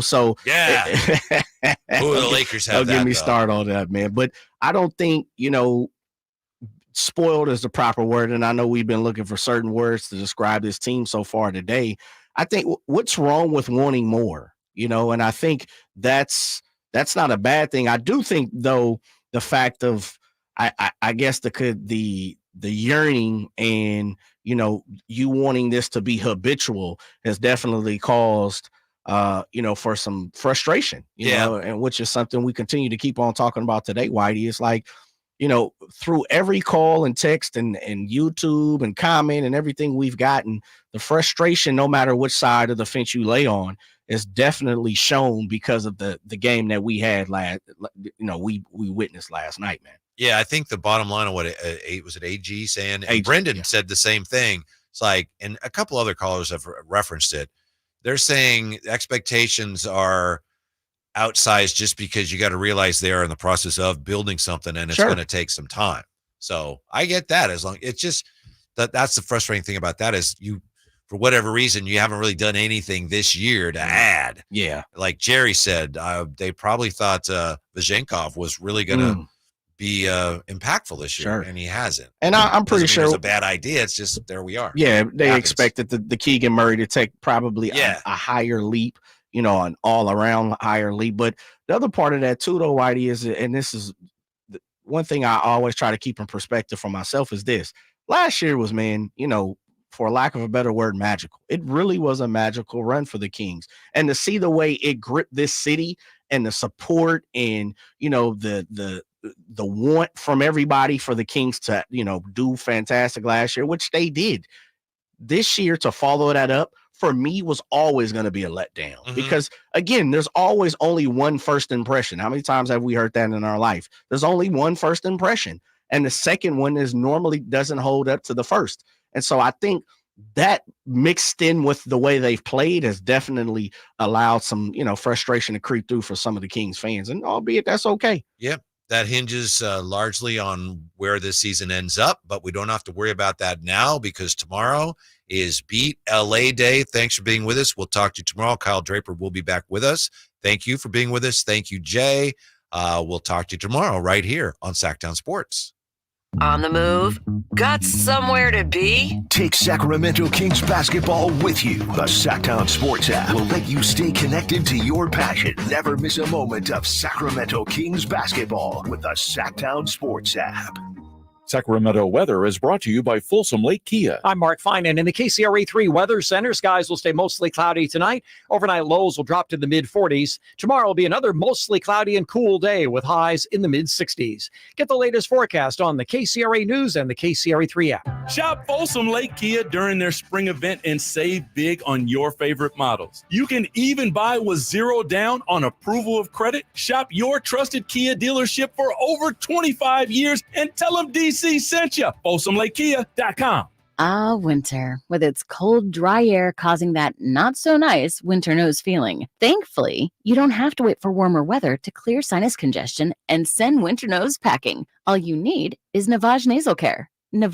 so. Yeah. The Lakers have that. Don't get me started on that, man. But I don't think, spoiled is the proper word. And I know we've been looking for certain words to describe this team so far today. I think what's wrong with wanting more, and I think that's not a bad thing. I do think, though, the fact of, I guess the yearning and, you wanting this to be habitual has definitely caused, for some frustration, you know, and which is something we continue to keep on talking about today, Whitey. It's like, through every call and text and YouTube and comment and everything we've gotten, the frustration, no matter which side of the fence you lay on, is definitely shown because of the game that we had we witnessed last night, man. Yeah, I think the bottom line of what was it AG saying, and Brendan said the same thing. It's like, and a couple other callers have referenced it. They're saying expectations are outsized just because you got to realize they are in the process of building something and it's going to take some time. So I get that. As long it's just that's the frustrating thing about that is you, for whatever reason, you haven't really done anything this year to add. Yeah. Like Jerry said, they probably thought Vazenkov was really going to be impactful this year, and he hasn't. And I'm pretty sure it's a bad idea. It's just there we are. Yeah, they expected the Keegan Murray to take probably a higher leap, an all-around higher leap. But the other part of that too, though, Whitey, is, and this is one thing I always try to keep in perspective for myself, is this. Last year was, man, for lack of a better word, magical. It really was a magical run for the Kings. And to see the way it gripped this city and the support and, the want from everybody for the Kings to, do fantastic last year, which they did. This year, to follow that up, for me, was always going to be a letdown because, again, there's always only one first impression. How many times have we heard that in our life? There's only one first impression. And the second one normally doesn't hold up to the first. And so I think that mixed in with the way they've played has definitely allowed some, frustration to creep through for some of the Kings fans. And albeit that's okay. Yep. That hinges largely on where this season ends up, but we don't have to worry about that now because tomorrow is Beat LA Day. Thanks for being with us. We'll talk to you tomorrow. Kyle Draper will be back with us. Thank you for being with us. Thank you, Jay. We'll talk to you tomorrow right here on Sacktown Sports. On the move? Got somewhere to be? Take Sacramento Kings basketball with you. The Sacktown Sports app will let you stay connected to your passion. Never miss a moment of Sacramento Kings basketball with the Sacktown Sports app. Sacramento weather is brought to you by Folsom Lake Kia. I'm Mark Finan in the KCRA3 Weather Center. Skies will stay mostly cloudy tonight. Overnight lows will drop to the mid-40s. Tomorrow will be another mostly cloudy and cool day with highs in the mid-60s. Get the latest forecast on the KCRA News and the KCRA3 app. Shop Folsom Lake Kia during their spring event and save big on your favorite models. You can even buy with zero down on approval of credit. Shop your trusted Kia dealership for over 25 years and tell them DC sent you. FolsomLakeKia.com. Ah, winter, with its cold, dry air causing that not-so-nice winter nose feeling. Thankfully, you don't have to wait for warmer weather to clear sinus congestion and send winter nose packing. All you need is Navage Nasal Care. Navage